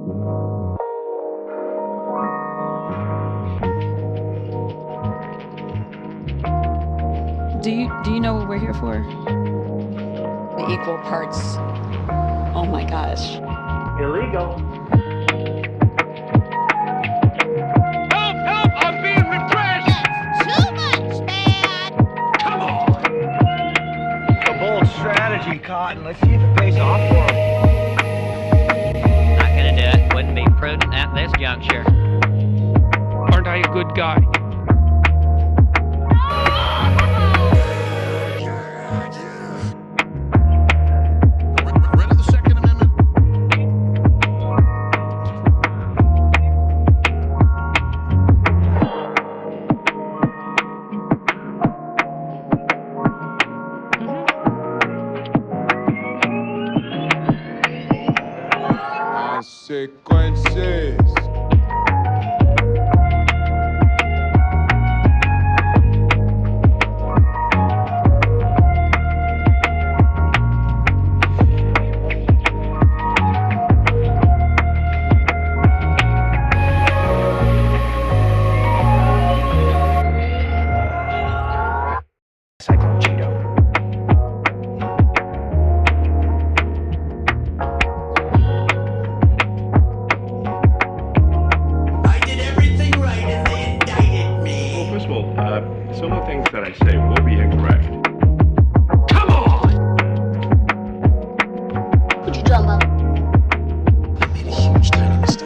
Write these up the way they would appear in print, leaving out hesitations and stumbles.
Do you know what we're here for? The equal parts. Oh my gosh. Illegal. Help! Help! I'm being repressed! Too much, man! Come on! A bold strategy, Cotton. Let's see if it pays off for him. Not gonna do it. Wouldn't be prudent at this juncture. Aren't I a good guy? Consequences. Cyclone Cheeto. I did everything right and they indicted me. Well, first of all, some of the things that I say will be incorrect. Come on! What you talking about? I made a huge tiny mistake.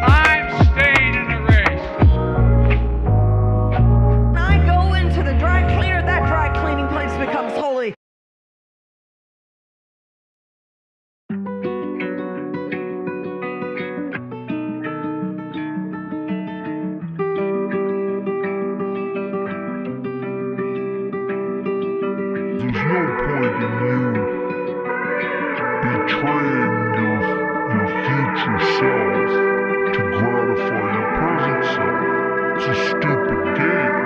I'm staying in the race. When I go into the dry cleaner, that dry cleaning place becomes holy. There's no point in you betraying your future self to gratify your present self. It's a stupid game.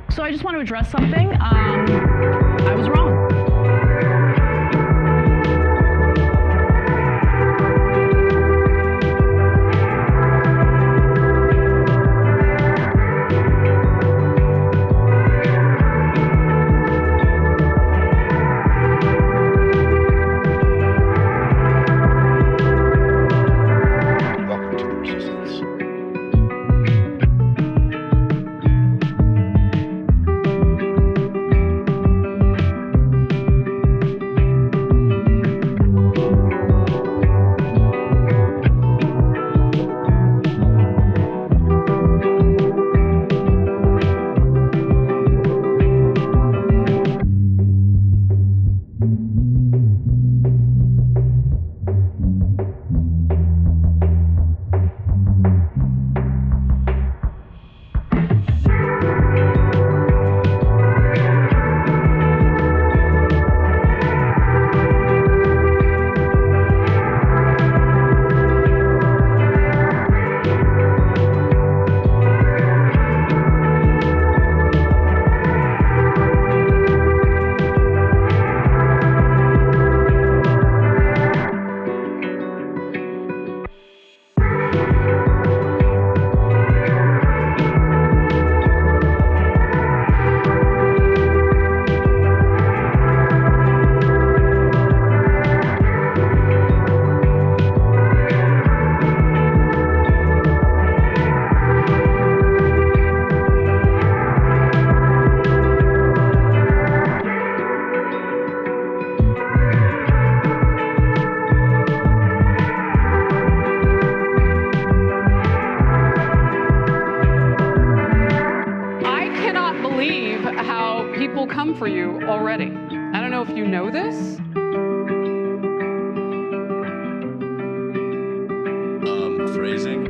So I just want to address something. I was wrong. Welcome to the resistance. for you already. I don't know if you know this. Phrasing.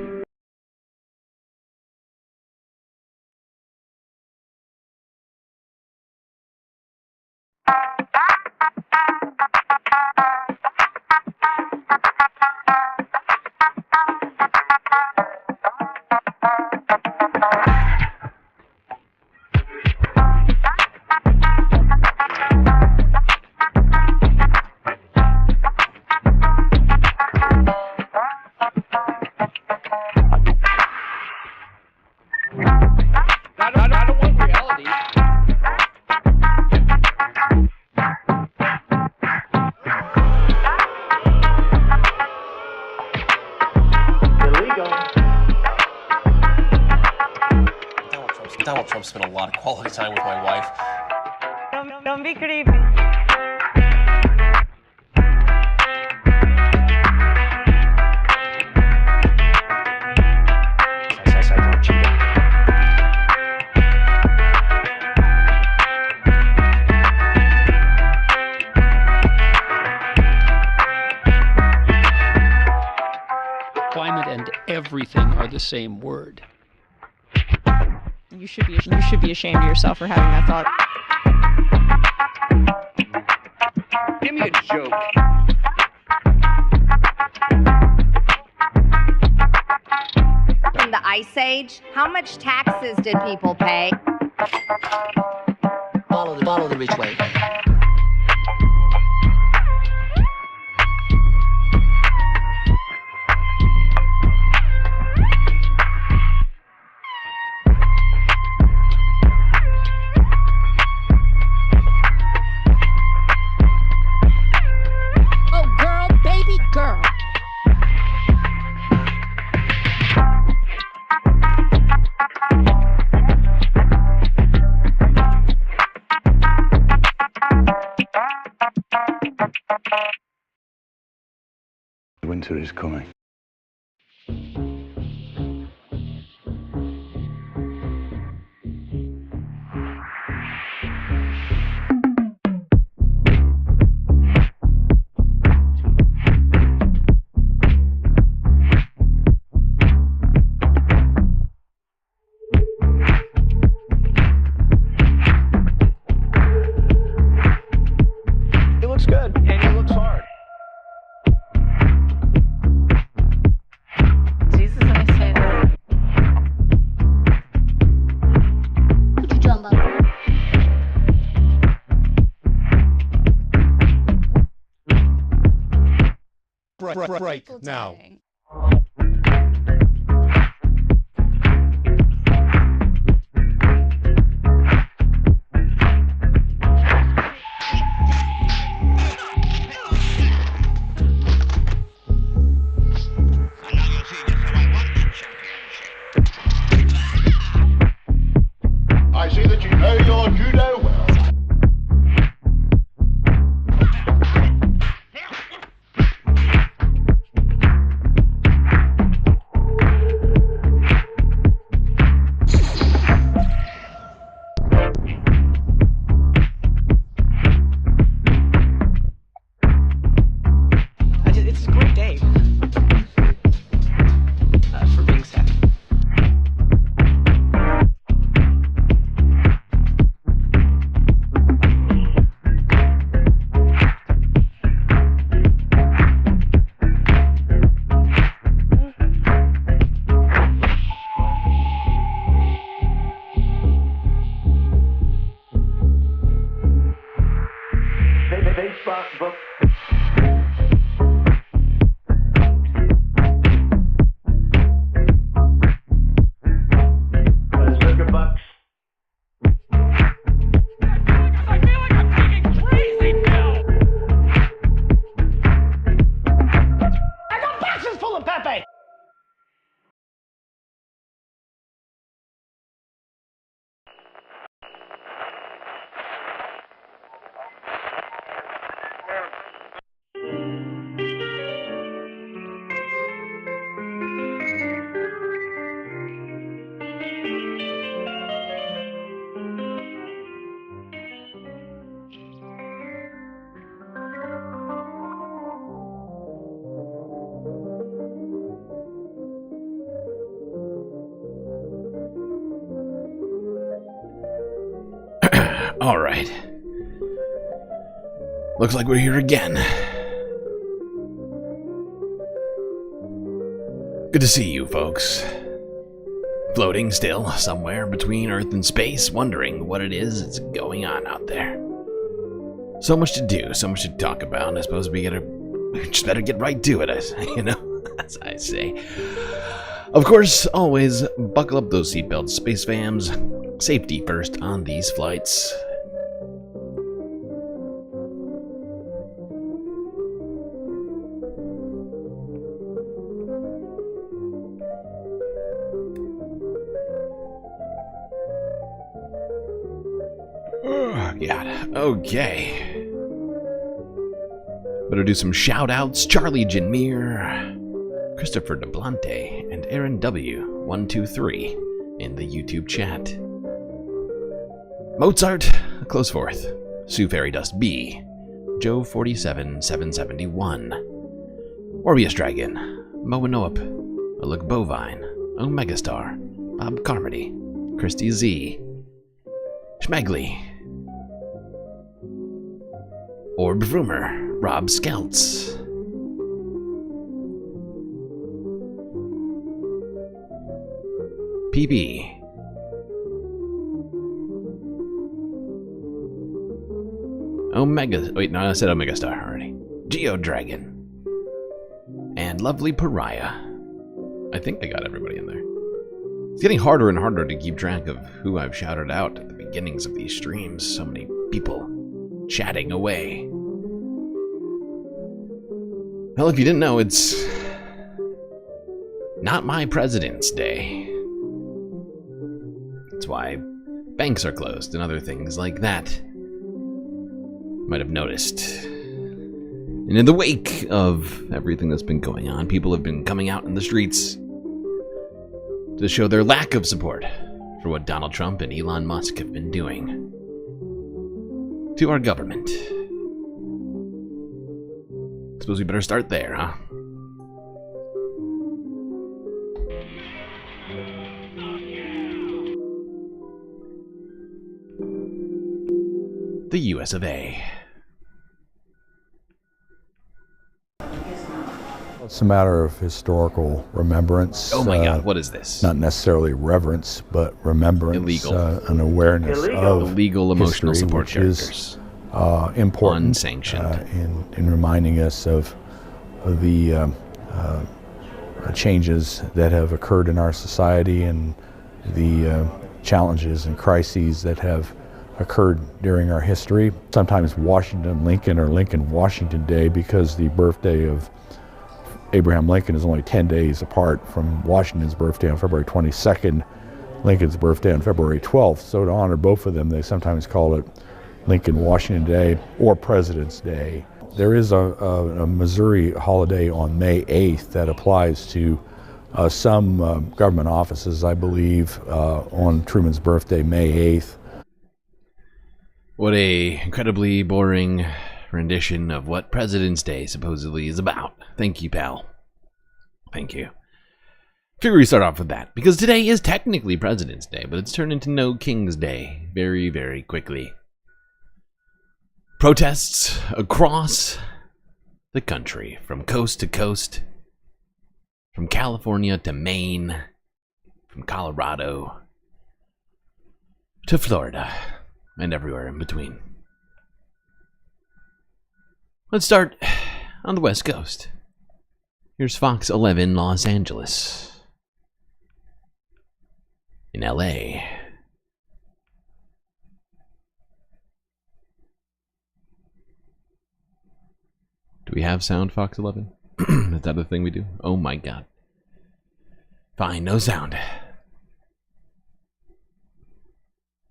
I don't want reality. Illegal. Donald Trump spent a lot of quality time with my wife. Don't be creepy. Climate and everything are the same word. You should be ashamed of yourself for having that thought. Give me a joke. In the Ice Age, how much taxes did people pay? Follow the rich way. Winter is coming. He looks good, and he looks hard. Jesus, I say that. Could you jump up? Break now. I see that you know your judo well. It's a great day. For being sad. Facebook. Let's look at bucks. I feel like I'm taking crazy pills. I got boxes full of Pepe. Alright. Looks like we're here again. Good to see you, folks. Floating still, somewhere between Earth and space, wondering what it is that's going on out there. So much to do, so much to talk about, and I suppose we just better get right to it, as I say. Of course, always buckle up those seatbelts, space fams. Safety first on these flights. Oh, God. Okay. Better do some shout-outs. Charlie Jinmir, Christopher DeBlante, and Aaron W123 in the YouTube chat. Mozart, close fourth. Sue Fairy Dust B, Joe 47771, Orbeus Dragon, Moanoap, Aluk Bovine, Omegastar, Bob Carmody, Christy Z, Schmegly, Orb Vroomer, Rob Skelts, PB, wait, no, I said Omega Star already. Geo Dragon. And Lovely Pariah. I think I got everybody in there. It's getting harder and harder to keep track of who I've shouted out at the beginnings of these streams. So many people chatting away. Well, if you didn't know, it's not my President's Day. That's why banks are closed and other things like that. Might have noticed. And in the wake of everything that's been going on, people have been coming out in the streets to show their lack of support for what Donald Trump and Elon Musk have been doing to our government. Suppose we better start there, huh? The US of A. It's a matter of historical remembrance. Oh my God, what is this? Not necessarily reverence, but remembrance. Illegal. An awareness of illegal emotional history, support which characters. Is important. Unsanctioned. In reminding us of the changes that have occurred in our society and the challenges and crises that have occurred during our history. Sometimes Washington Lincoln or Lincoln Washington Day, because the birthday of Abraham Lincoln is only 10 days apart from Washington's birthday on February 22nd, Lincoln's birthday on February 12th. So to honor both of them, they sometimes call it Lincoln Washington Day or President's Day. There is a Missouri holiday on May 8th that applies to some government offices, I believe, on Truman's birthday, May 8th. What a incredibly boring rendition of what President's Day supposedly is about. Thank you, pal. Thank you. Figure we start off with that, because today is technically President's Day, but it's turned into No King's Day very, very quickly. Protests across the country, from coast to coast, from California to Maine, from Colorado to Florida, and everywhere in between. Let's start on the West Coast. Here's Fox 11 Los Angeles. In LA. Do we have sound, Fox 11? Is that a thing we do? Oh my God. Fine, no sound.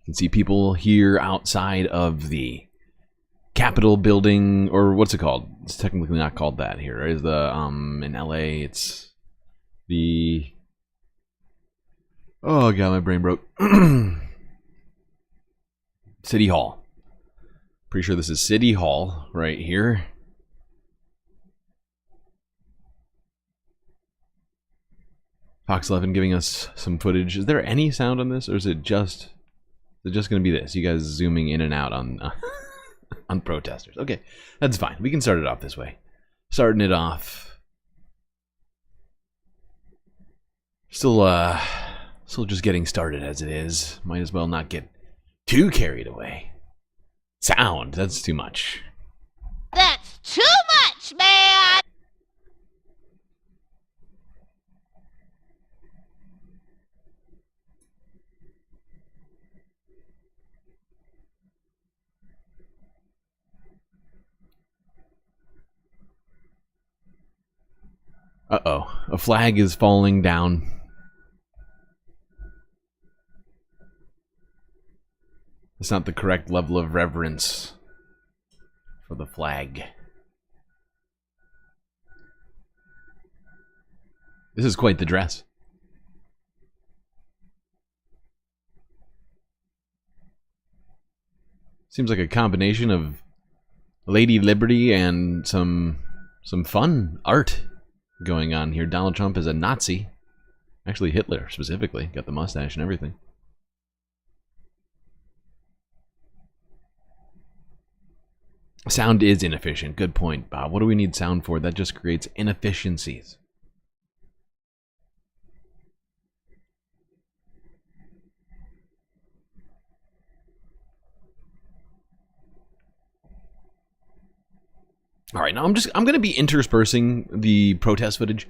You can see people here outside of the Capitol building, or what's it called? It's technically not called that here. Is the in LA it's the oh God, my brain broke. City Hall. Pretty sure this is City Hall right here. Fox 11 giving us some footage. Is there any sound on this, or is it just It's just going to be this. You guys zooming in and out on on protesters. Okay, that's fine. We can start it off this way. Starting it off. Still just getting started as it is. Might as well not get too carried away. Sound, that's too much. That's too much, man! Uh-oh, a flag is falling down. It's not the correct level of reverence for the flag. This is quite the dress. Seems like a combination of Lady Liberty and some fun art going on here. Donald Trump is a Nazi. Actually, Hitler specifically. Got the mustache and everything. Sound is inefficient. Good point, Bob. What do we need sound for? That just creates inefficiencies. All right, now I'm going to be interspersing the protest footage.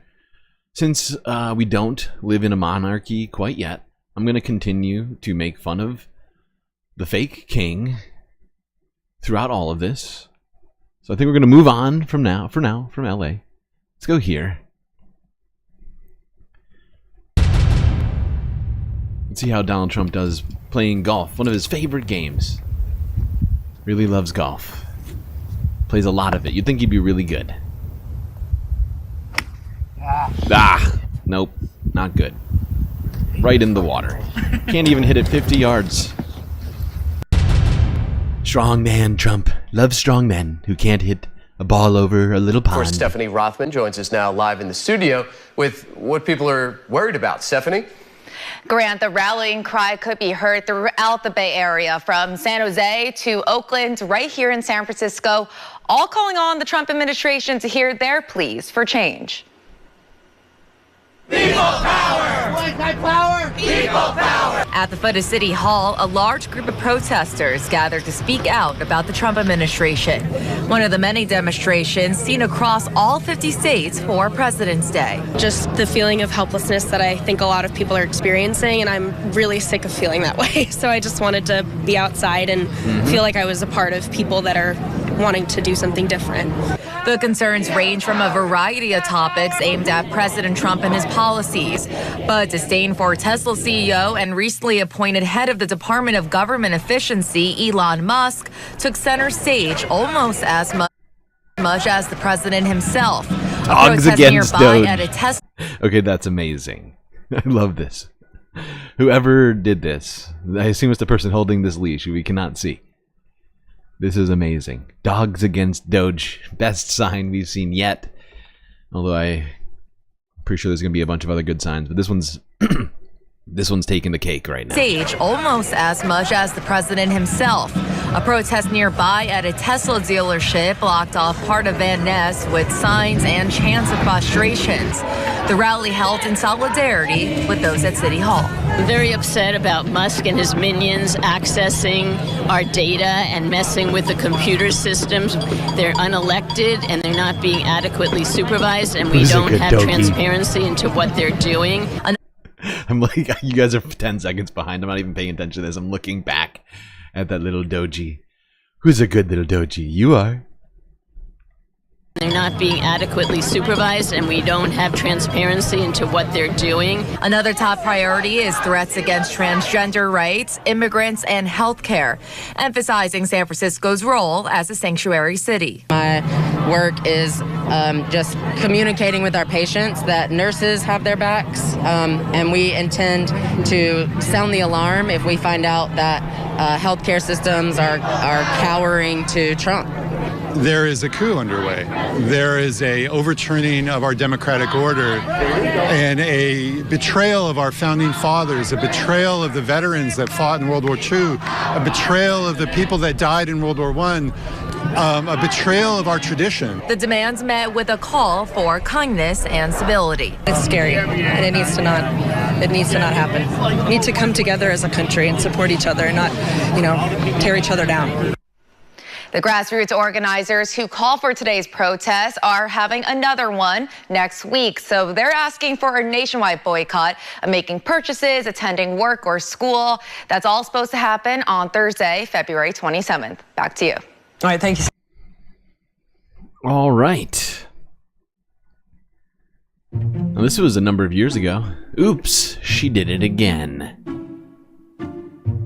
Since we don't live in a monarchy quite yet, I'm going to continue to make fun of the fake king throughout all of this. So I think we're going to move on from LA. Let's go here. Let's see how Donald Trump does playing golf, one of his favorite games. Really loves golf. Plays a lot of it. You'd think he'd be really good. Nope, not good. Right in the water. Can't even hit it 50 yards. Strong man, Trump. Loves strong men who can't hit a ball over a little pond. Of course, Stephanie Rothman joins us now live in the studio with what people are worried about. Stephanie? Grant, the rallying cry could be heard throughout the Bay Area, from San Jose to Oakland, right here in San Francisco, all calling on the Trump administration to hear their pleas for change. People power! One-time power! People power! At the foot of City Hall, a large group of protesters gathered to speak out about the Trump administration. One of the many demonstrations seen across all 50 states for President's Day. Just the feeling of helplessness that I think a lot of people are experiencing, and I'm really sick of feeling that way. So I just wanted to be outside and feel like I was a part of people that are wanting to do something different. The concerns range from a variety of topics aimed at President Trump and his policies, but disdain for Tesla CEO and recently appointed head of the Department of Government Efficiency, Elon Musk, took center stage almost as much as the president himself. Dogs against DOGE. Okay, that's amazing. I love this. Whoever did this, I assume it's the person holding this leash who we cannot see. This is amazing. Dogs against DOGE. Best sign we've seen yet. Although I'm pretty sure there's going to be a bunch of other good signs. But this one's this one's taking the cake right now. Stage almost as much as the president himself. A protest nearby at a Tesla dealership blocked off part of Van Ness with signs and chants of frustrations. The rally held in solidarity with those at City Hall. I'm very upset about Musk and his minions accessing our data and messing with the computer systems. They're unelected and they're not being adequately supervised, and we don't have transparency into what they're doing. I'm like, you guys are 10 seconds behind. I'm not even paying attention to this. I'm looking back at that little doji. Who's a good little doji? You are. They're not being adequately supervised, and we don't have transparency into what they're doing. Another top priority is threats against transgender rights, immigrants, and health care, emphasizing San Francisco's role as a sanctuary city. My work is just communicating with our patients that nurses have their backs, and we intend to sound the alarm if we find out that healthcare systems are cowering to Trump. there is a coup underway. There is a overturning of our democratic order and a betrayal of our founding fathers, a betrayal of the veterans that fought in World War II, a betrayal of the people that died in World War I, a betrayal of our tradition. The demands met with a call for kindness and civility. It's scary, and it needs to not happen. We need to come together as a country and support each other and not, tear each other down. The grassroots organizers who call for today's protest are having another one next week. So they're asking for a nationwide boycott of making purchases, attending work or school. That's all supposed to happen on Thursday, February 27th. Back to you. All right, thank you. All right. Well, this was a number of years ago. Oops, she did it again.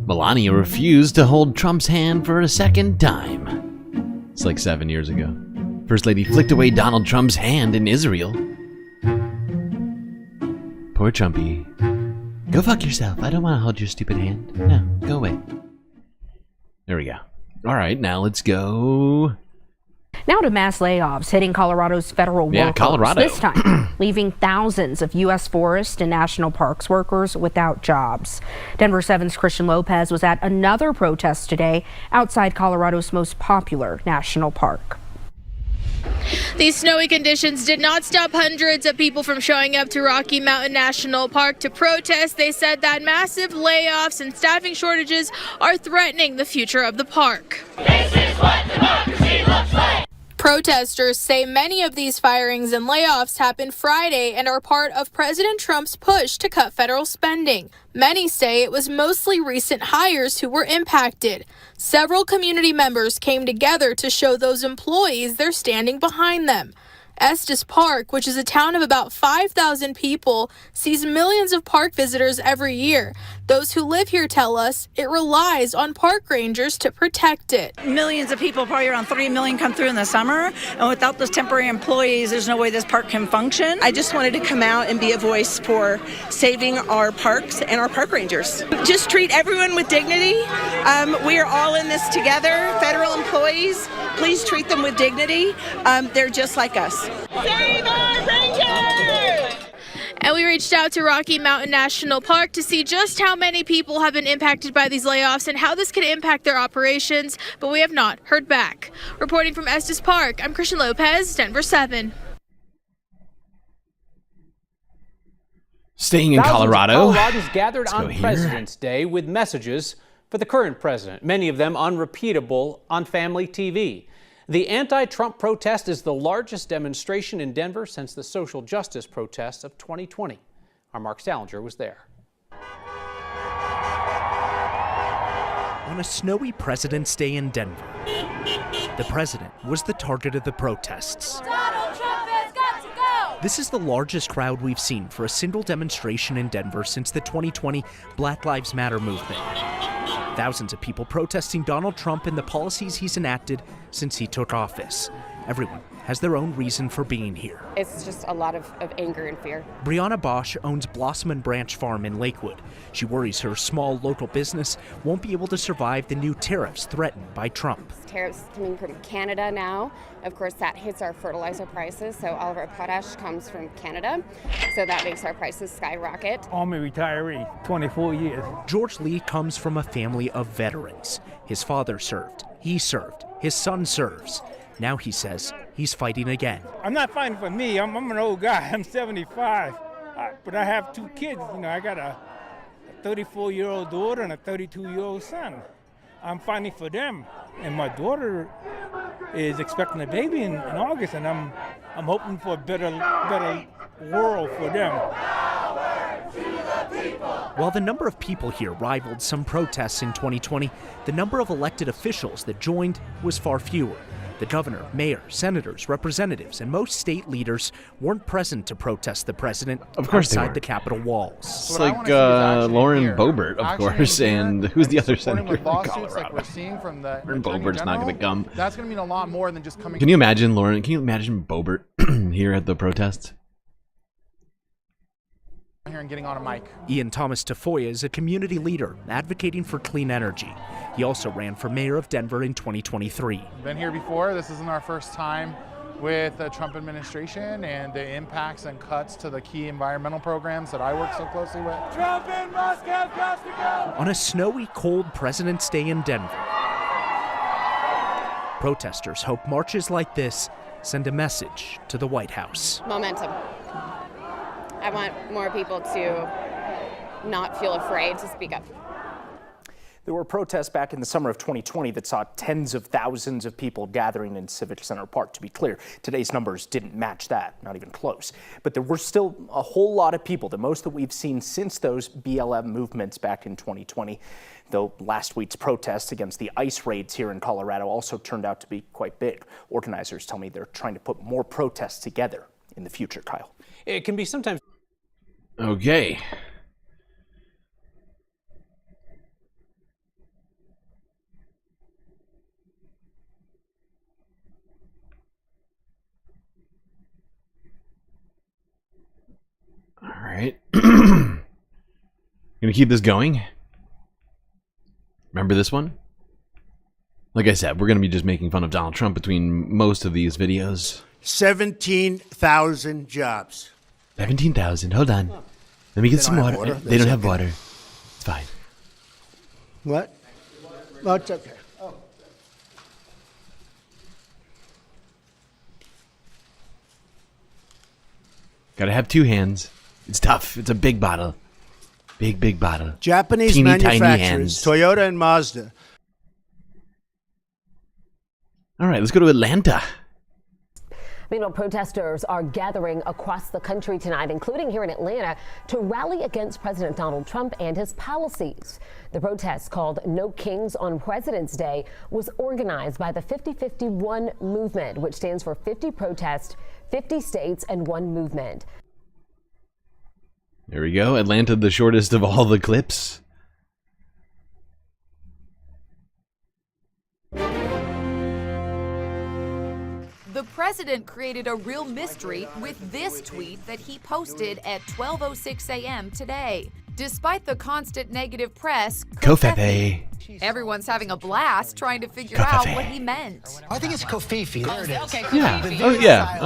Melania refused to hold Trump's hand for a second time. It's like 7 years ago. First Lady flicked away Donald Trump's hand in Israel. Poor Trumpy. Go fuck yourself. I don't want to hold your stupid hand. No, go away. There we go. All right, now let's go. Now to mass layoffs hitting Colorado's federal workers. Colorado. This time, leaving thousands of U.S. forest and national parks workers without jobs. Denver 7's Christian Lopez was at another protest today outside Colorado's most popular national park. These snowy conditions did not stop hundreds of people from showing up to Rocky Mountain National Park to protest. They said that massive layoffs and staffing shortages are threatening the future of the park. This is what democracy looks like. Protesters say many of these firings and layoffs happened Friday and are part of President Trump's push to cut federal spending. Many say it was mostly recent hires who were impacted. Several community members came together to show those employees they're standing behind them. Estes Park, which is a town of about 5,000 people, sees millions of park visitors every year. Those who live here tell us it relies on park rangers to protect it. Millions of people, probably around 3 million, come through in the summer, and without those temporary employees, there's no way this park can function. I just wanted to come out and be a voice for saving our parks and our park rangers. Just treat everyone with dignity. We are all in this together. Federal employees, please treat them with dignity. They're just like us. Save our rangers! And we reached out to Rocky Mountain National Park to see just how many people have been impacted by these layoffs and how this could impact their operations, but we have not heard back. Reporting from Estes Park, I'm Christian Lopez, Denver 7. Staying in Colorado. Coloradans gathered on President's Day with messages for the current president, many of them unrepeatable on family TV. The anti-Trump protest is the largest demonstration in Denver since the social justice protests of 2020. Our Mark Salinger was there. On a snowy President's Day in Denver, the president was the target of the protests. Donald Trump has got to go! This is the largest crowd we've seen for a single demonstration in Denver since the 2020 Black Lives Matter movement. Thousands of people protesting Donald Trump and the policies he's enacted since he took office. Everyone has their own reason for being here. It's just a lot of anger and fear. Brianna Bosch owns Blossom and Branch Farm in Lakewood. She worries her small local business won't be able to survive the new tariffs threatened by Trump. Tariffs coming from Canada now. Of course, that hits our fertilizer prices, so all of our potash comes from Canada, so that makes our prices skyrocket. I'm a retiree, 24 years. George Lee comes from a family of veterans. His father served, he served, his son serves. Now he says he's fighting again. I'm not fighting for me. I'm an old guy. I'm 75, but I have two kids. I got a 34-year-old daughter and a 32-year-old son. I'm fighting for them, and my daughter is expecting a baby in August, and I'm hoping for a better world for them. While the number of people here rivaled some protests in 2020, the number of elected officials that joined was far fewer. The governor, mayor, senators, representatives, and most state leaders weren't present to protest the president outside the Capitol walls. It's like Lauren Boebert, of course, and who's the other senator in Colorado? Like we're seeing from the Lauren Boebert's not going to come. That's going to mean a lot more than just coming. Can you imagine, Lauren? Can you imagine Boebert here at the protests? Here and getting on a mic. Ian Thomas Tafoya is a community leader advocating for clean energy. He also ran for mayor of Denver in 2023. Been here before. This isn't our first time with the Trump administration and the impacts and cuts to the key environmental programs that I work so closely with. Trump and Musk have got to go. On a snowy, cold President's Day in Denver, protesters hope marches like this send a message to the White House. Momentum. I want more people to not feel afraid to speak up. There were protests back in the summer of 2020 that saw tens of thousands of people gathering in Civic Center Park. To be clear, today's numbers didn't match that, not even close. But there were still a whole lot of people, the most that we've seen since those BLM movements back in 2020. Though last week's protests against the ICE raids here in Colorado also turned out to be quite big. Organizers tell me they're trying to put more protests together in the future, Kyle. It can be sometimes. Okay. All right. Gonna keep this going. Remember this one? Like I said, we're gonna be just making fun of Donald Trump between most of these videos. 17,000 jobs. 17,000. Hold on. Let me get some water. They don't have water. It's fine. What? Oh, it's okay. Gotta have two hands. It's tough. It's a big bottle. Big bottle. Japanese Teeny, tiny manufacturers, hands. Toyota and Mazda. All right, let's go to Atlanta. Meanwhile, protesters are gathering across the country tonight, including here in Atlanta, to rally against President Donald Trump and his policies. The protest, called No Kings on President's Day, was organized by the 50-51 movement, which stands for 50 protests, 50 states, and one movement. There we go. Atlanta, the shortest of all the clips. The president created a real mystery with this tweet that he posted at 12:06 a.m. today. Despite the constant negative press, Kofefe. Everyone's having a blast trying to figure out what he meant. I think it's Kofifi. There it is. Okay, Yeah. Oh, yeah.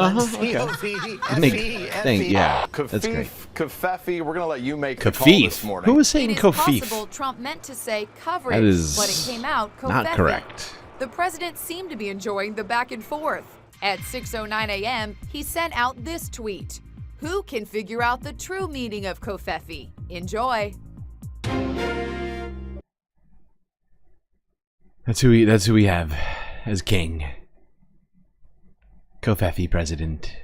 Okay. Yeah. That's great. Kofefi, we're going to let you make the call this Kofif. morning. Who was saying It is Kofif? possible Trump meant to say coverage, That is but it came out not Kofefi. correct. The president seemed to be enjoying the back and forth. At 6:09 a.m., he sent out this tweet. Who can figure out the true meaning of Kofefi? Enjoy. That's who we have as king. Kofefi president.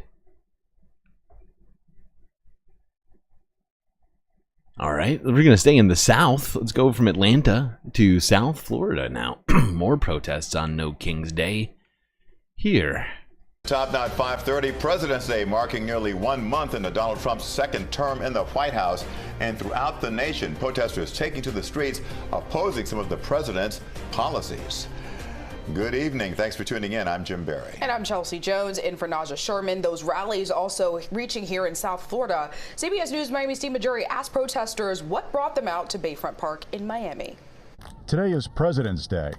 All right, we're going to stay in the South. Let's go from Atlanta to South Florida now. More protests on No King's Day here. Top now at 5:30, President's Day marking nearly 1 month into Donald Trump's second term in the White House. And throughout the nation, protesters taking to the streets opposing some of the president's policies. Good evening. Thanks for tuning in. I'm Jim Barry. And I'm Chelsea Jones in for Naja Sherman. Those rallies also reaching here in South Florida. CBS News Miami Steve Majuri asked protesters what brought them out to Bayfront Park in Miami. Today is President's Day,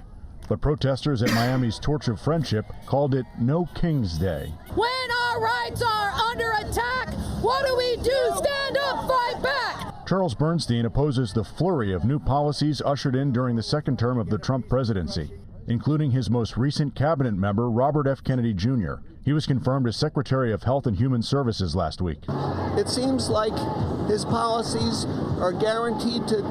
but protesters at Miami's Torch of Friendship called it No King's Day. When our rights are under attack, what do we do? Stand up, fight back! Charles Bernstein opposes the flurry of new policies ushered in during the second term of the Trump presidency, including his most recent cabinet member, Robert F. Kennedy Jr. He was confirmed as Secretary of Health and Human Services last week. It seems like his policies are guaranteed to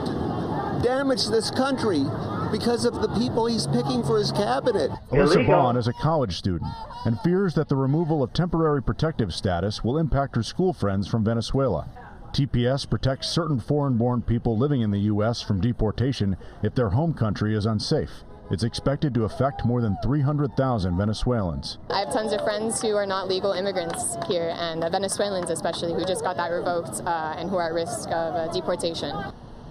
damage this country because of the people he's picking for his cabinet. Alyssa Vaughn is a college student and fears that the removal of temporary protective status will impact her school friends from Venezuela. TPS protects certain foreign-born people living in the U.S. from deportation if their home country is unsafe. It's expected to affect more than 300,000 Venezuelans. I have tons of friends who are not legal immigrants here, and Venezuelans especially, who just got that revoked and who are at risk of deportation.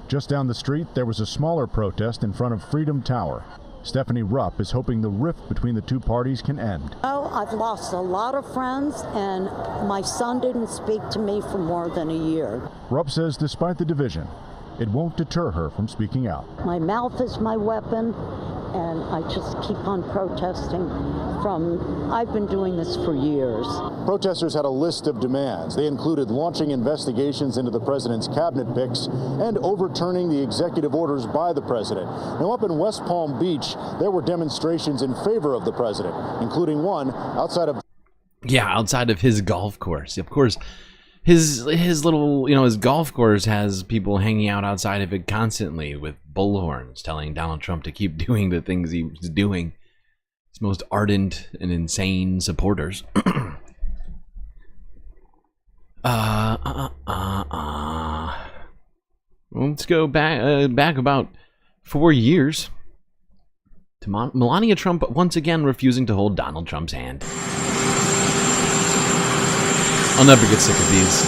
Just down the street, there was a smaller protest in front of Freedom Tower. Stephanie Rupp is hoping the rift between the two parties can end. Oh, I've lost a lot of friends, and my son didn't speak to me for more than a year. Rupp says despite the division, it won't deter her from speaking out. My mouth is my weapon, and I just keep on protesting I've been doing this for years. Protesters had a list of demands. They included launching investigations into the president's cabinet picks and overturning the executive orders by the president. Now, up in West Palm Beach, there were demonstrations in favor of the president, including one outside of... Yeah, outside of his golf course. Of course, his little, his golf course has people hanging out outside of it constantly with bullhorns telling Donald Trump to keep doing the things he was doing. His most ardent and insane supporters. Let's go back about 4 years to Melania Trump once again refusing to hold Donald Trump's hand. I'll never get sick of these.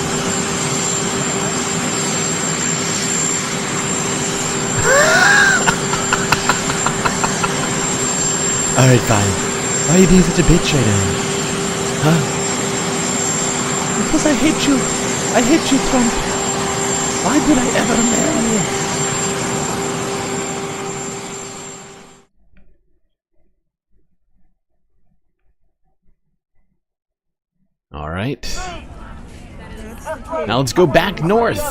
Alright, fine. Why are you being such a bitch right now? Huh? Because I hate you. I hate you, Trump. Why did I ever marry you? Alright. Now let's go back north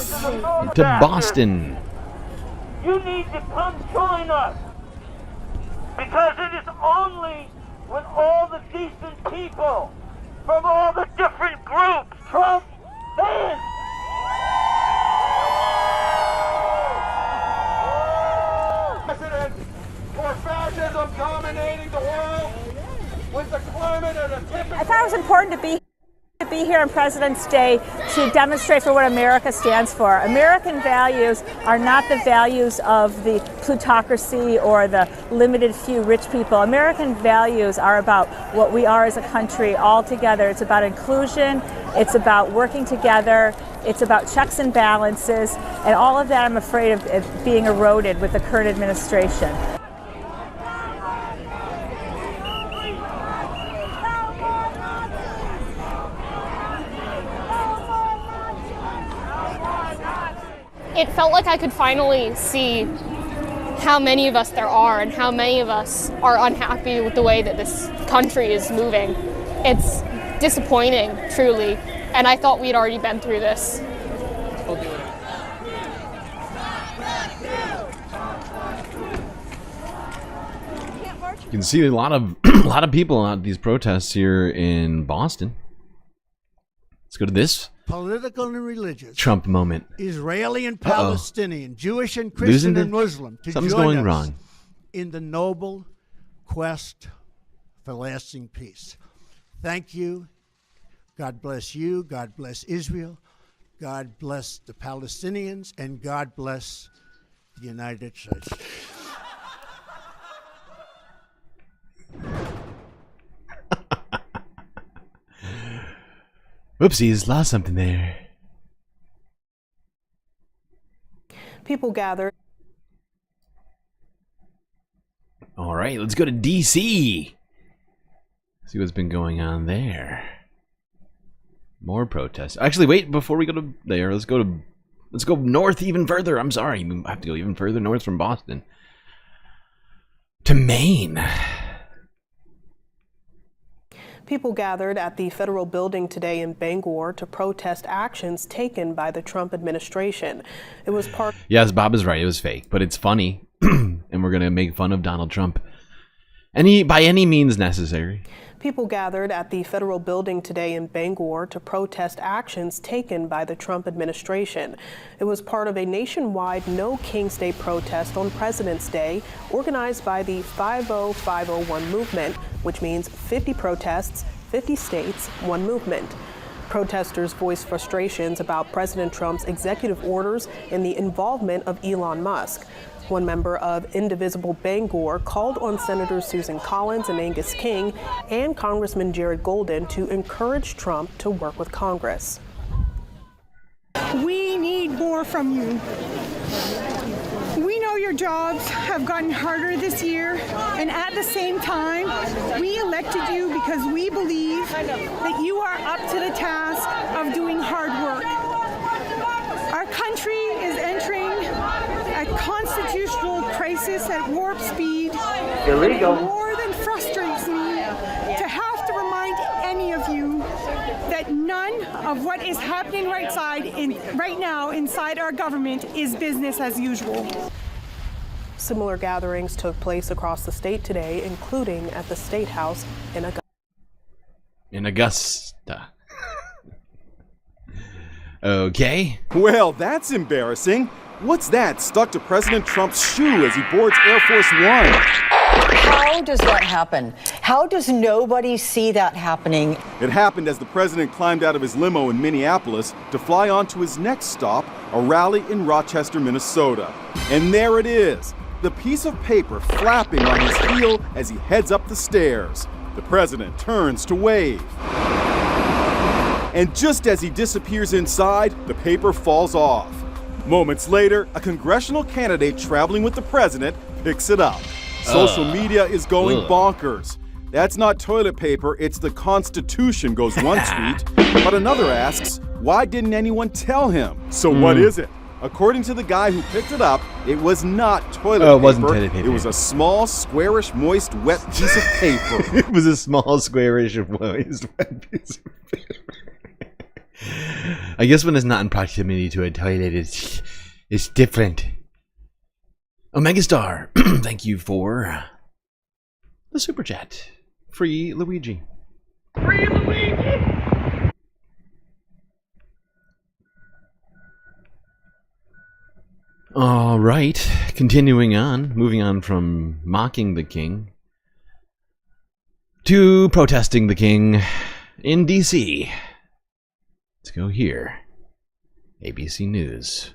to Boston. You need to come join us. Because it is only when all the decent people from all the different groups, Trump fans, President, for fascism dominating the world with the climate at a tipping. I thought it was important to be here on President's Day to demonstrate for what America stands for. American values are not the values of the plutocracy or the limited few rich people. American values are about what we are as a country all together. It's about inclusion, it's about working together, it's about checks and balances, and all of that I'm afraid of being eroded with the current administration. It felt like I could finally see how many of us there are and how many of us are unhappy with the way that this country is moving. It's disappointing, truly, and I thought we'd already been through this. You can see a lot of people at these protests here in Boston. Let's go to this political and religious Trump moment. Israeli and Palestinian, Jewish and Christian and Muslim to Something's join going us wrong in the noble quest for lasting peace. Thank you. God bless you. God bless Israel. God bless the Palestinians, and God bless the United States. Whoopsies, lost something there. People gathered. All right, let's go to DC. See what's been going on there. More protests. Actually, wait, before we go to there, let's go north even further. I'm sorry, I have to go even further north from Boston. To Maine. People gathered at the federal building today in Bangor to protest actions taken by the Trump administration. It was part. Yes, Bob is right. It was fake, but it's funny, and we're gonna make fun of Donald Trump. By any means necessary. People gathered at the federal building today in Bangor to protest actions taken by the Trump administration. It was part of a nationwide No Kings Day protest on President's Day, organized by the 50501 movement, which means 50 protests, 50 states, one movement. Protesters voiced frustrations about President Trump's executive orders and the involvement of Elon Musk. One member of Indivisible Bangor called on Senators Susan Collins and Angus King and Congressman Jared Golden to encourage Trump to work with Congress. We need more more from you. We know your jobs have gotten harder this year, and at the same time, we elected you because we believe that you are up to the task of doing hard work. Our country is entering a constitutional crisis at warp speed. Illegal. It more than frustrates me to have to remind any of you that none of what is happening right now inside our government is business as usual. Similar gatherings took place across the state today, including at the State House in Augusta. In Augusta. Okay. Well, that's embarrassing. What's that stuck to President Trump's shoe as he boards Air Force One? How does that happen? How does nobody see that happening? It happened as the president climbed out of his limo in Minneapolis to fly on to his next stop, a rally in Rochester, Minnesota. And there it is, the piece of paper flapping on his heel as he heads up the stairs. The president turns to wave. And just as he disappears inside, the paper falls off. Moments later, a congressional candidate traveling with the president picks it up. Social media is going bonkers. That's not toilet paper, it's the Constitution, goes one tweet. But another asks, why didn't anyone tell him? So what is it? According to the guy who picked it up, it was not toilet paper. It wasn't toilet paper. It was a small, squarish, moist, wet piece of paper. It was a small, squarish, moist, wet piece of paper. I guess when it's not in proximity to a toilet, it's different. Omega Star, thank you for the super chat. Free Luigi. Free Luigi! All right, continuing on, moving on from mocking the king to protesting the king in DC. Let's go here. ABC News.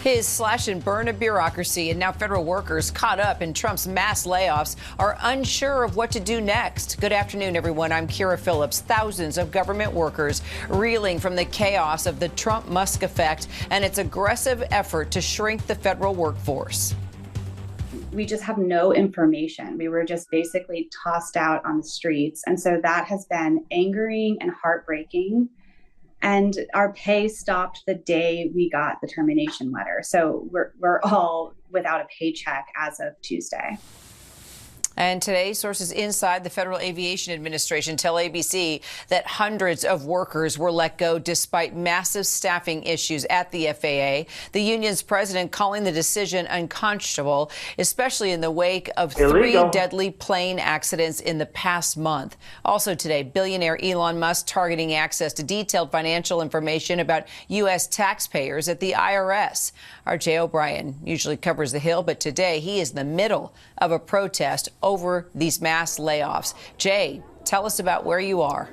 His slash and burn of bureaucracy and now federal workers caught up in Trump's mass layoffs are unsure of what to do next. Good afternoon, everyone. I'm Kira Phillips. Thousands of government workers reeling from the chaos of the Trump-Musk effect and its aggressive effort to shrink the federal workforce. We just have no information. We were just basically tossed out on the streets. And so that has been angering and heartbreaking. And our pay stopped the day we got the termination letter. So we're all without a paycheck as of Tuesday. And today, sources inside the Federal Aviation Administration tell ABC that hundreds of workers were let go despite massive staffing issues at the FAA. The union's president calling the decision unconscionable, especially in the wake of Illegal. 3 deadly plane accidents in the past month. Also today, billionaire Elon Musk targeting access to detailed financial information about U.S. taxpayers at the IRS. Our Jay O'Brien usually covers the Hill, but today he is in the middle of a protest over these mass layoffs. Jay, tell us about where you are.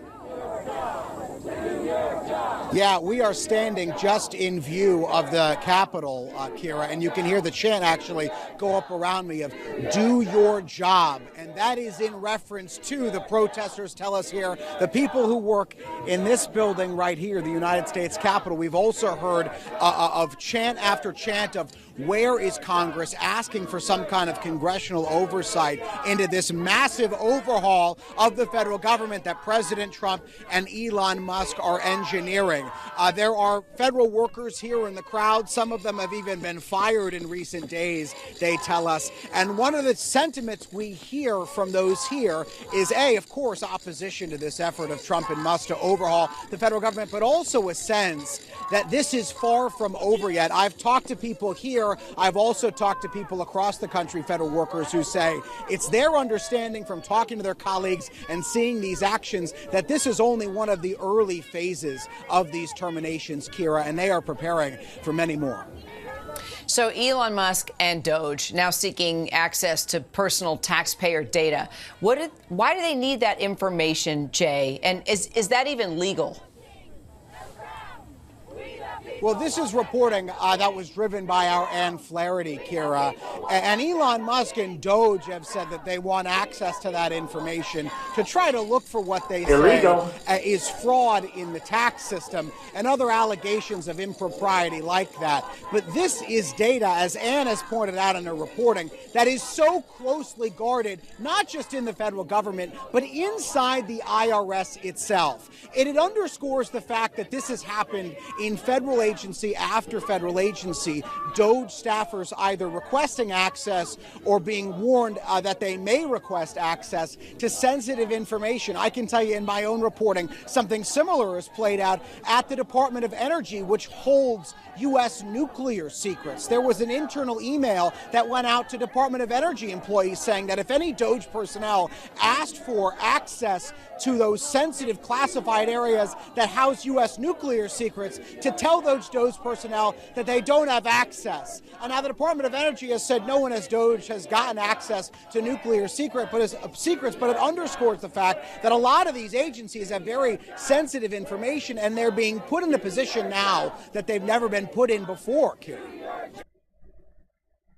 Yeah, we are standing just in view of the Capitol, Kira, and you can hear the chant actually go up around me of "Do your job," and that is in reference to the protesters tell us here, the people who work in this building right here, the United States Capitol. We've also heard of chant after chant of where is Congress, asking for some kind of congressional oversight into this massive overhaul of the federal government that President Trump and Elon Musk are engineering. There are federal workers here in the crowd. Some of them have even been fired in recent days, they tell us. And one of the sentiments we hear from those here is, of course, opposition to this effort of Trump and Musk to overhaul the federal government, but also a sense that this is far from over yet. I've talked to people here. I've also talked to people across the country, federal workers, who say it's their understanding from talking to their colleagues and seeing these actions that this is only one of the early phases of these terminations, Kira, and they are preparing for many more. So Elon Musk and DOGE now seeking access to personal taxpayer data. Why do they need that information, Jay? And is that even legal? Well, this is reporting that was driven by our Ann Flaherty, Kira. And Elon Musk and DOGE have said that they want access to that information to try to look for what they say is fraud in the tax system and other allegations of impropriety like that. But this is data, as Ann has pointed out in her reporting, that is so closely guarded, not just in the federal government, but inside the IRS itself. And it underscores the fact that this has happened in federal agency after federal agency, DOGE staffers either requesting access or being warned that they may request access to sensitive information. I can tell you in my own reporting, something similar has played out at the Department of Energy, which holds U.S. nuclear secrets. There was an internal email that went out to Department of Energy employees saying that if any DOGE personnel asked for access to those sensitive classified areas that house U.S. nuclear secrets, to tell those DOGE personnel that they don't have access. And now the Department of Energy has said no one as DOGE has gotten access to nuclear secrets, but it underscores the fact that a lot of these agencies have very sensitive information, and they're being put in a position now that they've never been put in before, Kieran.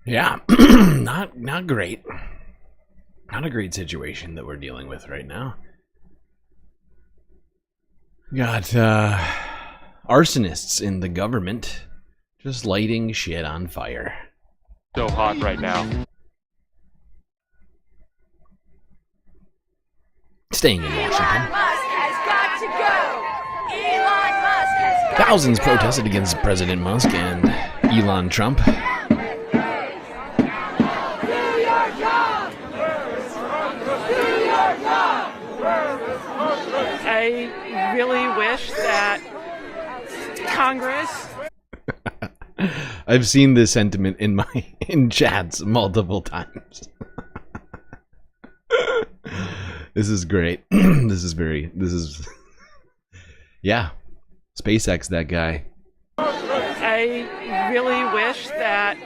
Yeah, not great. Not a great situation that we're dealing with right now. Got arsonists in the government just lighting shit on fire. So hot right now. Staying in Washington. Elon Musk has got to go. Elon Musk has got Thousands to go. protested against President Musk and Elon Trump. I really wish that Congress. I've seen this sentiment in chats multiple times. This is great. Yeah. SpaceX, that guy. I really wish that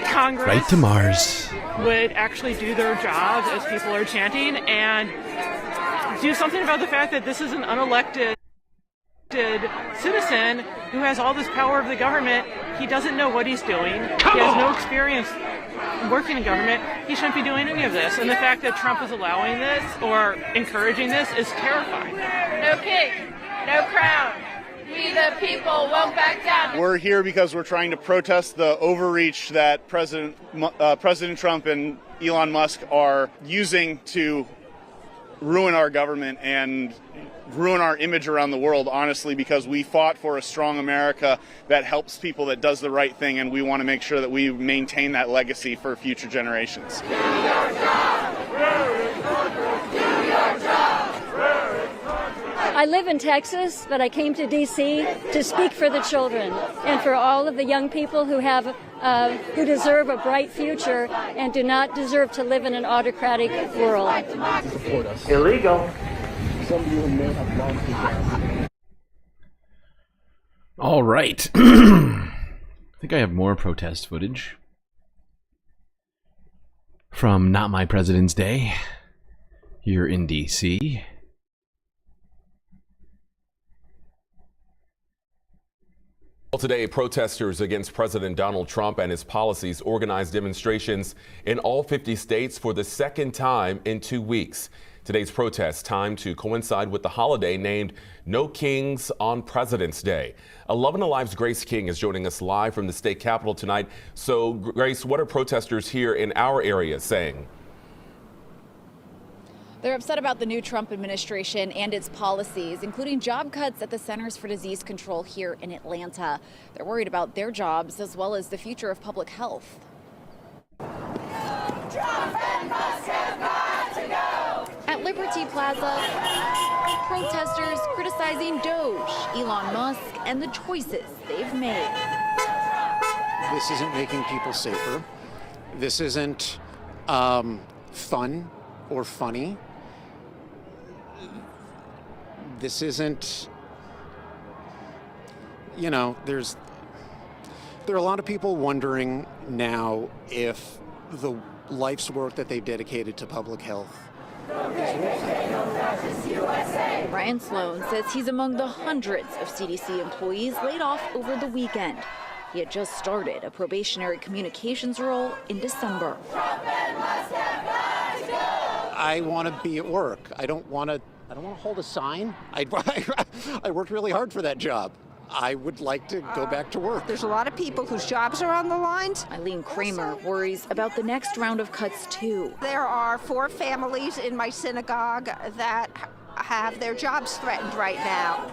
Congress Right to Mars. would actually do their job as people are chanting and do something about the fact that this is an unelected citizen who has all this power of the government. He doesn't know what he's doing. He has no experience working in government. He shouldn't be doing any of this. And the fact that Trump is allowing this or encouraging this is terrifying. No king, no crown. We the people won't back down. We're here because we're trying to protest the overreach that President Trump and Elon Musk are using to ruin our government and ruin our image around the world, honestly, because we fought for a strong America that helps people, that does the right thing, and we want to make sure that we maintain that legacy for future generations. I live in Texas, but I came to D.C. to speak for the children and for all of the young people who deserve a bright future and do not deserve to live in an autocratic world. Illegal. All right. I think I have more protest footage from Not My President's Day here in D.C. Well, today, protesters against President Donald Trump and his policies organized demonstrations in all 50 states for the second time in 2 weeks. Today's protest timed to coincide with the holiday named No Kings on President's Day. 11 Alive's Grace King is joining us live from the state capitol tonight. So, Grace, what are protesters here in our area saying? They're upset about the new Trump administration and its policies, including job cuts at the Centers for Disease Control here in Atlanta. They're worried about their jobs as well as the future of public health. At Liberty Plaza, protesters criticizing DOGE, Elon Musk, and the choices they've made. This isn't making people safer. This isn't fun or funny. This isn't, you know, there are a lot of people wondering now if the life's work that they've dedicated to public health. Right Brian Sloan says he's among the hundreds of CDC employees laid off over the weekend. He had just started a probationary communications role in December. I want to be at work. I don't want to hold a sign. I worked really hard for that job. I would like to go back to work. There's a lot of people whose jobs are on the lines. Eileen Kramer worries about the next round of cuts, too. There are 4 families in my synagogue that have their jobs threatened right now.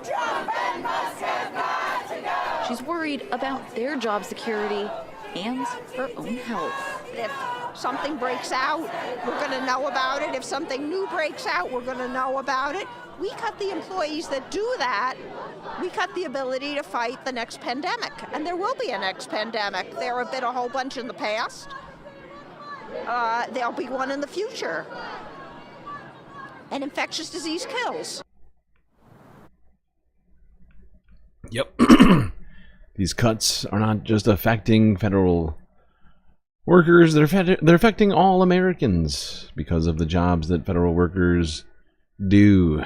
She's worried about their job security and her own health. If something breaks out, we're going to know about it. If something new breaks out, we're going to know about it. We cut the employees that do that. We cut the ability to fight the next pandemic. And there will be a next pandemic. There have been a whole bunch in the past. There'll be one in the future. And infectious disease kills. Yep. These cuts are not just affecting federal workers, they're affecting all Americans because of the jobs that federal workers do.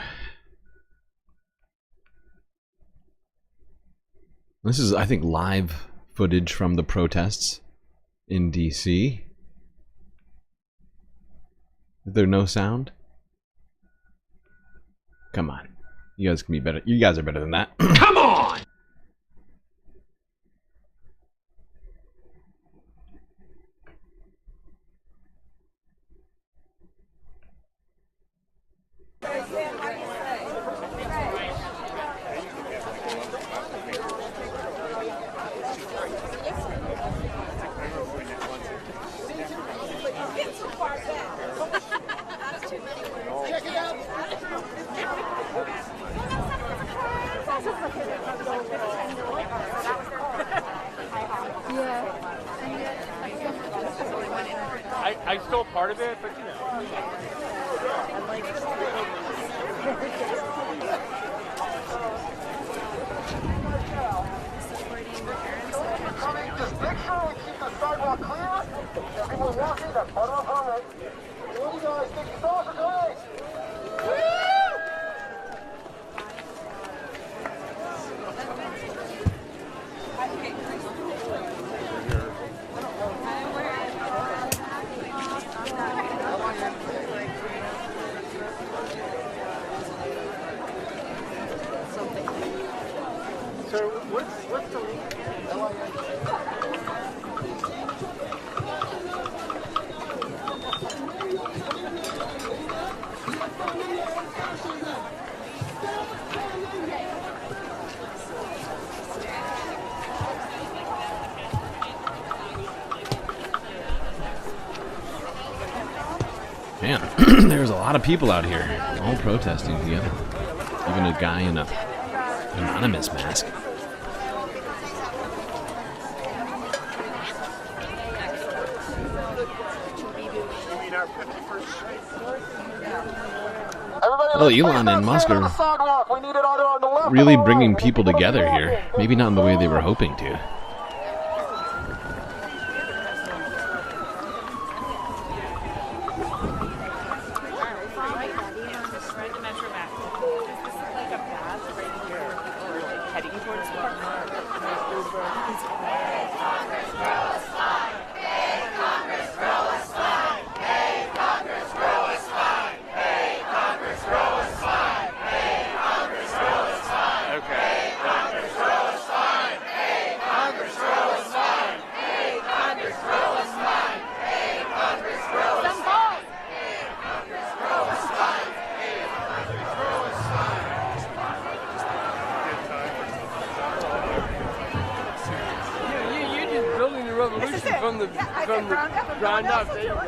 This is, I think, live footage from the protests in DC. Is there no sound? Come on. You guys can be better. You guys are better than that. Come on! I stole part of it, but you know. Just make sure we keep the sidewalk clear. If people walking, that's part of the permit. What do you guys think? It's awesome, guys. So what's the link? Man, there's a lot of people out here, all protesting together. Even a guy in a anonymous mask. Well, Elon and Musk are really bringing people together here. Maybe not in the way they were hoping to. From the ground up. There you go.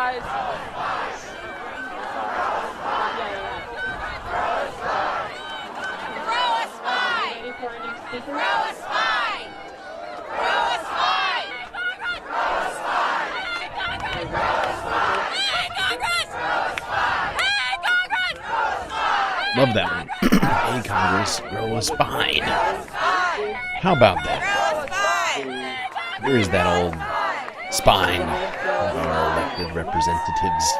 spies. Love that one. Hey, Congress, grow a spine. How about that? Here's that old spine of our elected representatives.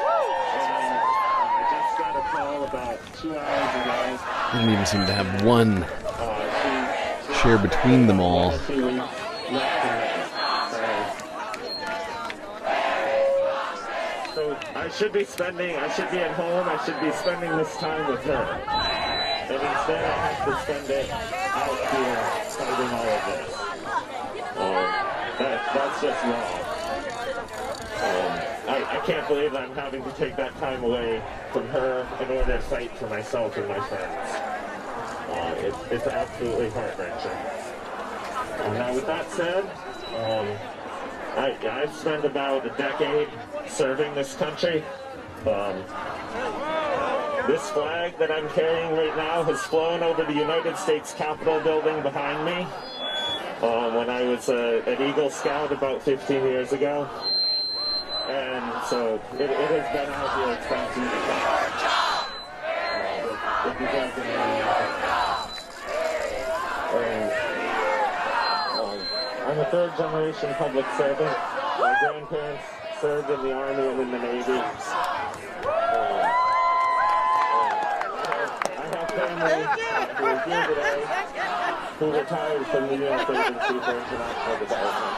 They don't even seem to have one share between them all. I should be at home, I should be spending this time with her. And instead I have to spend it out here fighting all of this. That's just wrong. I can't believe I'm having to take that time away from her in order to fight for myself and my friends. It's absolutely heart-wrenching. Now with that said, I've spent about a decade serving this country. This flag that I'm carrying right now has flown over the United States Capitol building behind me when I was an Eagle Scout about 15 years ago. And so it has been out here expensive. I'm a third-generation public servant. My grandparents served in the Army and in the Navy. I have family who are here today who retired from the U.S. Agency for International Development.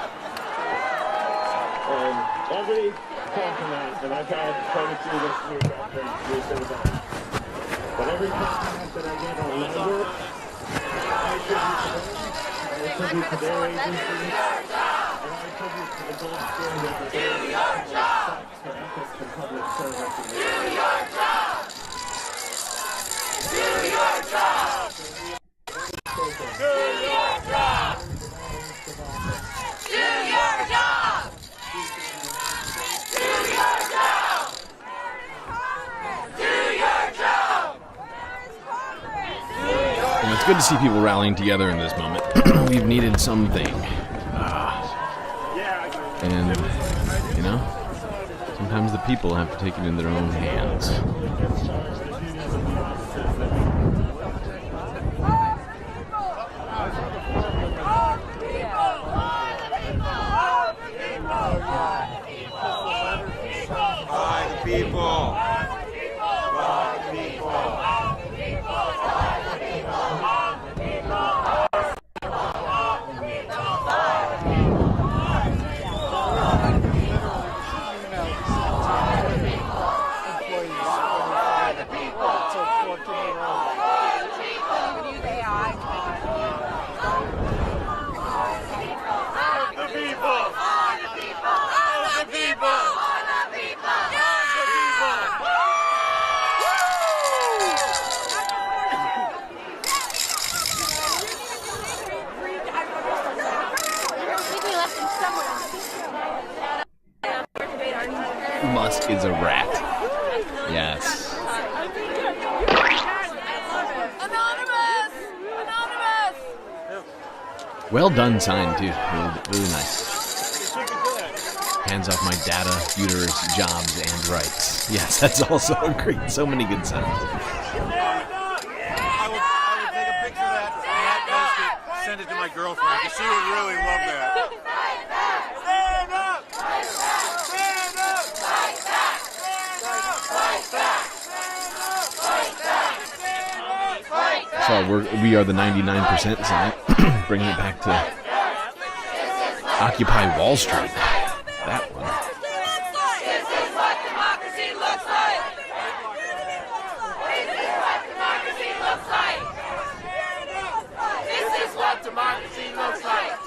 And every compliment, and I've had quite a few this week after this event, but every compliment that I get on my work, I attribute to their agency, and I attribute to the gold standard that they set for ethics and public service. Do your job! Do your job! Do your job! Do your job! Do your job! Do your job! And it's good to see people rallying together in this moment. We've needed something. And, you know, sometimes the people have to take it in their own hands. By the people. Musk is a rat. Yes. Anonymous! Anonymous! Well done sign, too. Really nice. Hands off my data, computers, jobs, and rights. Yes, that's also great. So many good signs. I would take a picture of that, post it, send it to my girlfriend, because she would really love that. Stand up! Stand up! Fight back! Stand up! Fight back! Stand up! Fight back! So we are the 99% sign. Bringing it back to Occupy Wall Street. That one. This is what democracy looks like! This is what democracy looks like! This is what democracy looks like!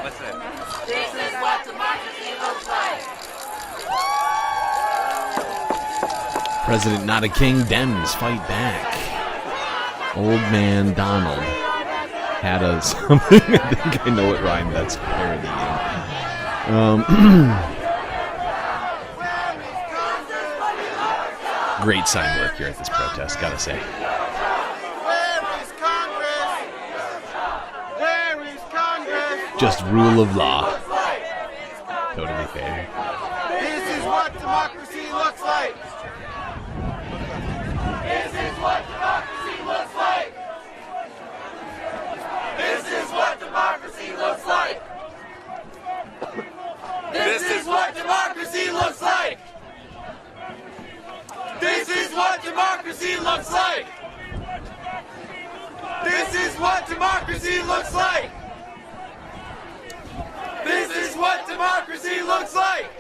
Listen. This is what democracy looks like! President not a king, Dems fight back. Old man Donald had a something. I think I know it rhymed. That's parodying. great sign work here at this protest, gotta say. Where is Congress? Where is Congress? Just rule of law. Totally fair. This is what democracy looks like. This is what democracy looks like. This is what democracy looks like. This is what democracy looks like. This is what democracy looks like. This is what democracy looks like. This is what democracy looks like.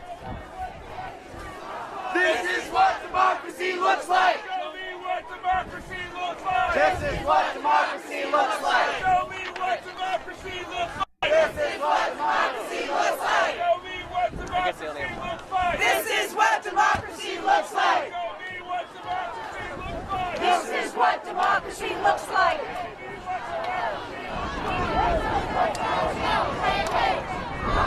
This is what democracy looks like. Show me what democracy looks like. This is what democracy looks like. Show me what democracy looks like. This is what democracy looks like. Show me what democracy looks like. This is what democracy looks like. Show me what democracy looks like.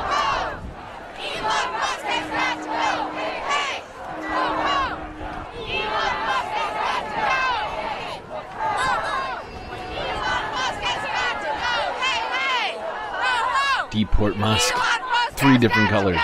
This is what democracy looks like. Deport Musk. 3 different colors.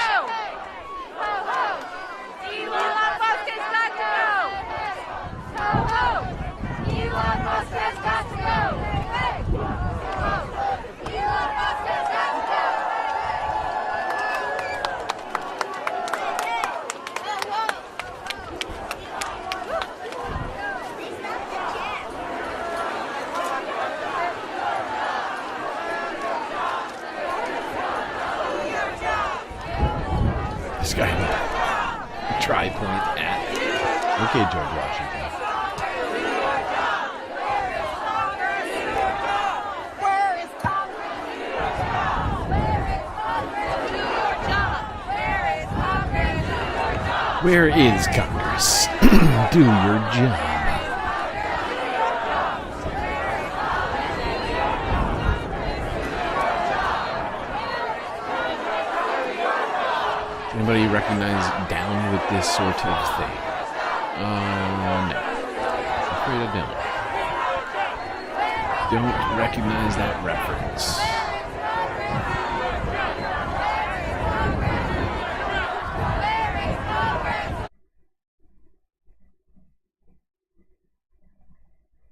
This guy, tri-point at. Okay, George Washington. Where is Congress? Do your job. Anybody recognize Down with This Sort of Thing? No. Afraid I don't recognize that reference.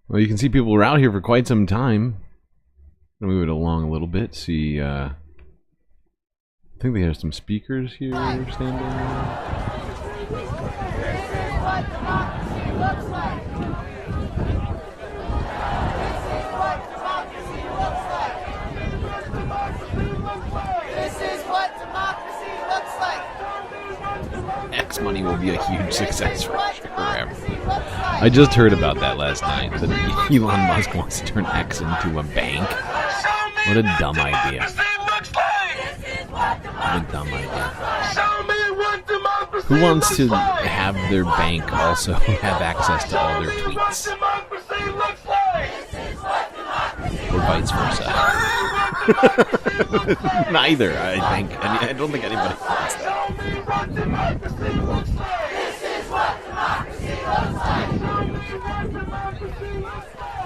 Well, you can see people were out here for quite some time. I'll move it along a little bit. See, I think they have some speakers here standing. X Money will be a huge success for sure. I just heard about that last night, that Elon Musk wants to turn X into a bank. What a dumb idea. What a dumb idea. Who wants to have their bank also have access to all their tweets? Or vice versa. Neither, I think. I don't think anybody wants that.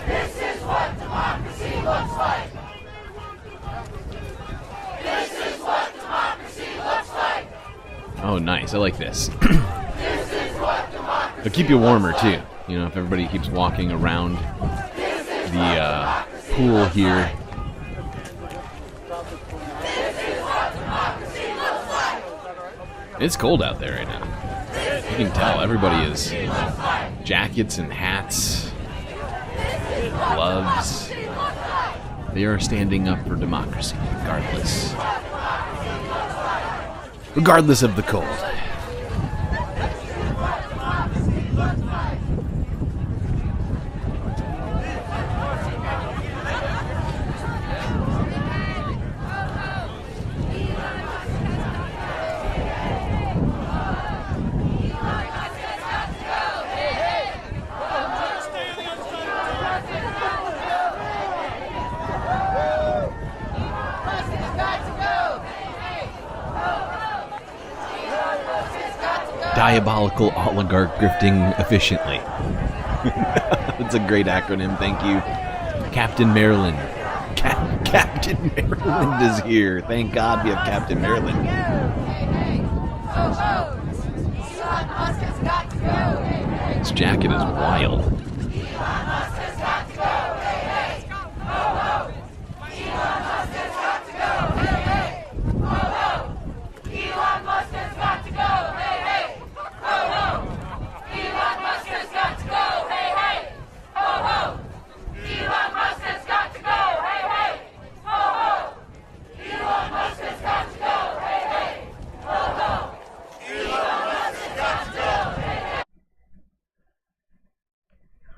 This is what democracy looks like. This is what democracy looks like. Oh, nice. I like this. It'll keep you warmer, too. You know, if everybody keeps walking around the pool here. It's cold out there right now. You can tell everybody is jackets and hats, gloves. They are standing up for democracy, regardless of the cold. diabolical oligarch grifting efficiently. That's a great acronym, thank you. Captain Maryland. Captain Maryland is here. Thank God we have Captain Maryland. This jacket is wild.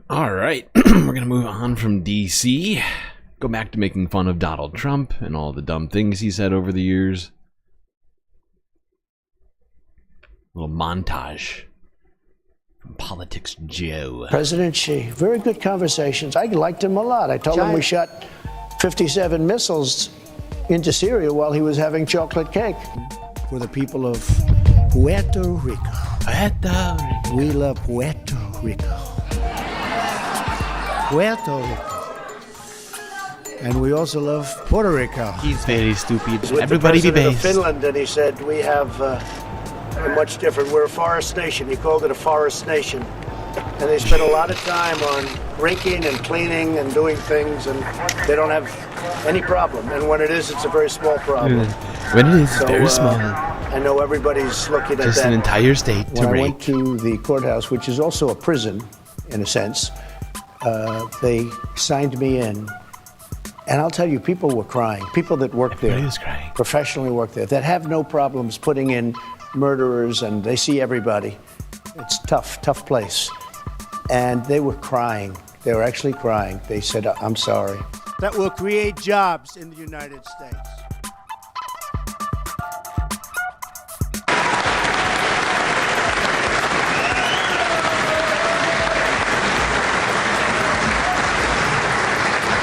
All right, we're going to move on from DC, go back to making fun of Donald Trump and all the dumb things he said over the years. A little montage from Politics Joe. President Xi, very good conversations. I liked him a lot. I told him we shot 57 missiles into Syria while he was having chocolate cake. For the people of Puerto Rico. Puerto Rico. We love Puerto Rico. Puerto Rico. And we also love Puerto Rico. He's very stupid. Everybody be based. Finland, and he said we have a much different. We're a forest nation. He called it a forest nation. And they spend a lot of time on raking and cleaning and doing things, and they don't have any problem. And when it is, it's a very small problem. When it is, it's very small. I know everybody's looking at that. Just an entire state to When I rake. went to the courthouse, which is also a prison, in a sense, they signed me in. And I'll tell you, people were crying. People that work there, professionally work there, that have no problems putting in murderers, and they see everybody. It's tough place. And they were crying. They were actually crying. They said, I'm sorry. That will create jobs in the United States.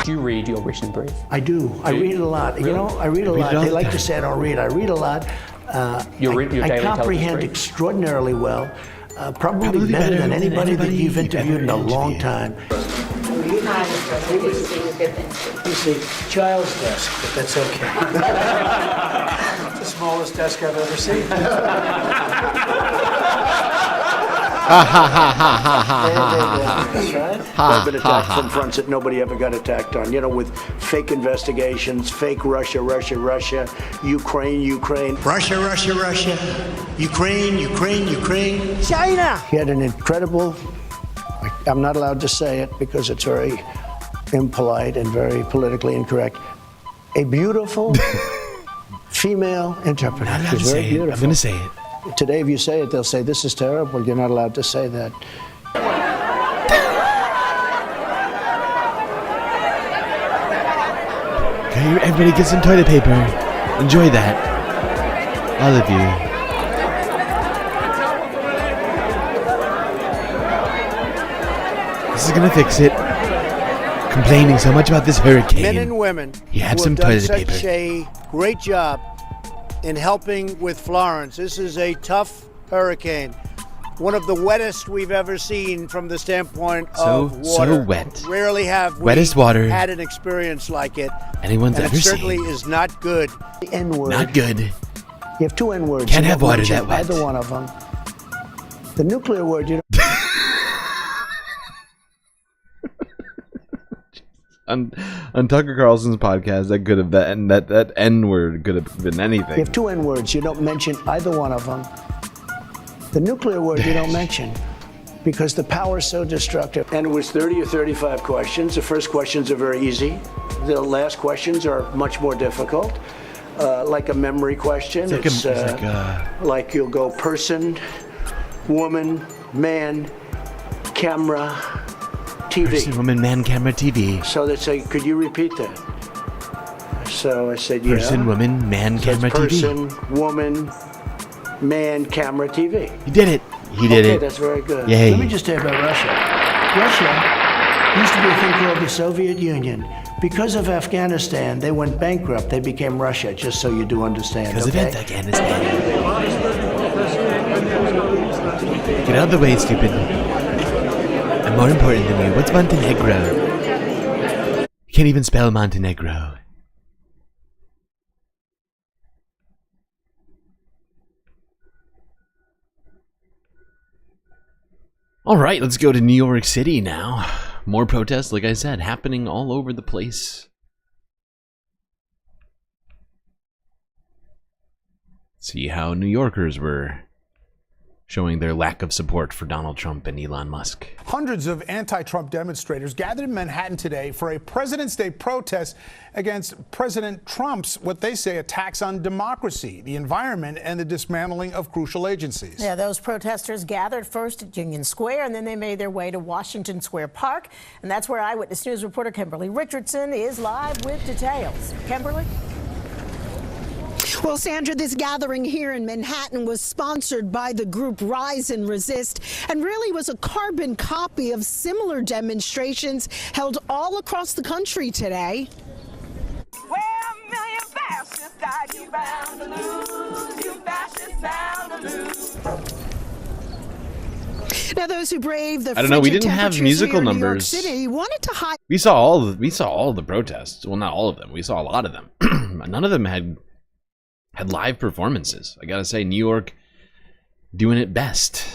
Do you read your written brief? I do. I read a lot. Really? You know, I read a lot. They like to say I don't read. I read a lot. Your I daily comprehend brief? extraordinarily well. Probably better than anybody that you've interviewed in a long time. It's the child's desk, but that's okay. It's the smallest desk I've ever seen. That's right. I've been attacked from fronts that nobody ever got attacked on. You know, with fake investigations, fake Russia, Ukraine. Russia, Ukraine. China. He had an incredible, I'm not allowed to say it because it's very impolite and very politically incorrect, a beautiful female interpreter. She's very beautiful. I'm going to say it. Today, if you say it, they'll say, this is terrible. You're not allowed to say that. Okay, everybody get some toilet paper. Enjoy that. All of you. This is going to fix it. Complaining so much about this hurricane. Men and women You have who some have done toilet paper. such a great job in helping with Florence. This is a tough hurricane. One of the wettest we've ever seen from the standpoint of water. So wet. Rarely have Wettest we water had an experience like it. anyone's and ever it certainly seen. is not good. The N-word. Not good. You have two N-words. Can't You have don't water mention that wet. Either one of them. The nuclear word, you know. On Tucker Carlson's podcast, that could have been that N word could have been anything. You have two N-words. You don't mention either one of them. The nuclear word you don't mention because the power is so destructive. And it was 30 or 35 questions. The first questions are very easy. The last questions are much more difficult, like a memory question. It's like you'll go person, woman, man, camera, TV. Person, woman, man, camera, TV. So they say, could you repeat that? So I said, yeah. Person, woman, man, So camera, it's TV. person, woman, man, camera, TV. He did it. He did Okay, it. that's very good. Yay. Let me just tell you about Russia. Russia used to be a thing called the Soviet Union. Because of Afghanistan, they went bankrupt. They became Russia, just so you do understand. Because of okay? Afghanistan. Get out of the way, stupid. I'm more important than you. What's Montenegro? You can't even spell Montenegro. Alright, let's go to New York City now. More protests, like I said, happening all over the place. See how New Yorkers were showing their lack of support for Donald Trump and Elon Musk. Hundreds of anti-Trump demonstrators gathered in Manhattan today for a President's Day protest against President Trump's, what they say, attacks on democracy, the environment, and the dismantling of crucial agencies. Yeah, those protesters gathered first at Union Square, and then they made their way to Washington Square Park. And that's where Eyewitness News reporter Kimberly Richardson is live with details. Kimberly? Well, Sandra, this gathering here in Manhattan was sponsored by the group Rise and Resist and really was a carbon copy of similar demonstrations held all across the country today. Where a million fascists died, you bound to lose, you fascists bound to lose. Now, those who brave the I don't know. We didn't have musical numbers. City wanted to hide. We saw all the protests. Well, not all of them. We saw a lot of them. None of them had live performances. I gotta say, New York doing it best.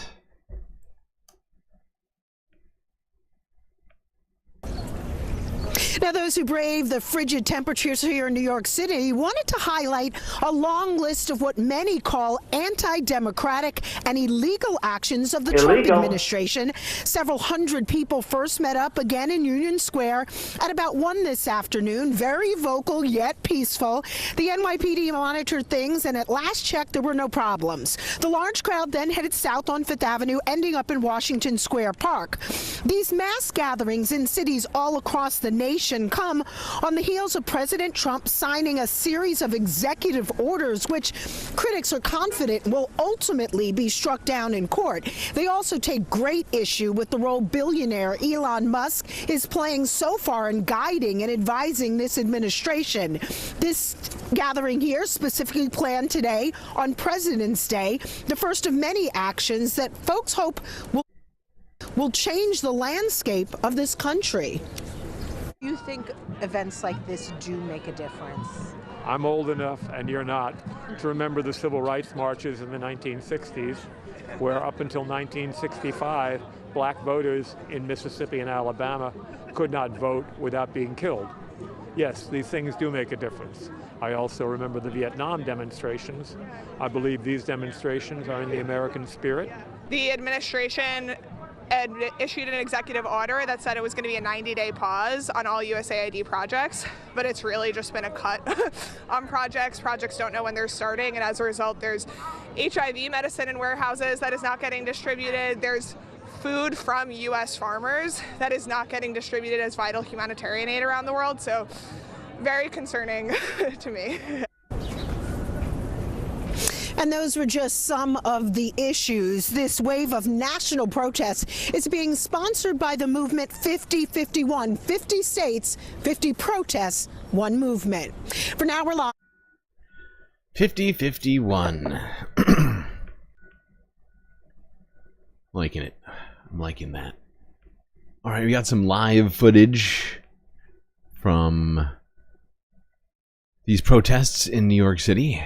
Now, those who brave the frigid temperatures here in New York City wanted to highlight a long list of what many call anti-democratic and illegal actions of the Trump administration. Several hundred people first met up again in Union Square at about 1 this afternoon. Very vocal yet peaceful. The NYPD monitored things, and at last check, there were no problems. The large crowd then headed south on Fifth Avenue, ending up in Washington Square Park. These mass gatherings in cities all across the nation come on the heels of President Trump signing a series of executive orders, which critics are confident will ultimately be struck down in court. They also take great issue with the role billionaire Elon Musk is playing so far in guiding and advising this administration. This gathering here specifically planned today on President's Day, the first of many actions that folks hope will change the landscape of this country. Do you think events like this do make a difference? I'm old enough, and you're not, to remember the civil rights marches in the 1960s, where up until 1965, black voters in Mississippi and Alabama could not vote without being killed. Yes, these things do make a difference. I also remember the Vietnam demonstrations. I believe these demonstrations are in the American spirit. The administration issued an executive order that said it was going to be a 90-day pause on all USAID projects, but it's really just been a cut on projects. Projects don't know when they're starting, and as a result, there's HIV medicine in warehouses that is not getting distributed. There's food from U.S. farmers that is not getting distributed as vital humanitarian aid around the world, so very concerning to me. And those were just some of the issues. This wave of national protests is being sponsored by the movement 50-51. 50 states, 50 protests, one movement. For now, we're live. 50-51. Liking it. I'm liking that. All right, we got some live footage from these protests in New York City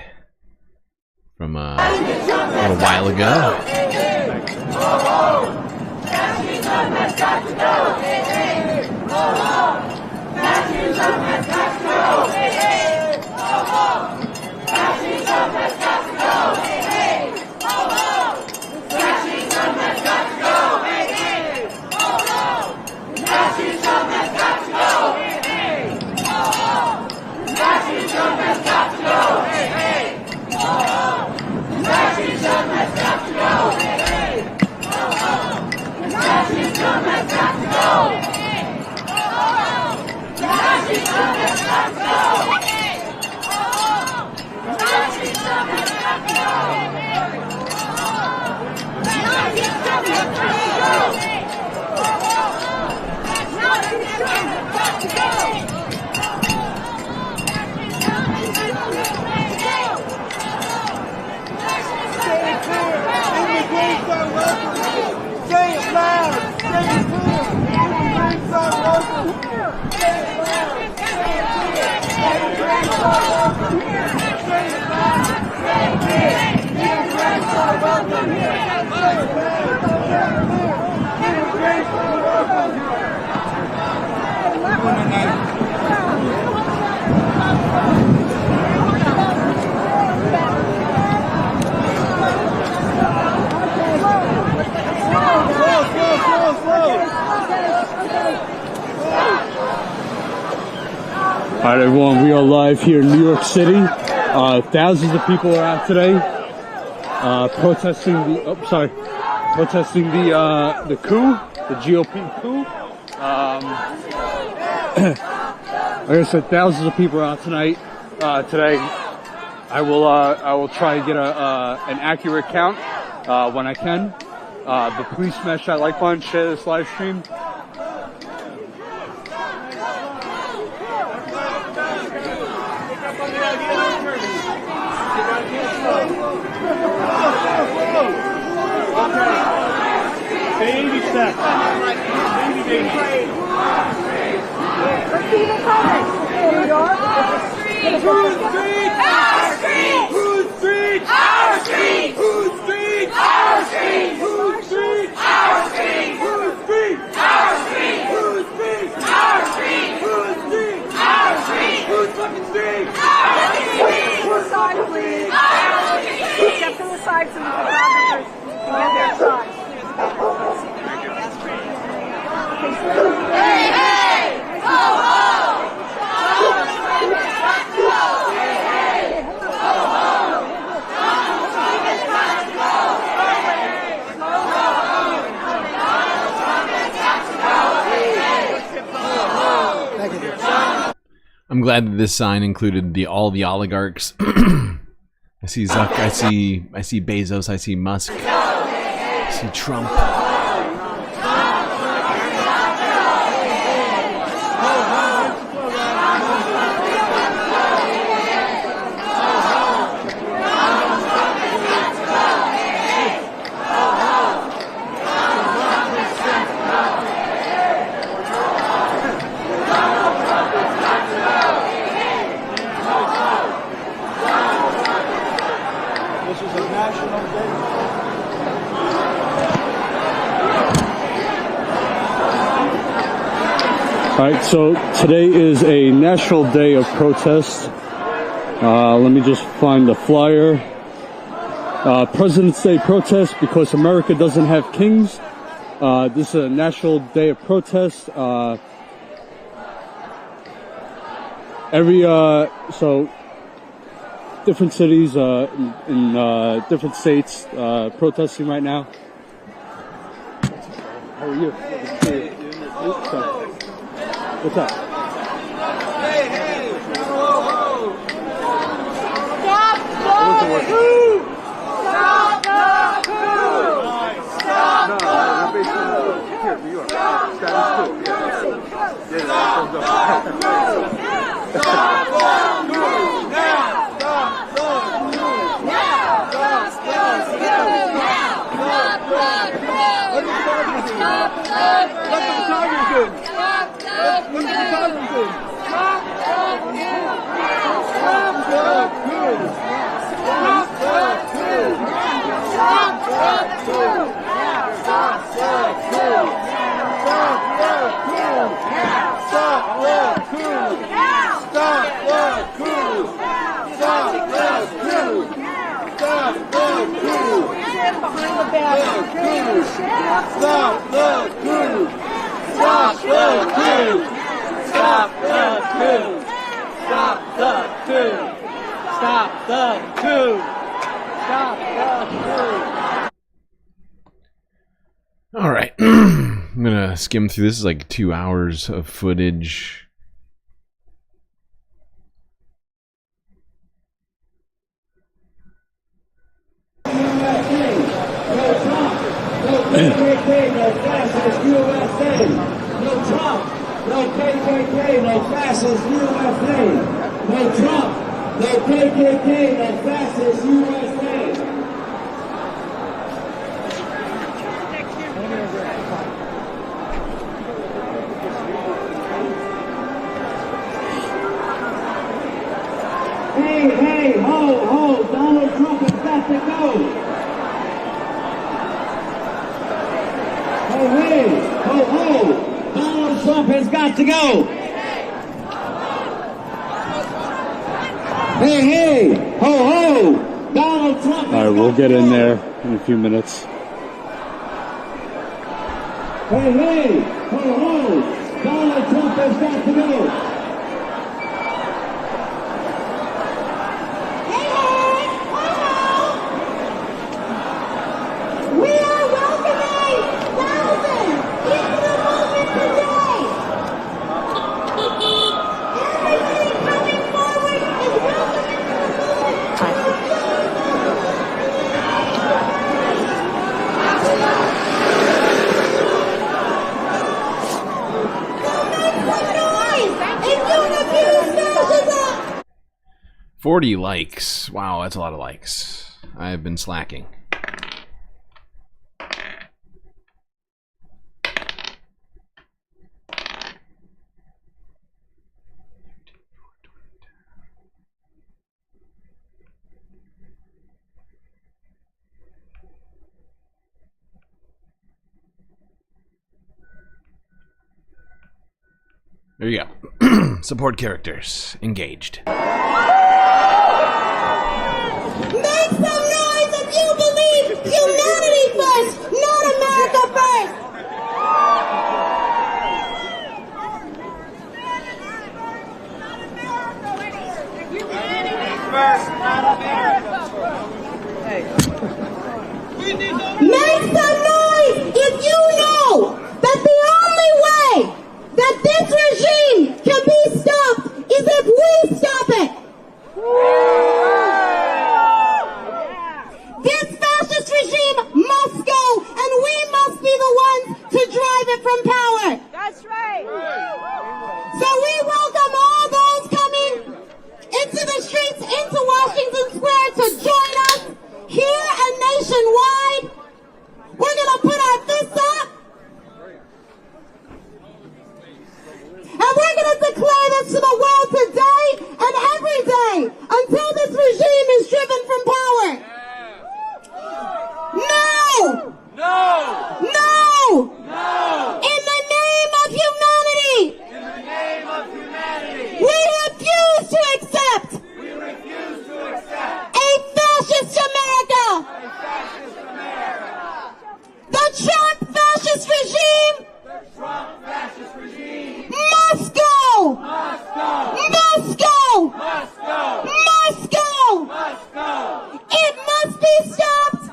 from a little while ago. Fascism has got to go! All right, everyone, we are live here in New York City. Thousands of people are out today protesting the coup, the GOP coup. Like I said, thousands of people are out today. I will try to get an accurate count when I can. But please smash that like button, share this live stream. Baby steps. Baby. Let's see the comments. New York. Whose street? Our street. Whose street? Our street. Whose street? Our street. Whose street? Our street. Whose street? Our street. Whose street? Our street. Whose street? Our street. Whose fucking street? Our street. To the side, please. Step to the side so the photographers can get their shots. Hey, hey! Go home! I'm glad that this sign included all the oligarchs. I see Zuck, I see Bezos, I see Musk, I see Trump. Alright, so today is a national day of protest. Let me just find the flyer. President's Day protest because America doesn't have kings. This is a national day of protest. So different cities in different states protesting right now. How are you? What's up? Hey, hey! Whoa, Stop the coup! Stop the coup! Stop the coup! Here, New York. Status quo. Stop the coup! Stop the coup! Now! Stop the coup! Now! Stop the coup! Now! Stop the coup! Stop the coup! Let the Tigers in! Stop the coup! Stop the coup! Stop the coup! Stop the coup! Stop the coup! Stop the coup! Stop the coup! Stop the coup! Stop the coup! Stop the coup! Stop the coup! Stand behind the banner. Stop the coup! Stop the coup! Stop the coup! Stop the coup! Stop the coup! Stop the coup! All right, I'm gonna skim through. This is like 2 hours of footage. No fascist USA. No Trump. No KKK. No fascist USA. No Trump. No KKK. No fascist USA. Hey, hey, ho, ho, Donald Trump has got to go. Hey, hey, ho, ho, Donald Trump has got to go. Hey, hey, ho, ho, Donald Trump. All right, we'll get in there in a few minutes. Hey, hey, ho, ho, Donald Trump has got to go. Noise! 40 likes. Wow, that's a lot of likes. I have been slacking. There you go. Support characters engaged. Make some noise if you believe humanity first, not America first. Humanity first, not America first. Make some noise if you know that the only way that this regime can be stopped is if we stop it. This fascist regime must go, and we must be the ones to drive it from power. That's right. So we welcome all those coming into the streets, into Washington Square to join us here and nationwide. We're going to put our fists up. And we're going to declare this to the world today and every day until this regime is driven from power. No! No! No! No! In the name of humanity! In the name of humanity! We refuse to accept! We refuse to accept! A fascist America! A fascist America! The Trump fascist regime! The Trump fascist regime! Must go! Must go! Must go! Must go! Must go! Must go! It must be stopped!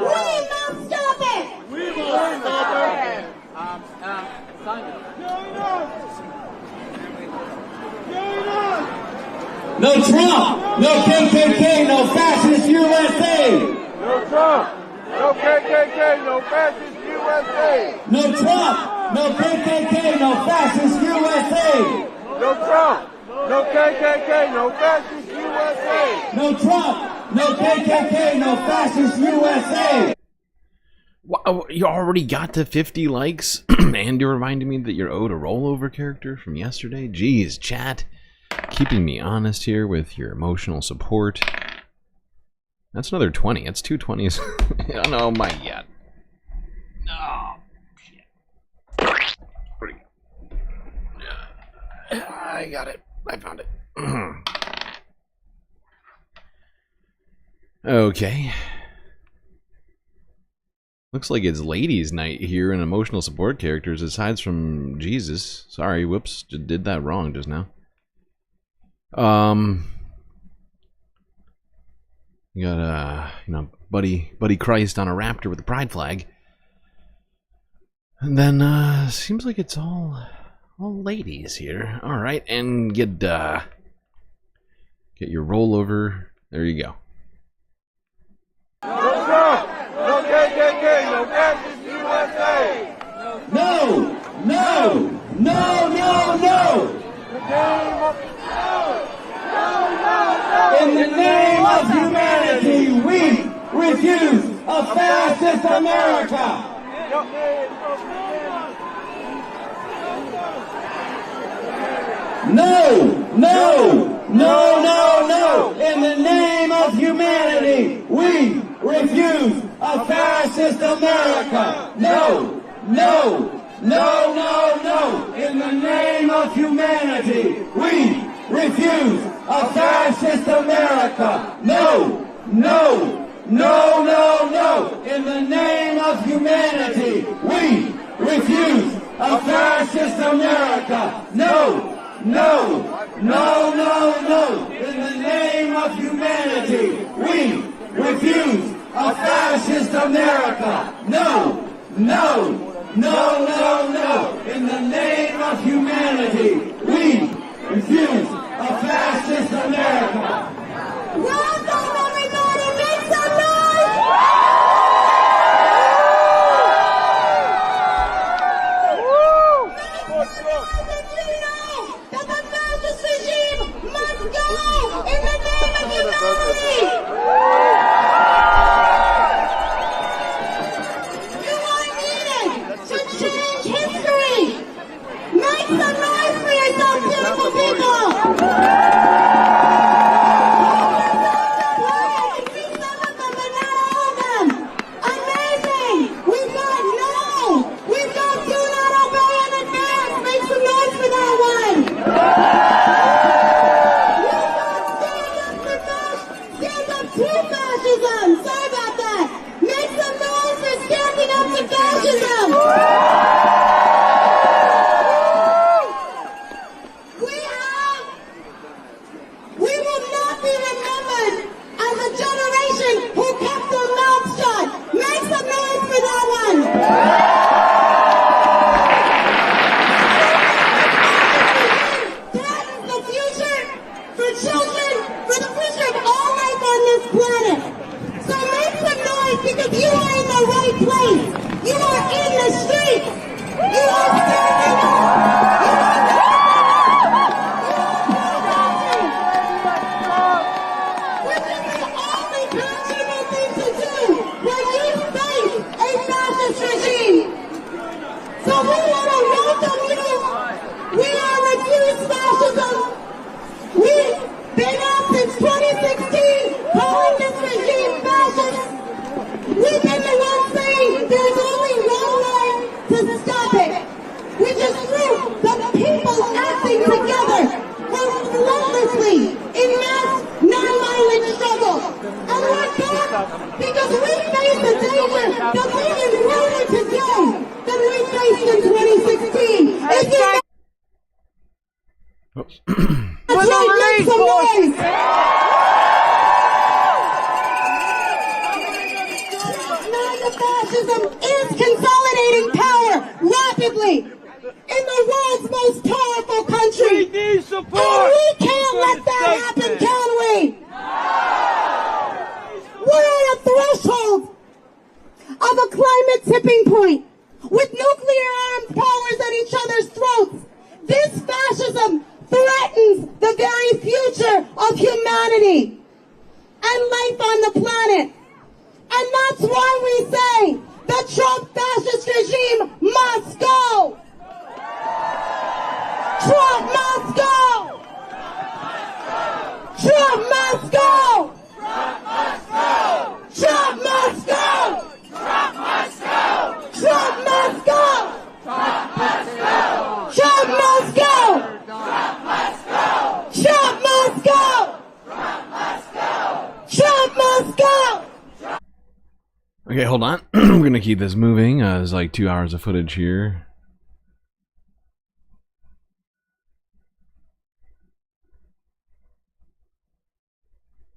We must stop it! We must stop it! No Trump! No KKK! No fascist USA! No Trump! No KKK! No fascist USA! No Trump! No KKK! No fascist USA! No Trump! No KKK! No fascist USA! No Trump! No KKK! No fascist USA! Wow, you already got to 50 likes? And you're reminding me that you're owed a rollover character from yesterday? Jeez, chat. Keeping me honest here with your emotional support. That's another 20. That's 2 20s. Oh my god. No. Shit. Pretty good. I got it. I found it. Okay. Looks like it's ladies' night here in emotional support characters, aside from Jesus. Sorry, whoops, did that wrong just now. You got you know, Buddy Christ on a raptor with a pride flag, and then seems like it's all ladies here. All right, and get your rollover. There you go. No Trump! No KKK! No fascist USA! No! No! No! No! No! In the name of humanity, we refuse a fascist America! No! No! No! America. No, no, no, no, no. In the name of humanity, we refuse a fascist America. No, no, no, no, no. In the name of humanity, we refuse a fascist America. No, no, no, no, no. In the name of humanity, we refuse a fascist America. No, no, no, no, no. In the name of humanity, we refuse a fascist America. Welcome, everybody. Make some noise. Okay, hold on. I'm going to keep this moving. There's like 2 hours of footage here.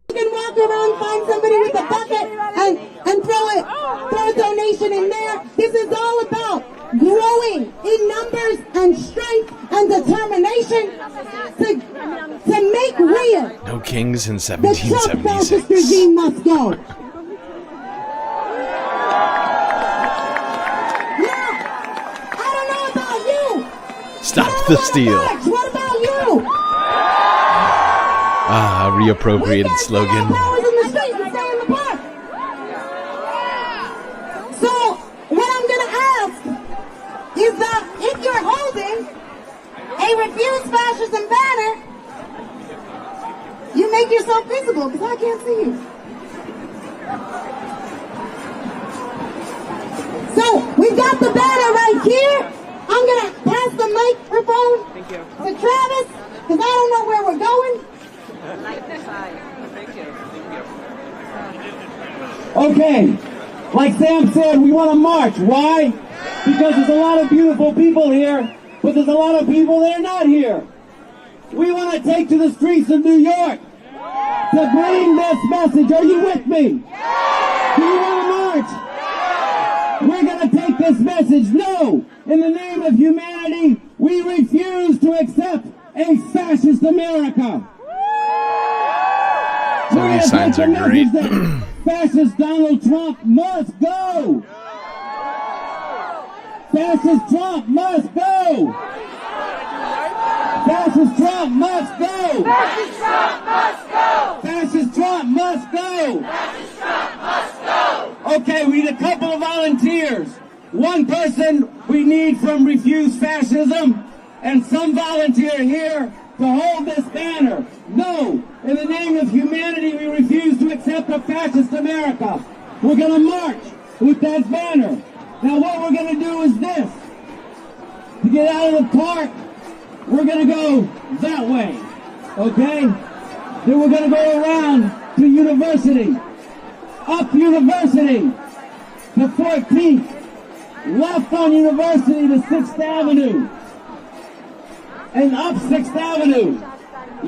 You can walk around, find somebody with a bucket, and throw a donation in there. This is all about growing in numbers and strength and determination to make real. No kings in The Trump 1776. fascist regime must go. Stop the steal. What about you? Ah, reappropriated slogan. So, what I'm going to ask is that if you're holding a refuse fascism banner, you make yourself visible because I can't see you. So we've got the banner right here. I'm going to pass the microphone to Travis because I don't know where we're going. Okay, like Sam said, we want to march. Why? Because there's a lot of beautiful people here, but there's a lot of people that are not here. We want to take to the streets of New York to bring this message. Are you with me? Do you want to march? We're going to take this message. No, in the name of humanity, we refuse to accept a fascist America. Some of these signs are great. Fascist Donald Trump must go. Fascist Trump must go. Fascist Trump must go. Fascist Trump must go. Fascist Trump must go. Fascist Trump must go. Okay, we need a couple of volunteers. One person we need from Refuse Fascism, and some volunteer here to hold this banner. No, in the name of humanity, we refuse to accept a fascist America. We're going to march with that banner. Now what we're going to do is this. To get out of the park, we're going to go that way, okay? Then we're going to go around to University, up University to 14th, left on University to 6th Avenue, and up 6th Avenue,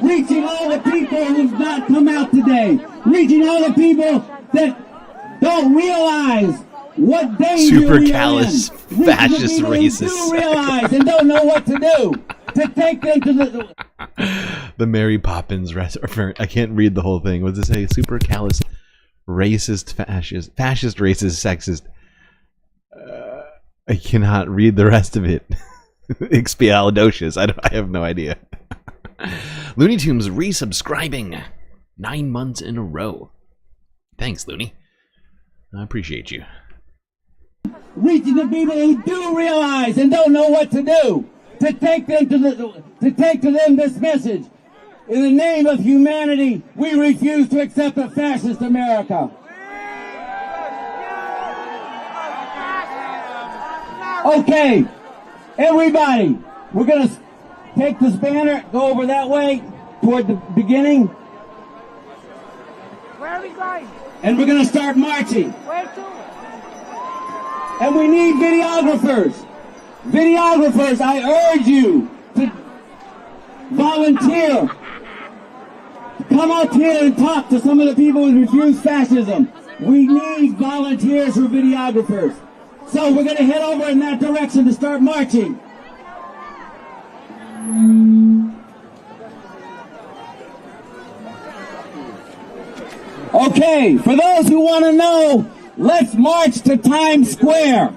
reaching all the people who've not come out today, reaching all the people that don't realize what danger Super we callous, are in. fascist, Reaching the people racist. who do realize and don't know what to do to take them to the... The Mary Poppins reference. I can't read the whole thing. What does it say? Super callous, racist, fascist, racist, sexist. I cannot read the rest of it. Expialidocious. I have no idea. Looney Tunes resubscribing 9 months in a row. Thanks, Looney. I appreciate you. Reaching the people who do realize and don't know what to do to take them to them this message. In the name of humanity, we refuse to accept a fascist America. Okay, everybody, we're going to take this banner, go over that way toward the beginning, Where are we going? and we're going to start marching. Where to? And we need videographers. Videographers, I urge you to volunteer. Come out here and talk to some of the people who refuse fascism. We need volunteers for videographers. So we're going to head over in that direction to start marching. Okay, for those who want to know, let's march to Times Square.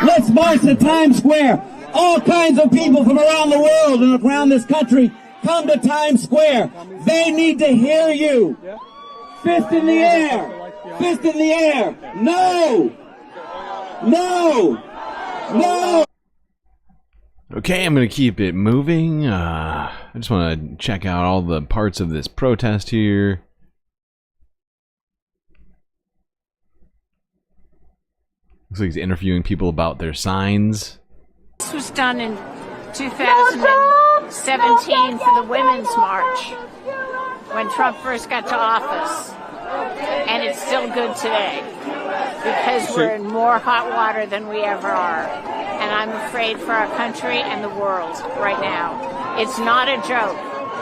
Let's march to Times Square. All kinds of people from around the world and around this country come to Times Square. They need to hear you. Fist in the air. Fist in the air. No. No. No. Okay, I'm going to keep it moving. I just want to check out all the parts of this protest here. Looks like he's interviewing people about their signs. This was done in 2017 for the Women's March, when Trump first got to office. And it's still good today, because we're in more hot water than we ever are. And I'm afraid for our country and the world right now. It's not a joke.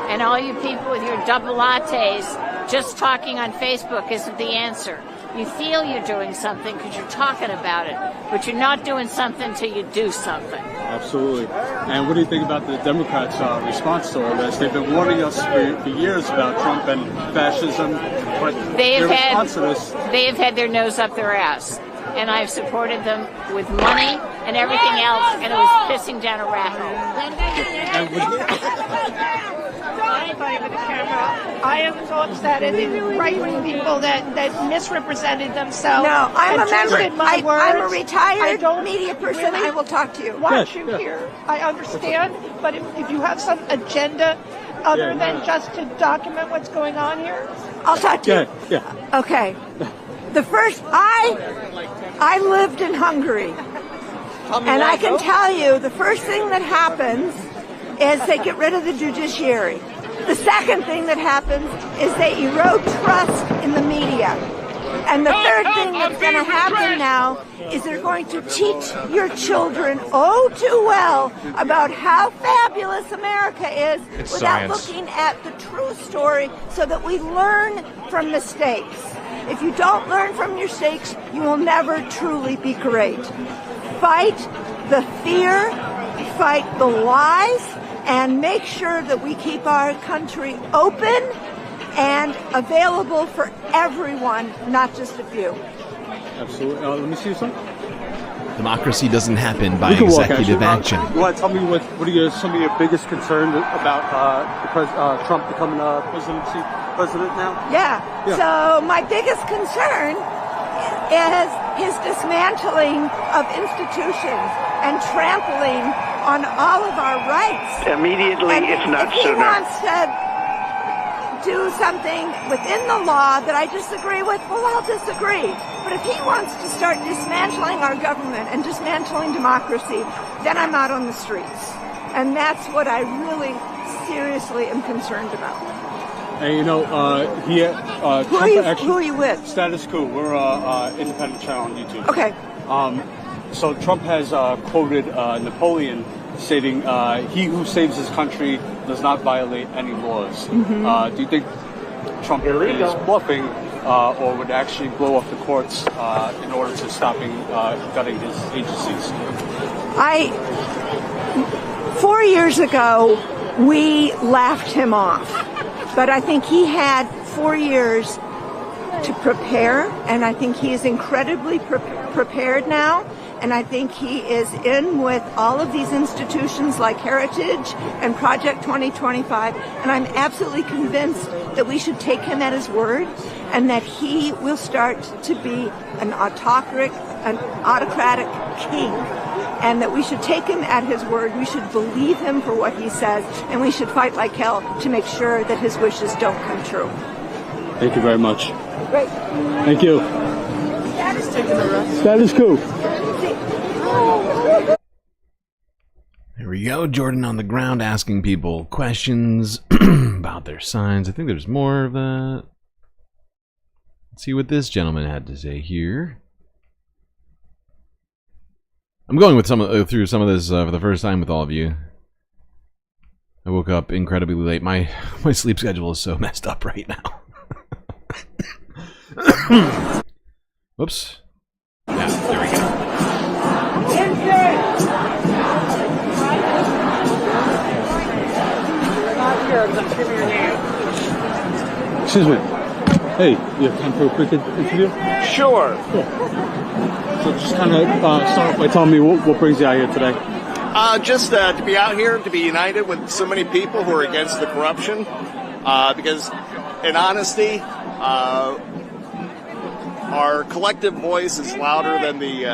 And all you people with your double lattes, just talking on Facebook isn't the answer. You feel you're doing something because you're talking about it, but you're not doing something till you do something. Absolutely. And what do you think about the Democrats' response to all this? They've been warning us for years about Trump and fascism, but their response to this... They have had their nose up their ass. And I've supported them with money and everything else, and it was pissing down a rat hole. I am so upset at the right-wing people that misrepresented themselves. No, I'm a member. I'm a retired media person. Really? I will talk to you. Want you here. I understand, but if you have some agenda other than just to document what's going on here, I'll talk to you. Yeah. Okay. I lived in Hungary, and I can tell you the first thing that happens is they get rid of the judiciary. The second thing that happens is they erode trust in the media. And the third thing that's going to happen now is they're going to teach your children oh too well about how fabulous America is without looking at the true story so that we learn from mistakes. If you don't learn from your mistakes, you will never truly be great. Fight the fear, fight the lies, and make sure that we keep our country open and available for everyone, not just a few. Absolutely. Let me see something. Democracy doesn't happen by executive action. You want to tell me what are some of your biggest concerns about Trump becoming president now? Yeah. So my biggest concern is his dismantling of institutions and trampling on all of our rights. Immediately, and if not if he sooner. wants to do something within the law that I disagree with, well, I'll disagree. But if he wants to start dismantling our government and dismantling democracy, then I'm out on the streets. And that's what I really seriously am concerned about. And you know, who are you with? Status Quo. We're independent channel on YouTube. Okay. So Trump has quoted Napoleon stating, "He who saves his country does not violate any laws." Do you think Trump is bluffing, or would actually blow up the courts in order to stopping gutting his agencies? 4 years ago, we laughed him off, but I think he had 4 years to prepare, and I think he is incredibly prepared now. And I think he is in with all of these institutions like Heritage and Project 2025. And I'm absolutely convinced that we should take him at his word and that he will start to be an autocratic king. And that we should take him at his word. We should believe him for what he says. And we should fight like hell to make sure that his wishes don't come true. Thank you very much. Great. Thank you. Status quo. There we go. Jordan on the ground asking people questions about their signs. I think there's more of that. Let's see what this gentleman had to say here. I'm going with through some of this for the first time with all of you. I woke up incredibly late. My sleep schedule is so messed up right now. Whoops. Yeah, there we go. Excuse me. Hey, you have time for a quick interview? Sure. Cool. So just kind of start by telling me what brings you out here today. Just to be out here, to be united with so many people who are against the corruption. Because, in honesty, our collective voice is louder than the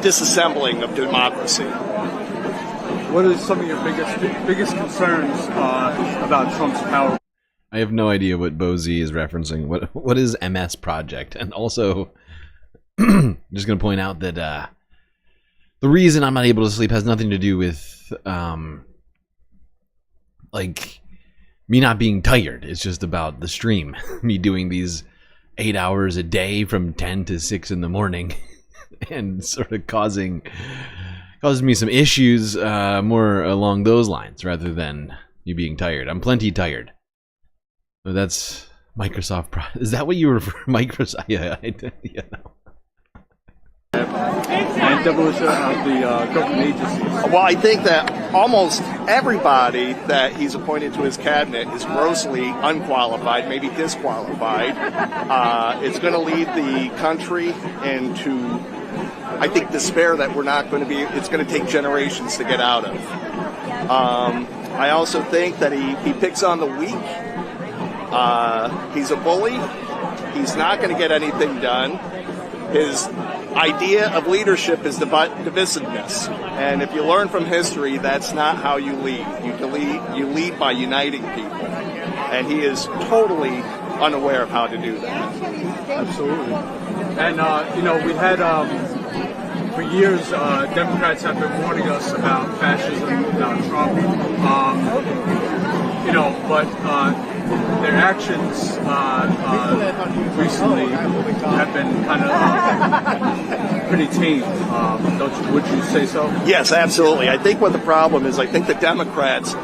disassembling of democracy. What are some of your biggest concerns about Trump's power? I have no idea what Bozy is referencing. What is MS Project? And also, I'm just going to point out that the reason I'm not able to sleep has nothing to do with like me not being tired. It's just about the stream. Me doing these 8 hours a day from 10 to 6 in the morning and sort of causes me some issues more along those lines rather than you being tired. I'm plenty tired. So that's Microsoft. Is that what you were for? Microsoft? Yeah, yeah. No. And demolition of the government agencies. Well, I think that almost everybody that he's appointed to his cabinet is grossly unqualified, maybe disqualified. It's going to lead the country into, I think, despair that we're not going to be, it's going to take generations to get out of. I also think that he picks on the weak. He's a bully. He's not going to get anything done. His idea of leadership is divisiveness. And if you learn from history, that's not how you lead. You lead by uniting people. and he is totally unaware of how to do that. Absolutely. And, you know, we had, for years, Democrats have been warning us about fascism, about Trump, you know, but their actions recently have been kind of pretty tame. Would you say so? Yes, absolutely. I think what the problem is, I think the Democrats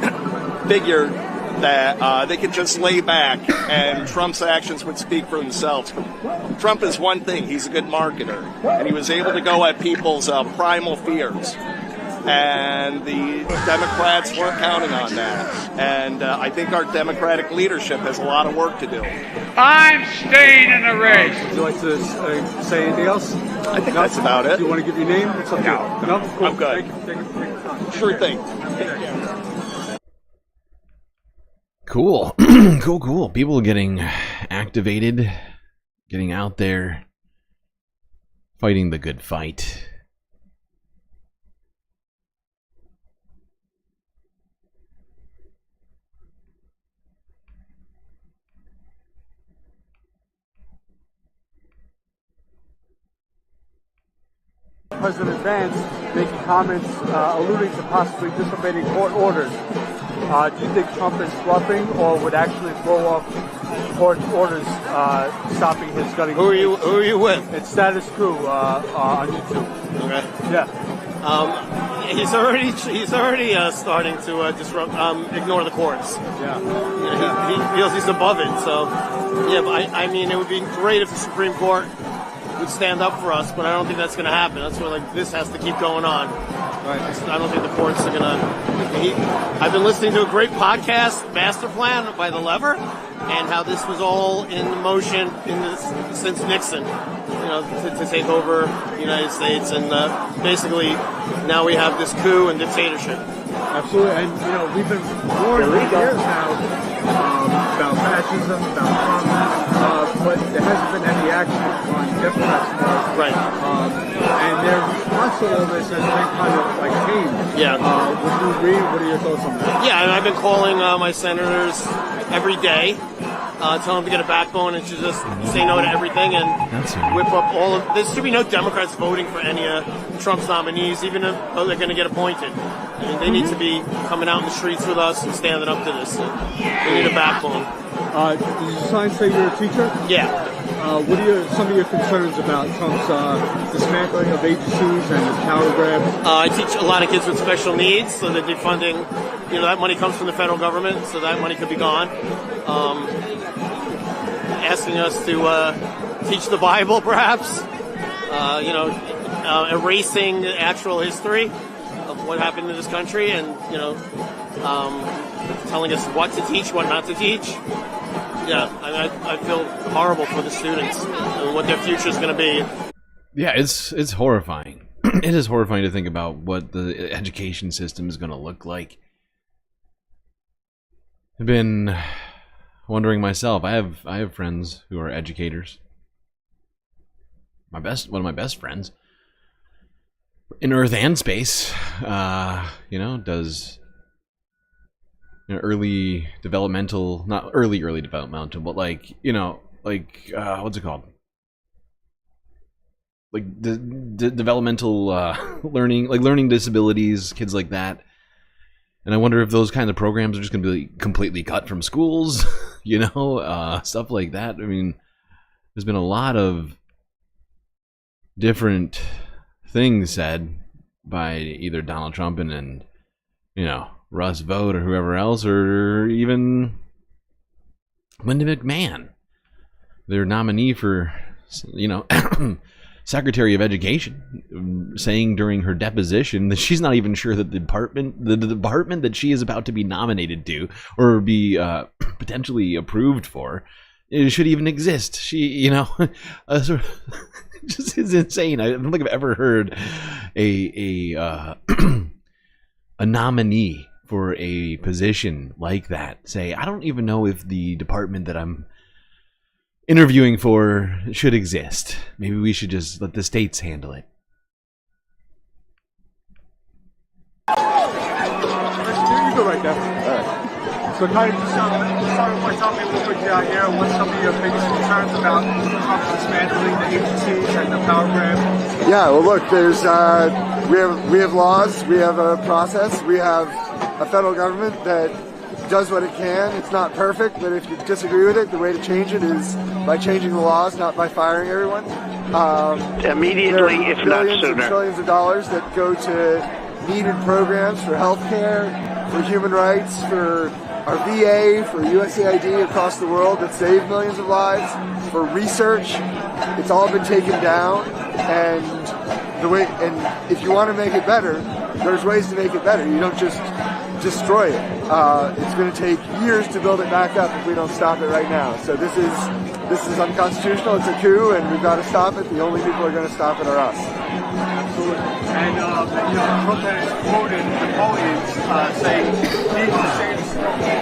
figure that they could just lay back and Trump's actions would speak for themselves. Trump is one thing. He's a good marketer. And he was able to go at people's primal fears. And the Democrats weren't counting on that. And I think our Democratic leadership has a lot of work to do. I'm staying in the race. Would you like to say anything else? I think that's about it. Do you want to give your name? It's up to you. No? Cool. I'm good. Take your time. Sure thing. Cool. Cool. People getting activated, getting out there, fighting the good fight. President Vance making comments alluding to possibly disobeying court orders. Do you think Trump is bluffing, or would actually throw off court orders stopping his gunning? Who are you with? It's Status Quo on YouTube. Okay. Yeah. He's already starting to disrupt, ignore the courts. Yeah. He feels he's above it. So, yeah. But I mean, it would be great if the Supreme Court would stand up for us, but I don't think that's going to happen. That's where this has to keep going on. Right. I don't think the courts are going to. I've been listening to a great podcast, Master Plan by The Lever, and how this was all in motion since Nixon, to take over the United States, and basically now we have this coup and dictatorship. Absolutely, and we've been warned for years now about fascism, about Trump, but there hasn't been any action on Democrats' part. Right. And their response to all this has been kind of tame. Yeah. Would you agree? What are your thoughts on that? Yeah, and I've been calling my senators every day, telling them to get a backbone and to just say no to everything and whip up all of. There should be no Democrats voting for any of Trump's nominees, even if they're going to get appointed. I mean, they need to be coming out in the streets with us and standing up to this. They need a backbone. Did your sign say you're a teacher? Yeah. What are some of your concerns about Trump's dismantling of agencies and the power grab? I teach a lot of kids with special needs, so that defunding, that money comes from the federal government, so that money could be gone. Asking us to teach the Bible, perhaps. Erasing the actual history of what happened in this country, and telling us what to teach, what not to teach. Yeah, I feel horrible for the students and what their future is going to be. Yeah, it's horrifying. It is horrifying to think about what the education system is going to look like. I've been wondering myself. I have friends who are educators. One of my best friends in Earth and space, does early developmental, not early developmental, but what's it called? Like developmental learning, like learning disabilities, kids like that. And I wonder if those kind of programs are just going to be completely cut from schools, stuff like that. I mean, there's been a lot of different things said by either Donald Trump and Russ Vought or whoever else, or even Linda McMahon, their nominee for, Secretary of Education, saying during her deposition that she's not even sure that the department that she is about to be nominated to or be potentially approved for should even exist. She, just is insane. I don't think I've ever heard a nominee for a position like that say, I don't even know if the department that I'm interviewing for should exist. Maybe we should just let the states handle it. You go right there. All right. So kind of just tell me a little bit here, what's some of your biggest concerns about Trump dismantling the agencies and the power grab? Yeah, well look, there's we have laws, we have a process, we have a federal government that does what it can. It's not perfect, but if you disagree with it, the way to change it is by changing the laws, not by firing everyone. Immediately, if not billions and sooner. trillions of dollars that go to needed programs for healthcare, for human rights, for our VA, for USAID across the world that save millions of lives, for research. It's all been taken down, and if you want to make it better, there's ways to make it better. You don't just destroy it. It's going to take years to build it back up if we don't stop it right now. So this is unconstitutional. It's a coup, and we've got to stop it. The only people who are going to stop it are us. Absolutely. And Trump has quoted Napoleon saying he who saves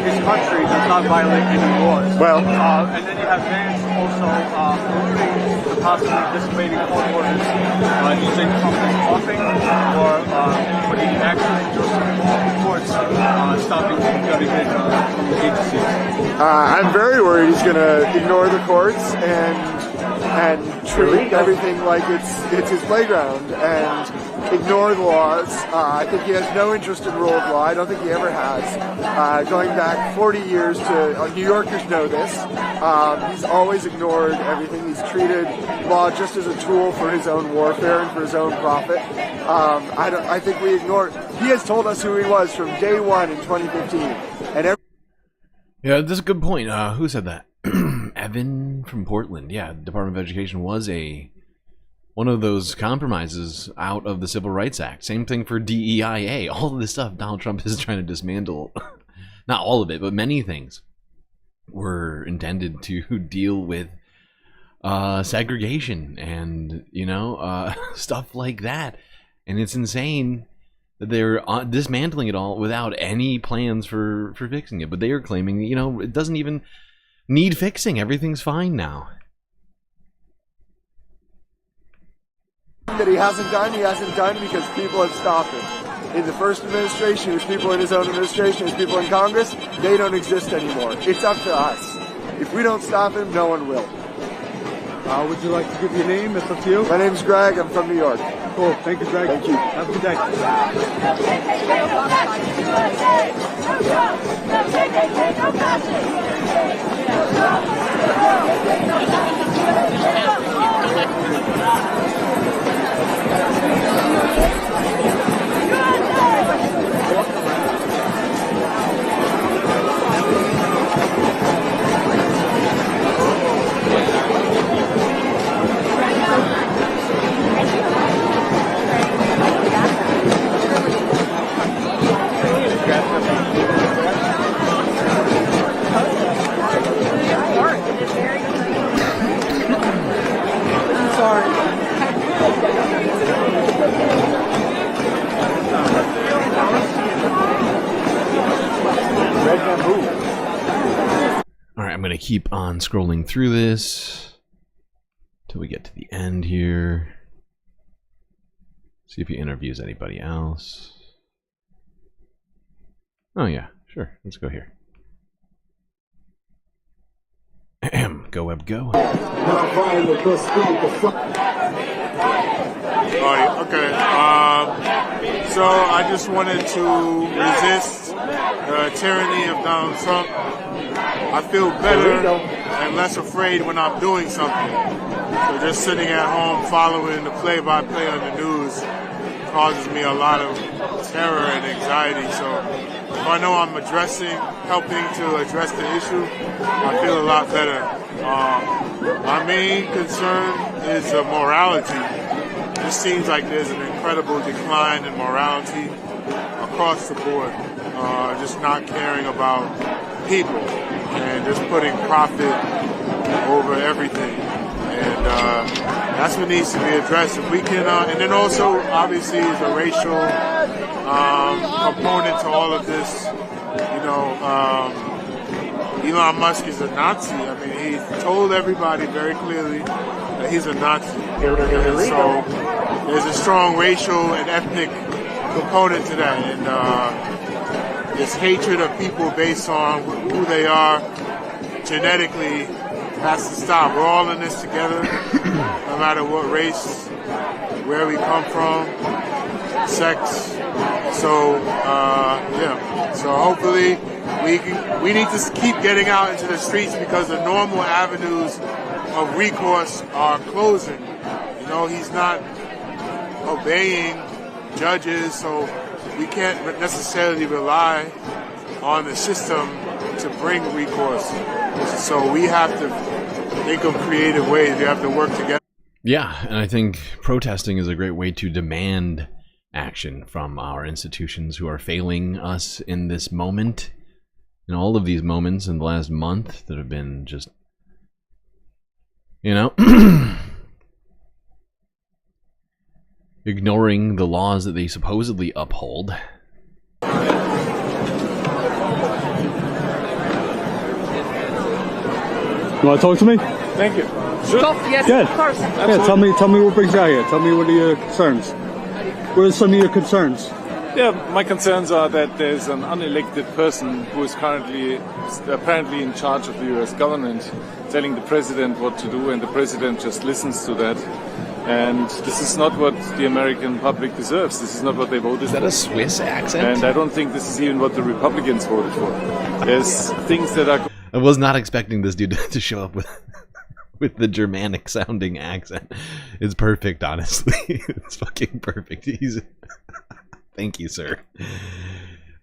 his country does not violate any laws. Well, and then you have Vance also alluding to possibly disobeying court orders. Do you think Trump is bluffing, or would he actually just involve the courts stopping him getting in from the agencies? I'm very worried he's going to ignore the courts and treat everything like it's his playground and ignore the laws. I think he has no interest in rule of law. I don't think he ever has. Going back 40 years to New Yorkers know this. He's always ignored everything. He's treated law just as a tool for his own warfare and for his own profit. I think we ignore. He has told us who he was from day one in 2015, and yeah, that's a good point. Who said that? Evan from Portland. Yeah, Department of Education was one of those compromises out of the Civil Rights Act. Same thing for DEIA. All of this stuff Donald Trump is trying to dismantle. Not all of it, but many things were intended to deal with segregation and, stuff like that. And it's insane that they're dismantling it all without any plans for fixing it. But they are claiming, it doesn't even need fixing. Everything's fine now. that he hasn't done because people have stopped him. In the first administration, his people in his own administration, his people in Congress, they don't exist anymore. It's up to us. If we don't stop him, no one will. Would you like to give your name? It's up to you. My name's Greg. I'm from New York. Cool. Thank you, Greg. Thank you. Have a good day. Alright, I'm going to keep on scrolling through this till we get to the end here. See if he interviews anybody else. Oh yeah, sure. Let's go here. Go web, go. Alright, okay. So I just wanted to resist the tyranny of Donald Trump. I feel better and less afraid when I'm doing something. So just sitting at home following the play-by-play on the news causes me a lot of terror and anxiety. So if I know I'm helping to address the issue, I feel a lot better. My main concern is morality. It seems like there's an incredible decline in morality across the board. Just not caring about people and just putting profit over everything. And that's what needs to be addressed. If we can, and then also, obviously, is a racial component to all of this. Elon Musk is a Nazi. I mean, he told everybody very clearly that he's a Nazi. And so there's a strong racial and ethnic component to that. And this hatred of people based on who they are genetically has to stop. We're all in this together, no matter what race, where we come from, sex. So yeah. So hopefully we need to keep getting out into the streets because the normal avenues of recourse are closing. You know, he's not obeying judges, so we can't necessarily rely on the system to bring recourse. So we have to think of creative ways. We have to work together. Yeah, and I think protesting is a great way to demand action from our institutions who are failing us in this moment. In all of these moments in the last month that have been just, you know, ignoring the laws that they supposedly uphold. You want to talk to me? Thank you. Sure. Yes, Good. of course. Yeah, tell me what brings you out here. Tell me what are your concerns. What are some of your concerns? Yeah, my concerns are that there's an unelected person who is currently apparently in charge of the US government telling the president what to do, and the president just listens to that. And this is not what the American public deserves. This is not what they voted for. Is that a Swiss accent? And I don't think this is even what the Republicans voted for. There's things that are... I was not expecting this dude to show up with the Germanic sounding accent. It's perfect, honestly. It's fucking perfect. Thank you, sir.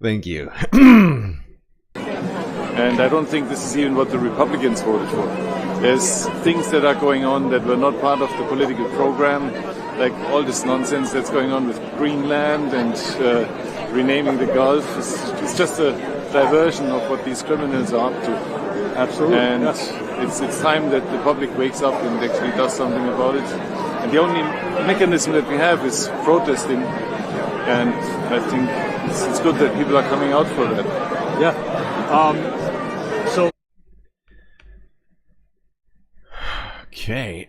Thank you. And I don't think this is even what the Republicans voted for. There's things that are going on that were not part of the political program, like all this nonsense that's going on with Greenland and renaming the Gulf. It's just a diversion of what these criminals are up to. Absolutely. And yes. it's time that the public wakes up and actually does something about it. And the only mechanism that we have is protesting. And I think it's good that people are coming out for that. Yeah. So. Okay.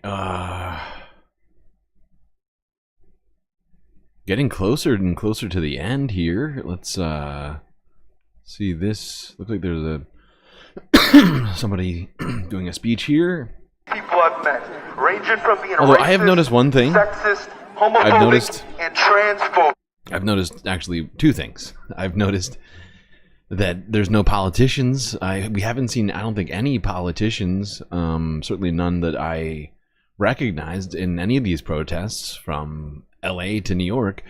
Getting closer and closer to the end here. Let's see this. Looks like there's a somebody doing a speech here. People I've met, ranging from being Although racist, I have noticed one thing. Sexist, homophobic, and transphobic. I've noticed actually two things. I've noticed that there's no politicians. We haven't seen, I don't think, any politicians, certainly none that I recognized in any of these protests from LA to New York.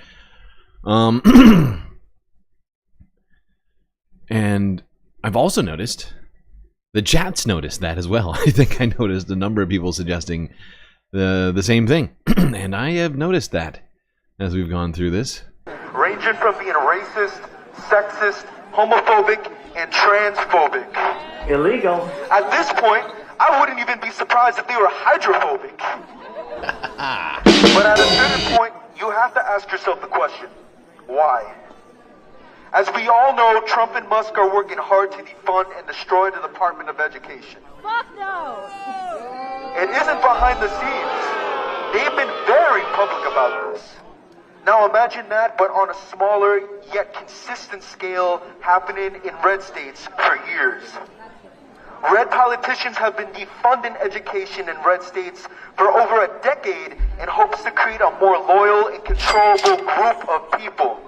And I've also noticed, the chat's noticed that as well. I think I noticed a number of people suggesting the same thing. And I have noticed that as we've gone through this. Ranging from being racist, sexist, homophobic, and transphobic. Illegal. At this point, I wouldn't even be surprised if they were hydrophobic. But at a certain point, you have to ask yourself the question, why? As we all know, Trump and Musk are working hard to defund and destroy the Department of Education. Fuck no! It isn't behind the scenes. They've been very public about this. Now imagine that, but on a smaller yet consistent scale happening in red states for years. Red politicians have been defunding education in red states for over a decade in hopes to create a more loyal and controllable group of people.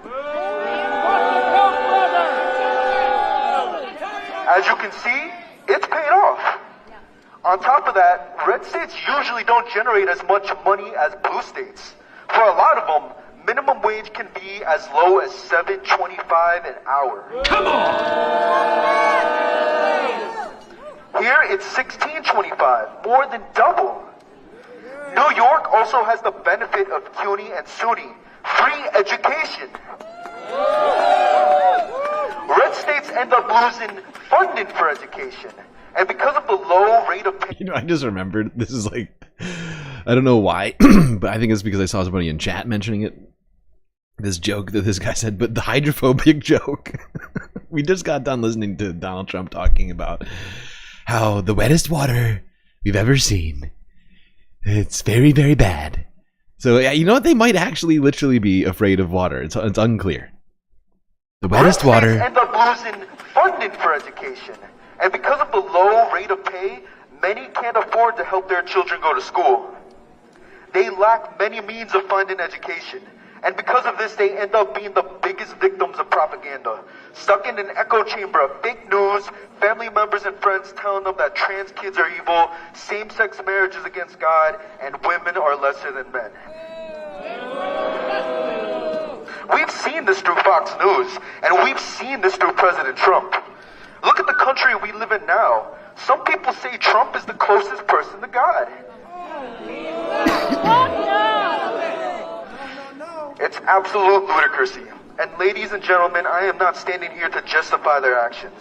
As you can see, it's paid off. On top of that, red states usually don't generate as much money as blue states. For a lot of them, minimum wage can be as low as $7.25 an hour. Come on! Here it's $16.25, more than double. New York also has the benefit of CUNY and SUNY, free education. Red states end up losing funding for education. And because of the low rate of pay... You know, I just remembered, this is like, I don't know why, but I think it's because I saw somebody in chat mentioning it. This joke that this guy said, but the hydrophobic joke. We just got done listening to Donald Trump talking about how the wettest water we've ever seen. It's very, very bad. So, yeah, you know what? They might actually literally be afraid of water. It's unclear. The wettest water. End up losing funding for education. And because of the low rate of pay, many can't afford to help their children go to school. They lack many means of funding education. And because of this, they end up being the biggest victims of propaganda. Stuck in an echo chamber of fake news, family members and friends telling them that trans kids are evil, same-sex marriage is against God, and women are lesser than men. We've seen this through Fox News, and we've seen this through President Trump. Look at the country we live in now. Some people say Trump is the closest person to God. It's absolute ludicrousy. And ladies and gentlemen, I am not standing here to justify their actions.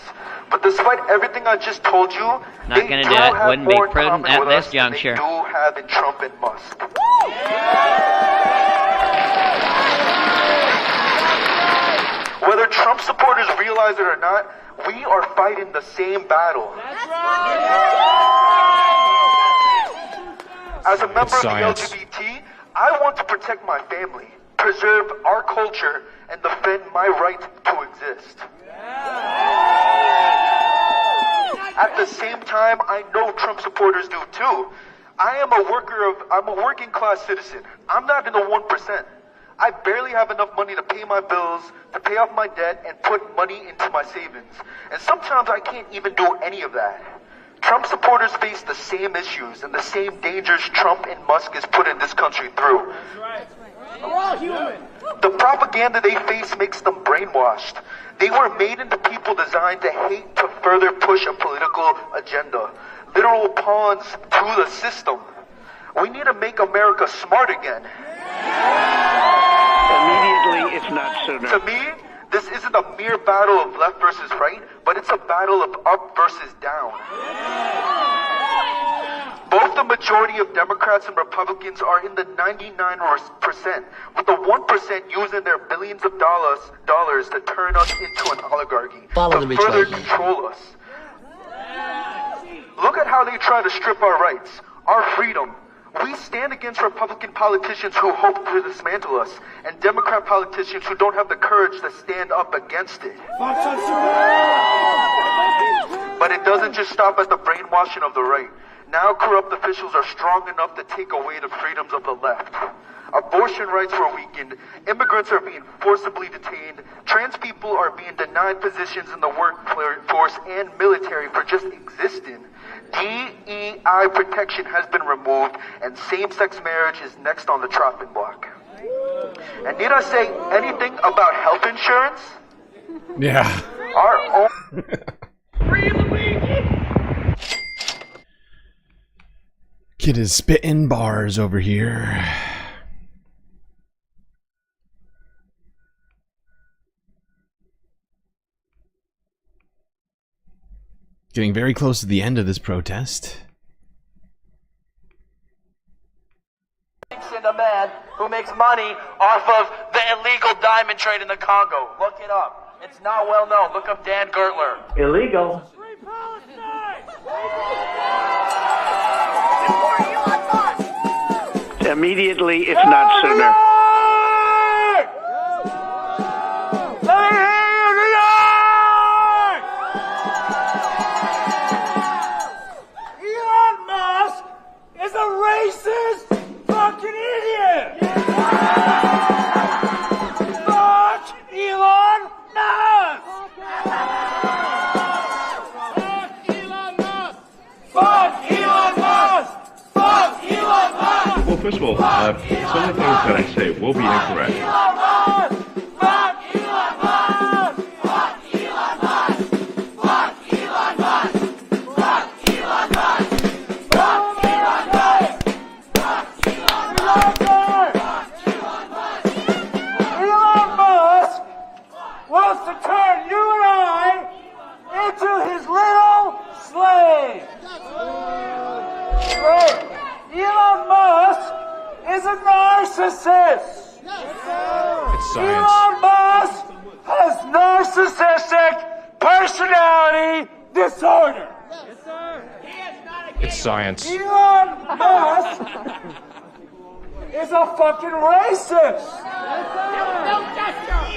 But despite everything I just told you, Not they gonna do do it. have Wouldn't be more in prudent common at with this us juncture. than they do have in Trump and Musk. Whether Trump supporters realize it or not, we are fighting the same battle. As a member of the LGBT, I want to protect my family, preserve our culture, and defend my right to exist. At the same time, I know Trump supporters do too. I'm a working class citizen. I'm not in the 1%. I barely have enough money to pay my bills, to pay off my debt, and put money into my savings. And sometimes I can't even do any of that. Trump supporters face the same issues and the same dangers Trump and Musk is putting this country through. That's right. We're all human. The propaganda they face makes them brainwashed. They were made into people designed to hate to further push a political agenda. Literal pawns through the system. We need to make America smart again. Immediately, if not sooner. To me, this isn't a mere battle of left versus right, but it's a battle of up versus down. Both the majority of Democrats and Republicans are in the 99%, with the 1% using their billions of dollars to turn us into an oligarchy, to further control us. Look at how they try to strip our rights, our freedom. We stand against Republican politicians who hope to dismantle us, and Democrat politicians who don't have the courage to stand up against it. But it doesn't just stop at the brainwashing of the right. Now corrupt officials are strong enough to take away the freedoms of the left. Abortion rights were weakened, immigrants are being forcibly detained, trans people are being denied positions in the workforce and military for just existing. DEI protection has been removed, and same-sex marriage is next on the chopping block. And need I say anything about health insurance? Yeah. Our own... Kid is spitting bars over here. Getting very close to the end of this protest. And a man who makes money off of the illegal diamond trade in the Congo. Look it up. It's not well known. Look up Dan Gertler. Illegal. Immediately, if not sooner. Elon Musk is a racist fucking idiot! Fuck Elon Musk! Fuck Elon Musk! Fuck Elon Musk! Fuck Elon Musk! Well, first of all, some of the things that I say will be incorrect. Elon Musk! Fuck Elon Musk! Fuck Elon Musk! Fuck Elon Musk! Fuck Elon Musk! Fuck Elon Musk! Fuck Elon Musk! Elon Musk wants to turn you and I into his little slave. Right. Elon Musk is a narcissist. It's science. Elon Musk has narcissistic personality disorder. It's science. Elon Musk is a fucking racist.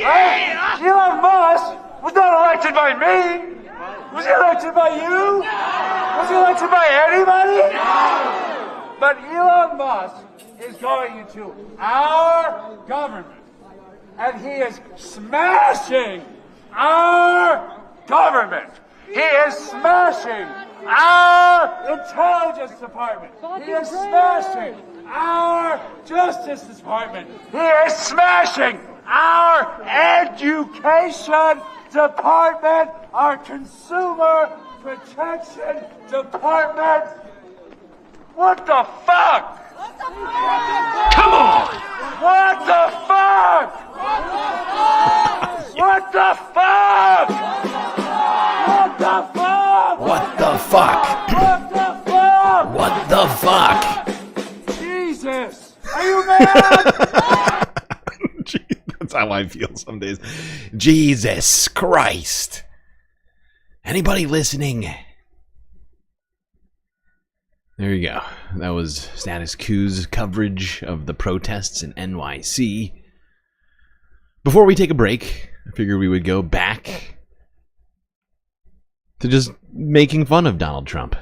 Right? Elon Musk was not elected by me. Was he elected by you? Was he elected by anybody? But Elon Musk is going into our government, and he is smashing our government. He is smashing our intelligence department. He is smashing our justice department. He is smashing our education department, our consumer protection department. What the fuck? Come on! What the fuck? What the fuck? What the fuck? What the fuck? What the fuck? What the fuck? Jesus! Are you mad? That's how I feel some days. Jesus Christ. Anybody listening? There you go. That was Status Quo's coverage of the protests in NYC. Before we take a break, I figured we would go back to just making fun of Donald Trump.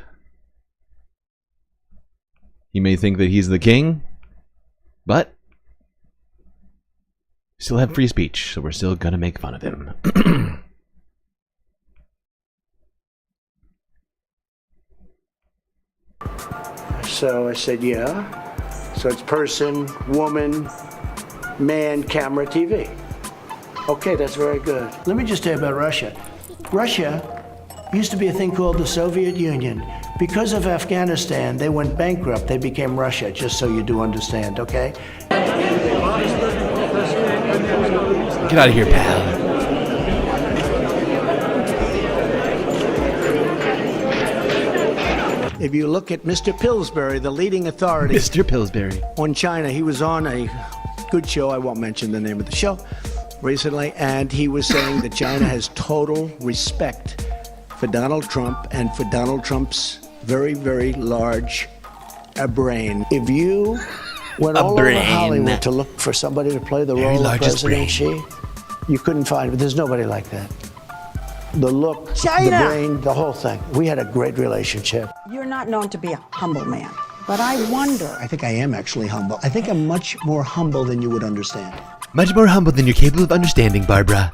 You may think that he's the king, but we still have free speech, so we're still gonna make fun of him. So I said, yeah. So it's person, woman, man, camera, TV. Okay, that's very good. Let me just tell you about Russia. Russia used to be a thing called the Soviet Union. Because of Afghanistan, they went bankrupt. They became Russia, just so you do understand, okay? Get out of here, pal. If you look at Mr. Pillsbury, the leading authority Mr. Pillsbury on China, he was on a good show, I won't mention the name of the show, recently, and he was saying that China has total respect for Donald Trump and for Donald Trump's very, very large brain. If you went all over Hollywood to look for somebody to play the role of President Xi, you couldn't find it. There's nobody like that. The look, China. the brain, the whole thing. We had a great relationship. You're not known to be a humble man, but I wonder. I think I am actually humble. I think I'm much more humble than you would understand. Much more humble than you're capable of understanding, Barbara.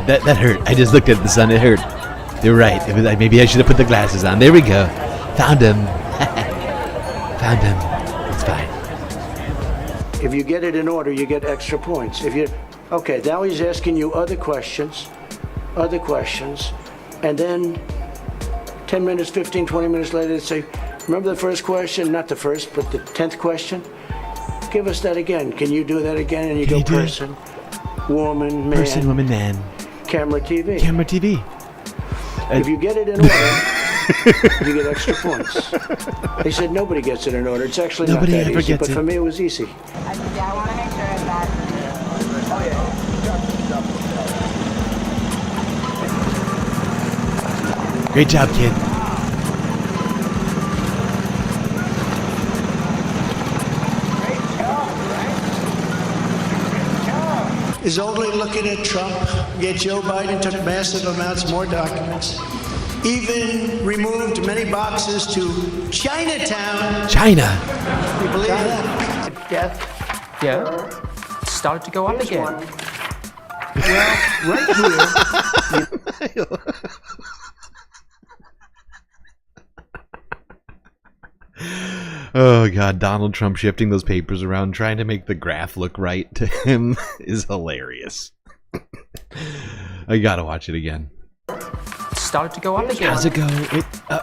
That hurt. I just looked at the sun. It hurt. You're right. It was like, maybe I should have put the glasses on. There we go. Found him. Found him. It's fine. If you get it in order, you get extra points. If you, okay, now he's asking you other questions, and then 10 minutes, 15, 20 minutes later, they say, remember the first question? Not the first, but the 10th question? Give us that again. Can you do that again? And you go person, woman, man. Person, woman, man. Camera, TV. Camera, TV. If you get it in order, you get extra points. They said nobody gets it in order. It's actually Nobody not that ever easy, gets but it. for me it was easy. I want to make sure that. Great job, kid. Is only looking at Trump, yet Joe Biden took massive amounts more documents. Even removed many boxes to Chinatown. China. You believe that? Death. Yeah. It started to go up again. Well, right here. Oh God, Donald Trump shifting those papers around, trying to make the graph look right to him is hilarious. I gotta watch it again. It started to go up again. How's it go?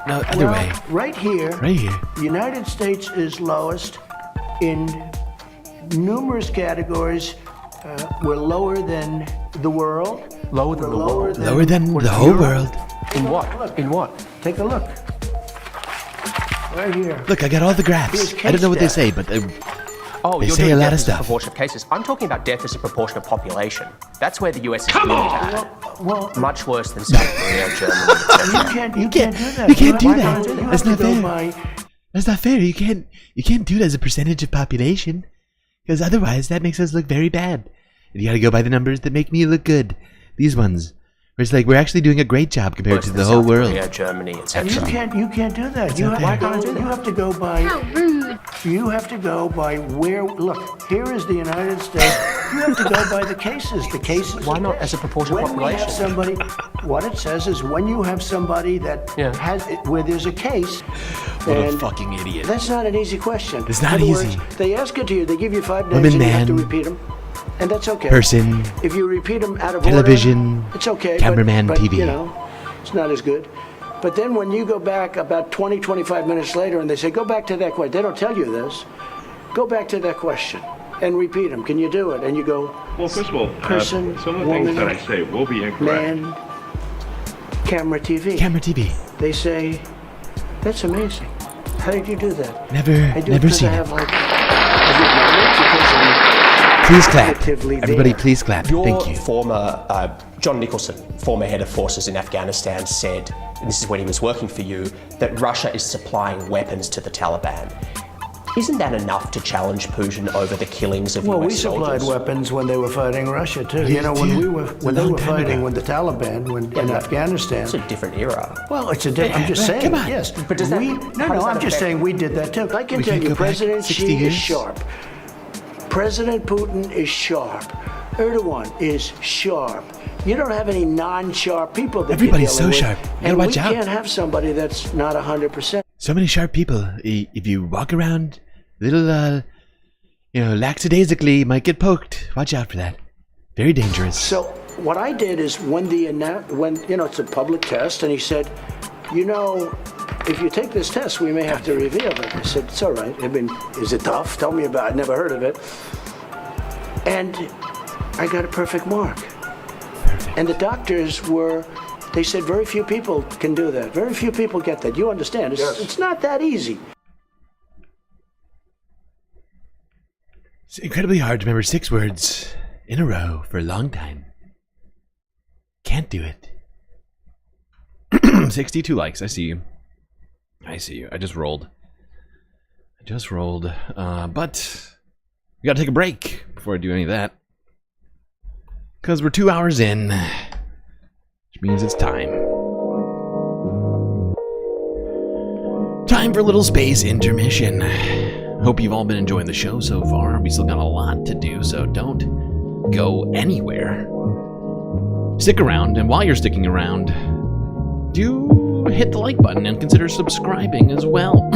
No, other way. Right here. Right here. The United States is lowest in numerous categories. We're lower than the world. Lower than the world. Lower than the whole world. In what? In what? Take a look. Right here. Look, I got all the graphs. I don't know what they say, but Oh, They you're say doing a lot death of as a stuff. proportion of cases. I'm talking about death as a proportion of population. That's where the US is really bad. Well, much worse than South Korea, Germany, etc. You can't do that. You can't do have that. to- you That's have not to go fair. by- That's not fair. You can't do it as a percentage of population, because otherwise that makes us look very bad. And you got to go by the numbers that make me look good. These ones, where it's like we're actually doing a great job compared Worse to than the whole South world. Korea, Germany, You etc. can't do that. You not have, fair. to go, you have to go by. How rude! You have to go by where. Look, here is the United States. You have to go by the cases. The cases. Why not as a proportion of When we population? have somebody, what it says is when you have somebody that has where there's a case. What a and fucking idiot. That's not an easy question. It's not In other easy. Words, they ask it to you. They give you 5 names Woman, and you have to man, repeat them, and that's okay. person, If you repeat them out of television, order, it's okay. cameraman, but, TV. You know, it's not as good. But then when you go back about 20, 25 minutes later and they say, go back to that question. They don't tell you this. Go back to that question and repeat them. Can you do it? And you go, Well, first of all, person, some of the woman, things that I say will be incorrect. man, camera, TV. Camera, TV. They say, that's amazing. How did you do that? Never I do never because seen I it. have like, I do knowledge because I'm Please clap. cognitively Everybody, there. please clap. Your Thank you. former, John Nicholson, former head of forces in Afghanistan, said, and this is when he was working for you, that Russia is supplying weapons to the Taliban. Isn't that enough to challenge Putin over the killings of Well, we US supplied soldiers? weapons when they were fighting Russia too. You You know, when did. we were It's a when they long were time fighting ago. with the Taliban in Afghanistan. It's a different era. Well, it's a different. I'm just Yeah, saying. come on. Yes, But does that- we? how No, does no. that I'm just affect- saying we did that too. I can We tell can't you, go back President 60 Xi years? is sharp. President Putin is sharp. Erdogan is sharp. You don't have any non-sharp people that Everybody's you're dealing so with. sharp. You gotta And watch we out. can't have somebody that's not 100%. So many sharp people. If you walk around a little, lackadaisically, you might get poked. Watch out for that. Very dangerous. So what I did is when it's a public test, and he said, if you take this test, we may have to reveal it. I said, it's all right. I mean, is it tough? Tell me about it. I'd never heard of it. And I got a perfect mark. And the doctors they said very few people can do that. Very few people get that. You understand? It's not that easy. It's incredibly hard to remember 6 words in a row for a long time. Can't do it. 62 likes. I see you. I see you. I just rolled. But we gotta take a break before I do any of that. Because we're 2 hours in. Which means it's time. Time for a little space intermission. Hope you've all been enjoying the show so far. We still got a lot to do, so don't go anywhere. Stick around, and while you're sticking around, do hit the like button and consider subscribing as well.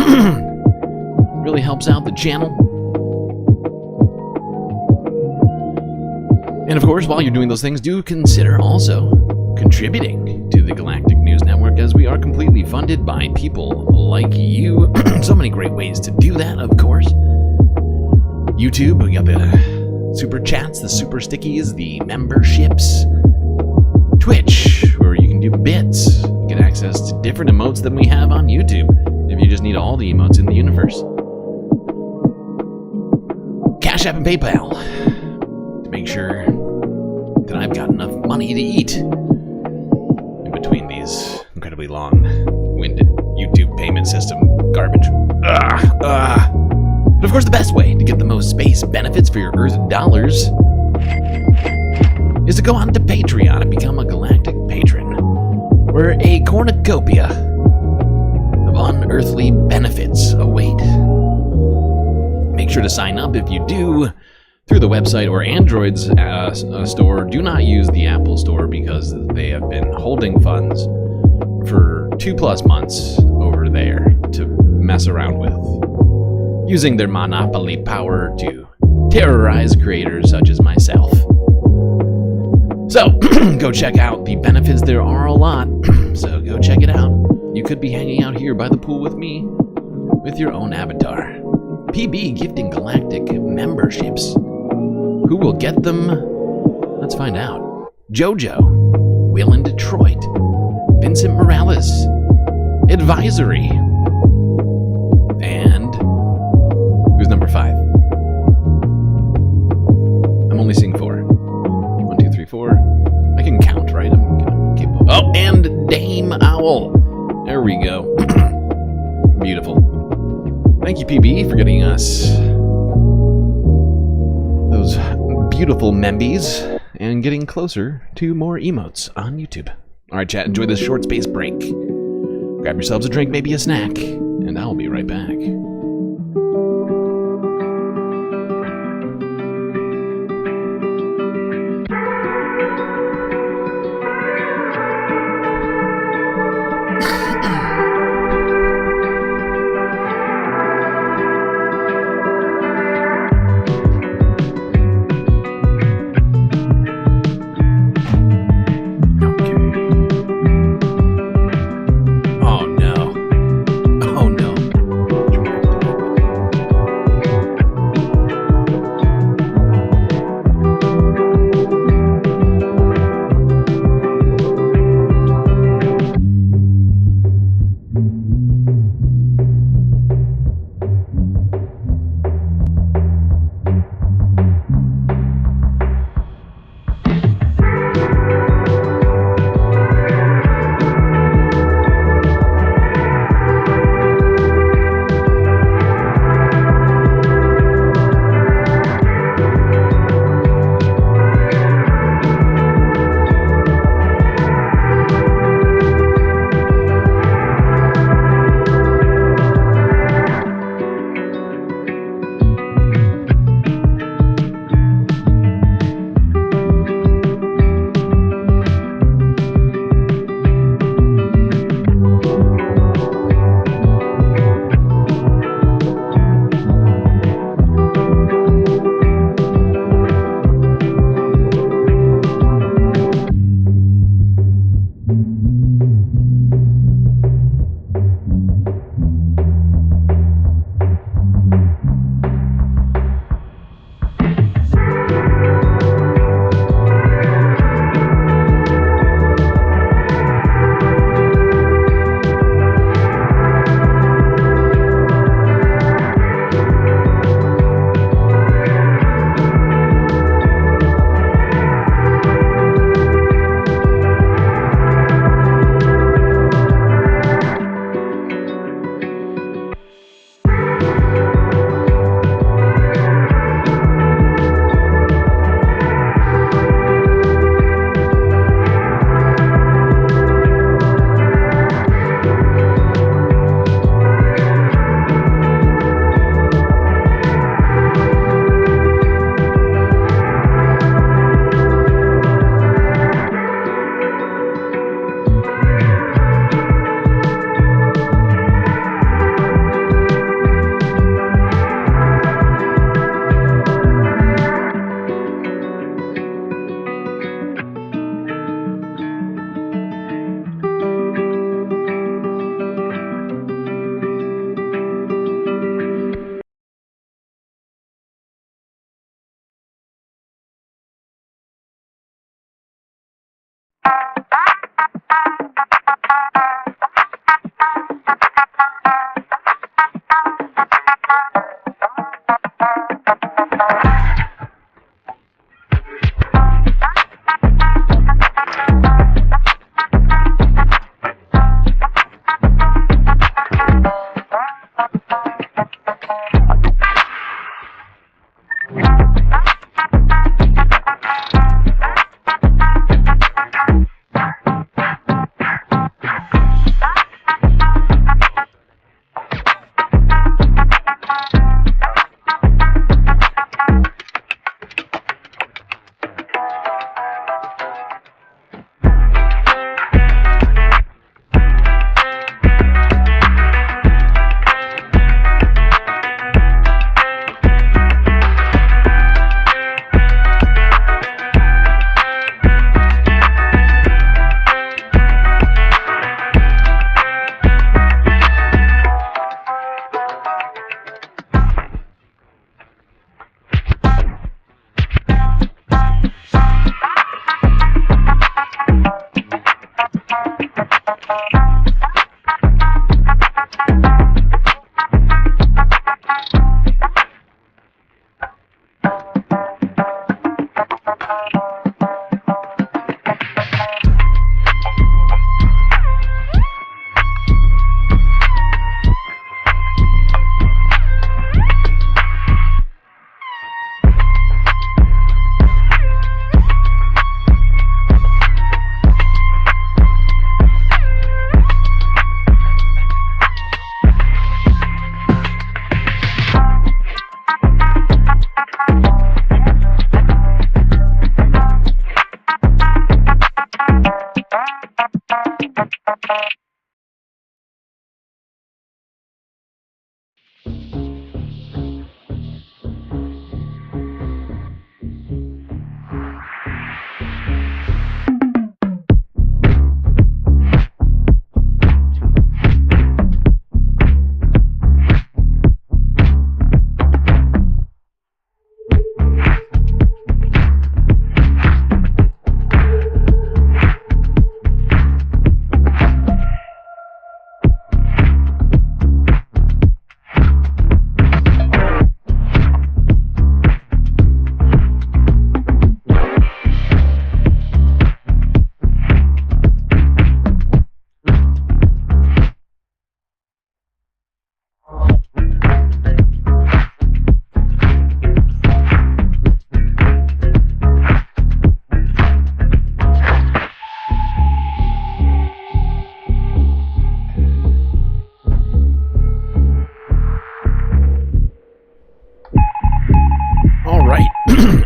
Really helps out the channel. And of course, while you're doing those things, do consider also contributing to the Galactic News Network, as we are completely funded by people like you. So many great ways to do that, of course. YouTube, we got the super chats, the super stickies, the memberships. Twitch, where you can do bits, get access to different emotes than we have on YouTube, if you just need all the emotes in the universe. Cash App and PayPal, to make sure that I've got enough money to eat in between these incredibly long-winded YouTube payment system garbage. But of course, the best way to get the most space benefits for your Earth dollars is to go on to Patreon and become a Galactic Patron, where a cornucopia of unearthly benefits await. Make sure to sign up if you do through the website or Android's store. Do not use the Apple Store, because they have been holding funds for 2+ months over there to mess around with, using their monopoly power to terrorize creators such as myself. So, go check out the benefits. There are a lot, so go check it out. You could be hanging out here by the pool with me, with your own avatar. PB gifting Galactic memberships. Who will get them? Let's find out. Jojo, Will in Detroit, Vincent Morales, Advisory, and who's number 5? getting us those beautiful membies and getting closer to more emotes on YouTube. All right, chat, enjoy this short space break. Grab yourselves a drink, maybe a snack, and I'll be right back.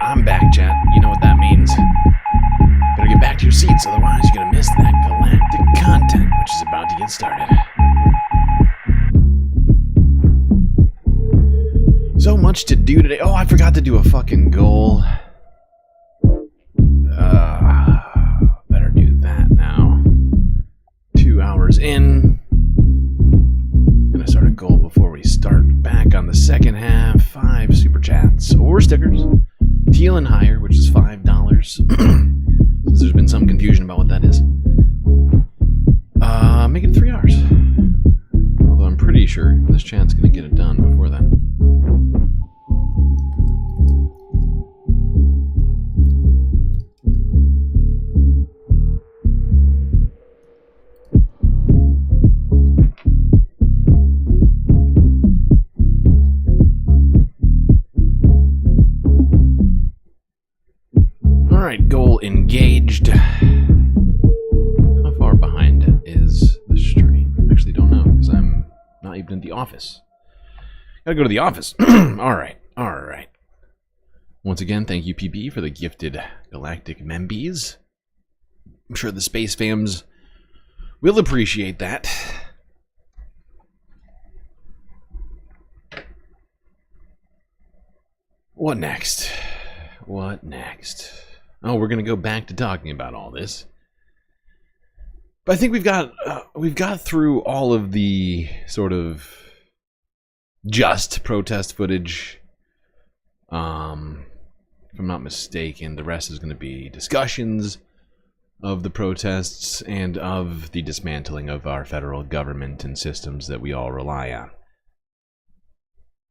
I'm back, chat. You know what that means. Better get back to your seats, otherwise you're gonna miss that galactic content, which is about to get started. So much to do today. Oh, I forgot to do a fucking goal. Better do that now. 2 hours in. Gonna start a goal before we start back on the second half. 5 super chats or stickers. Teal and higher, which is $5. Since there's been some confusion about what that is. Make it 3 hours. Although I'm pretty sure this chat's gonna get it done before then. Alright, goal engaged. How far behind is the stream? I actually don't know, because I'm not even in the office. Gotta go to the office. Alright. Once again, thank you, PP, for the gifted galactic membies. I'm sure the space fams will appreciate that. What next? Oh, we're gonna go back to talking about all this. But I think we've got through all of the sort of just protest footage. If I'm not mistaken, the rest is going to be discussions of the protests and of the dismantling of our federal government and systems that we all rely on.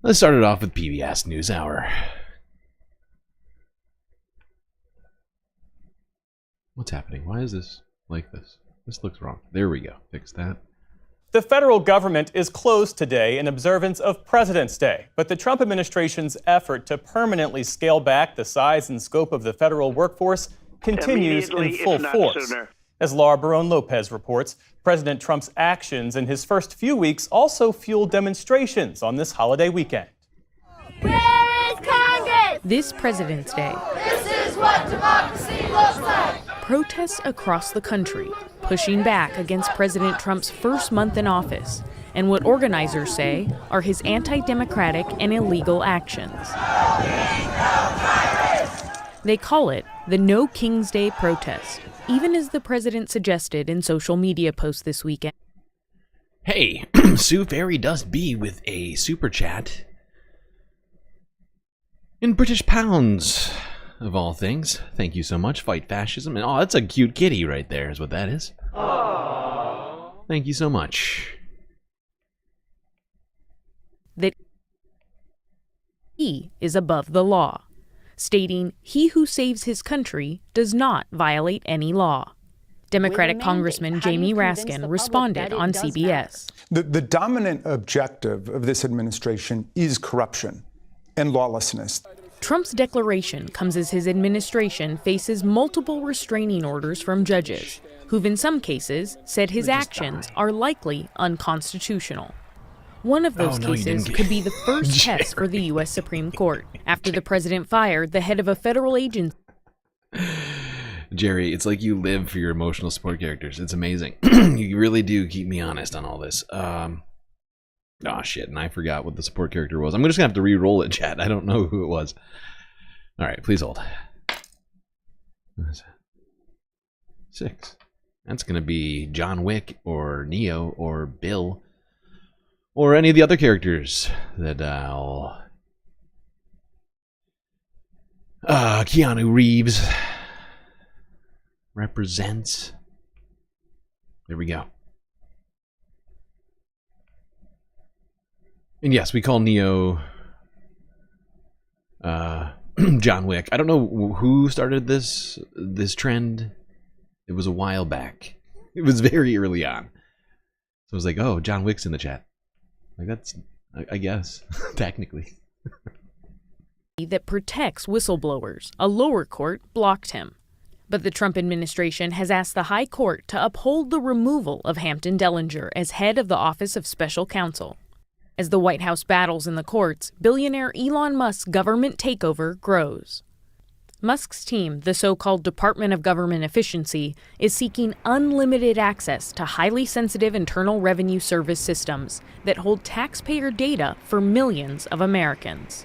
Let's start it off with PBS NewsHour. What's happening? Why is this like this? This looks wrong. There we go. Fix that. The federal government is closed today in observance of President's Day, but the Trump administration's effort to permanently scale back the size and scope of the federal workforce continues in full force. As Laura Barone-Lopez reports, President Trump's actions in his first few weeks also fueled demonstrations on this holiday weekend. Where is Congress? This President's Day, This is what democracy looks like. protests across the country pushing back against President Trump's first month in office and what organizers say are his anti-democratic and illegal actions. They call it the No King's Day protest, even as the president suggested in social media posts this weekend. Hey, Sue Fairy Dust B with a super chat. In British pounds, of all things. Thank you so much. Fight fascism. And oh, that's a cute kitty right there, is what that is. Aww. Thank you so much. That he is above the law, stating he who saves his country does not violate any law. Democratic Congressman Jamie Raskin responded on CBS. The dominant objective of this administration is corruption and lawlessness. Trump's declaration comes as his administration faces multiple restraining orders from judges, who've in some cases said his actions are likely unconstitutional. One of those cases could be the first test for the U.S. Supreme Court, after the president fired the head of a federal agency. Jerry, it's like you live for your emotional support characters. It's amazing. You really do keep me honest on all this. Oh shit, and I forgot what the support character was. I'm just gonna have to re-roll it, chat. I don't know who it was. Alright, please hold. 6. That's gonna be John Wick, or Neo, or Bill, or any of the other characters that I'll... Keanu Reeves represents. There we go. And yes, we call Neo John Wick. I don't know who started this trend. It was a while back. It was very early on. So I was like, oh, John Wick's in the chat. Like, that's, I guess, technically. That protects whistleblowers. A lower court blocked him. But the Trump administration has asked the High Court to uphold the removal of Hampton Dellinger as head of the Office of Special Counsel. As the White House battles in the courts, billionaire Elon Musk's government takeover grows. Musk's team, the so-called Department of Government Efficiency, is seeking unlimited access to highly sensitive Internal Revenue Service systems that hold taxpayer data for millions of Americans.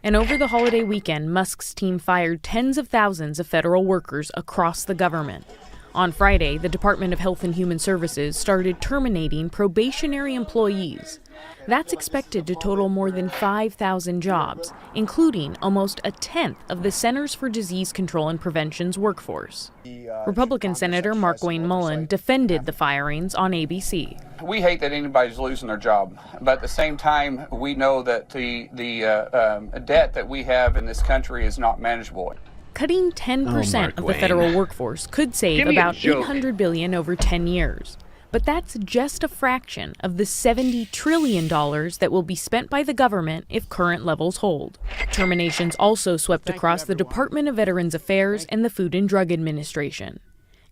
And over the holiday weekend, Musk's team fired tens of thousands of federal workers across the government. On Friday, the Department of Health and Human Services started terminating probationary employees. That's expected to total more than 5,000 jobs, including almost a tenth of the Centers for Disease Control and Prevention's workforce. Republican Senator Markwayne Mullin defended the firings on ABC. We hate that anybody's losing their job, but at the same time, we know that the debt that we have in this country is not manageable. Cutting 10% of the federal workforce could save about $800 billion over 10 years. But that's just a fraction of the $70 trillion that will be spent by the government if current levels hold. Terminations also swept across the Department of Veterans Affairs and the Food and Drug Administration.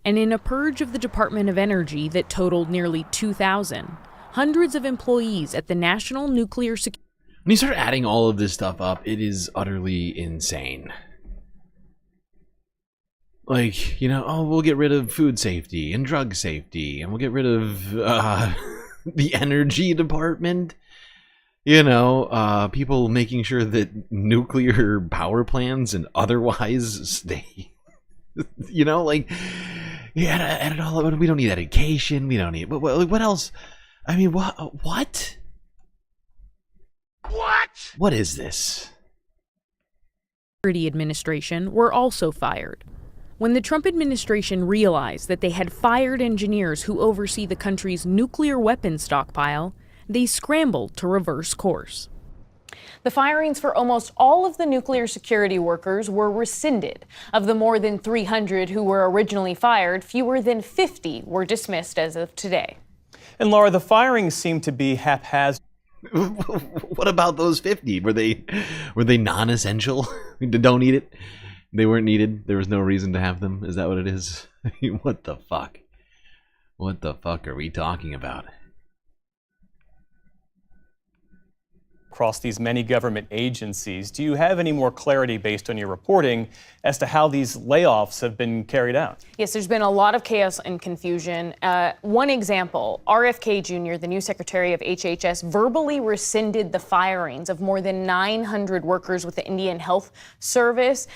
And in a purge of the Department of Energy that totaled nearly 2,000, hundreds of employees at the National Nuclear Security... When you start adding all of this stuff up, it is utterly insane. Like, you know, oh, we'll get rid of food safety and drug safety, and we'll get rid of the energy department. You know, people making sure that nuclear power plants and otherwise stay. You know, like, yeah, add it all up. We don't need education. We don't need. What else? I mean, what? What? What is this? Security Administration were also fired. When the Trump administration realized that they had fired engineers who oversee the country's nuclear weapons stockpile, they scrambled to reverse course. The firings for almost all of the nuclear security workers were rescinded. Of the more than 300 who were originally fired, fewer than 50 were dismissed as of today. And Laura, the firings seem to be haphazard. What about those 50? Were they non-essential? Don't need it? They weren't needed. There was no reason to have them. Is that what it is? What the fuck? What the fuck are we talking about? Across these many government agencies, do you have any more clarity based on your reporting as to how these layoffs have been carried out? Yes, there's been a lot of chaos and confusion. One example, RFK Jr., the new Secretary of HHS, verbally rescinded the firings of more than 900 workers with the Indian Health Service.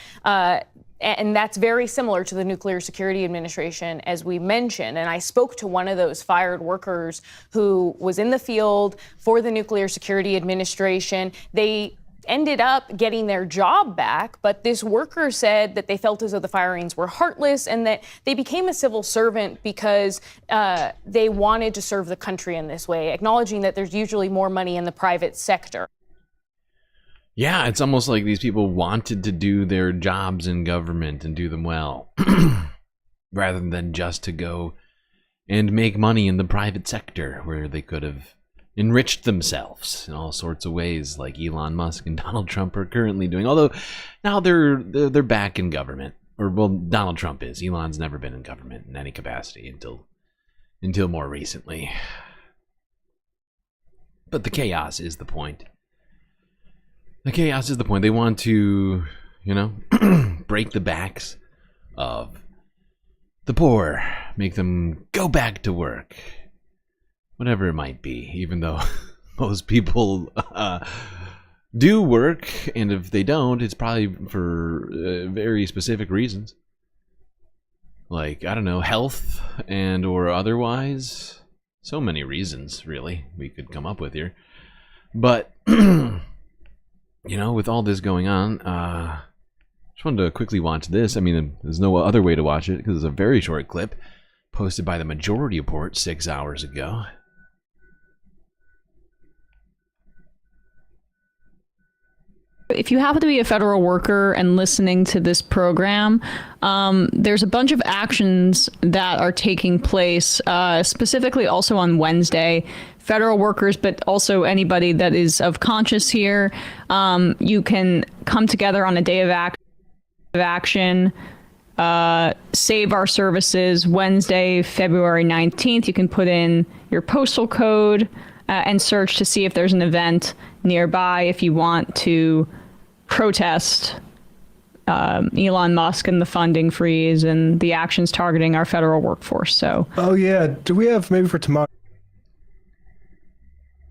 And that's very similar to the Nuclear Security Administration, as we mentioned. And I spoke to one of those fired workers who was in the field for the Nuclear Security Administration. They ended up getting their job back, but this worker said that they felt as though the firings were heartless and that they became a civil servant because they wanted to serve the country in this way, acknowledging that there's usually more money in the private sector. Yeah, it's almost like these people wanted to do their jobs in government and do them well, rather than just to go and make money in the private sector where they could have enriched themselves in all sorts of ways, like Elon Musk and Donald Trump are currently doing. Although now they're back in government, or well, Donald Trump is. Elon's never been in government in any capacity until more recently. But the chaos is the point. The chaos is the point. They want to, you know, break the backs of the poor, make them go back to work, whatever it might be, even though most people do work, and if they don't, it's probably for very specific reasons. Like, I don't know, health and or otherwise. So many reasons, really, we could come up with here. But... you know, with all this going on, just wanted to quickly watch this. I mean, there's no other way to watch it because it's a very short clip posted by the Majority Report 6 hours ago. If you happen to be a federal worker and listening to this program, there's a bunch of actions that are taking place, specifically also on Wednesday. Federal workers, but also anybody that is of conscience here. You can come together on a day of action. Save Our Services, Wednesday, February 19th. You can put in your postal code and search to see if there's an event nearby if you want to protest Elon Musk and the funding freeze and the actions targeting our federal workforce. So, oh yeah, do we have maybe for tomorrow?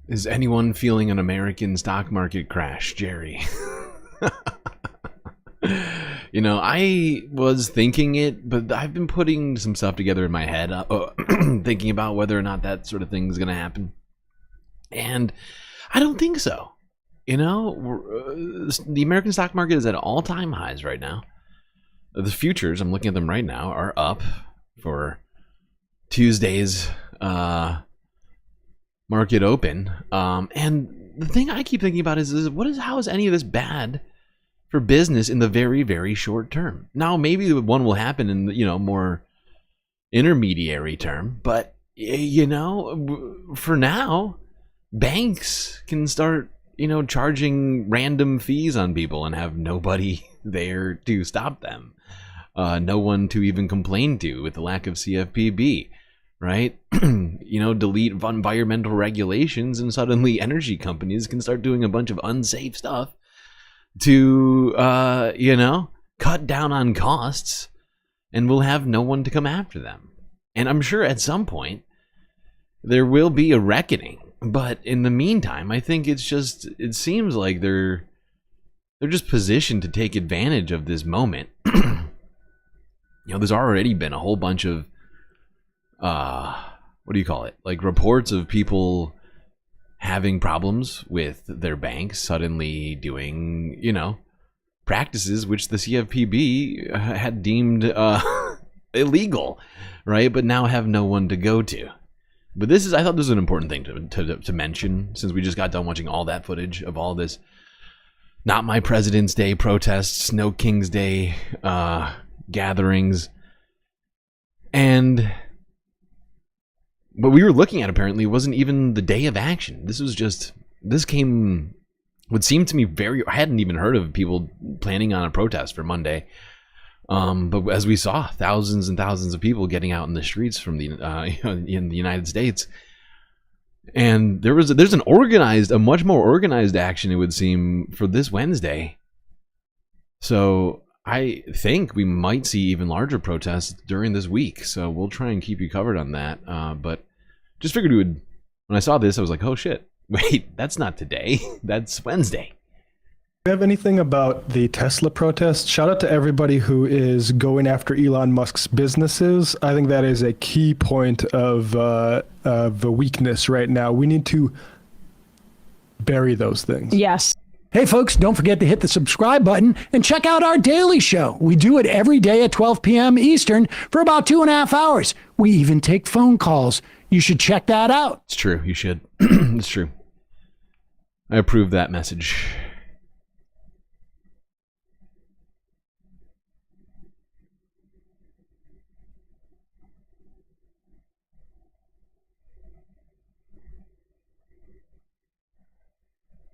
Is anyone feeling an American stock market crash, Jerry? You know, I was thinking it, but I've been putting some stuff together in my head, thinking about whether or not that sort of thing is going to happen. And I don't think so. You know, the American stock market is at all-time highs right now. The futures, I'm looking at them right now, are up for Tuesday's market open. And the thing I keep thinking about is how is any of this bad for business in the very, very short term? Now, maybe one will happen in, you know, more intermediary term, but, you know, for now, banks can start, you know, charging random fees on people and have nobody there to stop them. No one to even complain to with the lack of CFPB, right? You know, delete environmental regulations and suddenly energy companies can start doing a bunch of unsafe stuff to, you know, cut down on costs, and we'll have no one to come after them. And I'm sure at some point there will be a reckoning. But in the meantime, I think it seems like they're just positioned to take advantage of this moment. You know, there's already been a whole bunch of, what do you call it? Like reports of people having problems with their banks suddenly doing, you know, practices which the CFPB had deemed illegal, right? But now have no one to go to. But I thought this was an important thing to mention, since we just got done watching all that footage of all this Not My President's Day protests, No King's Day gatherings. But we were looking at, apparently, wasn't even the day of action. This came, would seem to me I hadn't even heard of people planning on a protest for Monday. But as we saw, thousands and thousands of people getting out in the streets from in the United States, and there's a much more organized action, it would seem, for this Wednesday. So I think we might see even larger protests during this week. So we'll try and keep you covered on that. But just figured when I saw this, I was like, oh shit, wait, that's not today. That's Wednesday. Do you have anything about the Tesla protest? Shout out to everybody who is going after Elon Musk's businesses. I think that is a key point of a weakness right now. We need to bury those things. Yes. Hey folks, don't forget to hit the subscribe button and check out our daily show. We do it every day at 12 p.m. Eastern for about 2.5 hours. We even take phone calls. You should check that out. It's true. You should. It's true. I approve that message.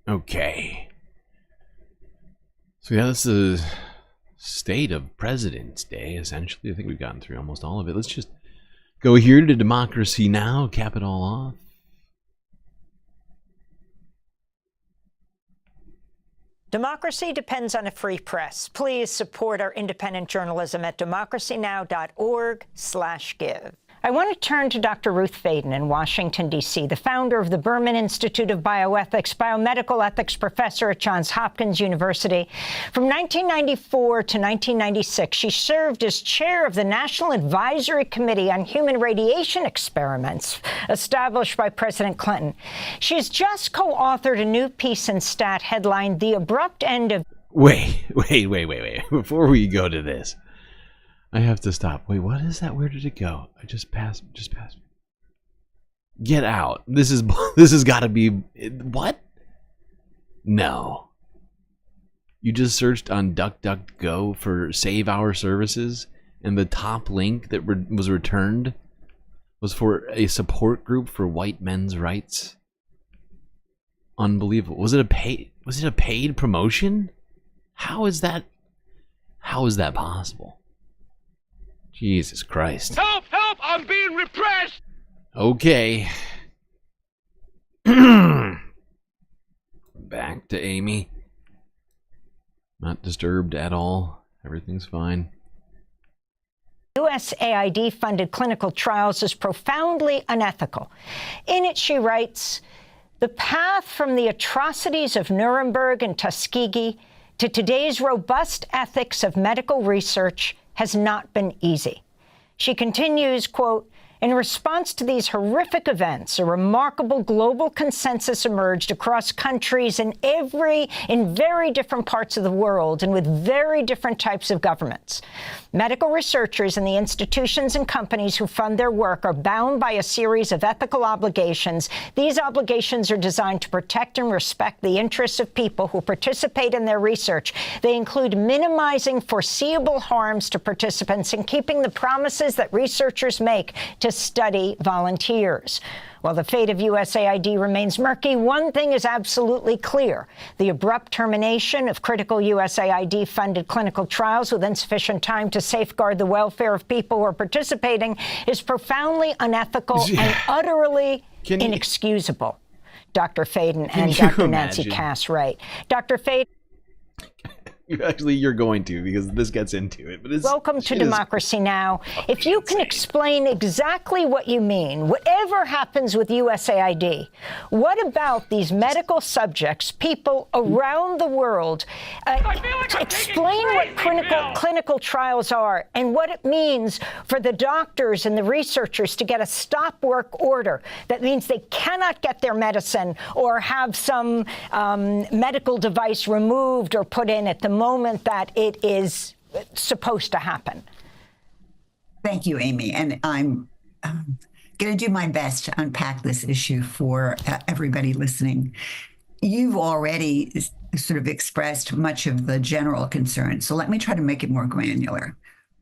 Okay. So yeah, that's the state of President's Day, essentially. I think we've gotten through almost all of it. Let's just go here to Democracy Now!, cap it all off. Democracy depends on a free press. Please support our independent journalism at democracynow.org/give. I want to turn to Dr. Ruth Faden in Washington, D.C., the founder of the Berman Institute of Bioethics, biomedical ethics professor at Johns Hopkins University. From 1994 to 1996, she served as chair of the National Advisory Committee on Human Radiation Experiments, established by President Clinton. She has just co-authored a new piece in Stat headlined The Abrupt End of... Wait. Before we go to this, I have to stop. Wait, what is that? Where did it go? I just passed. Get out. This has got to be... What? No. You just searched on DuckDuckGo for Save Our Services, and the top link that was returned was for a support group for white men's rights. Unbelievable. Was it a paid promotion? How is that possible? Jesus Christ. Help! Help! I'm being repressed! Okay. Back to Amy. Not disturbed at all. Everything's fine. USAID-funded clinical trials is profoundly unethical. In it, she writes, the path from the atrocities of Nuremberg and Tuskegee to today's robust ethics of medical research has not been easy. She continues, quote, in response to these horrific events, a remarkable global consensus emerged across countries in very different parts of the world and with very different types of governments. Medical researchers and the institutions and companies who fund their work are bound by a series of ethical obligations. These obligations are designed to protect and respect the interests of people who participate in their research. They include minimizing foreseeable harms to participants and keeping the promises that researchers make to study volunteers. While the fate of USAID remains murky, one thing is absolutely clear. The abrupt termination of critical USAID-funded clinical trials with insufficient time to safeguard the welfare of people who are participating is profoundly unethical and utterly inexcusable. Dr. Faden and Dr. Nancy Cass write. Dr. Faden. You're going to, because this gets into it. But welcome to Democracy Now! If you can explain exactly what you mean, whatever happens with USAID, what about these medical subjects, people around the world? Explain what clinical trials are and what it means for the doctors and the researchers to get a stop work order. That means they cannot get their medicine or have some medical device removed or put in at the moment that it is supposed to happen. Thank you, Amy. And I'm going to do my best to unpack this issue for everybody listening. You've already sort of expressed much of the general concern, so let me try to make it more granular.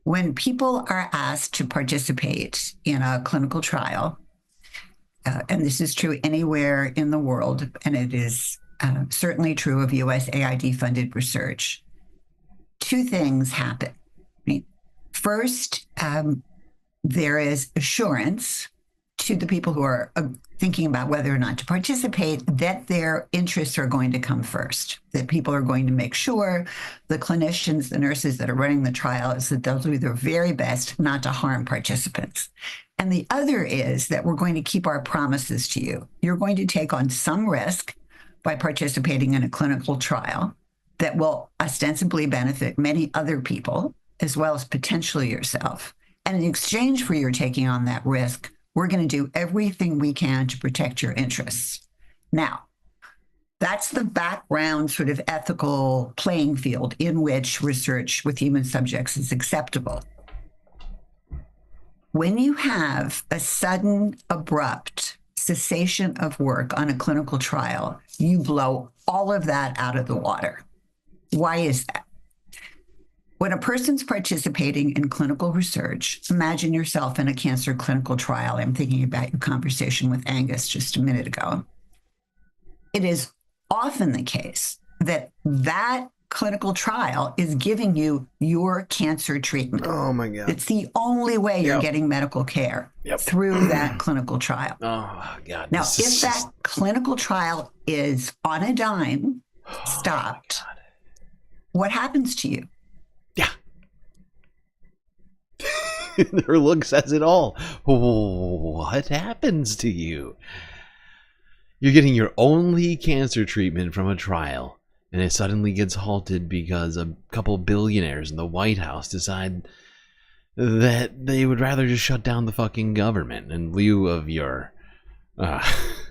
When people are asked to participate in a clinical trial, and this is true anywhere in the world, and it is certainly true of USAID-funded research, two things happen. First, there is assurance to the people who are thinking about whether or not to participate that their interests are going to come first, that people are going to make sure the clinicians, the nurses that are running the trials, that they'll do their very best not to harm participants. And the other is that we're going to keep our promises to you. You're going to take on some risk by participating in a clinical trial that will ostensibly benefit many other people, as well as potentially yourself. And in exchange for your taking on that risk, we're going to do everything we can to protect your interests. Now, that's the background sort of ethical playing field in which research with human subjects is acceptable. When you have a sudden, abrupt cessation of work on a clinical trial, you blow all of that out of the water. Why is that? When a person's participating in clinical research, imagine yourself in a cancer clinical trial. I'm thinking about your conversation with Angus just a minute ago. It is often the case that that clinical trial is giving you your cancer treatment. Oh my God. It's the only way you're getting medical care through that clinical trial. Oh God. Now, if that clinical trial is on a dime, stopped, what happens to you? Her look says it all. What happens to you? You're getting your only cancer treatment from a trial, and it suddenly gets halted because a couple billionaires in the White House decide that they would rather just shut down the fucking government in lieu of your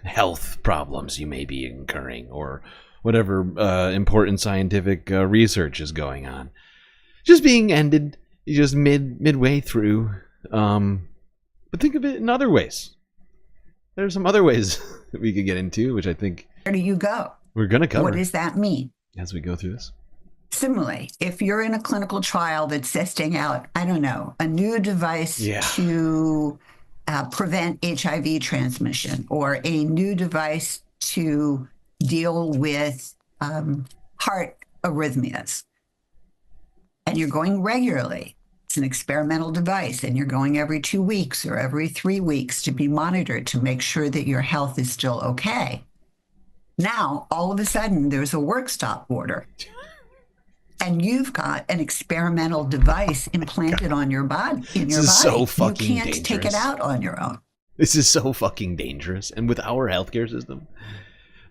health problems you may be incurring, or whatever important scientific research is going on. Just being ended just midway through. But think of it in other ways. There's some other ways that we could get into, which I think... Where do you go? We're going to cover. What does that mean? As we go through this. Similarly, if you're in a clinical trial that's testing out, I don't know, a new device to prevent HIV transmission, or a new device to deal with heart arrhythmias, and you're going regularly, it's an experimental device, and you're going every 2 weeks or every 3 weeks to be monitored to make sure that your health is still okay. Now, all of a sudden, there's a work stop order. and you've got an experimental device implanted on your body. This is so fucking you can't take it dangerous. out on your own. This is so fucking dangerous. And with our healthcare system,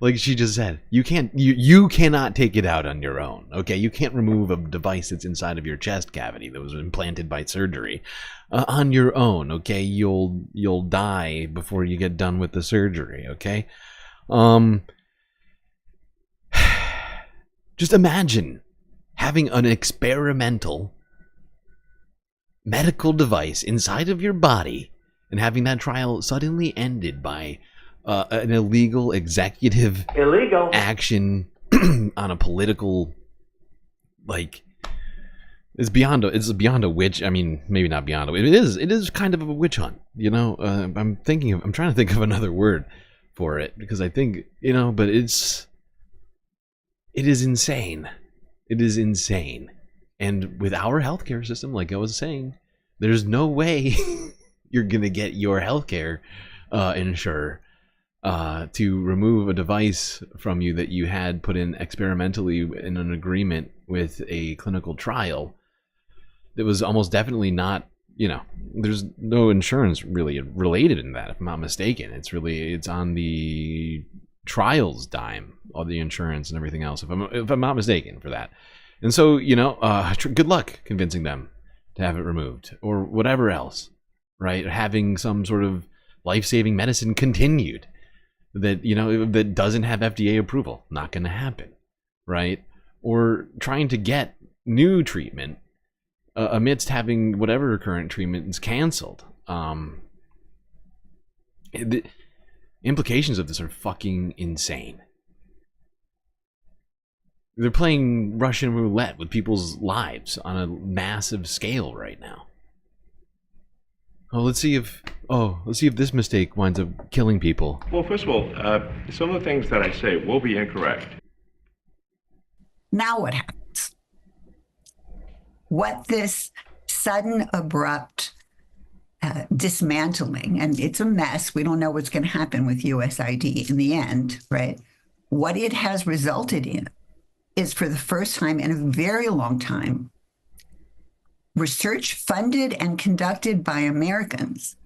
like she just said, you cannot take it out on your own. Okay, you can't remove a device that's inside of your chest cavity that was implanted by surgery on your own. Okay, you'll die before you get done with the surgery. Okay, just imagine having an experimental medical device inside of your body and having that trial suddenly ended by an illegal executive action on a political, like, it's beyond a witch. I mean, maybe not beyond it is kind of a witch hunt, you know. I'm trying to think of another word for it, because I think, you know, but it is insane. It is insane. And with our healthcare system, like I was saying, there's no way you're gonna get your healthcare insurer to remove a device from you that you had put in experimentally in an agreement with a clinical trial that was almost definitely not, you know, there's no insurance really related in that, if I'm not mistaken. It's on the trial's dime, all the insurance and everything else, if I'm not mistaken for that. And so, you know, good luck convincing them to have it removed or whatever else, right? Having some sort of life-saving medicine continued that, you know, that doesn't have FDA approval. Not going to happen, right? Or trying to get new treatment amidst having whatever current treatment is canceled. The implications of this are fucking insane. They're playing Russian roulette with people's lives on a massive scale right now. Let's see if this mistake winds up killing people. Well, first of all, some of the things that I say will be incorrect. Now what happens? What this sudden, abrupt dismantling, and it's a mess. We don't know what's going to happen with USID in the end, right? What it has resulted in is, for the first time in a very long time, research funded and conducted by Americans.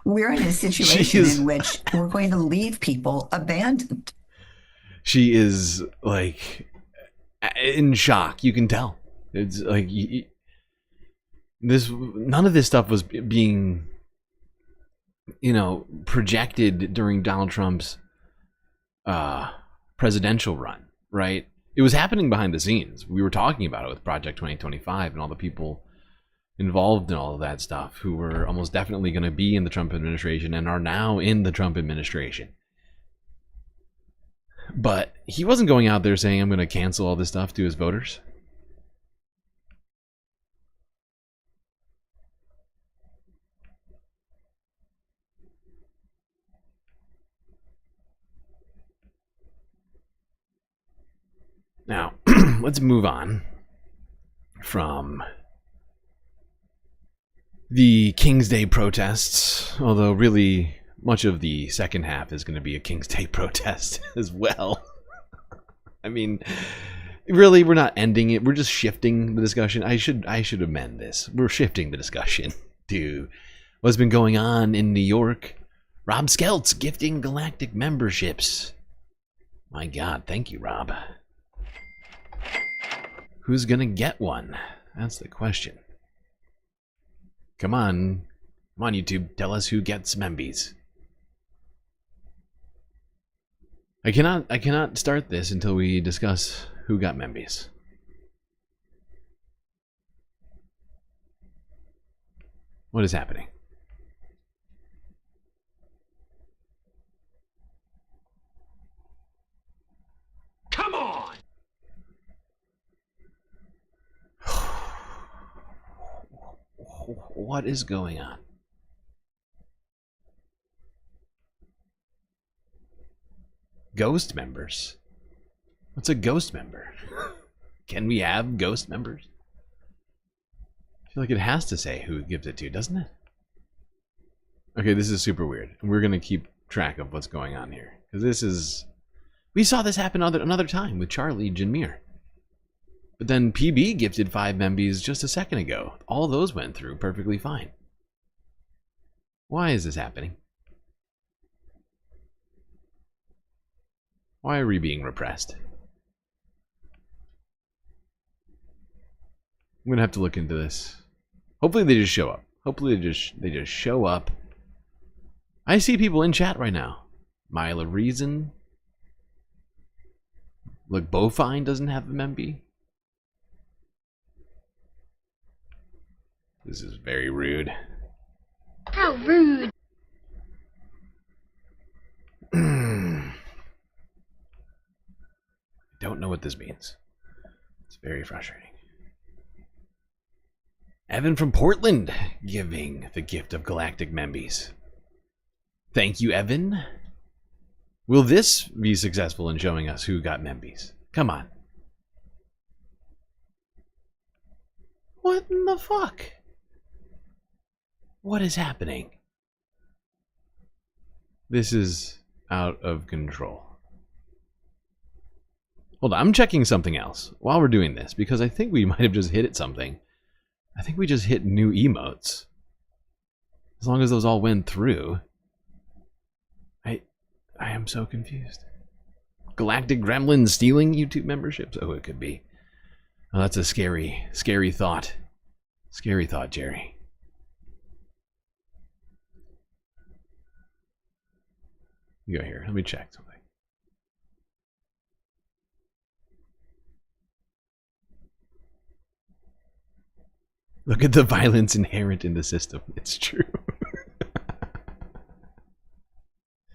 We're in a situation in which we're going to leave people abandoned. She is, like, in shock. You can tell. It's like none of this stuff was being, you know, projected during Donald Trump's presidential run, right? It was happening behind the scenes. We were talking about it with Project 2025 and all the people involved in all of that stuff who were almost definitely going to be in the Trump administration and are now in the Trump administration. But he wasn't going out there saying, I'm going to cancel all this stuff to his voters. Now, let's move on from the King's Day protests, although really much of the second half is going to be a King's Day protest as well. I mean, really, we're not ending it. We're just shifting the discussion. I should amend this. We're shifting the discussion to what's been going on in New York. Rob Skeltz gifting Galactic memberships. My God, thank you, Rob. Who's gonna get one? That's the question. Come on, YouTube, tell us who gets membies. I cannot start this until we discuss who got membies. What is happening? Come on! What is going on? Ghost members? What's a ghost member? Can we have ghost members? I feel like it has to say who it gives it to, doesn't it? Okay, this is super weird. We're going to keep track of what's going on here, because this is We saw this happen another time with Charlie Jinmir. But then PB gifted 5 Membies just a second ago. All those went through perfectly fine. Why is this happening? Why are we being repressed? I'm gonna have to look into this. Hopefully they just show up. Hopefully they just show up. I see people in chat right now. Mile of Reason. Look, Bofine doesn't have a Memby. This is very rude. How rude. Don't know what this means. It's very frustrating. Evan from Portland giving the gift of Galactic Membies. Thank you, Evan. Will this be successful in showing us who got Membies? Come on. What in the fuck? What is happening? This is out of control. Hold on, I'm checking something else while we're doing this because I think we might have just hit something. I think we just hit new emotes. As long as those all went through. I am so confused. Galactic Gremlin stealing YouTube memberships? Oh, it could be. Oh, that's a scary, scary thought. Scary thought, Jerry. You go here. Let me check something. Look at the violence inherent in the system. It's true.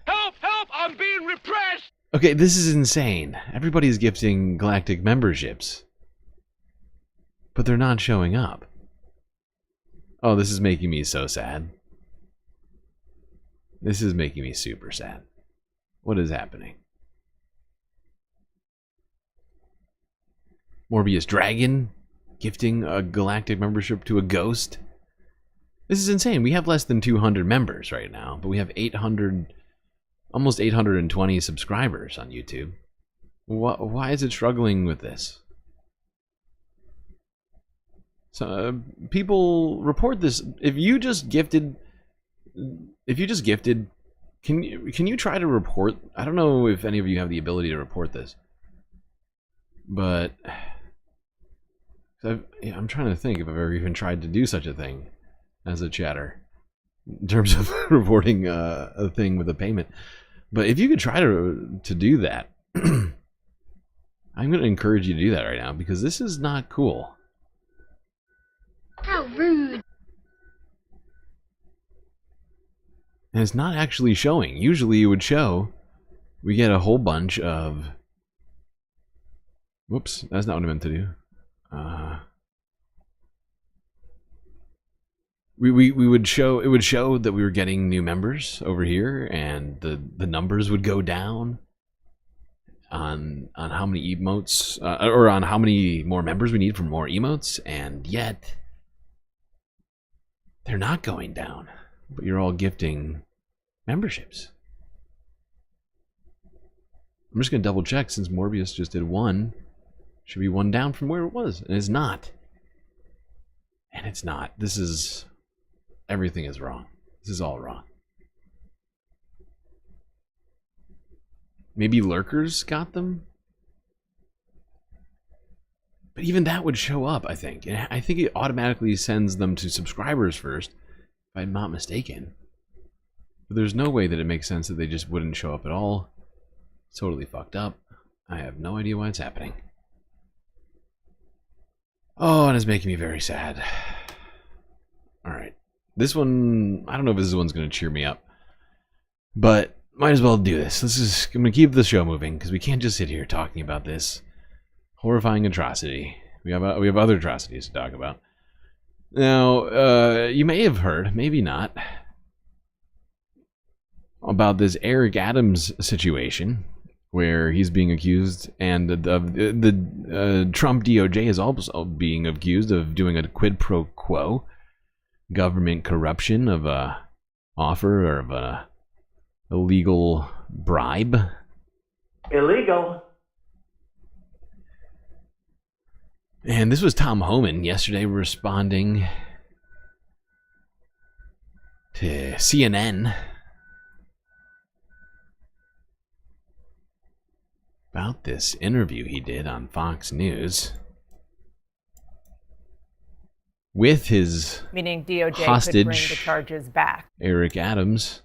Help! Help! I'm being repressed! Okay, this is insane. Everybody's gifting Galactic memberships. But they're not showing up. Oh, this is making me so sad. This is making me super sad. What is happening? Morbius Dragon gifting a Galactic membership to a ghost. This is insane. We have less than 200 members right now, but we have 800, almost 820 subscribers on YouTube. Why is it struggling with this? So people report this. If you just gifted, can you try to report? I don't know if any of you have the ability to report this, but I'm trying to think if I've ever even tried to do such a thing as a chatter in terms of reporting a thing with a payment. But if you could try to do that, I'm going to encourage you to do that right now because this is not cool. How rude. And it's not actually showing. Usually it would show. We get a whole bunch of... Whoops, that's not what I meant to do. We would show, it would show that we were getting new members over here, and the numbers would go down on how many emotes, or on how many more members we need for more emotes, and yet they're not going down. But you're all gifting memberships. I'm just gonna double check since Morbius just did one. Should be one down from where it was, and it's not. And it's not. This is... Everything is wrong. This is all wrong. Maybe lurkers got them? But even that would show up, I think. And I think it automatically sends them to subscribers first, if I'm not mistaken. But there's no way that it makes sense that they just wouldn't show up at all. It's totally fucked up. I have no idea why it's happening. Oh, and it's making me very sad. Alright. This one, I don't know if this one's going to cheer me up. But might as well do this. I'm going to keep the show moving, because we can't just sit here talking about this horrifying atrocity. We have other atrocities to talk about. Now, you may have heard, maybe not, about this Eric Adams situation, where he's being accused, and the Trump DOJ is also being accused of doing a quid pro quo, government corruption of a offer or of a illegal bribe. Illegal. And this was Tom Homan yesterday responding to CNN about this interview he did on Fox News with his meaning DOJ hostage, could bring the charges back. Eric Adams.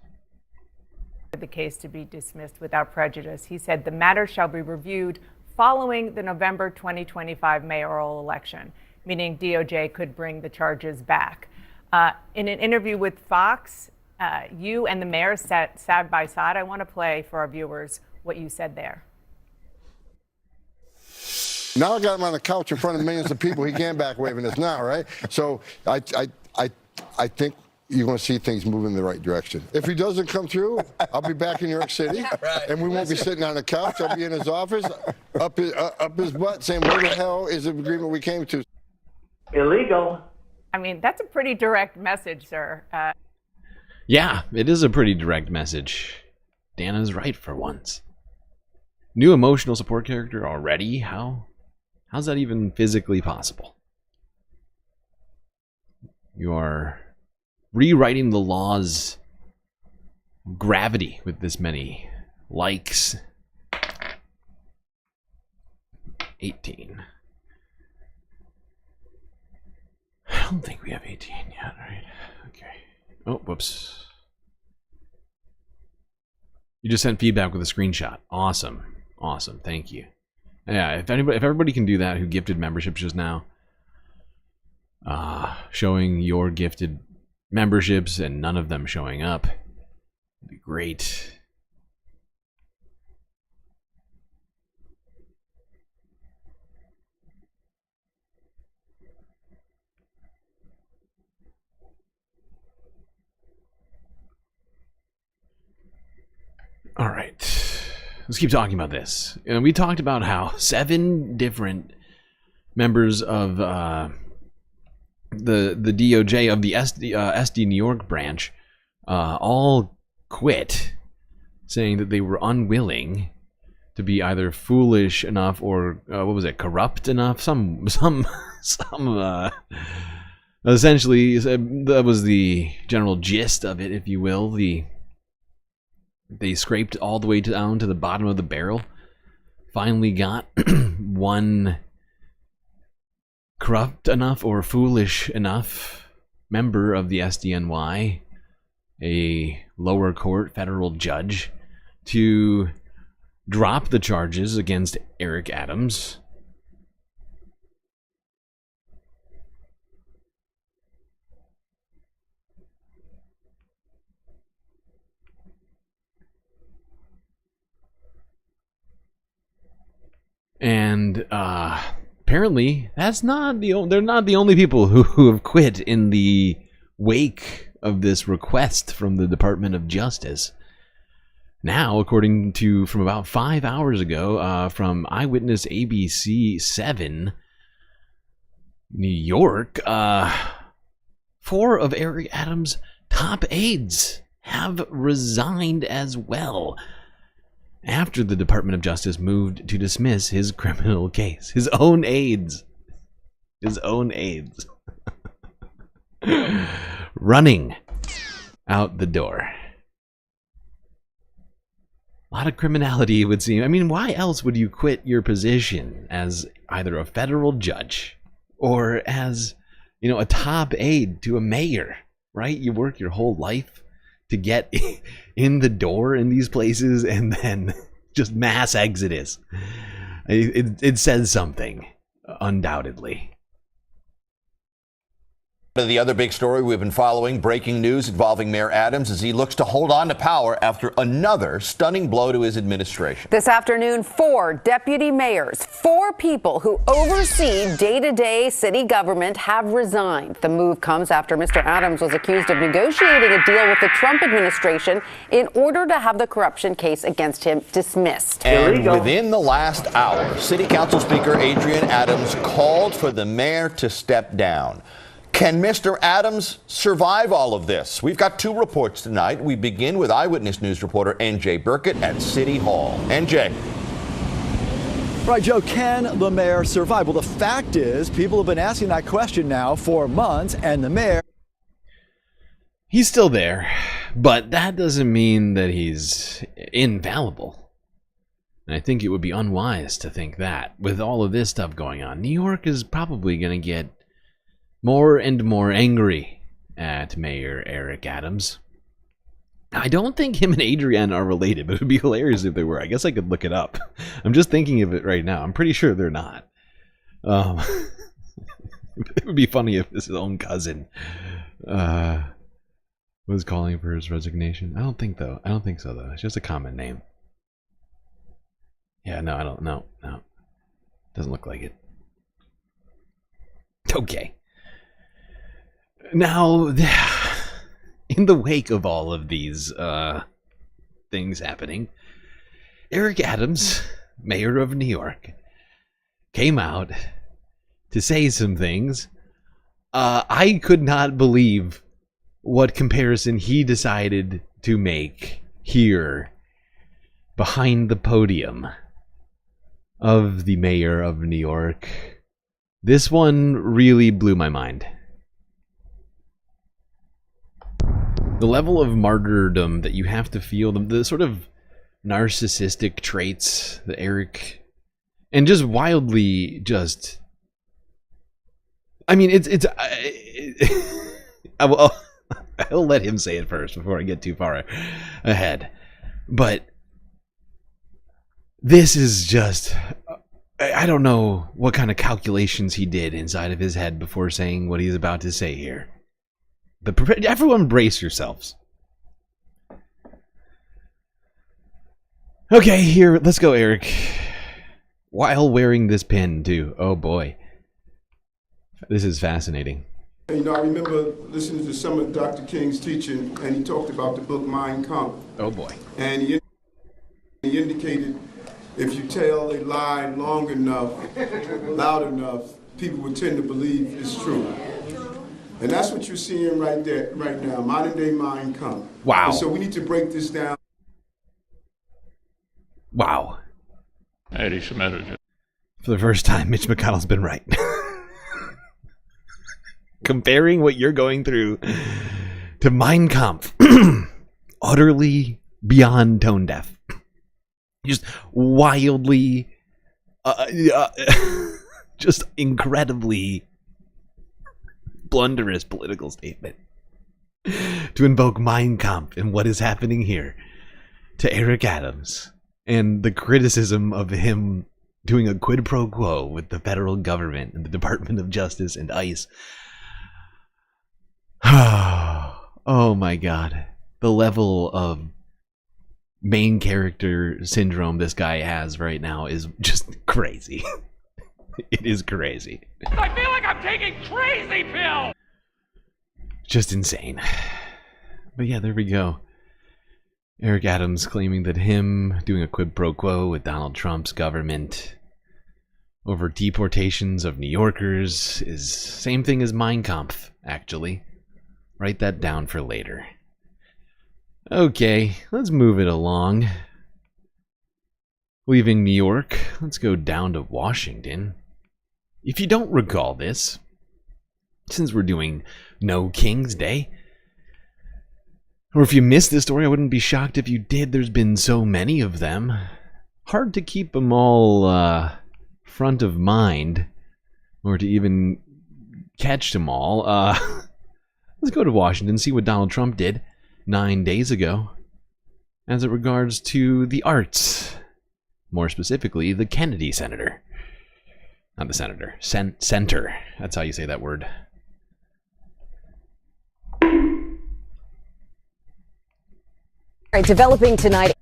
The case to be dismissed without prejudice. He said the matter shall be reviewed following the November 2025 mayoral election, meaning DOJ could bring the charges back. In an interview with Fox, you and the mayor sat side by side. I want to play for our viewers what you said there. Now I got him on the couch in front of millions of people. He can't back waving us now, right? So I think you're going to see things moving in the right direction. If he doesn't come through, I'll be back in New York City, and we won't be sitting on the couch. I'll be in his office, up his butt, saying, "Where the hell is the agreement we came to?" Illegal. I mean, that's a pretty direct message, sir. Yeah, it is a pretty direct message. Dana's right for once. New emotional support character already? How's that even physically possible? You are rewriting the law's gravity with this many likes. 18. I don't think we have 18 yet, right? Okay. Oh, whoops. You just sent feedback with a screenshot. Awesome. Awesome. Thank you. Yeah, if everybody can do that who gifted memberships just now, showing your gifted memberships and none of them showing up, would be great. All right, let's keep talking about this. And we talked about how 7 different members of the DOJ of the SD New York branch all quit, saying that they were unwilling to be either foolish enough or what was it, corrupt enough? Some essentially that was the general gist of it, if you will. They scraped all the way down to the bottom of the barrel. Finally got one corrupt enough or foolish enough member of the SDNY, a lower court federal judge, to drop the charges against Eric Adams. And apparently, they're not the only people who have quit in the wake of this request from the Department of Justice. Now, according to from about 5 hours ago, from Eyewitness ABC 7, New York, 4 of Eric Adams' top aides have resigned as well, after the Department of Justice moved to dismiss his criminal case. His own aides. Running out the door. A lot of criminality, it would seem. I mean, why else would you quit your position as either a federal judge or as, a top aide to a mayor, right? You work your whole life to get in the door in these places and then just mass exodus. It says something, undoubtedly. The other big story we've been following, breaking news involving Mayor Adams as he looks to hold on to power after another stunning blow to his administration. This afternoon, 4 deputy mayors, 4 people who oversee day-to-day city government have resigned. The move comes after Mr. Adams was accused of negotiating a deal with the Trump administration in order to have the corruption case against him dismissed. And within the last hour, City Council Speaker Adrian Adams called for the mayor to step down. Can Mr. Adams survive all of this? We've got 2 reports tonight. We begin with Eyewitness News reporter NJ Burkett at City Hall. NJ. Right, Joe, can the mayor survive? Well, the fact is, people have been asking that question now for months, and the mayor... He's still there, but that doesn't mean that he's infallible. And I think it would be unwise to think that. With all of this stuff going on, New York is probably going to get more and more angry at Mayor Eric Adams. I don't think him and Adrienne are related, but it would be hilarious if they were. I guess I could look it up. I'm just thinking of it right now. I'm pretty sure they're not. It would be funny if his own cousin was calling for his resignation. I don't think so, though. It's just a common name. Yeah, no, I don't know. No. Doesn't look like it. Okay. Now, in the wake of all of these things happening, Eric Adams, mayor of New York, came out to say some things. I could not believe what comparison he decided to make here behind the podium of the mayor of New York. This one really blew my mind. The level of martyrdom that you have to feel, the sort of narcissistic traits that Eric, and just wildly just, I mean, I'll let him say it first before I get too far ahead. But this is just, I don't know what kind of calculations he did inside of his head before saying what he's about to say here. But everyone brace yourselves. Okay, here, let's go, Eric. While wearing this pin, too. Oh, boy. This is fascinating. You know, I remember listening to some of Dr. King's teaching, and he talked about the book Mein Kampf. Oh, boy. And he indicated if you tell a lie long enough, loud enough, people would tend to believe it's true. And that's what you're seeing right now, modern day Mein Kampf. Wow. And so we need to break this down. Wow. Anti-Semitic. For the first time, Mitch McConnell's been right. Comparing what you're going through to Mein Kampf. Utterly beyond tone deaf. Just wildly, just incredibly blunderous political statement. To invoke Mein Kampf and what is happening here to Eric Adams and the criticism of him doing a quid pro quo with the federal government and the Department of Justice and ICE. Oh my God. The level of main character syndrome this guy has right now is just crazy. It is crazy. I feel like I'm taking crazy pills! Just insane. But yeah, there we go. Eric Adams claiming that him doing a quid pro quo with Donald Trump's government over deportations of New Yorkers is same thing as Mein Kampf, actually. Write that down for later. Okay, let's move it along. Leaving New York, let's go down to Washington. If you don't recall this, since we're doing No King's Day, or if you missed this story, I wouldn't be shocked if you did. There's been so many of them. Hard to keep them all front of mind, or to even catch them all. Let's go to Washington, see what Donald Trump did 9 days ago as it regards to the arts. More specifically, the Kennedy Center. Not the senator. Center. That's how you say that word. All right, developing tonight,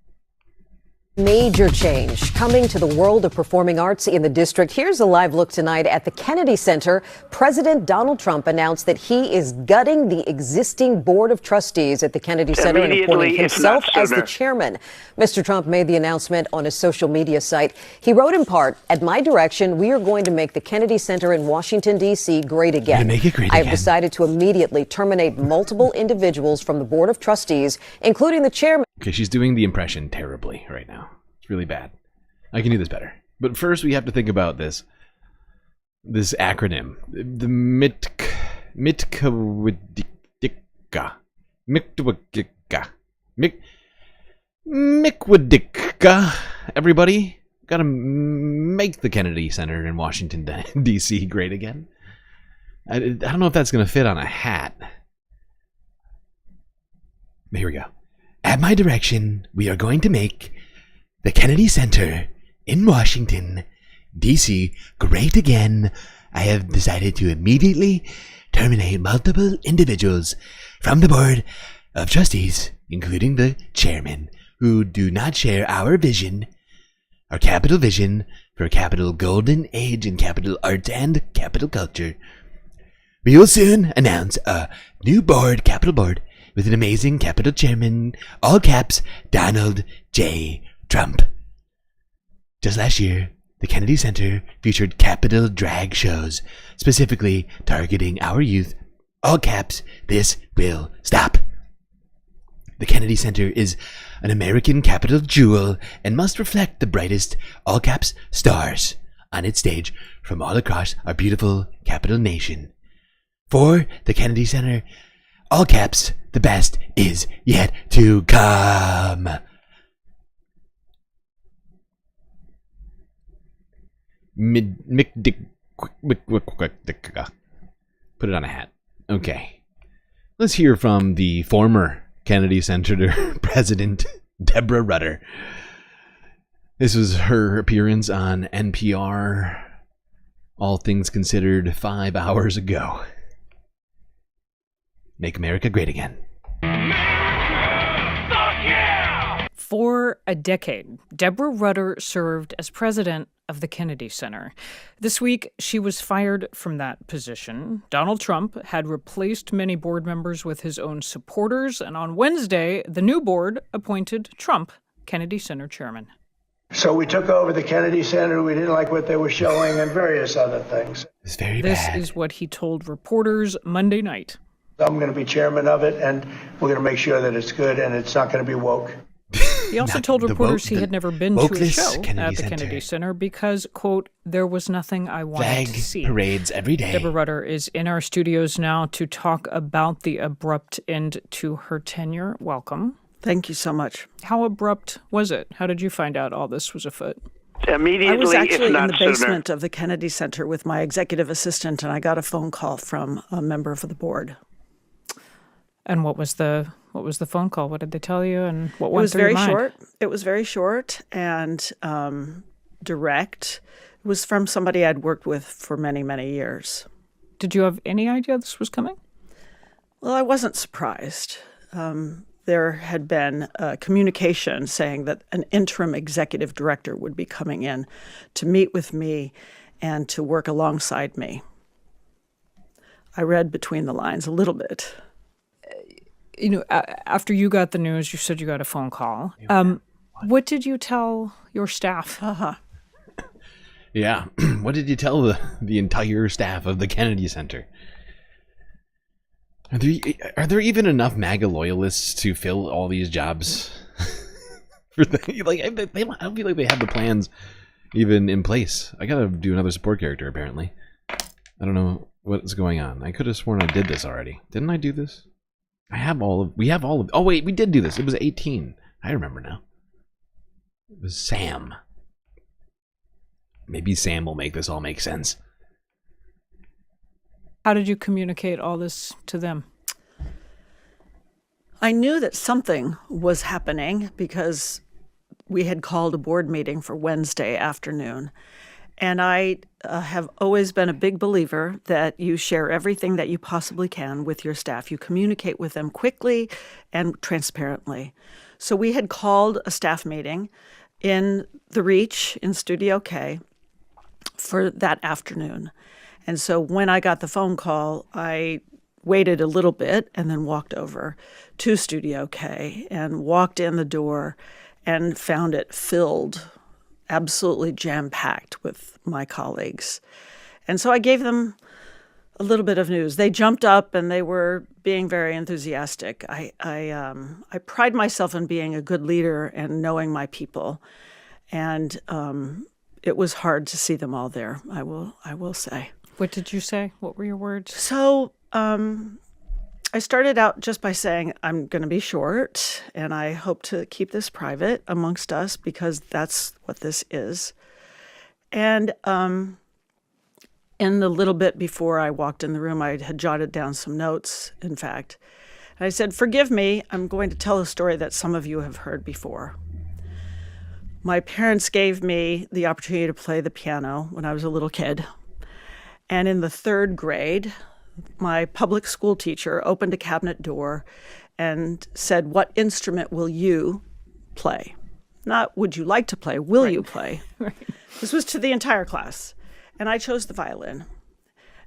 major change coming to the world of performing arts in the district. Here's a live look tonight at the Kennedy Center. President Donald Trump announced that he is gutting the existing board of trustees at the Kennedy Center and appointing himself as the chairman. Mr. Trump made the announcement on his social media site. He wrote in part, "At my direction, we are going to make the Kennedy Center in Washington, D.C. great again. Make it great I have again. decided to immediately terminate multiple individuals from the board of trustees, including the chairman." Okay, she's doing the impression terribly right now. It's really bad. I can do this better. But first, we have to think about this acronym, the Mikwaditka. Everybody, gotta make the Kennedy Center in Washington, D.C. great again. I don't know if that's gonna fit on a hat. Here we go. At my direction, we are going to make the Kennedy Center in Washington, D.C. great again. I have decided to immediately terminate multiple individuals from the Board of Trustees, including the chairman, who do not share our vision, our capital vision for capital golden age in capital arts and capital culture. We will soon announce a new board, capital board, with an amazing capital chairman, all caps, Donald J. Trump. Just last year, the Kennedy Center featured capital drag shows, specifically targeting our youth. All caps, this will stop. The Kennedy Center is an American capital jewel and must reflect the brightest, all caps, stars on its stage from all across our beautiful capital nation. For the Kennedy Center, all caps, the best is yet to come. Put it on a hat. Okay. Let's hear from the former Kennedy Center President, Deborah Rutter. This was her appearance on NPR, all things considered, 5 hours ago. Make America great again. For a decade, Deborah Rutter served as president of the Kennedy Center. This week, she was fired from that position. Donald Trump had replaced many board members with his own supporters, and on Wednesday, the new board appointed Trump Kennedy Center chairman. So we took over the Kennedy Center. We didn't like what they were showing and various other things. It's very This bad. is what he told reporters Monday night. I'm going to be chairman of it, and we're going to make sure that it's good and it's not going to be woke. He also told reporters he had never been to a show at the Kennedy Center because, quote, there was nothing I wanted to see. Parades every day. Deborah Rutter is in our studios now to talk about the abrupt end to her tenure. Welcome. Thank you so much. How abrupt was it? How did you find out all this was afoot? I Immediately, was actually if not in the sooner. basement of the Kennedy Center with my executive assistant, and I got a phone call from a member of the board. And what was the phone call? What did they tell you? And what went It was through your very mind? short. It was very short and direct. It was from somebody I'd worked with for many, many years. Did you have any idea this was coming? Well, I wasn't surprised. There had been communication saying that an interim executive director would be coming in to meet with me and to work alongside me. I read between the lines a little bit. You know, after you got the news, you said you got a phone call. What did you tell your staff? Yeah. What did you tell the entire staff of the Kennedy Center? Are there even enough MAGA loyalists to fill all these jobs? I don't feel like they have the plans even in place. I gotta do another support character, apparently. I don't know what's going on. I could have sworn I did this already. Didn't I do this? We have all of. Oh wait, we did do this. It was 18. I remember now. It was Sam. Maybe Sam will make this all make sense. How did you communicate all this to them? I knew that something was happening because we had called a board meeting for Wednesday afternoon. And I have always been a big believer that you share everything that you possibly can with your staff. You communicate with them quickly and transparently. So we had called a staff meeting in the Reach in Studio K for that afternoon. And so when I got the phone call, I waited a little bit and then walked over to Studio K and walked in the door and found it filled, absolutely jam-packed with my colleagues. And so I gave them a little bit of news. They jumped up and they were being very enthusiastic. I pride myself in being a good leader and knowing my people. And it was hard to see them all there. I will say. What did you say? What were your words? So I started out just by saying I'm going to be short, and I hope to keep this private amongst us because that's what this is. And in the little bit before I walked in the room, I had jotted down some notes, in fact. And I said, forgive me, I'm going to tell a story that some of you have heard before. My parents gave me the opportunity to play the piano when I was a little kid. And in the 3rd grade, my public school teacher opened a cabinet door and said, what instrument will you play? Not would you like to play, will you play? Right. This was to the entire class. And I chose the violin.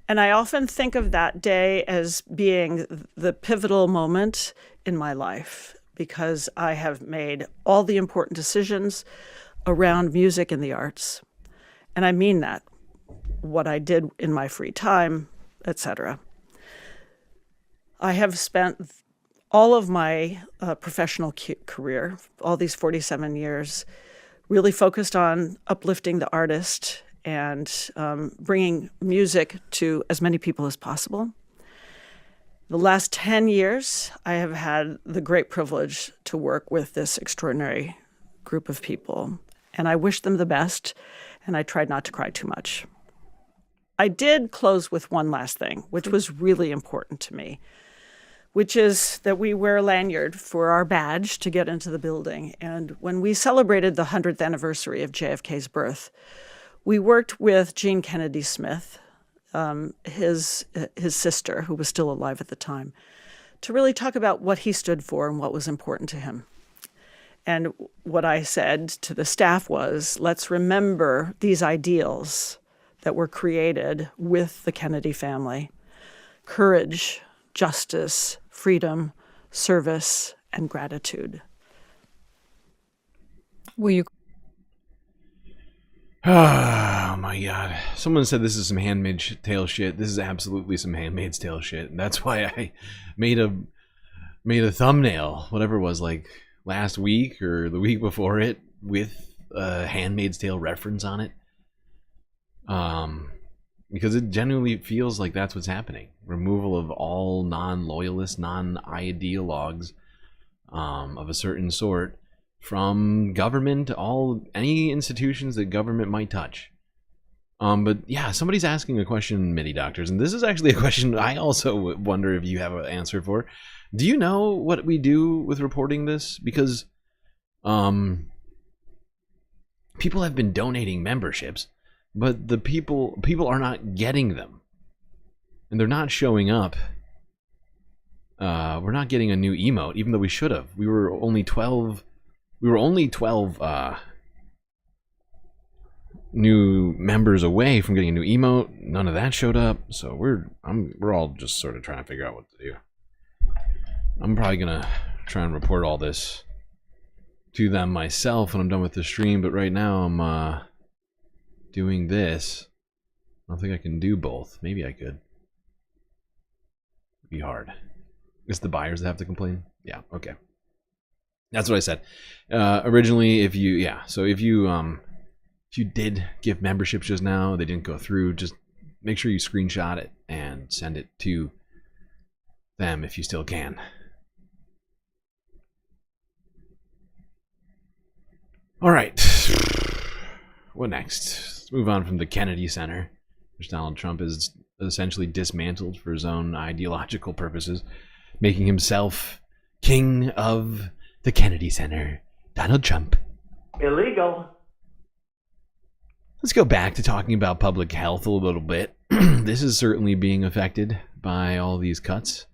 And I often think of that day as being the pivotal moment in my life because I have made all the important decisions around music and the arts. And I mean that, what I did in my free time, etc. I have spent all of my professional career, all these 47 years, really focused on uplifting the artist and bringing music to as many people as possible. The last 10 years, I have had the great privilege to work with this extraordinary group of people, and I wish them the best, and I tried not to cry too much. I did close with one last thing, which was really important to me, which is that we wear a lanyard for our badge to get into the building. And when we celebrated the 100th anniversary of JFK's birth, we worked with Jean Kennedy Smith, his sister, who was still alive at the time, to really talk about what he stood for and what was important to him. And what I said to the staff was, let's remember these ideals that were created with the Kennedy family: courage, justice, freedom, service, and gratitude. Will you? Oh my God. Someone said this is some Handmaid's Tale shit. This is absolutely some Handmaid's Tale shit. And that's why I made a thumbnail, whatever it was, like last week or the week before it, with a Handmaid's Tale reference on it. Because it genuinely feels like that's what's happening. Removal of all non-loyalists, non-ideologues of a certain sort from government, any institutions that government might touch. But yeah, somebody's asking a question, MIDI doctors, and this is actually a question I also wonder if you have an answer for. Do you know what we do with reporting this? Because people have been donating memberships, but the people are not getting them, and they're not showing up. We're not getting a new emote, even though we should have. We were only 12 new members away from getting a new emote. None of that showed up, so we're all just sort of trying to figure out what to do. I'm probably gonna try and report all this to them myself when I'm done with the stream, but right now I'm doing this. I don't think I can do both. Maybe I could. It'd be hard. It's the buyers that have to complain? Yeah, okay. That's what I said. Originally, if you did give memberships just now, they didn't go through, just make sure you screenshot it and send it to them if you still can. All right. What next? Let's move on from the Kennedy Center, which Donald Trump is essentially dismantled for his own ideological purposes, making himself king of the Kennedy Center, Donald Trump. Illegal. Let's go back to talking about public health a little bit. This is certainly being affected by all these cuts.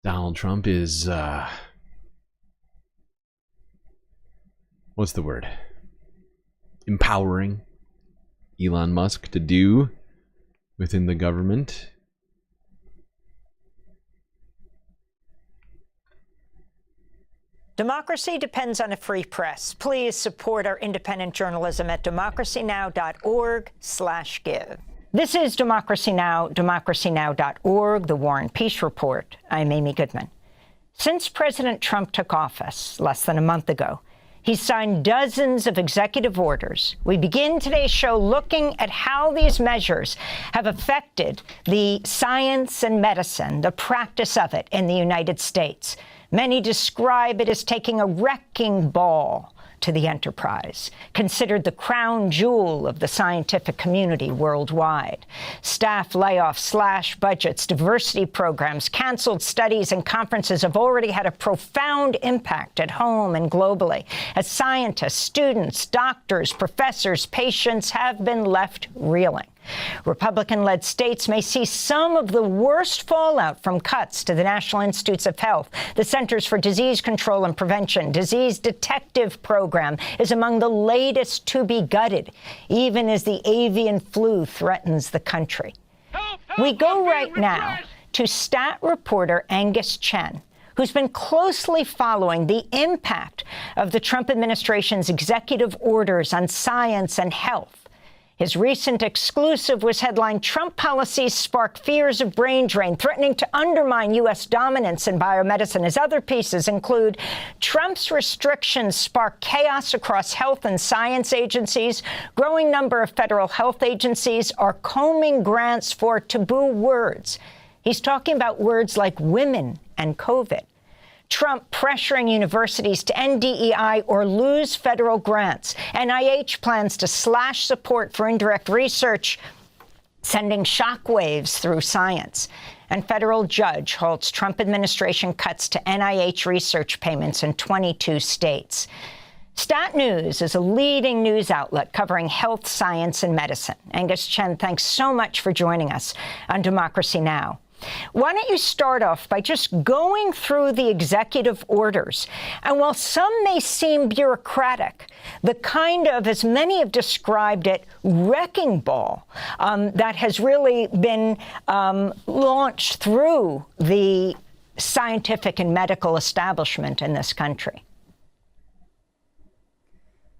Donald Trump is, what's the word? Empowering Elon Musk to do within the government. Democracy depends on a free press. Please support our independent journalism at democracynow.org/give. This is Democracy Now!, democracynow.org, the War and Peace Report. I'm Amy Goodman. Since President Trump took office less than a month ago, He's signed dozens of executive orders. We begin today's show looking at how these measures have affected the science and medicine, the practice of it in the United States. Many describe it as taking a wrecking ball to the enterprise, considered the crown jewel of the scientific community worldwide. Staff layoffs, slashed budgets, diversity programs, canceled studies and conferences have already had a profound impact at home and globally, as scientists, students, doctors, professors, patients have been left reeling. Republican-led states may see some of the worst fallout from cuts to the National Institutes of Health. The Centers for Disease Control and Prevention Disease Detective Program is among the latest to be gutted, even as the avian flu threatens the country. We go right now to stat reporter Angus Chen, who's been closely following the impact of the Trump administration's executive orders on science and health. His recent exclusive was headlined, "Trump Policies Spark Fears of Brain Drain, Threatening to Undermine U.S. Dominance in Biomedicine." His other pieces include, "Trump's Restrictions Spark Chaos Across Health and Science Agencies. Growing number of federal health agencies are combing grants for taboo words." He's talking about words like women and COVID. Trump pressuring universities to end DEI or lose federal grants. NIH plans to slash support for indirect research, sending shockwaves through science. And federal judge halts Trump administration cuts to NIH research payments in 22 states. Stat News is a leading news outlet covering health, science, and medicine. Angus Chen, thanks so much for joining us on Democracy Now! Why don't you start off by just going through the executive orders? And while some may seem bureaucratic, the kind of, as many have described it, wrecking ball that has really been launched through the scientific and medical establishment in this country.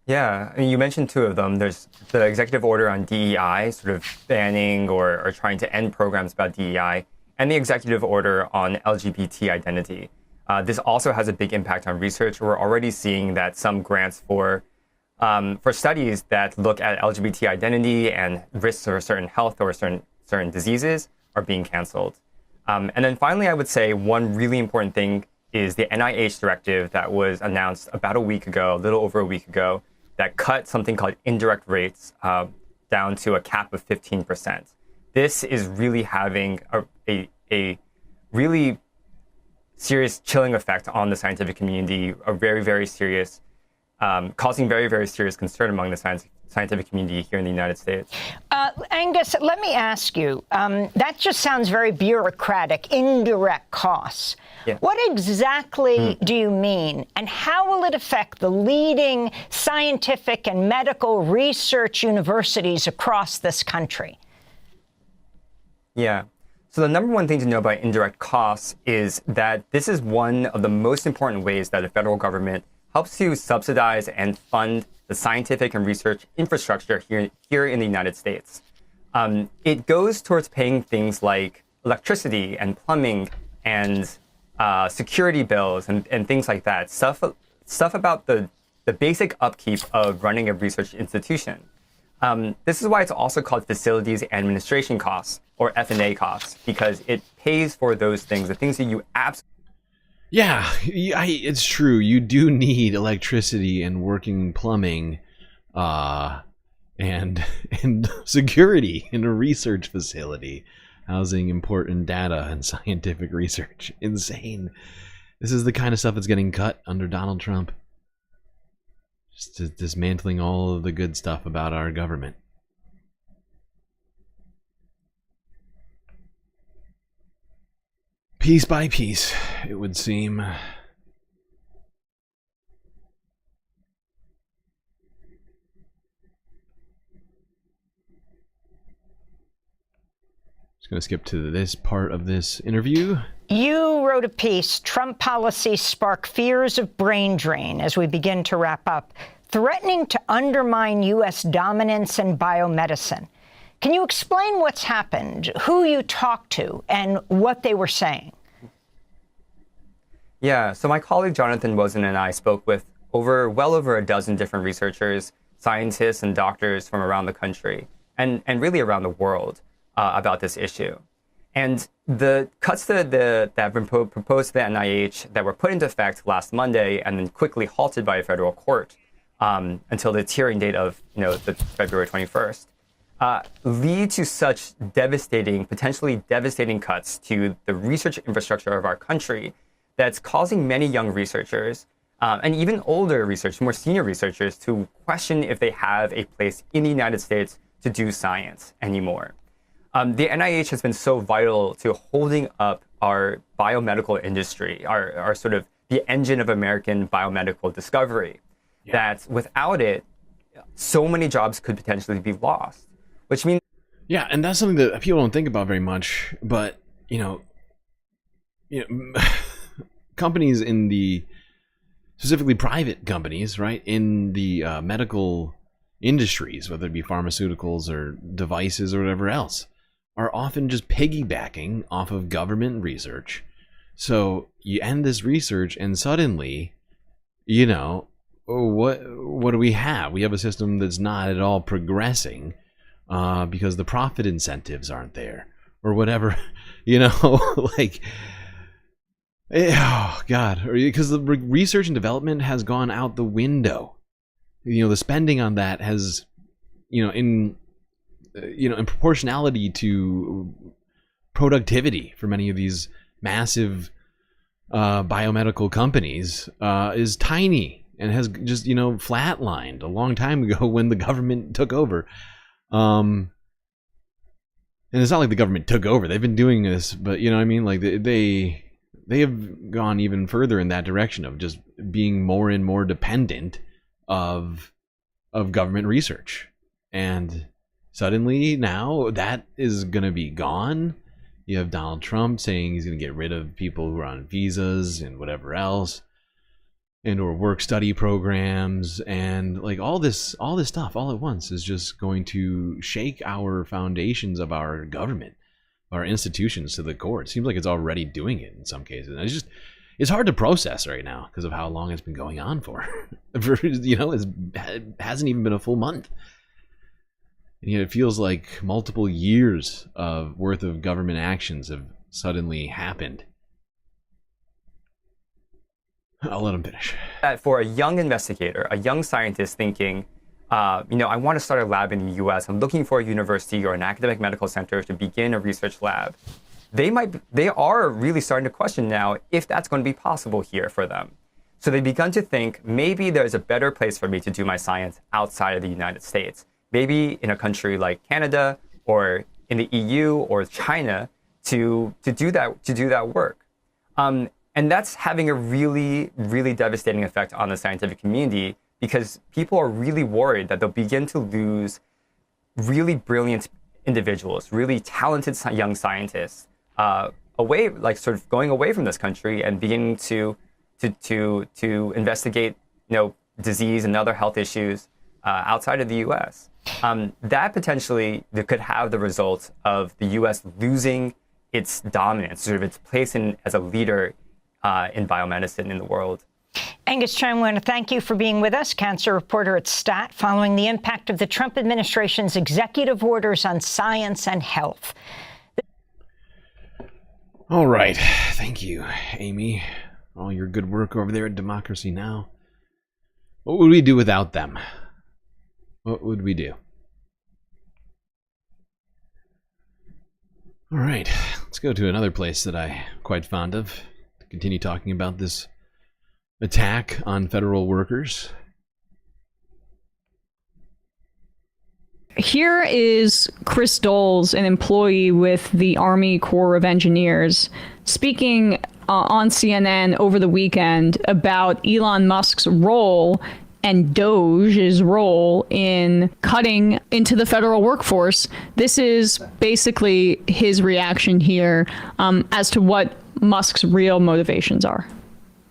Yeah, I mean, you mentioned two of them. There's the executive order on DEI, sort of banning or trying to end programs about DEI, and the executive order on LGBT identity. This also has a big impact on research. We're already seeing that some grants for studies that look at LGBT identity and risks of certain health or certain diseases are being canceled. And then finally, I would say one really important thing is the NIH directive that was announced about a week ago, a little over a week ago, that cut something called indirect rates down to a cap of 15%. This is really having a really serious chilling effect on the scientific community, a very, very serious, causing very, very serious concern among the scientific community here in the United States. Angus, let me ask you, that just sounds very bureaucratic, indirect costs. Yeah. What exactly do you mean, and how will it affect the leading scientific and medical research universities across this country? Yeah. So the number one thing to know about indirect costs is that this is one of the most important ways that the federal government helps to subsidize and fund the scientific and research infrastructure here in the United States. It goes towards paying things like electricity and plumbing and security bills and things like that. Stuff about the basic upkeep of running a research institution. This is why it's also called facilities administration costs, or F&A costs, because it pays for those things, the things that you absolutely... Yeah, it's true. You do need electricity and working plumbing and security in a research facility, housing important data and scientific research. Insane. This is the kind of stuff that's getting cut under Donald Trump. Just dismantling all of the good stuff about our government. Piece by piece, it would seem. Just going to skip to this part of this interview. You wrote a piece, "Trump Policies Spark Fears of Brain Drain," as we begin to wrap up, threatening to undermine U.S. dominance in biomedicine. Can you explain what's happened, who you talked to, and what they were saying? Yeah, so my colleague Jonathan Wozen and I spoke with well over a dozen different researchers, scientists, and doctors from around the country and really around the world about this issue. And the cuts that have been proposed to the NIH that were put into effect last Monday and then quickly halted by a federal court until the hearing date of the February 21st, lead to such potentially devastating cuts to the research infrastructure of our country that's causing many young researchers and even older researchers, more senior researchers, to question if they have a place in the United States to do science anymore. The NIH has been so vital to holding up our biomedical industry, our sort of the engine of American biomedical discovery, that without it, so many jobs could potentially be lost, which means... Yeah, and that's something that people don't think about very much, but, companies in the, specifically private companies, right, in the medical industries, whether it be pharmaceuticals or devices or whatever else, are often just piggybacking off of government research. So you end this research and suddenly, what do we have? We have a system that's not at all progressing because the profit incentives aren't there or whatever, like, oh God, because the research and development has gone out the window. The spending on that has, in proportionality to productivity for many of these massive biomedical companies is tiny and has just, flatlined a long time ago when the government took over. And it's not like the government took over. They've been doing this, but like they have gone even further in that direction of just being more and more dependent of government research. And suddenly now that is going to be gone. You have Donald Trump saying he's going to get rid of people who are on visas and whatever else, and or work study programs, and like all this stuff all at once is just going to shake our foundations of our government, our institutions to the core. It seems like it's already doing it in some cases. And it's hard to process right now because of how long it's been going on for. It hasn't even been a full month. And yet it feels like multiple years of worth of government actions have suddenly happened. I'll let him finish. For a young investigator, a young scientist thinking, I want to start a lab in the US. I'm looking for a university or an academic medical center to begin a research lab. They are really starting to question now if that's going to be possible here for them. So they've begun to think maybe there's a better place for me to do my science outside of the United States. Maybe in a country like Canada or in the EU or China to do that work. And that's having a really, really devastating effect on the scientific community because people are really worried that they'll begin to lose really brilliant individuals, really talented young scientists away, like sort of going away from this country and beginning to investigate, disease and other health issues outside of the U.S. That potentially could have the result of the U.S. losing its dominance, sort of its place as a leader in biomedicine in the world. Angus Chang, I want to thank you for being with us, cancer reporter at STAT, following the impact of the Trump administration's executive orders on science and health. All right. Thank you, Amy, for all your good work over there at Democracy Now! What would we do without them? What would we do? All right. Let's go to another place that I'm quite fond of to continue talking about this attack on federal workers. Here is Chris Doles, an employee with the Army Corps of Engineers, speaking on CNN over the weekend about Elon Musk's role and DOGE's role in cutting into the federal workforce. This is basically his reaction here as to what Musk's real motivations are.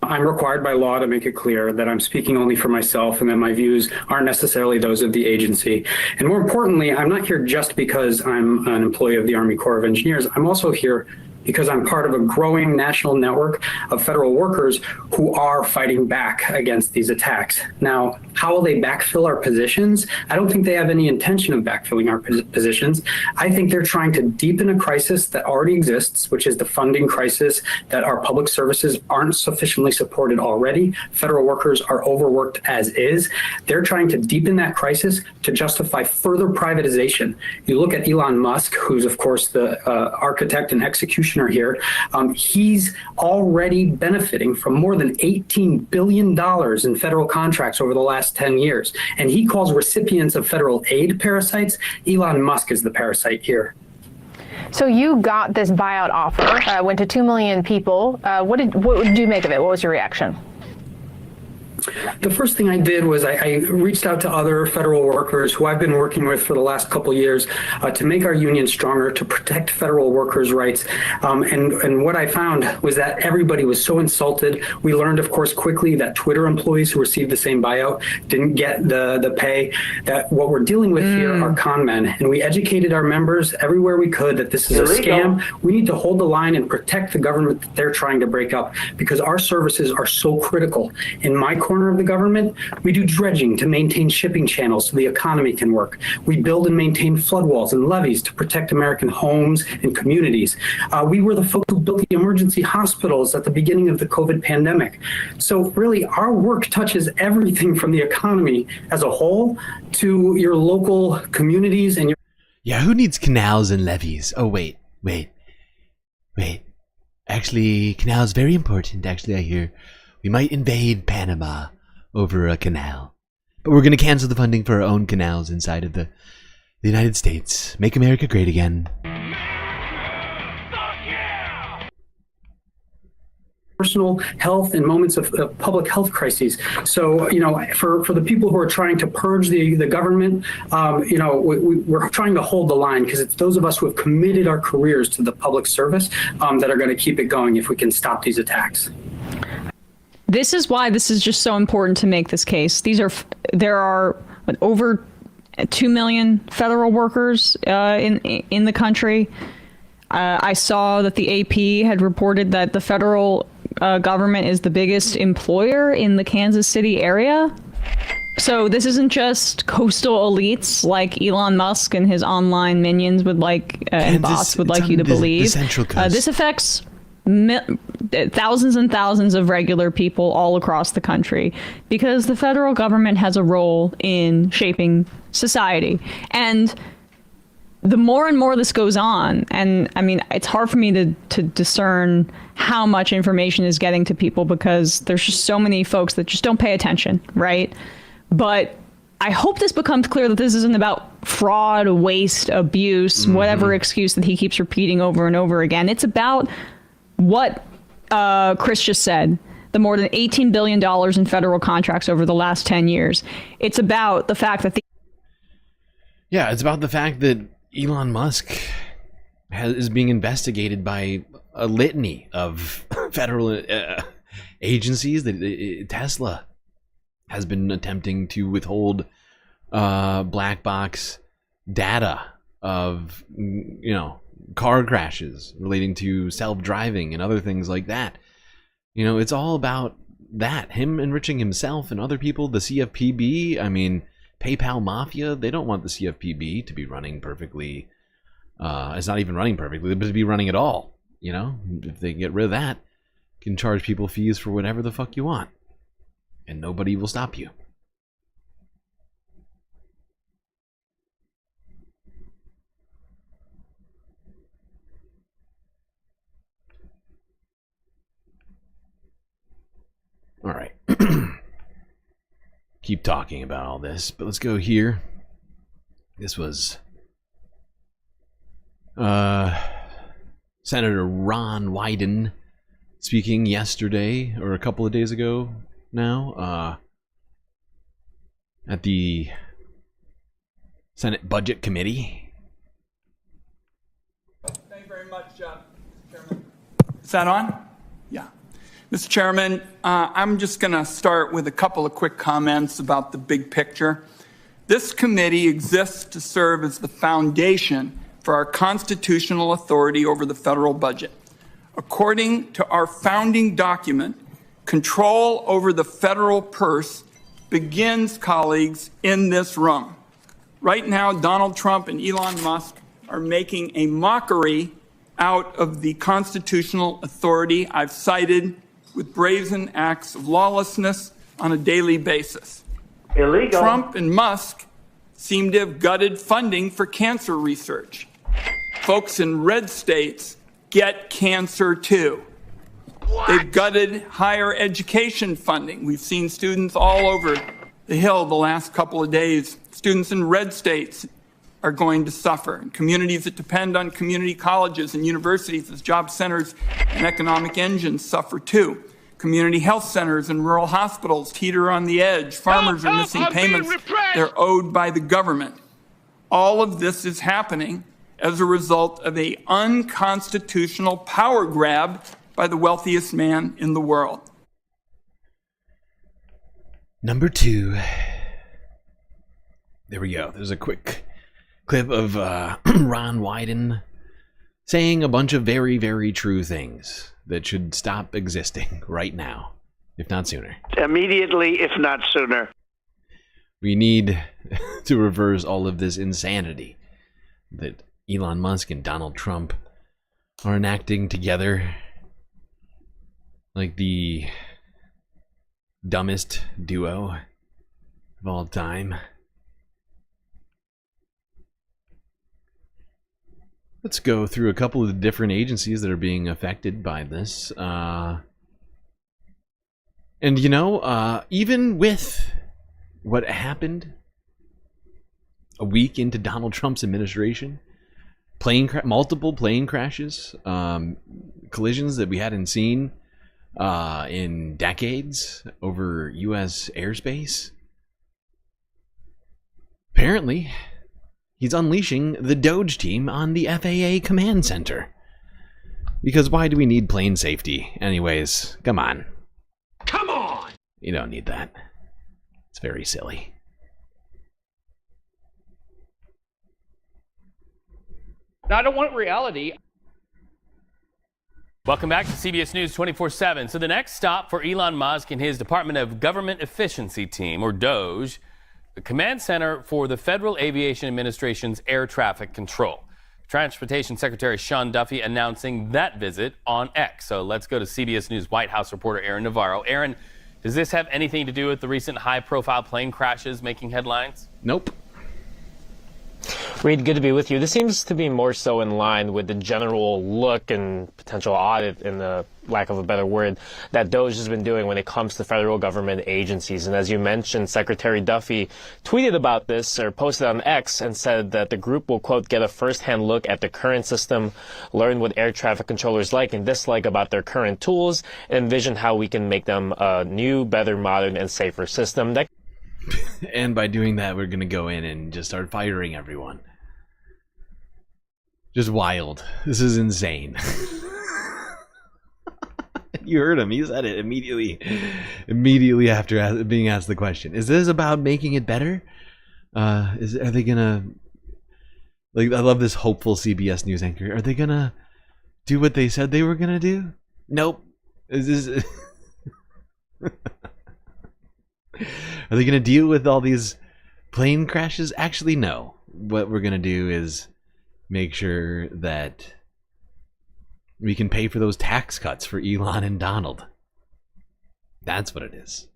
I'm required by law to make it clear that I'm speaking only for myself and that my views aren't necessarily those of the agency. And more importantly, I'm not here just because I'm an employee of the Army Corps of Engineers. I'm also here because I'm part of a growing national network of federal workers who are fighting back against these attacks. Now, how will they backfill our positions? I don't think they have any intention of backfilling our positions. I think they're trying to deepen a crisis that already exists, which is the funding crisis, that our public services aren't sufficiently supported already. Federal workers are overworked as is. They're trying to deepen that crisis to justify further privatization. You look at Elon Musk, who's of course the architect and executioner here. He's already benefiting from more than $18 billion in federal contracts over the last 10 years. And he calls recipients of federal aid parasites. Elon Musk is the parasite here. So you got this buyout offer, went to 2 million people. What did you make of it? What was your reaction? The first thing I did was I reached out to other federal workers who I've been working with for the last couple of years to make our union stronger, to protect federal workers' rights. And what I found was that everybody was so insulted. We learned, of course, quickly that Twitter employees who received the same buyout didn't get the pay, that what we're dealing with here are con men. And we educated our members everywhere we could that this is a scam. We need to hold the line and protect the government that they're trying to break up, because our services are so critical. In my corner of the government, we do dredging to maintain shipping channels so the economy can work. We build and maintain flood walls and levees to protect American homes and communities. We were the folks who built the emergency hospitals at the beginning of the COVID pandemic. So really, our work touches everything from the economy as a whole to your local communities and your... Yeah, who needs canals and levees? Oh, wait. Actually, canals very important. Actually, I hear we might invade Panama over a canal. But we're going to cancel the funding for our own canals inside of the United States. Make America great again. Personal health and moments of public health crises. So, for the people who are trying to purge the government, we're trying to hold the line, because it's those of us who have committed our careers to the public service that are going to keep it going if we can stop these attacks. This is why this is just so important to make this case. There are over 2 million federal workers in the country. I saw that the AP had reported that the federal government is the biggest employer in the Kansas City area. So this isn't just coastal elites like Elon Musk and his online minions would like and bots would like you to believe. The Central Coast. This affects thousands and thousands of regular people all across the country, because the federal government has a role in shaping society. And the more and more this goes on, and I mean, it's hard for me to discern how much information is getting to people, because there's just so many folks that just don't pay attention, right? But I hope this becomes clear that this isn't about fraud, waste, abuse, whatever excuse that he keeps repeating over and over again. It's about what Chris just said, the more than $18 billion in federal contracts over the last 10 years. It's about the fact that it's about the fact that Elon Musk is being investigated by a litany of federal agencies. That Tesla has been attempting to withhold black box data of, car crashes relating to self-driving and other things like that. It's all about that. Him enriching himself and other people. The CFPB, I mean, PayPal Mafia, they don't want the CFPB to be running perfectly. It's not even running perfectly, but to be running at all. If they get rid of that, you can charge people fees for whatever the fuck you want. And nobody will stop you. All right. Keep talking about all this, but let's go here. This was Senator Ron Wyden speaking yesterday, or a couple of days ago now, at the Senate Budget Committee. Thank you very much, Chairman. Is that on? Yeah. Mr. Chairman, I'm just going to start with a couple of quick comments about the big picture. This committee exists to serve as the foundation for our constitutional authority over the federal budget. According to our founding document, control over the federal purse begins, colleagues, in this room. Right now, Donald Trump and Elon Musk are making a mockery out of the constitutional authority I've cited with brazen acts of lawlessness on a daily basis. Illegal. Trump and Musk seem to have gutted funding for cancer research. Folks in red states get cancer too. They've gutted higher education funding. We've seen students all over the Hill the last couple of days. Students in red states are going to suffer. And communities that depend on community colleges and universities as job centers and economic engines suffer too. Community health centers and rural hospitals teeter on the edge. Farmers are missing payments they're owed by the government. All of this is happening as a result of an unconstitutional power grab by the wealthiest man in the world. Number 2. There we go. There's a quick clip of Ron Wyden saying a bunch of very, very true things that should stop existing right now, if not sooner. Immediately, if not sooner. We need to reverse all of this insanity that Elon Musk and Donald Trump are enacting together, like the dumbest duo of all time. Let's go through a couple of the different agencies that are being affected by this. And you know, even with what happened a week into Donald Trump's administration, multiple plane crashes, collisions that we hadn't seen in decades over U.S. airspace. Apparently, he's unleashing the DOGE team on the FAA command center. Because why do we need plane safety? Anyways, come on. Come on! You don't need that. It's very silly. Now, I don't want reality. Welcome back to CBS News 24/7. So the next stop for Elon Musk and his Department of Government Efficiency team, or DOGE, the command center for the Federal Aviation Administration's air traffic control. Transportation Secretary Sean Duffy announcing that visit on X. So let's go to CBS News White House reporter Aaron Navarro. Aaron, does this have anything to do with the recent high-profile plane crashes making headlines? Nope. Reed, good to be with you. This seems to be more so in line with the general look and potential audit, in the lack of a better word, that DOGE has been doing when it comes to federal government agencies. And as you mentioned, Secretary Duffy tweeted about this, or posted on X, and said that the group will, quote, get a first-hand look at the current system, learn what air traffic controllers like and dislike about their current tools, and envision how we can make them a new, better, modern, and safer system. And by doing that, we're going to go in and just start firing everyone. Just wild. This is insane. You heard him. He said it immediately after being asked the question. Is this about making it better? Are they going to... Like, I love this hopeful CBS News anchor. Are they going to do what they said they were going to do? Nope. Is this... Are they going to deal with all these plane crashes? Actually, no. What we're going to do is make sure that we can pay for those tax cuts for Elon and Donald. That's what it is.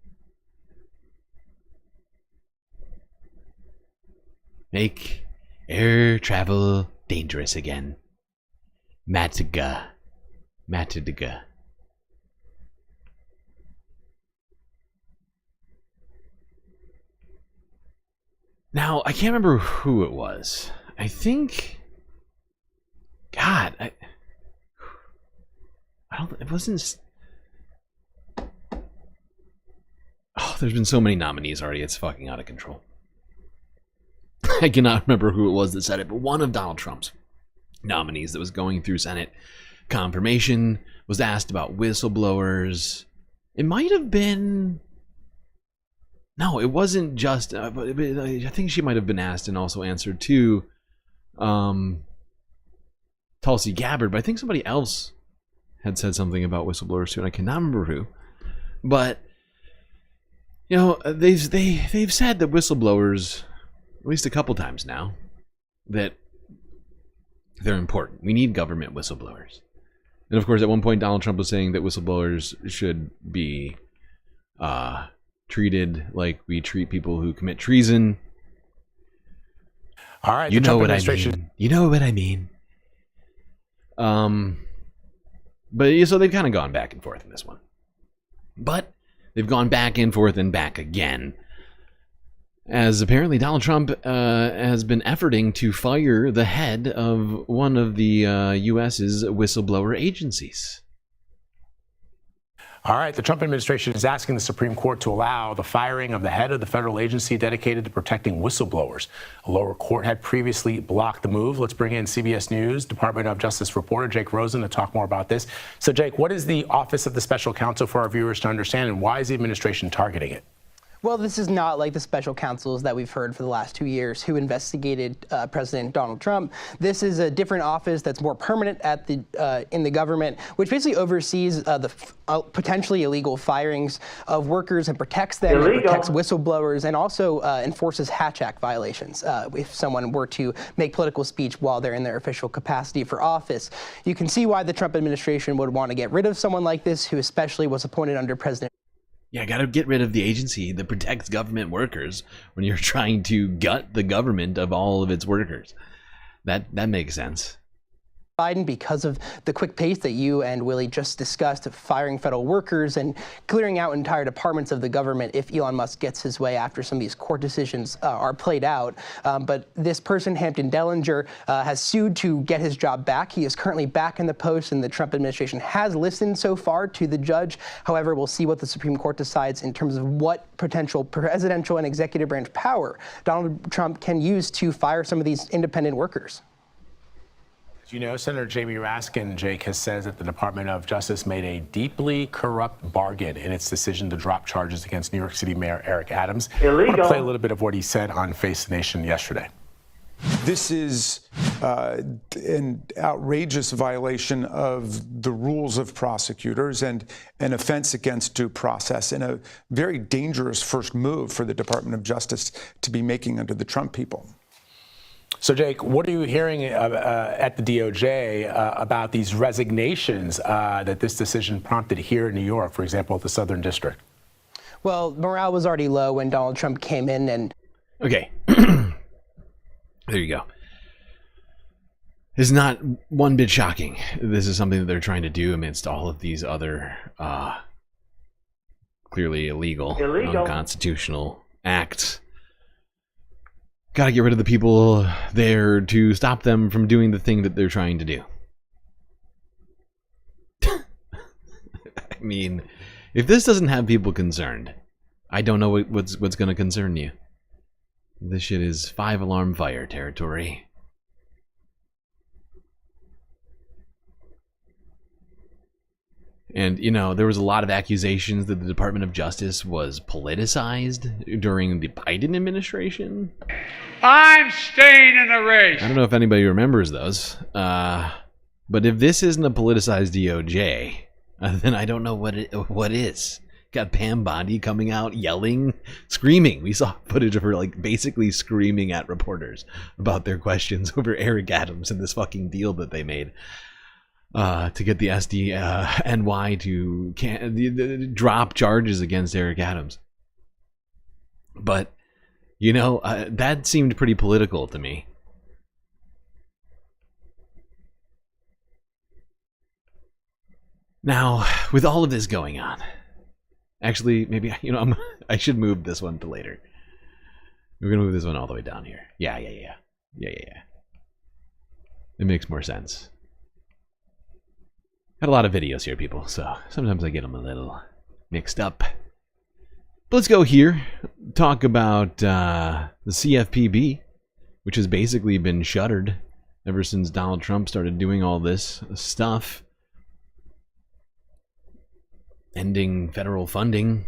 Make air travel dangerous again. Maga. Now, I can't remember who it was. I think... God, I don't... It wasn't... Oh, there's been so many nominees already, it's fucking out of control. I cannot remember who it was that said it, but one of Donald Trump's nominees that was going through Senate confirmation was asked about whistleblowers. It might have been... No, it wasn't just... I think she might have been asked and also answered to Tulsi Gabbard, but I think somebody else had said something about whistleblowers too, and I cannot remember who. But you know, they've said that whistleblowers, at least a couple times now, that they're important. We need government whistleblowers. And of course, at one point, Donald Trump was saying that whistleblowers should be treated like we treat people who commit treason. All right, you know what I mean. You know what I mean. But so they've kind of gone back and forth in this one. But they've gone back and forth and back again, as apparently Donald Trump has been efforting to fire the head of one of the U.S.'s whistleblower agencies. All right, the Trump administration is asking the Supreme Court to allow the firing of the head of the federal agency dedicated to protecting whistleblowers. A lower court had previously blocked the move. Let's bring in CBS News Department of Justice reporter Jake Rosen to talk more about this. So, Jake, what is the Office of the Special Counsel for our viewers to understand, and why is the administration targeting it? Well, this is not like the special counsels that we've heard for the last 2 years who investigated President Donald Trump. This is a different office that's more permanent at the in the government, which basically oversees the potentially illegal firings of workers and protects them, and protects whistleblowers, and also enforces Hatch Act violations if someone were to make political speech while they're in their official capacity for office. You can see why the Trump administration would want to get rid of someone like this, who especially was appointed under President. Yeah, gotta get rid of the agency that protects government workers when you're trying to gut the government of all of its workers. That makes sense. Biden, because of the quick pace that you and Willie just discussed of firing federal workers and clearing out entire departments of the government if Elon Musk gets his way after some of these court decisions are played out. But this person, Hampton Dellinger, has sued to get his job back. He is currently back in the post, and the Trump administration has listened so far to the judge. However, we'll see what the Supreme Court decides in terms of what potential presidential and executive branch power Donald Trump can use to fire some of these independent workers. You know, Senator Jamie Raskin, Jake, has said that the Department of Justice made a deeply corrupt bargain in its decision to drop charges against New York City Mayor Eric Adams. Illegal. I want to play a little bit of what he said on Face the Nation yesterday. This is an outrageous violation of the rules of prosecutors and an offense against due process, and a very dangerous first move for the Department of Justice to be making under the Trump people. So, Jake, what are you hearing at the DOJ about these resignations that this decision prompted here in New York, for example, at the Southern District? Well, morale was already low when Donald Trump came in and... Okay. There you go. It's not one bit shocking. This is something that they're trying to do amidst all of these other clearly illegal, unconstitutional acts. Gotta get rid of the people there to stop them from doing the thing that they're trying to do. I mean, if this doesn't have people concerned, I don't know what's going to concern you. This shit is 5-alarm fire territory. And, you know, there was a lot of accusations that the Department of Justice was politicized during the Biden administration. I'm staying in the race. I don't know if anybody remembers those. But if this isn't a politicized DOJ, then I don't know what is. Got Pam Bondi coming out, yelling, screaming. We saw footage of her, like, basically screaming at reporters about their questions over Eric Adams and this fucking deal that they made. To get the SDNY to drop charges against Eric Adams. But, you know, that seemed pretty political to me. Now, with all of this going on, actually, maybe, you know, I should move this one to later. We're going to move this one all the way down here. Yeah. It makes more sense. Got a lot of videos here, people, so sometimes I get them a little mixed up. But let's go here, talk about the CFPB, which has basically been shuttered ever since Donald Trump started doing all this stuff. Ending federal funding,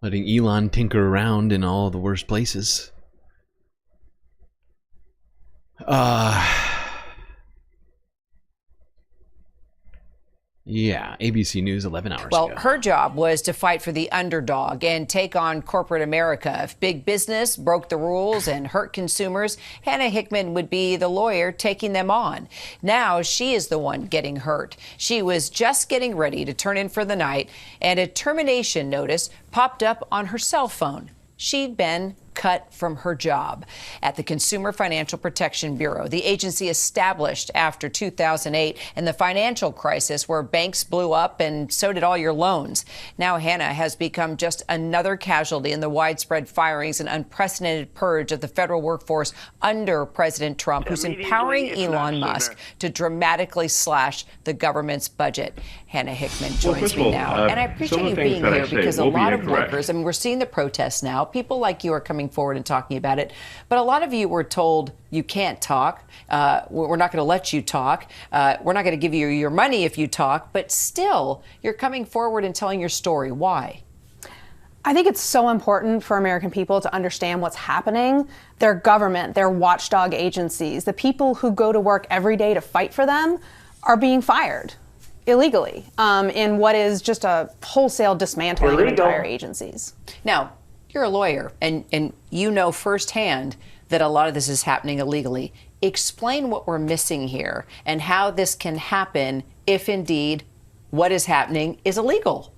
letting Elon tinker around in all the worst places. Yeah, ABC News 11 hours Well, ago. her job was to fight for the underdog and take on corporate America. If big business broke the rules and hurt consumers, Hannah Hickman would be the lawyer taking them on. Now she is the one getting hurt. She was just getting ready to turn in for the night, and a termination notice popped up on her cell phone. She'd been cut from her job at the Consumer Financial Protection Bureau, the agency established after 2008 and the financial crisis where banks blew up and so did all your loans. Now Hannah has become just another casualty in the widespread firings and unprecedented purge of the federal workforce under President Trump, who's empowering Elon Musk to dramatically slash the government's budget. Hannah Hickman joins me now. And I appreciate you being here because a lot of workers, I mean, we're seeing the protests now. People like you are coming forward and talking about it. But a lot of you were told you can't talk. We're not going to let you talk. We're not going to give you your money if you talk. But still, you're coming forward and telling your story. Why? I think it's so important for American people to understand what's happening. Their government, their watchdog agencies, the people who go to work every day to fight for them are being fired illegally in what is just a wholesale dismantling of entire agencies. Now, you're a lawyer, and you know firsthand that a lot of this is happening illegally. Explain what we're missing here and how this can happen if indeed what is happening is illegal.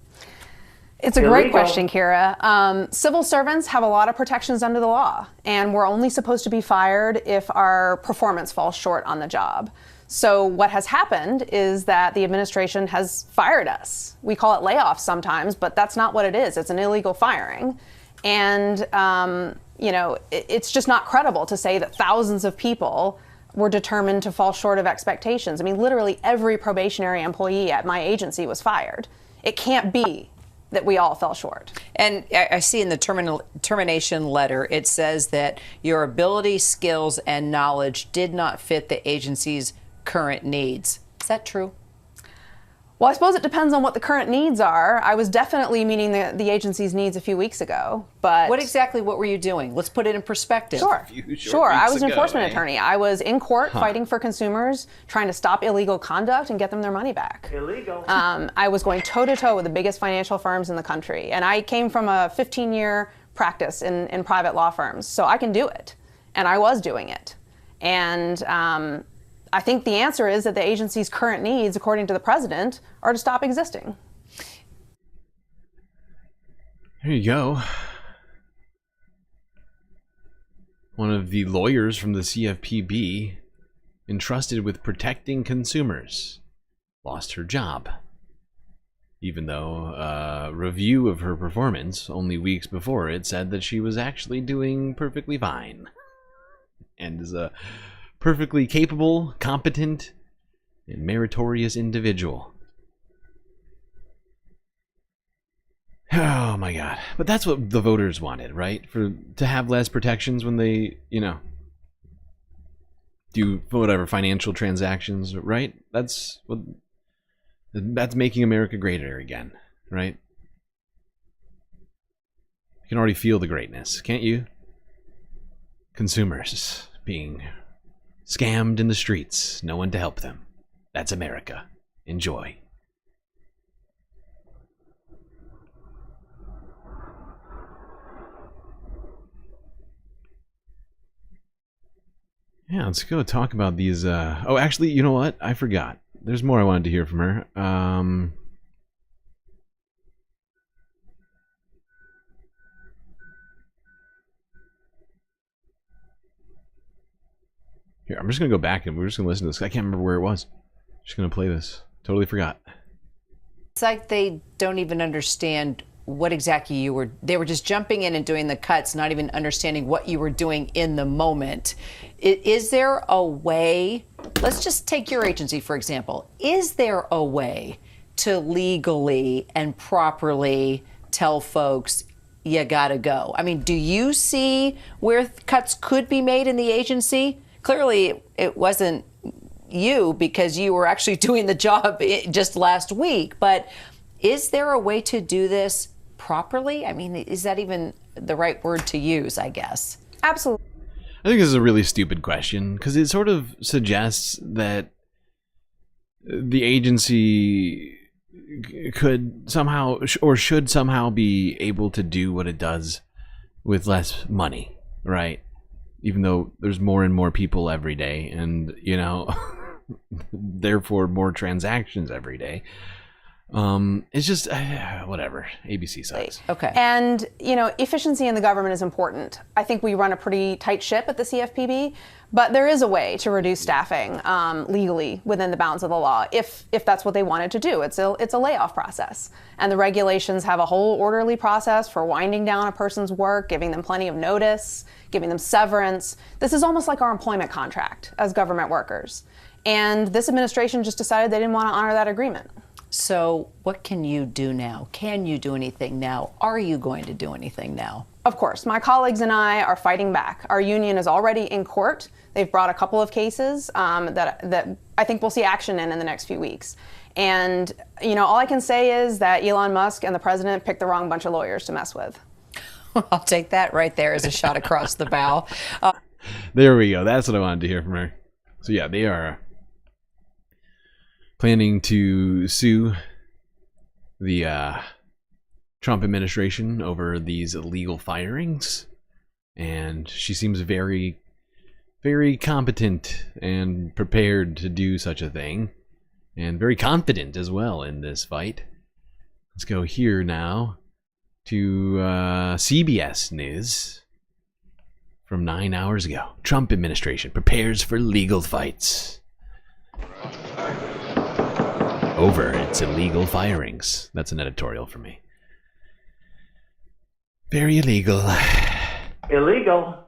It's a great question, Kira. Civil servants have a lot of protections under the law, and we're only supposed to be fired if our performance falls short on the job. So what has happened is that the administration has fired us. We call it layoffs sometimes, but that's not what it is. It's an illegal firing. And, you know, it's just not credible to say that thousands of people were determined to fall short of expectations. I mean, literally every probationary employee at my agency was fired. It can't be that we all fell short. And I see in the termination letter, it says that your ability, skills, and knowledge did not fit the agency's current needs. Is that true? Well, I suppose it depends on what the current needs are. I was definitely meeting the agency's needs a few weeks ago, but... What were you doing? Let's put it in perspective. Sure. I was an enforcement attorney. I was in court fighting for consumers, trying to stop illegal conduct and get them their money back. Illegal. I was going toe-to-toe with the biggest financial firms in the country, and I came from a 15-year practice in private law firms, so I can do it, and I was doing it. And I think the answer is that the agency's current needs, according to the president, are to stop existing. There you go. One of the lawyers from the CFPB, entrusted with protecting consumers, lost her job. Even though a review of her performance only weeks before it said that she was actually doing perfectly fine. And is a perfectly capable, competent, and meritorious individual. Oh my god. But that's what the voters wanted, right? To have less protections when they, you know, do whatever financial transactions, right? That's making America greater again, right? You can already feel the greatness, can't you? Consumers being scammed in the streets, no one to help them. That's America. Enjoy. Yeah, let's go talk about these. Oh, actually, you know what? I forgot. There's more I wanted to hear from her. Here, I'm just going to go back and we're just going to listen to this. I can't remember where it was. Just going to play this. Totally forgot. It's like they don't even understand what exactly they were just jumping in and doing the cuts, not even understanding what you were doing in the moment. Is there a way, let's just take your agency, for example. Is there a way to legally and properly tell folks, you gotta go? I mean, do you see where cuts could be made in the agency? Clearly, it wasn't you because you were actually doing the job just last week. But is there a way to do this properly? I mean, is that even the right word to use, I guess? Absolutely. I think this is a really stupid question because it sort of suggests that the agency could somehow or should somehow be able to do what it does with less money, right? Even though there's more and more people every day, and you know, therefore more transactions every day. It's just whatever. ABC sucks. Okay. And you know, efficiency in the government is important. I think we run a pretty tight ship at the CFPB, but there is a way to reduce staffing legally within the bounds of the law if that's what they wanted to do. It's a layoff process, and the regulations have a whole orderly process for winding down a person's work, giving them plenty of notice, giving them severance. This is almost like our employment contract as government workers, and this administration just decided they didn't want to honor that agreement. So what can you do now? Can you do anything now? Are you going to do anything now? Of course. My colleagues and I are fighting back. Our union is already in court. They've brought a couple of cases that I think we'll see action in the next few weeks. And, you know, all I can say is that Elon Musk and the president picked the wrong bunch of lawyers to mess with. I'll take that right there as a shot across the bow. There we go. That's what I wanted to hear from her. So yeah, they are planning to sue the Trump administration over these illegal firings, and she seems very, very competent and prepared to do such a thing, and very confident as well in this fight. Let's go here now to CBS News from 9 hours ago. Trump administration prepares for legal fights over its illegal firings. That's an editorial for me. Very illegal. Illegal.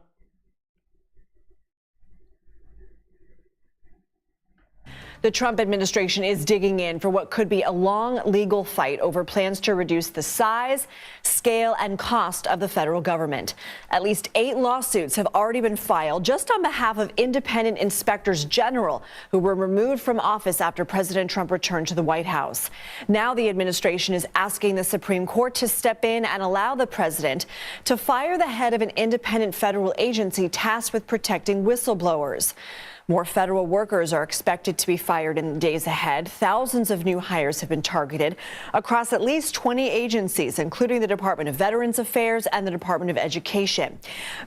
The Trump administration is digging in for what could be a long legal fight over plans to reduce the size, scale, and cost of the federal government. At least 8 lawsuits have already been filed just on behalf of independent inspectors general who were removed from office after President Trump returned to the White House. Now the administration is asking the Supreme Court to step in and allow the president to fire the head of an independent federal agency tasked with protecting whistleblowers. More federal workers are expected to be fired in the days ahead. Thousands of new hires have been targeted across at least 20 agencies, including the Department of Veterans Affairs and the Department of Education.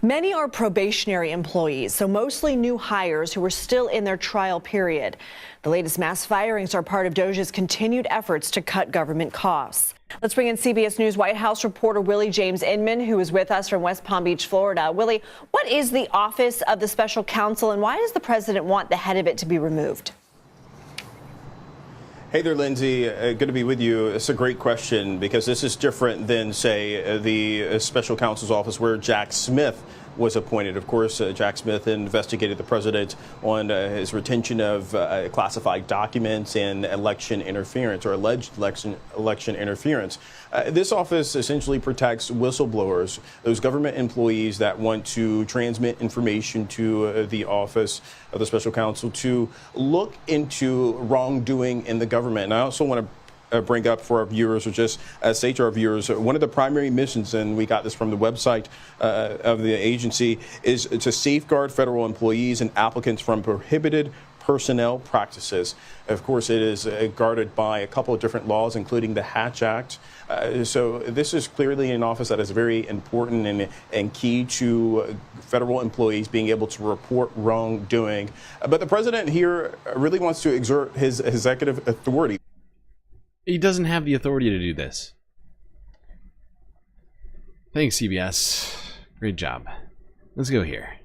Many are probationary employees, so mostly new hires who are still in their trial period. The latest mass firings are part of DOGE's continued efforts to cut government costs. Let's bring in CBS News White House reporter Willie James Inman, who is with us from West Palm Beach, Florida. Willie, what is the office of the special counsel, and why does the president want the head of it to be removed? Hey there, Lindsay. Good to be with you. It's a great question because this is different than, say, the special counsel's office where Jack Smith was appointed. Of course, Jack Smith investigated the president on his retention of classified documents and election interference, or alleged election interference. This office essentially protects whistleblowers, those government employees that want to transmit information to the office of the special counsel to look into wrongdoing in the government. And I also want to bring up for our viewers, or just say to our viewers, one of the primary missions, and we got this from the website of the agency, is to safeguard federal employees and applicants from prohibited personnel practices. Of course, it is guarded by a couple of different laws, including the Hatch Act. So this is clearly an office that is very important and key to federal employees being able to report wrongdoing. But the president here really wants to exert his executive authority. He doesn't have the authority to do this. Thanks, CBS. Great job. Let's go here.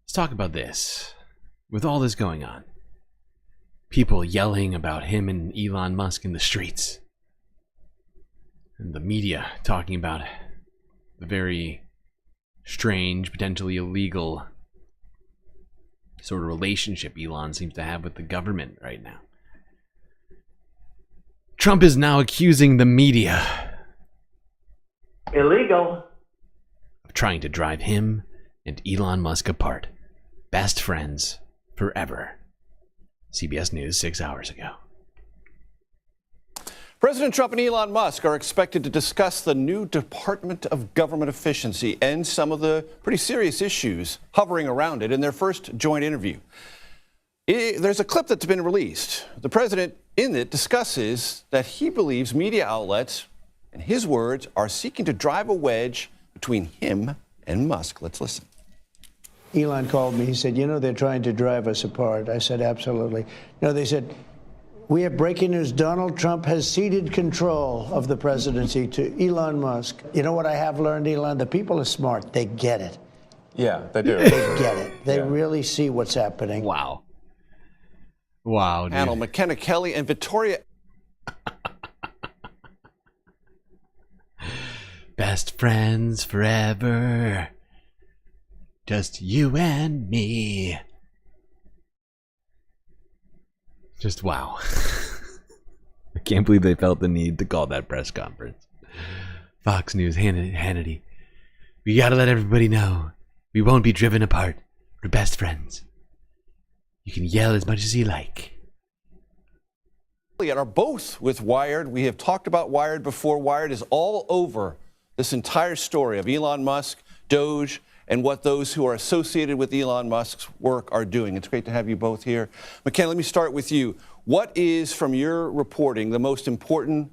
Let's talk about this. With all this going on, people yelling about him and Elon Musk in the streets, and the media talking about the very strange, potentially illegal sort of relationship Elon seems to have with the government right now. Trump is now accusing the media illegal of trying to drive him and Elon Musk apart. Best friends forever. CBS News 6 hours ago. President Trump and Elon Musk are expected to discuss the new Department of Government Efficiency and some of the pretty serious issues hovering around it in their first joint interview. There's a clip that's been released. The president in it discusses that he believes media outlets, in his words, are seeking to drive a wedge between him and Musk. Let's listen. Elon called me. He said, you know, they're trying to drive us apart. I said, absolutely. No, they said, we have breaking news. Donald Trump has ceded control of the presidency to Elon Musk. You know what I have learned, Elon? The people are smart. They get it. Yeah, they do. They get it. They really see what's happening. Wow. Wow, dude. Panel, McKenna Kelly and Victoria. Best friends forever. Just you and me. Just wow. I can't believe they felt the need to call that press conference. Fox News, Hannity. We gotta let everybody know. We won't be driven apart. We're best friends. You can yell as much as you like. And are both with Wired. We have talked about Wired before. Wired is all over this entire story of Elon Musk, DOGE, and what those who are associated with Elon Musk's work are doing. It's great to have you both here. McKenna, let me start with you. What is, from your reporting, the most important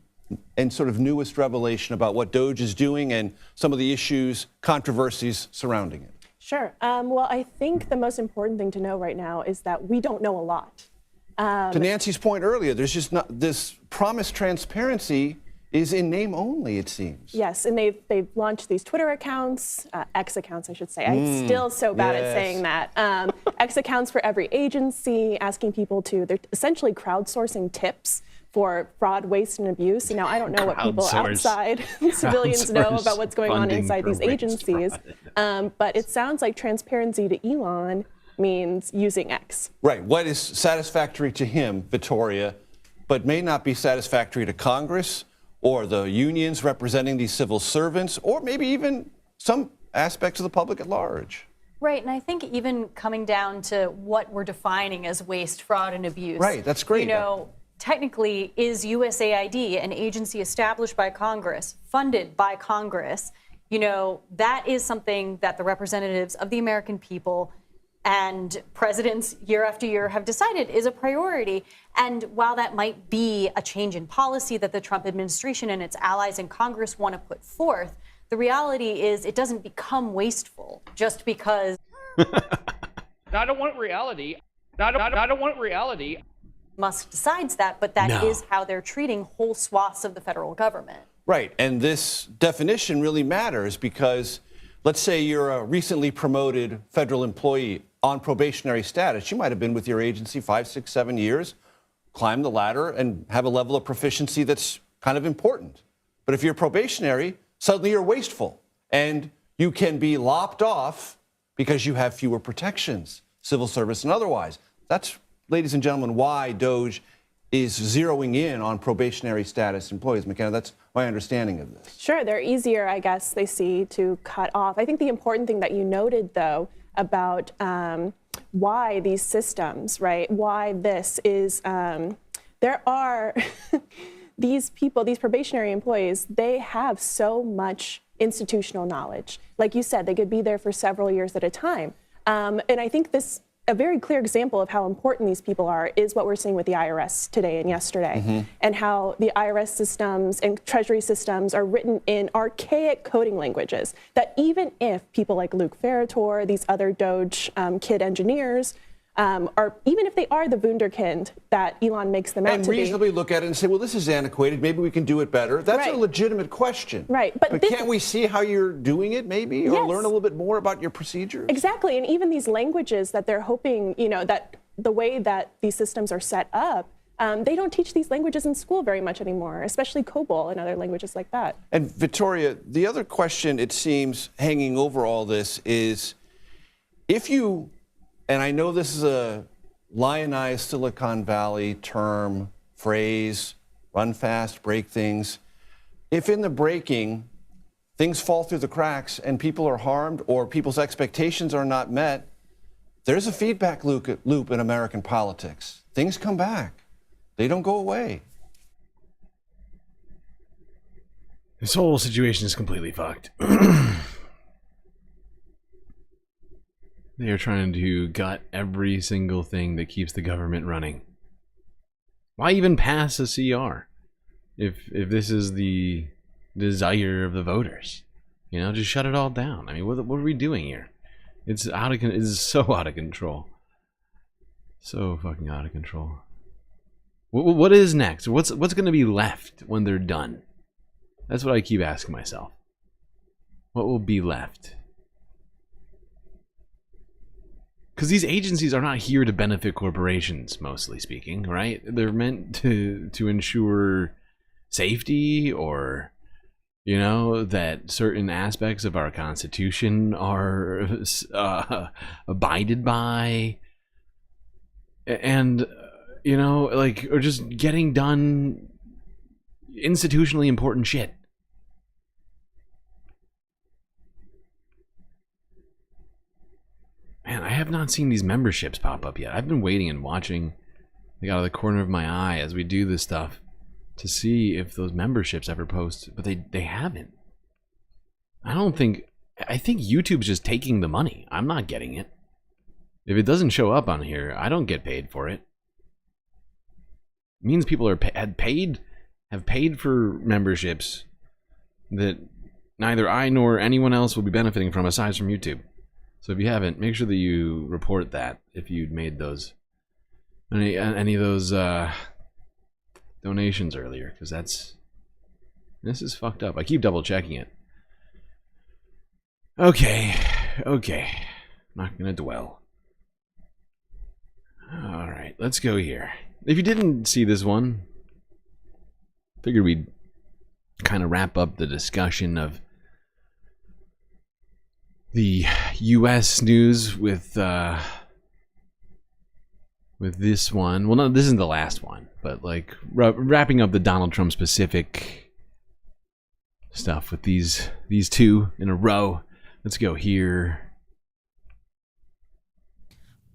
and sort of newest revelation about what DOGE is doing and some of the issues, controversies surrounding it? Sure. Well, I think the most important thing to know right now is that we don't know a lot. To Nancy's point earlier, there's just not this promised transparency is in name only, it seems. Yes, and they've launched these Twitter accounts, X accounts, I should say. I'm still so bad at saying that. X accounts for every agency, asking people to, they're essentially crowdsourcing tips for fraud, waste, and abuse. And now I don't know what people outside civilians know about what's going on inside these agencies. But it sounds like transparency to Elon means using X. Right. What is satisfactory to him, Victoria, but may not be satisfactory to Congress or the unions representing these civil servants, or maybe even some aspects of the public at large. Right, and I think even coming down to what we're defining as waste, fraud, and abuse. Right, that's great. You know, technically, is USAID an agency established by Congress, funded by Congress? You know, that is something that the representatives of the American people and presidents year after year have decided is a priority. And while that might be a change in policy that the Trump administration and its allies in Congress want to put forth, the reality is it doesn't become wasteful just because. I don't want reality. I don't want reality. Musk decides that, but that is how they're treating whole swaths of the federal government. Right, and this definition really matters because let's say you're a recently promoted federal employee on probationary status. You might have been with your agency 5, 6, 7 years, climb the ladder and have a level of proficiency that's kind of important. But if you're probationary, suddenly you're wasteful and you can be lopped off because you have fewer protections, civil service and otherwise. That's, ladies and gentlemen, why DOGE is zeroing in on probationary status employees. McKenna, that's my understanding of this. Sure, they're easier, I guess, they see to cut off. I think the important thing that you noted, though, about why these systems, right, why this is, there are these people, these probationary employees, they have so much institutional knowledge. Like you said, they could be there for several years at a time. And I think a very clear example of how important these people are is what we're seeing with the IRS today and yesterday, and how the IRS systems and Treasury systems are written in archaic coding languages that even if people like Luke Ferrator, these other DOGE kid engineers, or even if they are the wunderkind that Elon makes them out to be. And reasonably look at it and say, well, this is antiquated. Maybe we can do it better. That's a legitimate question. Right. But can't we see how you're doing it maybe or learn a little bit more about your procedures? Exactly. And even these languages that they're hoping, you know, that the way that these systems are set up, they don't teach these languages in school very much anymore, especially COBOL and other languages like that. And Victoria, the other question, it seems, hanging over all this is if you, and I know this is a lionized Silicon Valley term, phrase, run fast, break things. If in the breaking, things fall through the cracks and people are harmed or people's expectations are not met, there's a feedback loop in American politics. Things come back. They don't go away. This whole situation is completely fucked. They are trying to gut every single thing that keeps the government running. Why even pass a CR if this is the desire of the voters? You know, just shut it all down. I mean, what are we doing here? It's it's so out of control. So fucking out of control. What is next? What's going to be left when they're done? That's what I keep asking myself. What will be left? Because these agencies are not here to benefit corporations, mostly speaking, right? They're meant to ensure safety, or, you know, that certain aspects of our Constitution are abided by, and, you know, like, or just getting done institutionally important shit. Man, I have not seen these memberships pop up yet. I've been waiting and watching, like, out of the corner of my eye as we do this stuff to see if those memberships ever post, but they haven't. I think YouTube's just taking the money. I'm not getting it. If it doesn't show up on here, I don't get paid for it. It means people have paid for memberships that neither I nor anyone else will be benefiting from aside from YouTube. So if you haven't, make sure that you report that if you'd made those any of those donations earlier, because this is fucked up. I keep double checking it. Okay. Not gonna dwell. All right, let's go here. If you didn't see this one, figured we'd kind of wrap up the discussion of the U.S. news with this one. Well, no, this isn't the last one, but like wrapping up the Donald Trump specific stuff with these two in a row. Let's go here.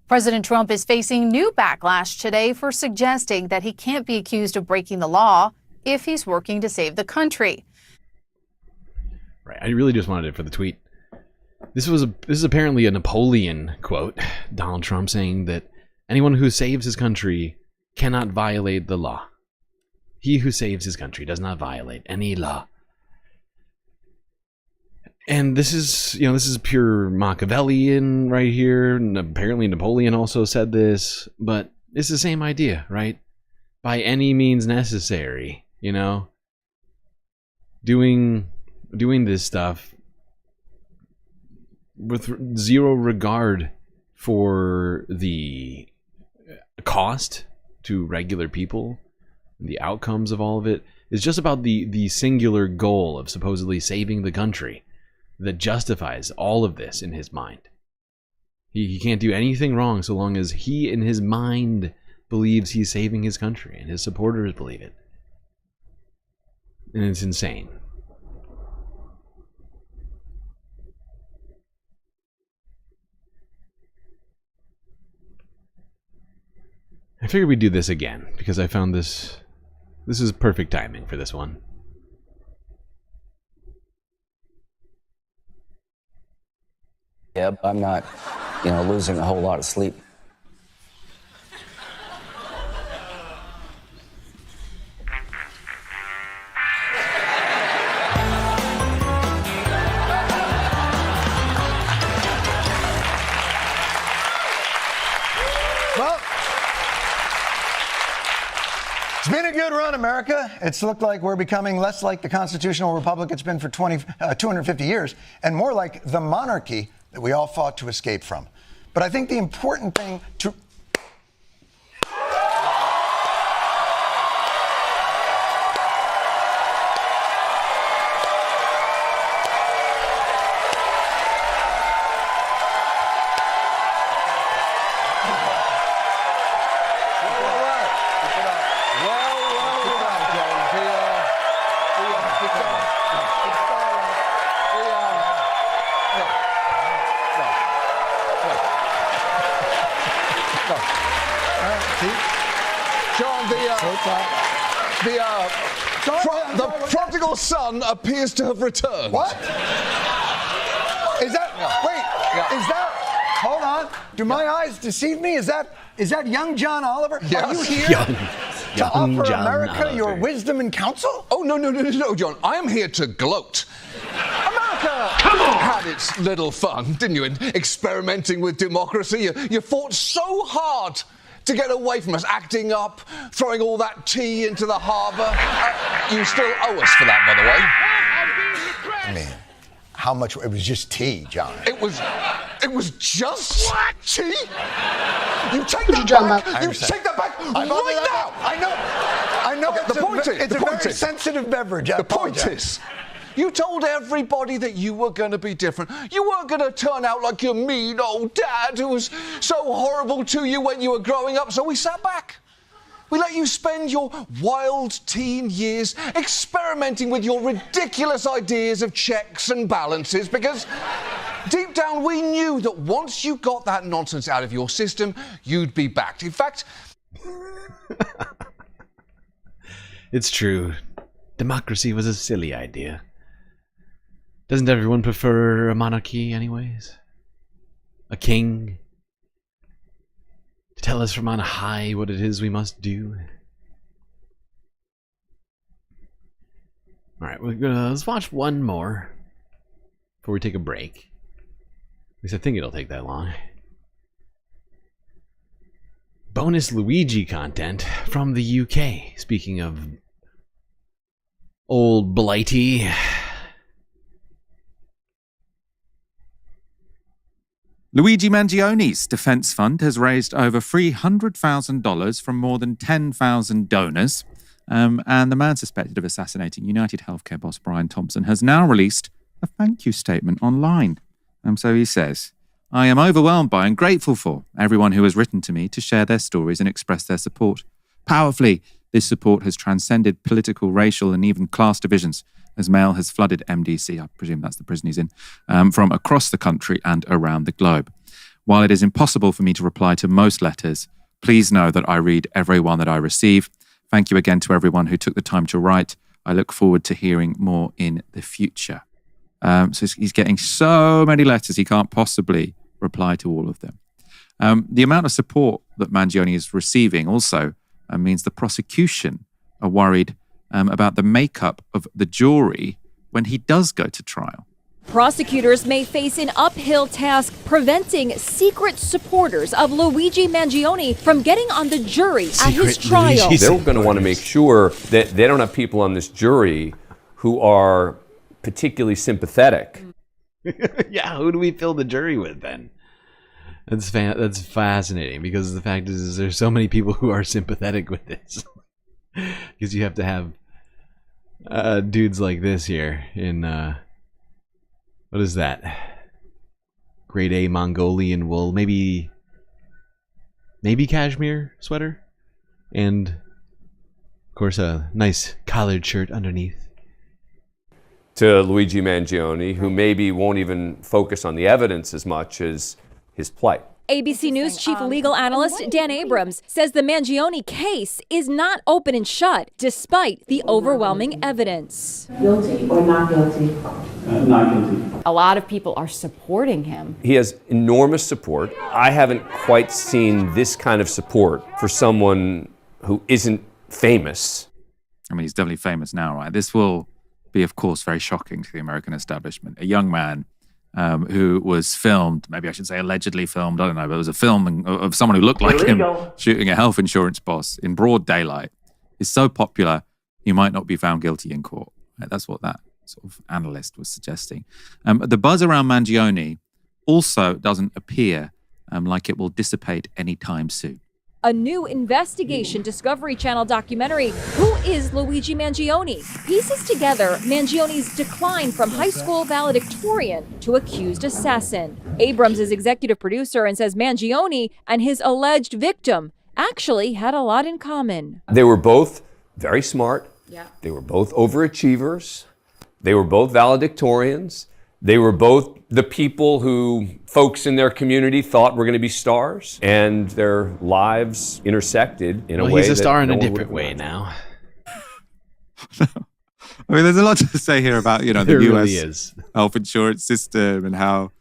President Trump is facing new backlash today for suggesting that he can't be accused of breaking the law if he's working to save the country. Right, I really just wanted it for the tweet. This is apparently a Napoleon quote. Donald Trump saying that anyone who saves his country cannot violate the law. He who saves his country does not violate any law. And this is pure Machiavellian right here. And apparently Napoleon also said this, but it's the same idea, right? By any means necessary, you know? Doing this stuff with zero regard for the cost to regular people, the outcomes of all of it, is just about the singular goal of supposedly saving the country that justifies all of this in his mind. He can't do anything wrong so long as he in his mind believes he's saving his country, and his supporters believe it. And it's insane. I figured we'd do this again because I found this is perfect timing for this one. Yep, I'm not, losing a whole lot of sleep. Well, it's been a good run, America. It's looked like we're becoming less like the constitutional republic it's been for 250 years, and more like the monarchy that we all fought to escape from. But I think the important thing to... The prodigal son appears to have returned. What? Is that... Wait, is that... Hold on. Do my eyes deceive me? Is that young John Oliver? Yes. Are you here? To offer America your wisdom and counsel? Oh, no, John. I am here to gloat. America had its little fun, didn't you, in experimenting with democracy. You fought so hard to get away from us, acting up, throwing all that tea into the harbour. You still owe us for that, by the way. I mean, how much? It was just tea, John. It was just tea? You take that back! You take that back right now! I know. Okay, It's a very sensitive beverage. The point is, you told everybody that you were going to be different. You weren't going to turn out like your mean old dad who was so horrible to you when you were growing up, so we sat back. We let you spend your wild teen years experimenting with your ridiculous ideas of checks and balances because deep down we knew that once you got that nonsense out of your system, you'd be backed. In fact... It's true. Democracy was a silly idea. Doesn't everyone prefer a monarchy anyways? A king? To tell us from on high what it is we must do? Alright, let's watch one more before we take a break. At least I think it'll take that long. Bonus Luigi content from the UK. Speaking of old Blighty. Luigi Mangioni's defense fund has raised over $300,000 from more than 10,000 donors. And the man suspected of assassinating United Healthcare boss Brian Thompson has now released a thank you statement online. So he says, I am overwhelmed by and grateful for everyone who has written to me to share their stories and express their support. Powerfully, this support has transcended political, racial, and even class divisions, as mail has flooded MDC, I presume that's the prison he's in, from across the country and around the globe. While it is impossible for me to reply to most letters, please know that I read every one that I receive. Thank you again to everyone who took the time to write. I look forward to hearing more in the future. So he's getting so many letters, he can't possibly reply to all of them. The amount of support that Mangioni is receiving also means the prosecution are worried about the makeup of the jury when he does go to trial. Prosecutors may face an uphill task preventing secret supporters of Luigi Mangioni from getting on the jury at his trial. They're going to want to make sure that they don't have people on this jury who are particularly sympathetic. Yeah, who do we fill the jury with then? That's fascinating because the fact is there's so many people who are sympathetic with this. Because you have to have dudes like this here in what is that? Grade A Mongolian wool, maybe cashmere sweater, and of course a nice collared shirt underneath. To Luigi Mangioni, who maybe won't even focus on the evidence as much as his plight. ABC News chief legal analyst Dan Abrams says the Mangioni case is not open and shut, despite the overwhelming evidence. Guilty or not guilty? Not guilty. A lot of people are supporting him. He has enormous support. I haven't quite seen this kind of support for someone who isn't famous. I mean, he's definitely famous now, right? This will be, of course, very shocking to the American establishment. A young man who was filmed, maybe I should say allegedly filmed, I don't know, but it was a film of someone who looked like him shooting a health insurance boss in broad daylight, is so popular, he might not be found guilty in court. Right? That's what that sort of analyst was suggesting. The buzz around Mangioni also doesn't appear like it will dissipate anytime soon. A new investigation Discovery Channel documentary, Who is Luigi Mangioni? Pieces together Mangioni's decline from high school valedictorian to accused assassin. Abrams is executive producer and says Mangioni and his alleged victim actually had a lot in common. They were both very smart. Yeah. They were both overachievers. They were both valedictorians. They were both the people who folks in their community thought were going to be stars, and their lives intersected in a way. He's a star in no a one different way now. I mean, there's a lot to say here about, the really US health insurance system and how,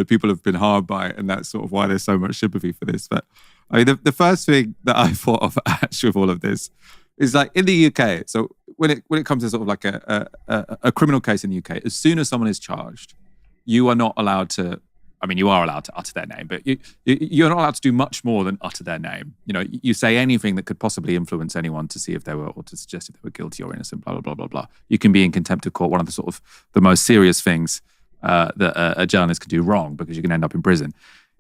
people have been harmed by it, and that's sort of why there's so much sympathy for this. But I mean, the first thing that I thought of actually with all of this is like in the UK. So when it comes to sort of like a criminal case in the UK, as soon as someone is charged, you are not allowed to. I mean, you are allowed to utter their name, but you're not allowed to do much more than utter their name. You know, you say anything that could possibly influence anyone to see if they were, or to suggest if they were guilty or innocent, blah, blah, blah, blah, blah. You can be in contempt of court, one of the sort of the most serious things that a journalist could do wrong, because you can end up in prison.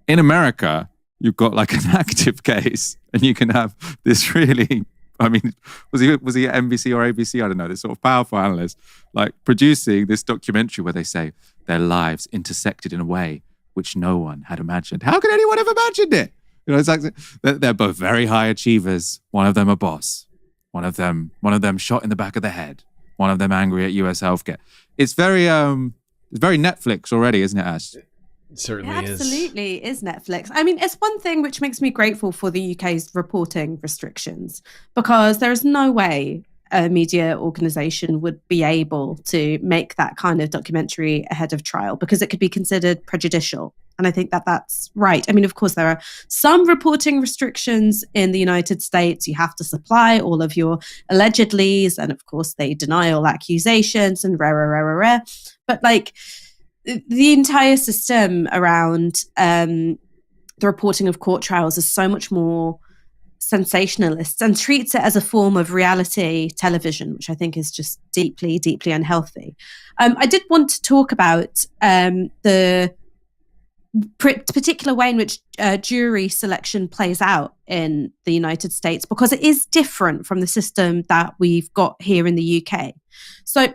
In America, you've got like an active case, and you can have this really, I mean, was he at NBC or ABC? I don't know, this sort of powerful analyst, like producing this documentary where they say their lives intersected in a way which no one had imagined. How could anyone have imagined it? You know, it's like they're both very high achievers. One of them a boss. One of them shot in the back of the head. One of them angry at US healthcare. It's very Netflix already, isn't it, Ash? It absolutely is Netflix. I mean, it's one thing which makes me grateful for the UK's reporting restrictions, because there is no way a media organization would be able to make that kind of documentary ahead of trial, because it could be considered prejudicial. And I think that that's right. I mean, of course, there are some reporting restrictions in the United States. You have to supply all of your allegedlys, and of course, they deny all accusations and rare. But like the entire system around the reporting of court trials is so much more sensationalist and treats it as a form of reality television, which I think is just deeply, deeply unhealthy. I did want to talk about the particular way in which jury selection plays out in the United States, because it is different from the system that we've got here in the UK. So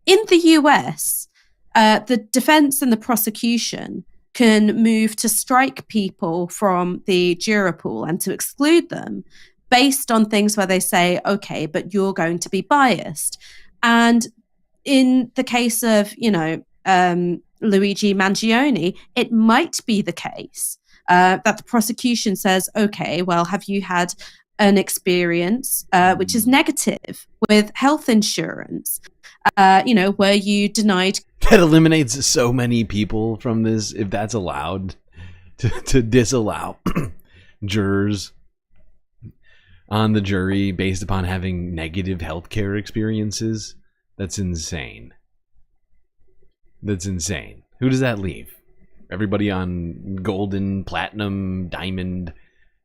in the US, the defense and the prosecution can move to strike people from the juror pool and to exclude them based on things where they say, okay, but you're going to be biased. And in the case of, Luigi Mangione, it might be the case that the prosecution says, okay, well, have you had an experience which is negative with health insurance? Were you denied? That eliminates so many people from this, if that's allowed, to disallow jurors on the jury based upon having negative healthcare experiences. That's insane. That's insane. Who does that leave? Everybody on golden, platinum, diamond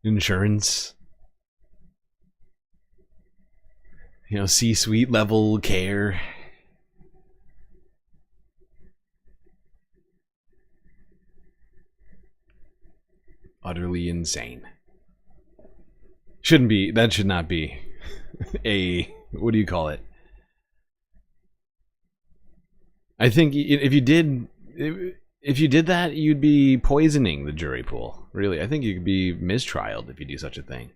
insurance? C-suite level care. Utterly insane. That should not be what do you call it? I think if you did that, you'd be poisoning the jury pool. Really, I think you could be mistrialed if you do such a thing.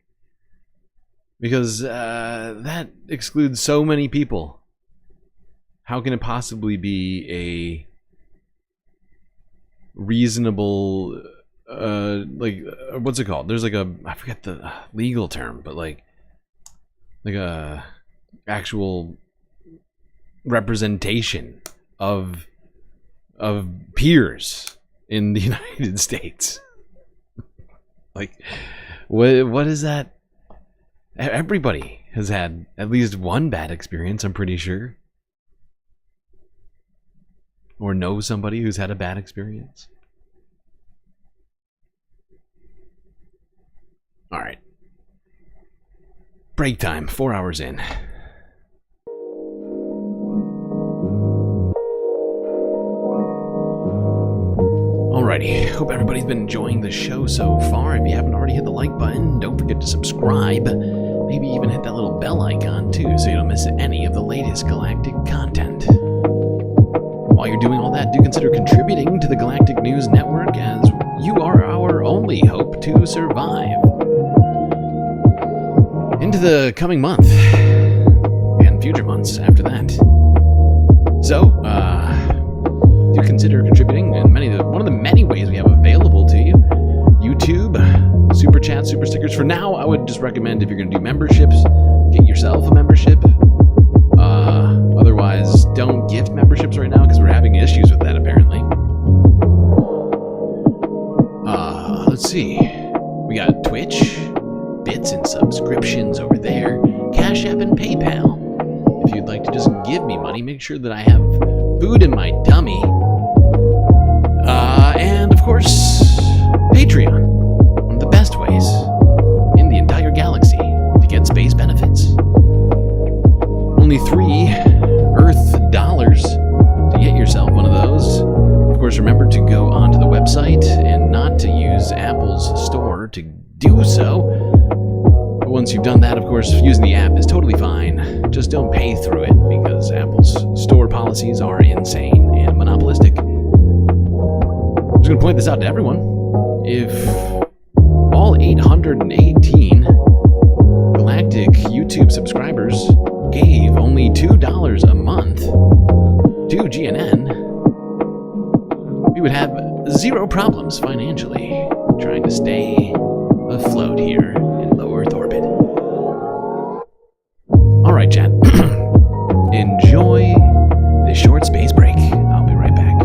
Because that excludes so many people. How can it possibly be a reasonable, what's it called? There's I forget the legal term, but like a actual representation of peers in the United States. What is that? Everybody has had at least one bad experience, I'm pretty sure. Or know somebody who's had a bad experience. All right. Break time, 4 hours in. Alrighty, hope everybody's been enjoying the show so far. If you haven't already hit the like button, don't forget to subscribe. Maybe even hit that little bell icon too, so you don't miss any of the latest Galactic content. While you're doing all that, do consider contributing to the Galactic News Network, as you are our only hope to survive into the coming month and future months after that. So, do consider contributing in one of the many ways we have available to you. YouTube, Super Chat, Super Stickers. For now, I would just recommend, if you're going to do memberships, get yourself a membership. Otherwise, don't gift memberships right now, because we're having issues with that, apparently. Let's see. We got Twitch, bits and subscriptions over there. Cash App and PayPal. If you'd like to just give me money, make sure that I have food in my tummy. And of course, Patreon. One of the best ways in the entire galaxy to get space benefits. Only 3 Earth dollars to get yourself one of those. Of course, remember to go onto the website and not to use Apple's store to do so. But once you've done that, of course, using the app is totally fine. Just don't pay through it because Apple's store policies are insane and monopolistic. I'm just going to point this out to everyone. If all 818 Galactic YouTube subscribers gave only $2 a month to GNN, we would have 0 problems financially trying to stay afloat here in low Earth orbit. All right, chat. Enjoy this short space break. I'll be right back.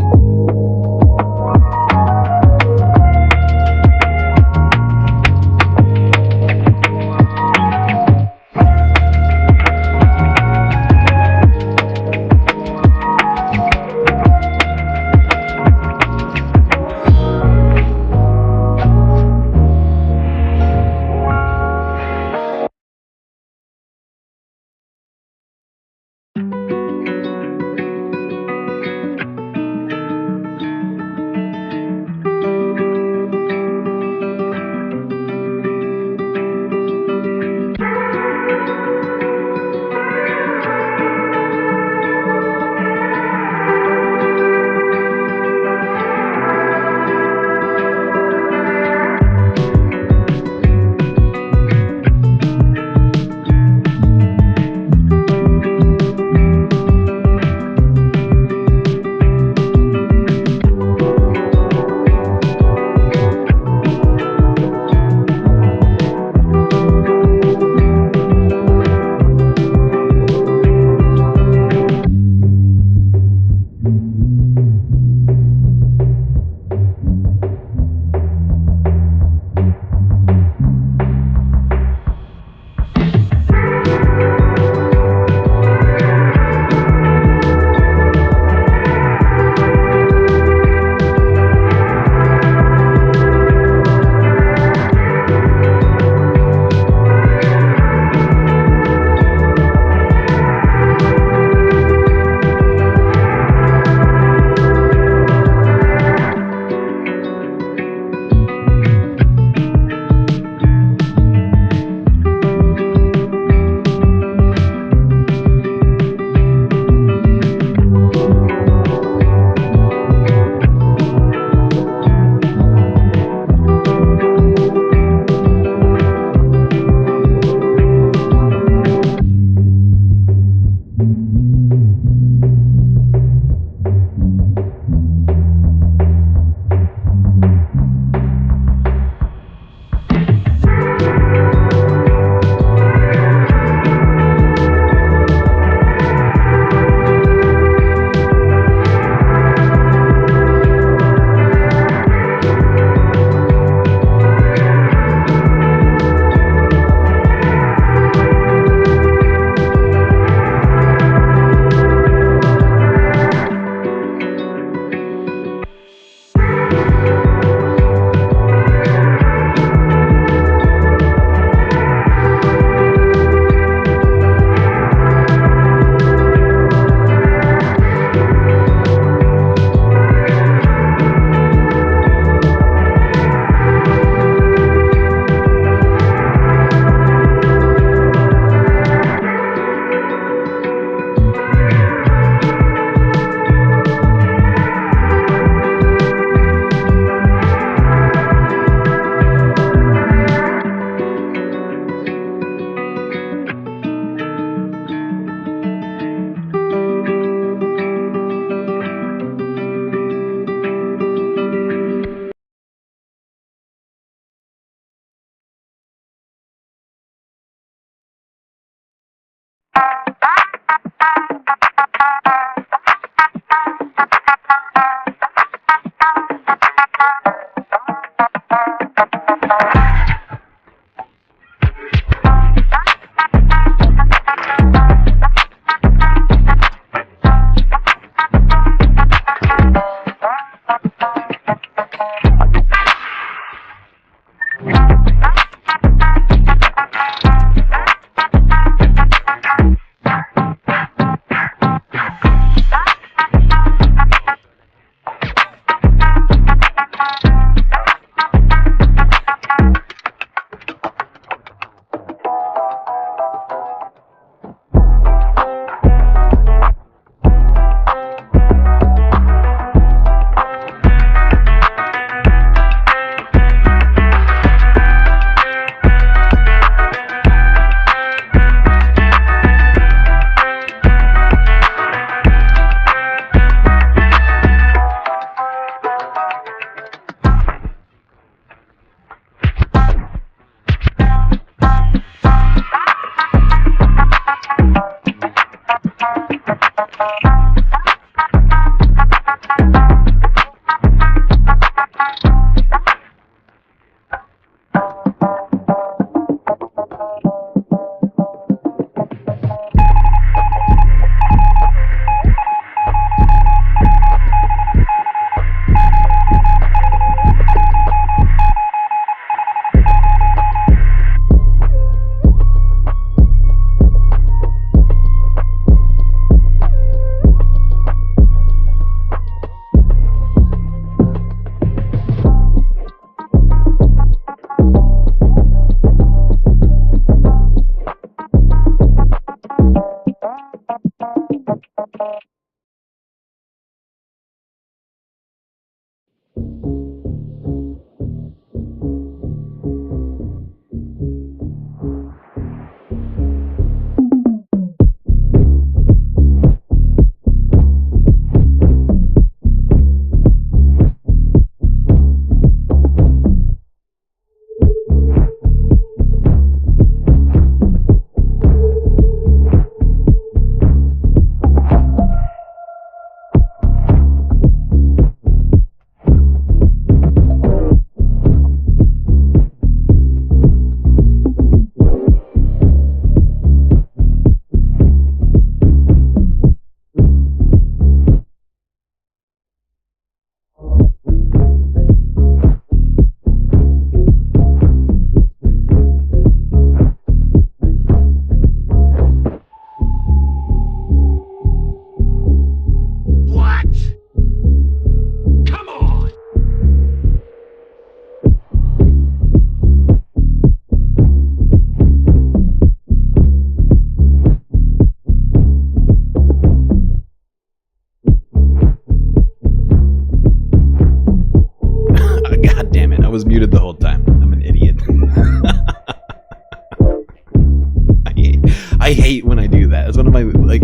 I hate when I do that. It's one of my, like,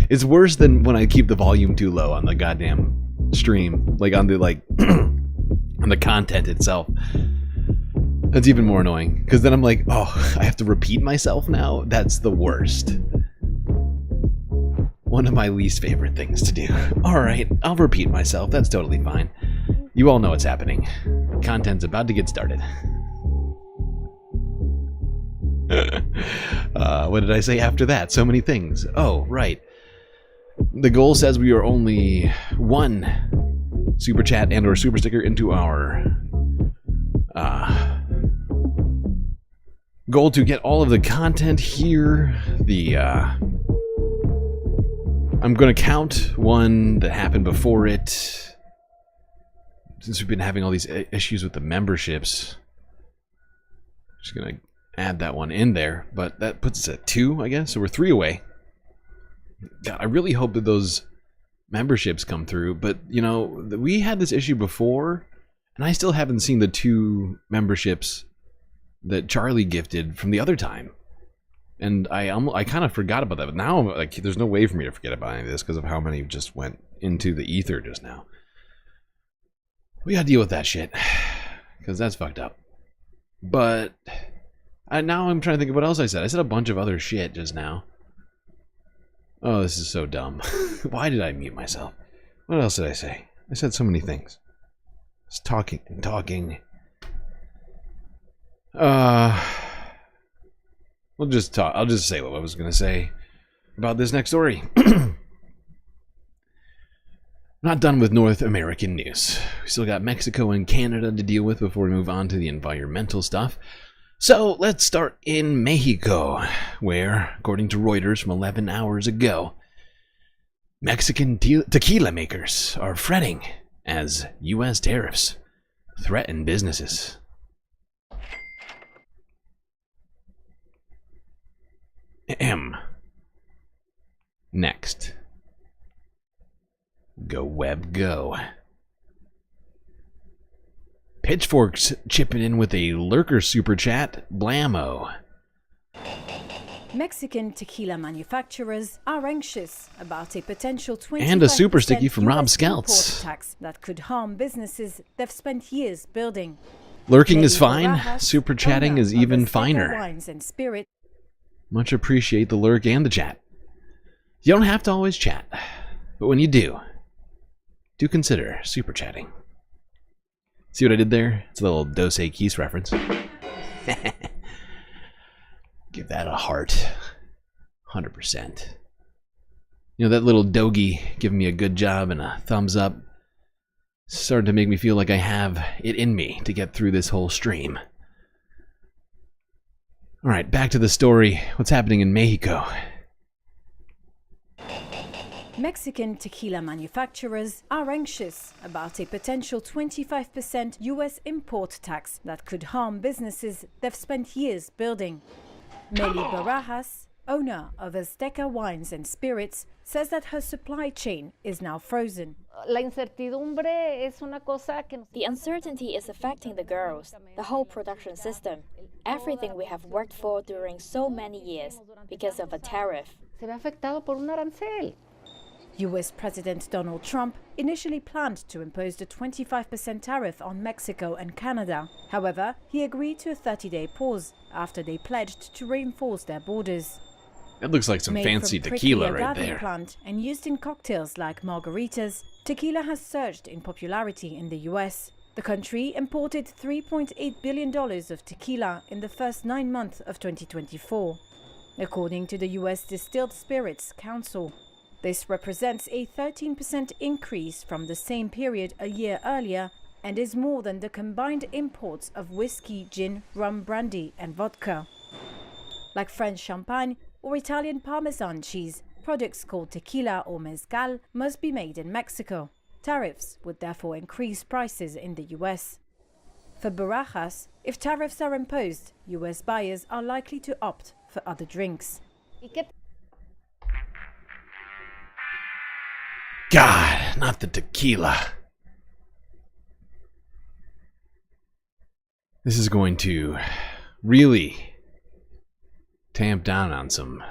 it's worse than when I keep the volume too low on the goddamn stream. Like, on the, like, on the content itself. That's even more annoying. Because then I'm like, oh, I have to repeat myself now? That's the worst. One of my least favorite things to do. Alright, I'll repeat myself. That's totally fine. You all know what's happening. Content's about to get started. What did I say after that? So many things. Oh, right. The goal says we are only one super chat and or super sticker into our goal to get all of the content here. I'm going to count one that happened before it. Since we've been having all these issues with the memberships, just going to add that one in there. But that puts us at 2, I guess. So we're 3 away. God, I really hope that those memberships come through. But, you know, we had this issue before, and I still haven't seen the 2 memberships that Charlie gifted from the other time. And I kind of forgot about that, but now I'm like, there's no way for me to forget about any of this because of how many just went into the ether just now. We gotta deal with that shit because that's fucked up. But now I'm trying to think of what else I said. I said a bunch of other shit just now. Oh, this is so dumb. Why did I mute myself? What else did I say? I said so many things. Just talking and talking. We'll just talk. I'll just say what I was going to say about this next story. Not done with North American news. We still got Mexico and Canada to deal with before we move on to the environmental stuff. So let's start in Mexico, where, according to Reuters from 11 hours ago, Mexican tequila makers are fretting as U.S. tariffs threaten businesses. Next. Go web go. Pitchforks chipping in with a lurker super chat. Blammo. Mexican tequila manufacturers are anxious about a potential 25% and a super sticky from Rob US Scouts. import tax that could harm businesses they've spent years building. Lurking is fine. Super chatting is even finer. Wines and spirit. Much appreciate the lurk and the chat. You don't have to always chat, but when you do consider super chatting. See what I did there? It's a little Dos Equis reference. Give that a heart. 100%. You know, that little doggy giving me a good job and a thumbs up starting to make me feel like I have it in me to get through this whole stream. Alright, back to the story. What's happening in Mexico? Mexican tequila manufacturers are anxious about a potential 25% US import tax that could harm businesses they've spent years building. Meli Barajas, owner of Azteca Wines and Spirits, says that her supply chain is now frozen. The uncertainty is affecting the girls, the whole production system, everything we have worked for during so many years because of a tariff. US President Donald Trump initially planned to impose the 25% tariff on Mexico and Canada. However, he agreed to a 30-day pause after they pledged to reinforce their borders. That looks like some Made fancy from tequila prickly right agave there. Plant and used in cocktails like margaritas, tequila has surged in popularity in the US. The country imported $3.8 billion of tequila in the first 9 months of 2024, according to the US Distilled Spirits Council. This represents a 13% increase from the same period a year earlier and is more than the combined imports of whiskey, gin, rum, brandy, and vodka. Like French champagne or Italian Parmesan cheese, products called tequila or mezcal must be made in Mexico. Tariffs would therefore increase prices in the US. For Barajas, if tariffs are imposed, US buyers are likely to opt for other drinks. God, not the tequila. This is going to really tamp down on some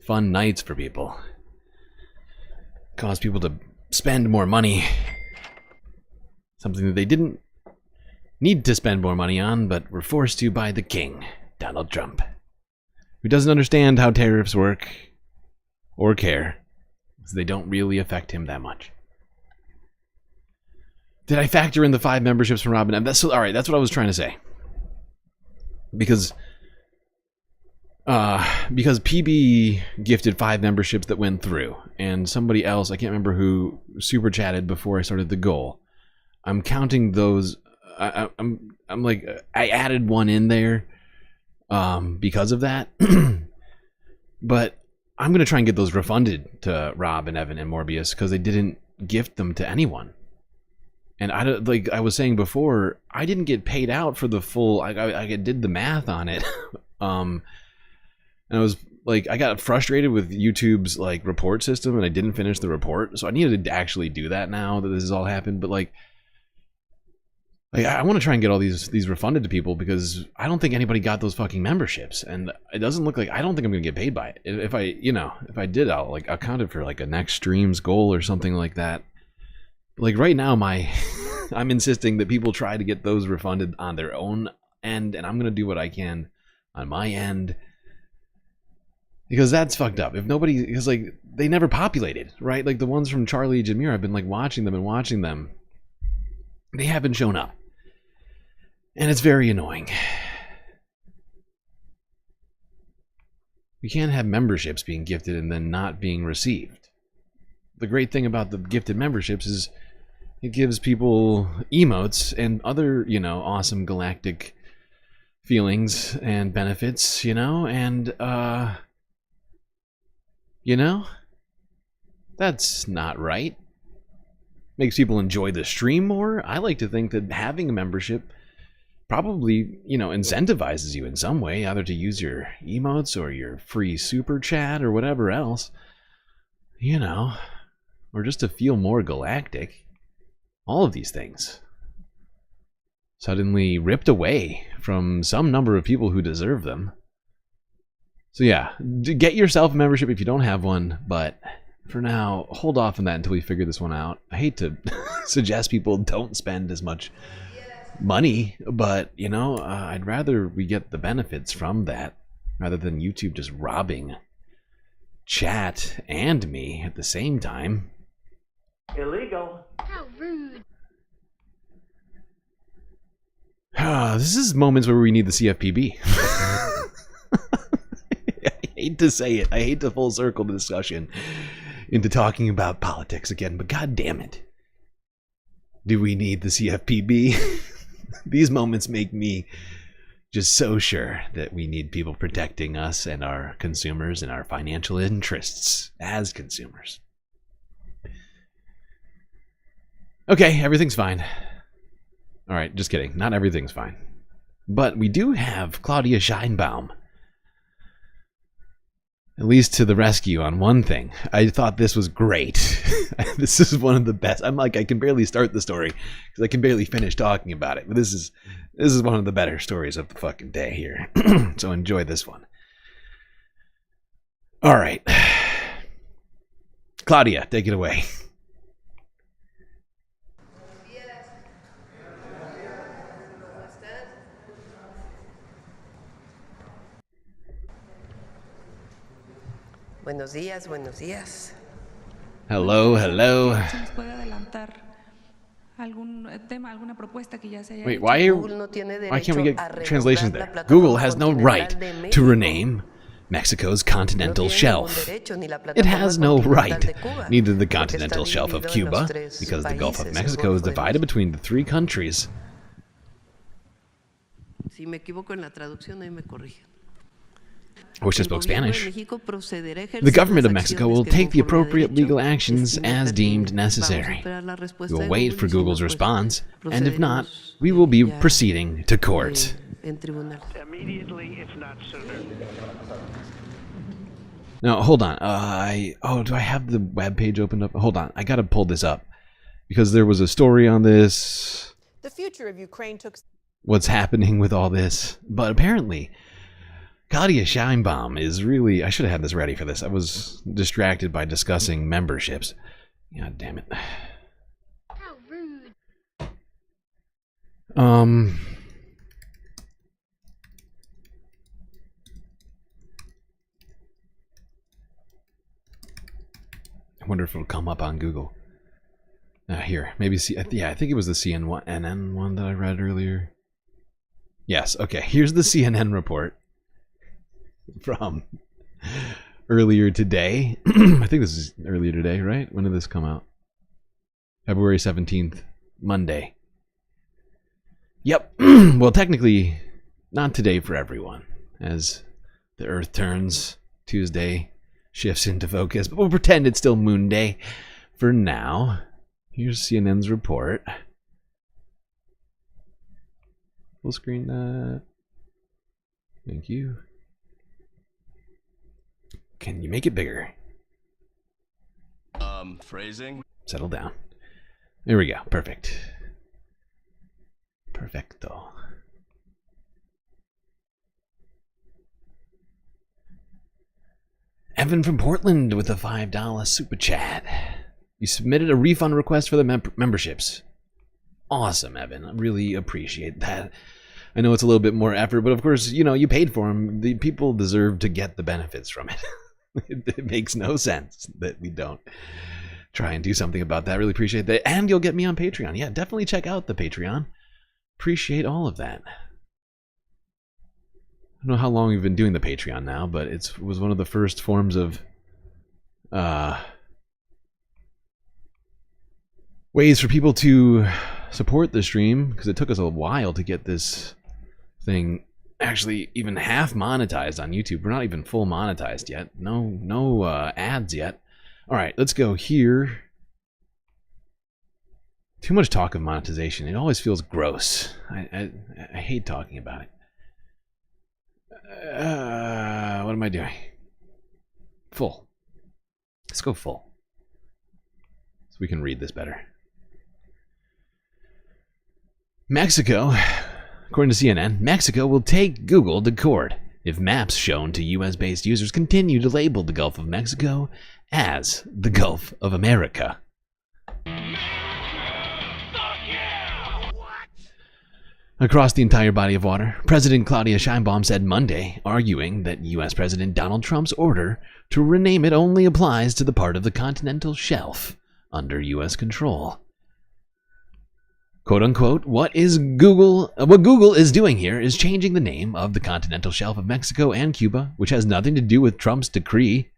fun nights for people. Cause people to spend more money. Something that they didn't need to spend more money on, but were forced to by the king, Donald Trump, who doesn't understand how tariffs work or care, because they don't really affect him that much. Did I factor in the 5 memberships from Robin? That's all right. That's what I was trying to say. Because PB gifted 5 memberships that went through, and somebody else, I can't remember who, super chatted before I started the goal. I'm counting those. I'm like, I added one in there because of that. But I'm gonna try and get those refunded to Rob and Evan and Morbius because they didn't gift them to anyone. And like I was saying before, I didn't get paid out for the full. I did the math on it, and I was like, I got frustrated with YouTube's like report system, and I didn't finish the report. So I needed to actually do that now that this has all happened. But like I want to try and get all these refunded to people because I don't think anybody got those fucking memberships, and it doesn't look like, I don't think I'm gonna get paid by it. If I did, I'll count it for like a next stream's goal or something like that. Like right now, I'm insisting that people try to get those refunded on their own end, and I'm gonna do what I can on my end because that's fucked up. If nobody, because like they never populated, right? Like the ones from Charlie Jameer, I've been like watching them. They haven't shown up, and it's very annoying. We can't have memberships being gifted and then not being received. The great thing about the gifted memberships is it gives people emotes and other, awesome galactic feelings and benefits, and, that's not right. Makes people enjoy the stream more. I like to think that having a membership probably, incentivizes you in some way, either to use your emotes or your free super chat or whatever else, or just to feel more galactic. All of these things suddenly ripped away from some number of people who deserve them. So yeah, get yourself a membership if you don't have one, but for now, hold off on that until we figure this one out. I hate to suggest people don't spend as much money, but I'd rather we get the benefits from that rather than YouTube just robbing chat and me at the same time. Illegal. How rude. This is moments where we need the CFPB. I hate to say it. I hate to full circle the discussion into talking about politics again, but god damn it. Do we need the CFPB? These moments make me just so sure that we need people protecting us and our consumers and our financial interests as consumers. Okay, everything's fine. All right, just kidding. Not everything's fine. But we do have Claudia Scheinbaum, at least to the rescue on one thing. I thought this was great. This is one of the best. I'm like, I can barely start the story because I can barely finish talking about it. But this is one of the better stories of the fucking day here. So enjoy this one. All right. Claudia, take it away. Buenos días, buenos días. Hello, hello. Wait, why can't we get translations there? Google has no right to rename Mexico's continental shelf. It has no right, neither the continental shelf of Cuba, because the Gulf of Mexico is divided between the 3 countries. Si me equivoco en la traducción, ahí me corrigen. I wish I spoke Spanish. The government of Mexico will take the appropriate legal actions as deemed necessary. We will wait for Google's response, and if not, we will be proceeding to court. Immediately, if not sooner. Now, hold on. Do I have the web page opened up? Hold on. I gotta pull this up because there was a story on this. The future of Ukraine took. What's happening with all this? But apparently, Claudia Scheinbaum is really... I should have had this ready for this. I was distracted by discussing memberships. God damn it. How rude. I wonder if it'll come up on Google. Here, maybe see. Yeah, I think it was the CNN one that I read earlier. Yes, okay. Here's the CNN report from earlier today. I think this is earlier today, right? When did this come out? February 17th, Monday. Yep. Well, technically, not today for everyone, as the Earth turns. Tuesday shifts into focus, but we'll pretend it's still Moon Day for now. Here's CNN's report. Full screen that. Thank you. Can you make it bigger? Phrasing. Settle down. There we go. Perfect. Perfecto. Evan from Portland with a $5 super chat. You submitted a refund request for the memberships. Awesome, Evan. I really appreciate that. I know it's a little bit more effort, but of course, you know, you paid for them. The people deserve to get the benefits from it. It makes no sense that we don't try and do something about that. Really appreciate that. And you'll get me on Patreon. Yeah, definitely check out the Patreon. Appreciate all of that. I don't know how long we've been doing the Patreon now, but it was one of the first forms of ways for people to support the stream, because it took us a while to get this thing actually even half monetized on YouTube. We're not even full monetized yet. No ads yet. All right, let's go here. Too much talk of monetization. It always feels gross. I hate talking about it. What am I doing? Full. Let's go full, so we can read this better. Mexico, according to CNN, Mexico will take Google to court if maps shown to US-based users continue to label the Gulf of Mexico as the Gulf of America. Across the entire body of water, President Claudia Sheinbaum said Monday, arguing that U.S. President Donald Trump's order to rename it only applies to the part of the continental shelf under U.S. control. Quote unquote, what Google is doing here is changing the name of the continental shelf of Mexico and Cuba, which has nothing to do with Trump's decree,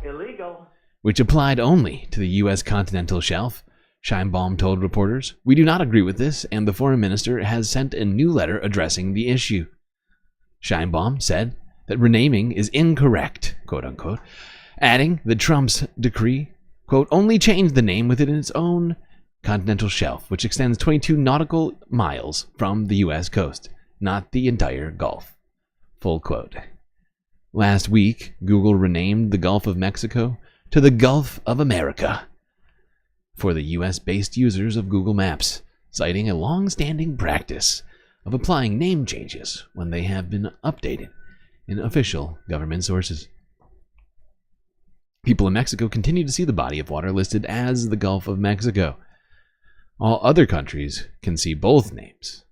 Illegal. which applied only to the U.S. continental shelf. Sheinbaum told reporters, "We do not agree with this, and the foreign minister has sent a new letter addressing the issue." Sheinbaum said that renaming is incorrect, quote unquote, adding that Trump's decree, quote, only changed the name within its own continental shelf, which extends 22 nautical miles from the U.S. coast, not the entire Gulf, full quote. Last week, Google renamed the Gulf of Mexico to the Gulf of America for the US-based users of Google Maps, citing a long-standing practice of applying name changes when they have been updated in official government sources. People in Mexico continue to see the body of water listed as the Gulf of Mexico. All other countries can see both names.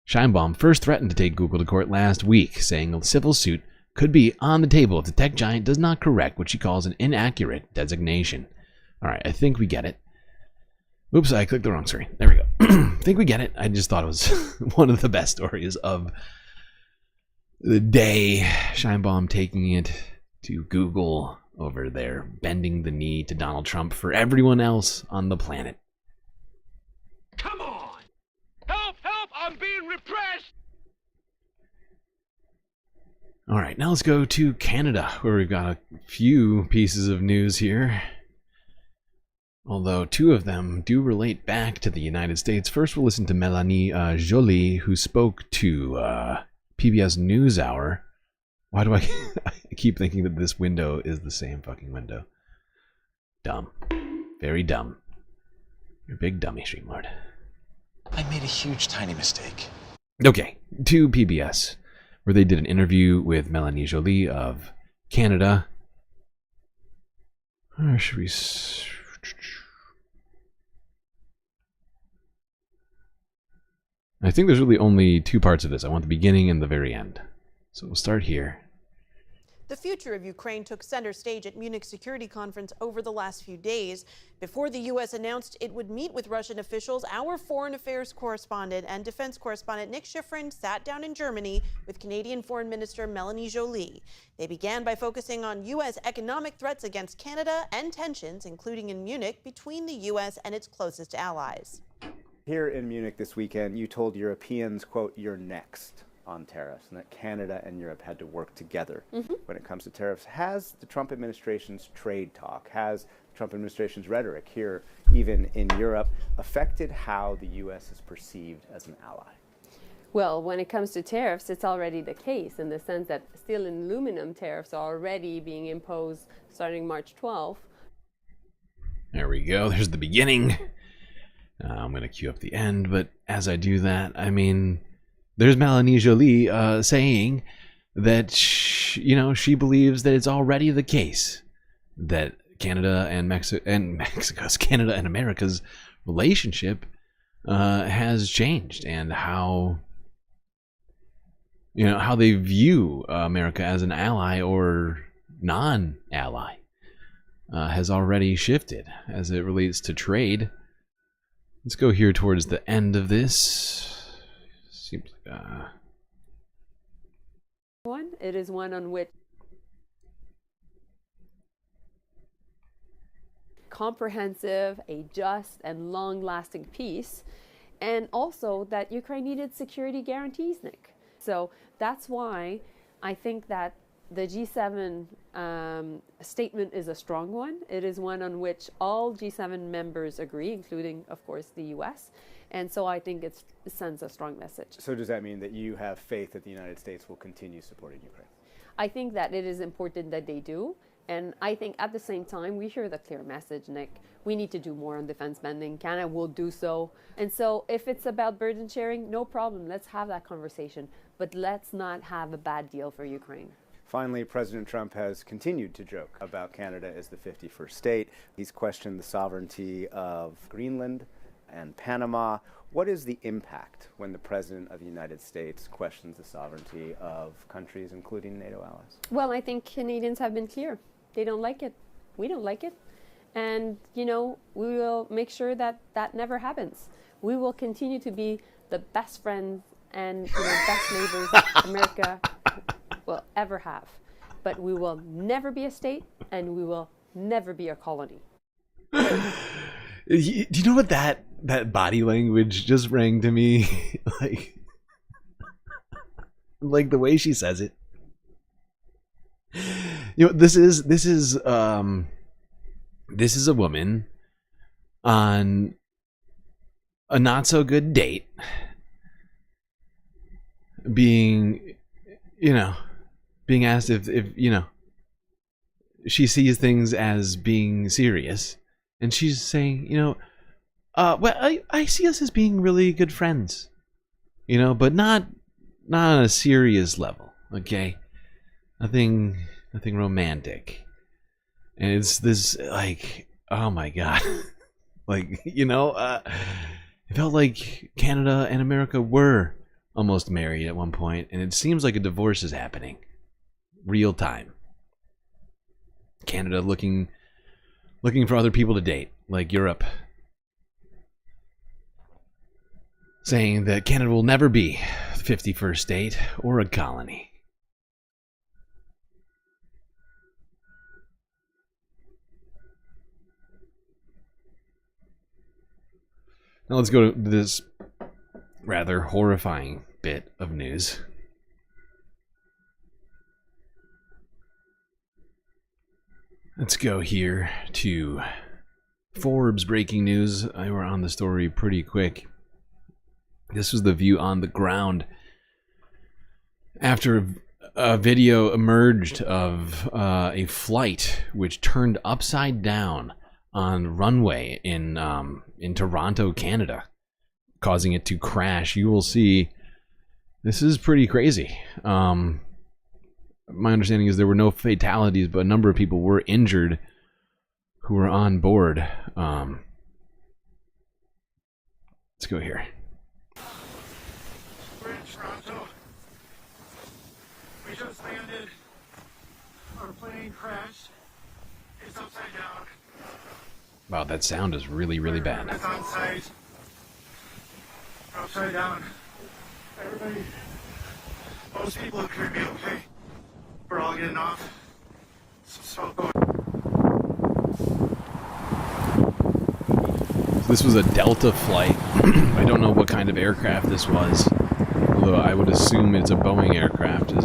Sheinbaum first threatened to take Google to court last week, saying a civil suit could be on the table if the tech giant does not correct what she calls an inaccurate designation. All right, I think we get it. Oops, I clicked the wrong screen. There we go. I think we get it. I just thought it was one of the best stories of the day. Sheinbaum taking it to Google over there, bending the knee to Donald Trump for everyone else on the planet. Come on! Help! Help! I'm being repressed! All right, now let's go to Canada, where we've got a few pieces of news here. Although two of them do relate back to the United States. First, we'll listen to Melanie Joly, who spoke to PBS NewsHour. Why do I keep thinking that this window is the same fucking window? Dumb. Very dumb. You're a big dummy, StreamLord. I made a huge, tiny mistake. Okay, to PBS, where they did an interview with Melanie Joly of Canada. Or should we... I think there's really only two parts of this. I want the beginning and the very end. So we'll start here. The future of Ukraine took center stage at Munich Security Conference over the last few days. Before the U.S. announced it would meet with Russian officials, our foreign affairs correspondent and defense correspondent Nick Schifrin sat down in Germany with Canadian Foreign Minister Melanie Joly. They began by focusing on U.S. economic threats against Canada and tensions, including in Munich, between the U.S. and its closest allies. Here in Munich this weekend, you told Europeans, quote, "you're next" on tariffs, and that Canada and Europe had to work together when it comes to tariffs. Has the Trump administration's trade talk, has the Trump administration's rhetoric here, even in Europe, affected how the U.S. is perceived as an ally? Well, when it comes to tariffs, it's already the case in the sense that steel and aluminum tariffs are already being imposed starting March 12th. There we go. There's the beginning. I'm going to cue up the end, but as I do that, I mean, there's Melanie Joly saying that, she believes that it's already the case that Canada and Canada and America's relationship has changed, and how they view America as an ally or non-ally has already shifted as it relates to trade. Let's go here towards the end of this. Seems like It is one on which comprehensive, a just and long-lasting peace, and also that Ukraine needed security guarantees, Nick. So that's why I think that the G7 statement is a strong one. It is one on which all G7 members agree, including, of course, the US. And so I think it sends a strong message. So does that mean that you have faith that the United States will continue supporting Ukraine? I think that it is important that they do. And I think at the same time, we hear the clear message, Nick. We need to do more on defense spending. Canada will do so. And so if it's about burden sharing, no problem. Let's have that conversation. But let's not have a bad deal for Ukraine. Finally, President Trump has continued to joke about Canada as the 51st state. He's questioned the sovereignty of Greenland and Panama. What is the impact when the President of the United States questions the sovereignty of countries, including NATO allies? Well, I think Canadians have been clear. They don't like it. We don't like it. And, we will make sure that that never happens. We will continue to be the best friends and best neighbors America will ever have. But we will never be a state, and we will never be a colony. Do you know what that body language just rang to me? like the way she says it. This is a woman on a not so good date being asked if she sees things as being serious, and she's saying, well, I see us as being really good friends, but not on a serious level, okay? Nothing romantic. And it's this, oh my God. It felt like Canada and America were almost married at one point, and it seems like a divorce is happening. Real time. Canada looking for other people to date, like Europe. Saying that Canada will never be the 51st state or a colony. Now let's go to this rather horrifying bit of news. Let's go here to Forbes breaking news. I were on the story pretty quick. This was the view on the ground after a video emerged of a flight which turned upside down on runway in Toronto, Canada, causing it to crash. You will see This is pretty crazy. My understanding is there were no fatalities, but a number of people were injured who were on board. Let's go here. We're in Toronto. We just landed. Our plane crashed. It's upside down. Wow, that sound is really, really bad. It's on site. We're upside down. Everybody, most people appear to be okay. We're all getting off. So go. This was a Delta flight. I don't know what kind of aircraft this was, although I would assume it's a Boeing aircraft, as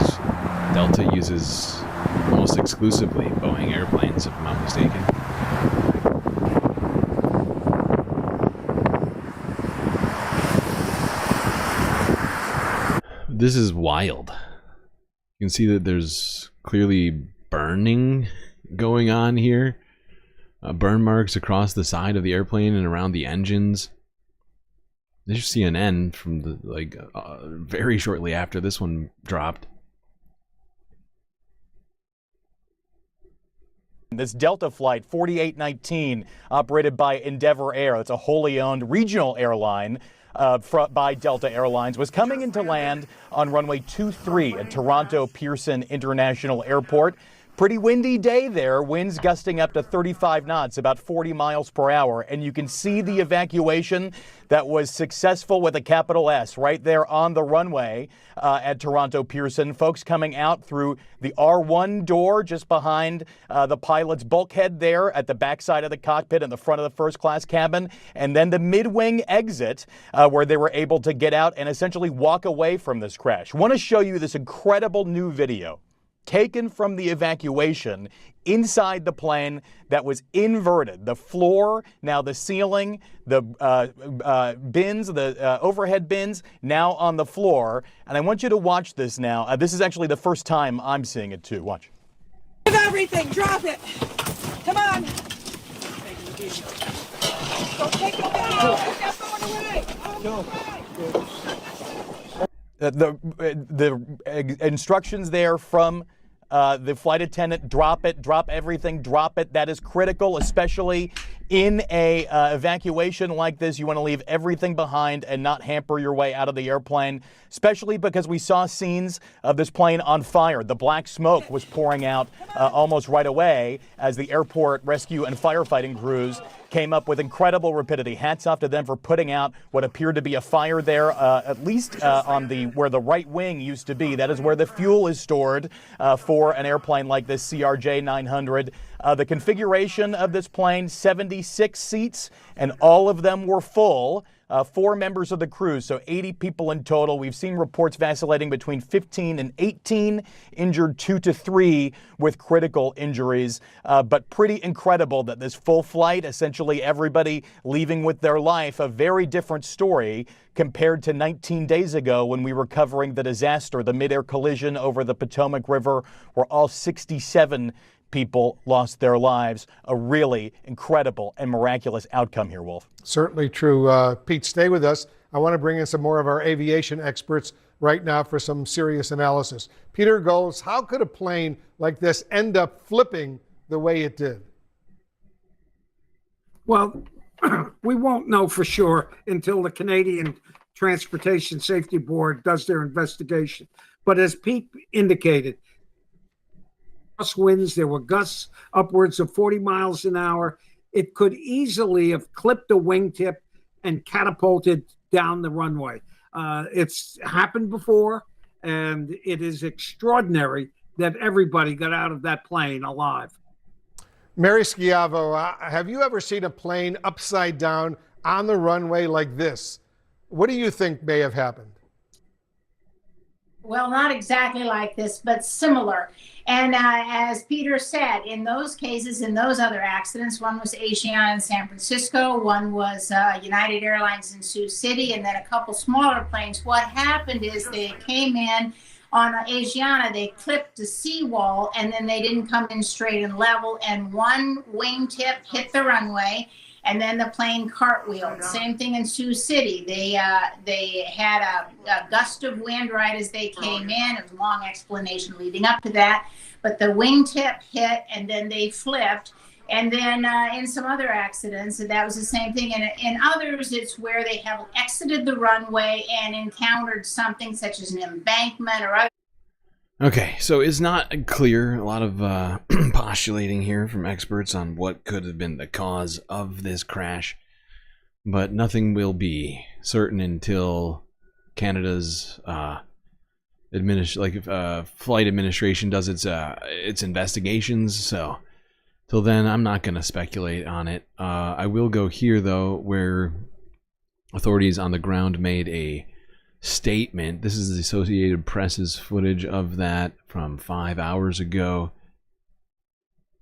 Delta uses almost exclusively Boeing airplanes, if I'm not mistaken. This is wild. You can see that there's clearly burning going on here. Burn marks across the side of the airplane and around the engines. There's CNN from the very shortly after this one dropped. This Delta flight 4819, operated by Endeavor Air, that's a wholly owned regional airline by Delta Airlines, was coming into land on runway 23 at Toronto Pearson International Airport. Pretty windy day there, winds gusting up to 35 knots, about 40 miles per hour. And you can see the evacuation that was successful with a capital S right there on the runway at Toronto Pearson. Folks coming out through the R1 door just behind the pilot's bulkhead there at the backside of the cockpit in the front of the first class cabin. And then the mid-wing exit where they were able to get out and essentially walk away from this crash. I want to show you this incredible new video taken from the evacuation inside the plane that was inverted. The floor, now the ceiling, the bins, the overhead bins, now on the floor. And I want you to watch this now. This is actually the first time I'm seeing it too. Watch. Give everything, drop it. Come on. Don't take it down. Put that phone away. The instructions there from the flight attendant: drop it, drop everything, drop it. That is critical, especially in a evacuation like this. You want to leave everything behind and not hamper your way out of the airplane, especially because we saw scenes of this plane on fire. The black smoke was pouring out almost right away as the airport rescue and firefighting crews came up with incredible rapidity. Hats off to them for putting out what appeared to be a fire there, at least on where the right wing used to be. That is where the fuel is stored for an airplane like this CRJ 900. The configuration of this plane, 76 seats, and all of them were full. 4 members of the crew, so 80 people in total. We've seen reports vacillating between 15 and 18, injured 2 to 3 with critical injuries. But pretty incredible that this full flight, essentially everybody leaving with their life, a very different story compared to 19 days ago when we were covering the disaster, the mid-air collision over the Potomac River, where all 67 people lost their lives. A really incredible and miraculous outcome here, Wolf. Certainly true. Pete, stay with us. I want to bring in some more of our aviation experts right now for some serious analysis. Peter Goals, how could a plane like this end up flipping the way it did? Well, we won't know for sure until the Canadian Transportation Safety Board does their investigation. But as Pete indicated, winds, there were gusts upwards of 40 miles an hour. It could easily have clipped a wingtip and catapulted down the runway. It's happened before, and it is extraordinary that everybody got out of that plane alive. Mary Schiavo, have you ever seen a plane upside down on the runway like this? What do you think may have happened? Well, not exactly like this, but similar. And as Peter said, in those cases, in those other accidents, one was Asiana in San Francisco, one was United Airlines in Sioux City, and then a couple smaller planes. What happened is they came in on Asiana, they clipped the seawall, and then they didn't come in straight and level, and one wingtip hit the runway, and then the plane cartwheeled. Same thing in Sioux City. They had a gust of wind right as they came in. It was a long explanation leading up to that, but the wingtip hit and then they flipped. And then in some other accidents, that was the same thing. And in others, it's where they have exited the runway and encountered something such as an embankment or other. Okay, so it's not clear. A lot of postulating here from experts on what could have been the cause of this crash. But nothing will be certain until Canada's flight administration does its investigations. So till then, I'm not going to speculate on it. I will go here, though, where authorities on the ground made a statement. This is the Associated Press's footage of that from 5 hours ago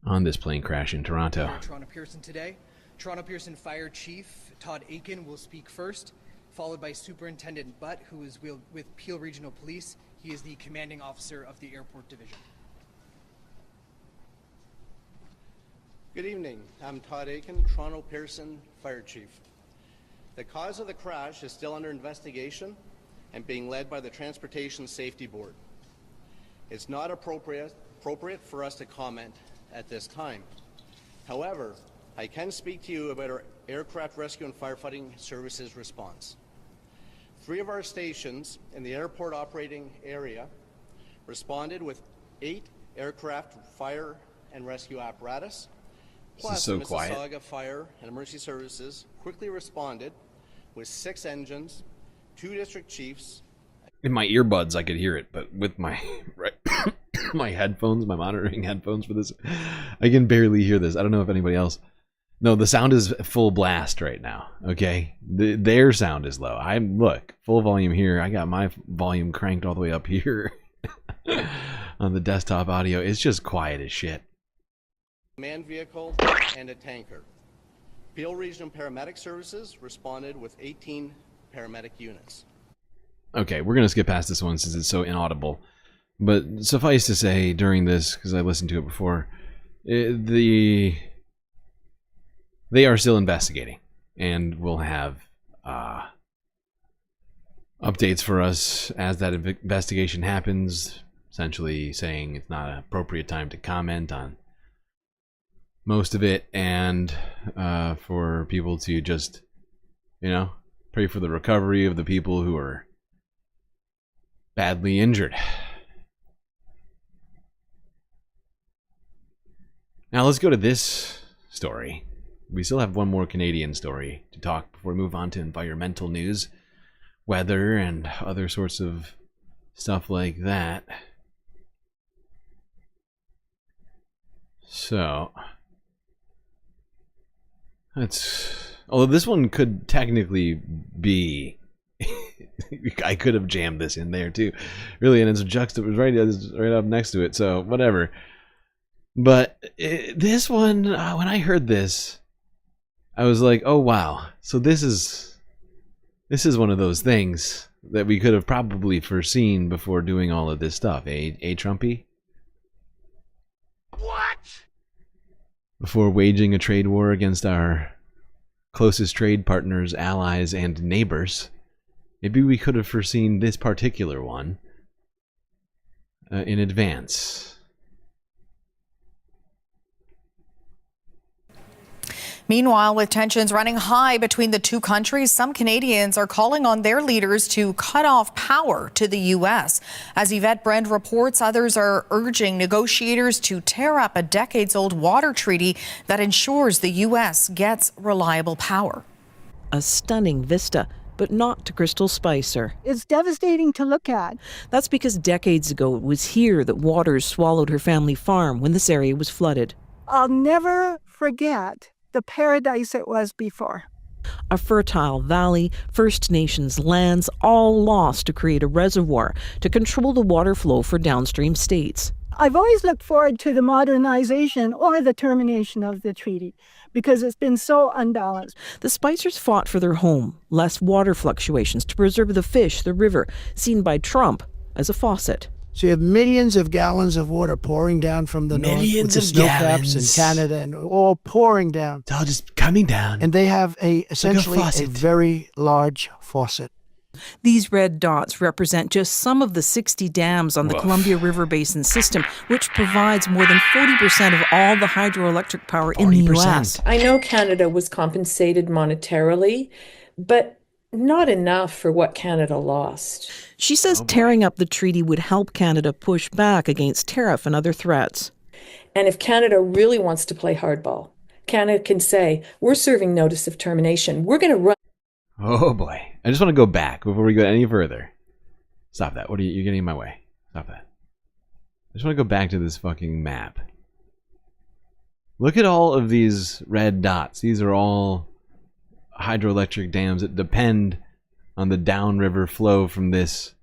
on this plane crash in Toronto. Toronto Pearson today. Toronto Pearson Fire Chief Todd Aiken will speak first, followed by Superintendent Butt, who is with Peel Regional Police. He is the commanding officer of the airport division. Good evening. I'm Todd Aiken, Toronto Pearson Fire Chief. The cause of the crash is still under investigation and being led by the Transportation Safety Board. It's not appropriate for us to comment at this time. However, I can speak to you about our aircraft rescue and firefighting services response. 3 of our stations in the airport operating area responded with 8 aircraft fire and rescue apparatus. Plus, so the quiet. Mississauga Fire and Emergency Services quickly responded with 6 engines, 2 district chiefs. In my earbuds, I could hear it, but with my my headphones, my monitoring headphones for this, I can barely hear this. I don't know if anybody else. No, the sound is full blast right now. Okay, their sound is low. Look, full volume here. I got my volume cranked all the way up here on the desktop audio. It's just quiet as shit. Manned vehicle and a tanker. Peel Regional Paramedic Services responded with 18 paramedic units. Okay, we're going to skip past this one since it's so inaudible. But suffice to say, during this, because I listened to it before, they are still investigating. And we'll have updates for us as that investigation happens, essentially saying it's not an appropriate time to comment on most of it, and for people to just, pray for the recovery of the people who are badly injured. Now let's go to this story. We still have one more Canadian story to talk before we move on to environmental news, weather, and other sorts of stuff like that. So, although this one could technically be, I could have jammed this in there too, really, and it's juxtaposed right up next to it, so whatever. But this one, when I heard this, I was like, oh wow, so this is one of those things that we could have probably foreseen before doing all of this stuff, Trumpy? What? Before waging a trade war against our closest trade partners, allies, and neighbors, maybe we could have foreseen this particular one in advance. Meanwhile, with tensions running high between the two countries, some Canadians are calling on their leaders to cut off power to the U.S. As Yvette Brand reports, others are urging negotiators to tear up a decades-old water treaty that ensures the U.S. gets reliable power. A stunning vista, but not to Crystal Spicer. It's devastating to look at. That's because decades ago it was here that waters swallowed her family farm when this area was flooded. I'll never forget the paradise it was before. A fertile valley, First Nations lands, all lost to create a reservoir to control the water flow for downstream states. I've always looked forward to the modernization or the termination of the treaty because it's been so unbalanced. The Spicers fought for their home, less water fluctuations to preserve the fish, the river, seen by Trump as a faucet. So you have millions of gallons of water pouring down from the north with the snow caps in Canada and all pouring down. It's all just coming down. And they have essentially a very large faucet. These red dots represent just some of the 60 dams on the Columbia River Basin system, which provides more than 40% of all the hydroelectric power in the U.S. I know Canada was compensated monetarily, but not enough for what Canada lost. She says tearing up the treaty would help Canada push back against tariff and other threats. And if Canada really wants to play hardball, Canada can say, we're serving notice of termination. We're going to run. Oh boy. I just want to go back before we go any further. Stop that. What are you're getting in my way. Stop that. I just want to go back to this fucking map. Look at all of these red dots. These are all hydroelectric dams that depend on the downriver flow from this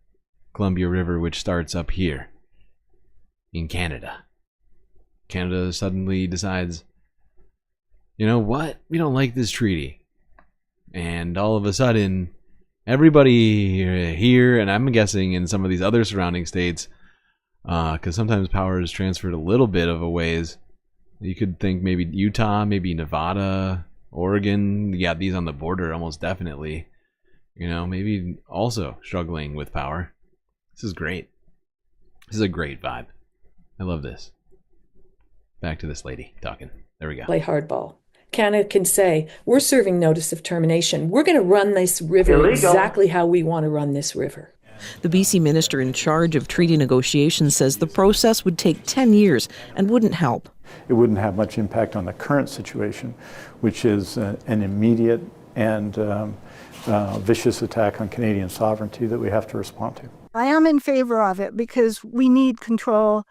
Columbia River, which starts up here in Canada. Canada suddenly decides, you know what? We don't like this treaty. And all of a sudden, everybody here, and I'm guessing in some of these other surrounding states, because sometimes power is transferred a little bit of a ways. You could think maybe Utah, maybe Nevada, Oregon. Yeah, these on the border almost definitely. You know, maybe also struggling with power. This is great. This is a great vibe. I love this. Back to this lady talking. There we go. Play hardball. Canada can say, we're serving notice of termination. We're going to run this river exactly how we want to run this river. The BC minister in charge of treaty negotiations says the process would take 10 years and wouldn't help. It wouldn't have much impact on the current situation, which is an immediate and vicious attack on Canadian sovereignty that we have to respond to. I am in favor of it because we need control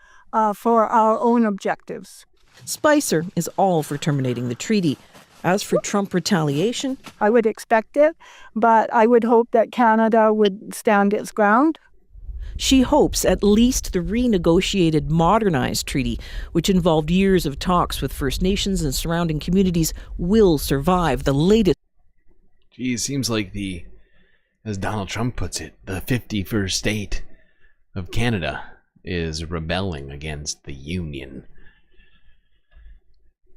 for our own objectives. Spicer is all for terminating the treaty. As for Trump retaliation, I would expect it, but I would hope that Canada would stand its ground. She hopes at least the renegotiated, modernized treaty, which involved years of talks with First Nations and surrounding communities, will survive the latest. Geez, seems like as Donald Trump puts it, the 51st state of Canada is rebelling against the Union.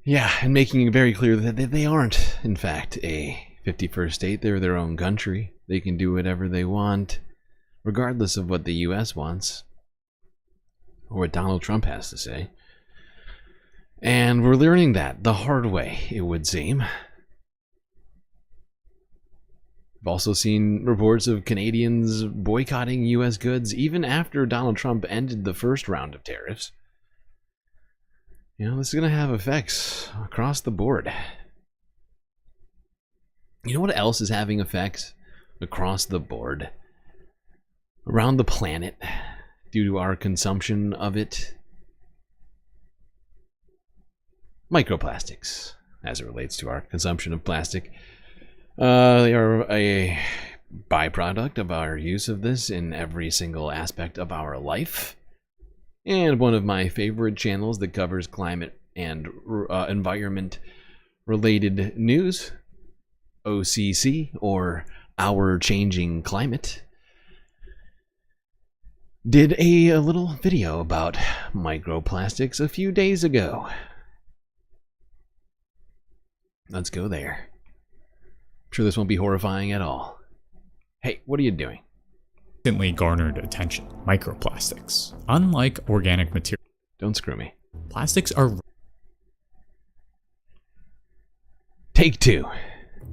Yeah, and making it very clear that they aren't, in fact, a 51st state. They're their own country. They can do whatever they want, regardless of what the U.S. wants, or what Donald Trump has to say. And we're learning that the hard way, it would seem. We've also seen reports of Canadians boycotting U.S. goods even after Donald Trump ended the first round of tariffs. You know, this is going to have effects across the board. You know what else is having effects across the board? Around the planet, due to our consumption of it? Microplastics, as it relates to our consumption of plastic. They are a byproduct of our use of this in every single aspect of our life. And one of my favorite channels that covers climate and environment-related news, OCC, or Our Changing Climate, did a little video about microplastics a few days ago. Let's go there. I'm sure this won't be horrifying at all. Hey, what are you doing? Recently garnered attention. Microplastics. Unlike organic material. Don't screw me. Plastics are... Take two.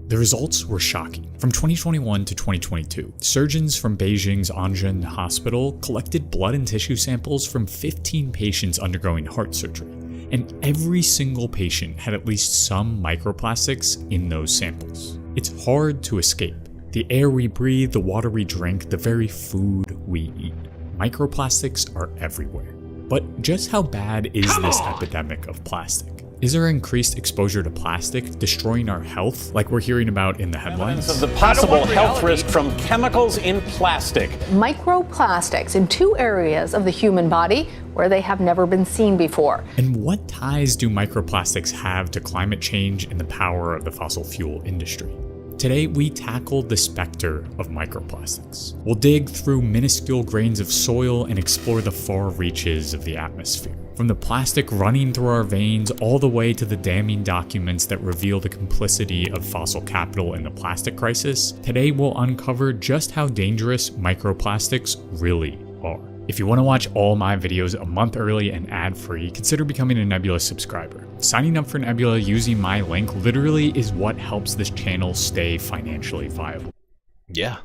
The results were shocking. From 2021 to 2022, surgeons from Beijing's Anzhen Hospital collected blood and tissue samples from 15 patients undergoing heart surgery. And every single patient had at least some microplastics in those samples. It's hard to escape. The air we breathe, the water we drink, the very food we eat. Microplastics are everywhere. But just how bad is this epidemic of plastic? Is there increased exposure to plastic destroying our health, like we're hearing about in the headlines? Of the possible health risk from chemicals in plastic. Microplastics in two areas of the human body where they have never been seen before. And what ties do microplastics have to climate change and the power of the fossil fuel industry? Today, we tackle the specter of microplastics. We'll dig through minuscule grains of soil and explore the far reaches of the atmosphere. From the plastic running through our veins all the way to the damning documents that reveal the complicity of fossil capital in the plastic crisis, today we'll uncover just how dangerous microplastics really are. If you want to watch all my videos a month early and ad-free, consider becoming a Nebula subscriber. Signing up for Nebula using my link literally is what helps this channel stay financially viable. Yeah,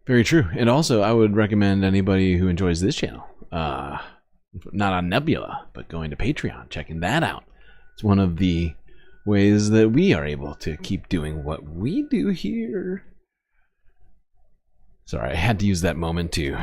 very true. And also, I would recommend anybody who enjoys this channel, not on Nebula, but going to Patreon, checking that out. It's one of the ways that we are able to keep doing what we do here. Sorry, I had to use that moment to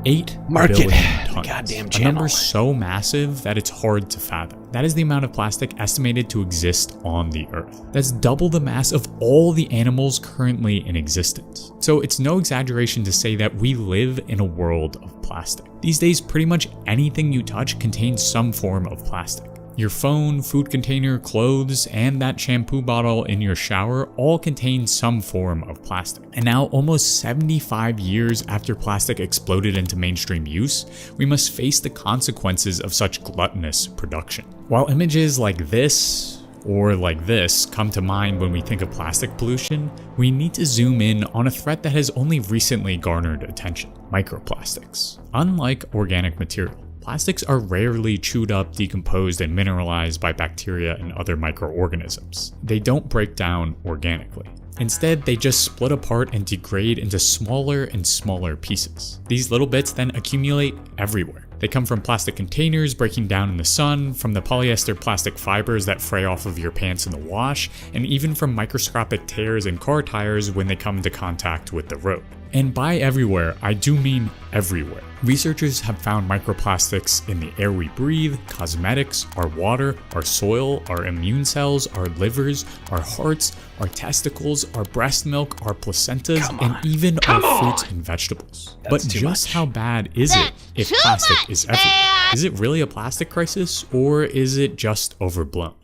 8 market billion tons. Goddamn A channel. number so massive that it's hard to fathom. That is the amount of plastic estimated to exist on the Earth. That's double the mass of all the animals currently in existence. So it's no exaggeration to say that we live in a world of plastic. These days, pretty much anything you touch contains some form of plastic. Your phone, food container, clothes, and that shampoo bottle in your shower all contain some form of plastic. And now, almost 75 years after plastic exploded into mainstream use, we must face the consequences of such gluttonous production. While images like this, or like this, come to mind when we think of plastic pollution, we need to zoom in on a threat that has only recently garnered attention: microplastics. Unlike organic material, plastics are rarely chewed up, decomposed, and mineralized by bacteria and other microorganisms. They don't break down organically. Instead, they just split apart and degrade into smaller and smaller pieces. These little bits then accumulate everywhere. They come from plastic containers breaking down in the sun, from the polyester plastic fibers that fray off of your pants in the wash, and even from microscopic tears in car tires when they come into contact with the road. And by everywhere, I do mean everywhere. Researchers have found microplastics in the air we breathe, cosmetics, our water, our soil, our immune cells, our livers, our hearts, our testicles, our breast milk, our placentas, and even our fruits and vegetables. But just how bad is it if plastic is everywhere? Is it really a plastic crisis, or is it just overblown?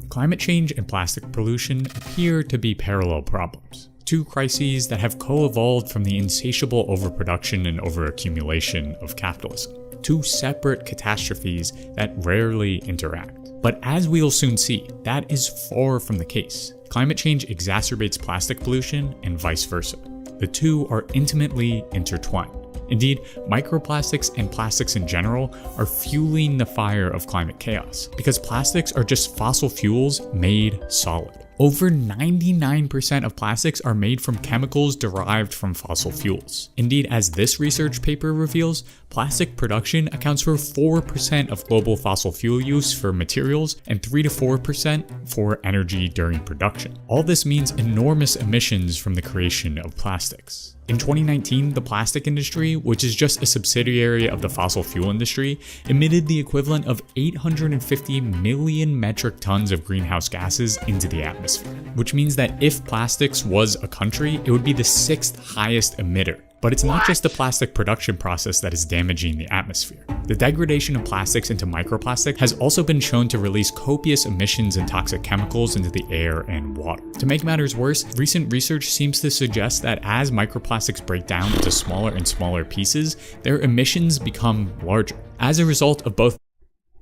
Climate change and plastic pollution appear to be parallel problems. Two crises that have co-evolved from the insatiable overproduction and overaccumulation of capitalism. Two separate catastrophes that rarely interact. But as we'll soon see, that is far from the case. Climate change exacerbates plastic pollution and vice versa. The two are intimately intertwined. Indeed, microplastics and plastics in general are fueling the fire of climate chaos, because plastics are just fossil fuels made solid. Over 99% of plastics are made from chemicals derived from fossil fuels. Indeed, as this research paper reveals, plastic production accounts for 4% of global fossil fuel use for materials and 3 to 4% for energy during production. All this means enormous emissions from the creation of plastics. In 2019, the plastic industry, which is just a subsidiary of the fossil fuel industry, emitted the equivalent of 850 million metric tons of greenhouse gases into the atmosphere, which means that if plastics was a country, it would be the 6th highest emitter. But it's not just the plastic production process that is damaging the atmosphere. The degradation of plastics into microplastic has also been shown to release copious emissions and toxic chemicals into the air and water. To make matters worse, recent research seems to suggest that as microplastics break down into smaller and smaller pieces, their emissions become larger. As a result of both.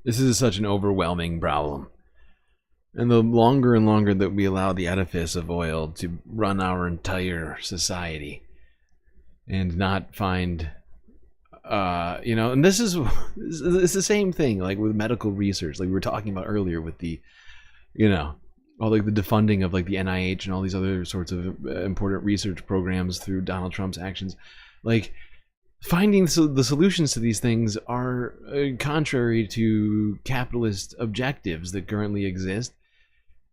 This is such an overwhelming problem. And the longer and longer that we allow the edifice of oil to run our entire society, and not find, and this is it's the same thing like with medical research, like we were talking about earlier with the, all like the defunding of like the NIH and all these other sorts of important research programs through Donald Trump's actions. Like finding the solutions to these things are contrary to capitalist objectives that currently exist,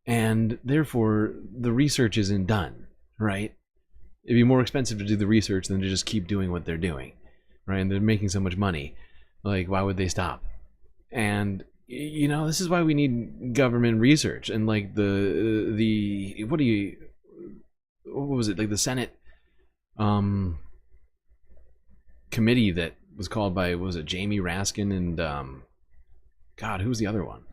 and therefore the research isn't done, right? It'd be more expensive to do the research than to just keep doing what they're doing, right? And they're making so much money. Like, why would they stop? And, this is why we need government research. And like what was it? Like the Senate committee that was called by, what was it, Jamie Raskin and, God, who was the other one?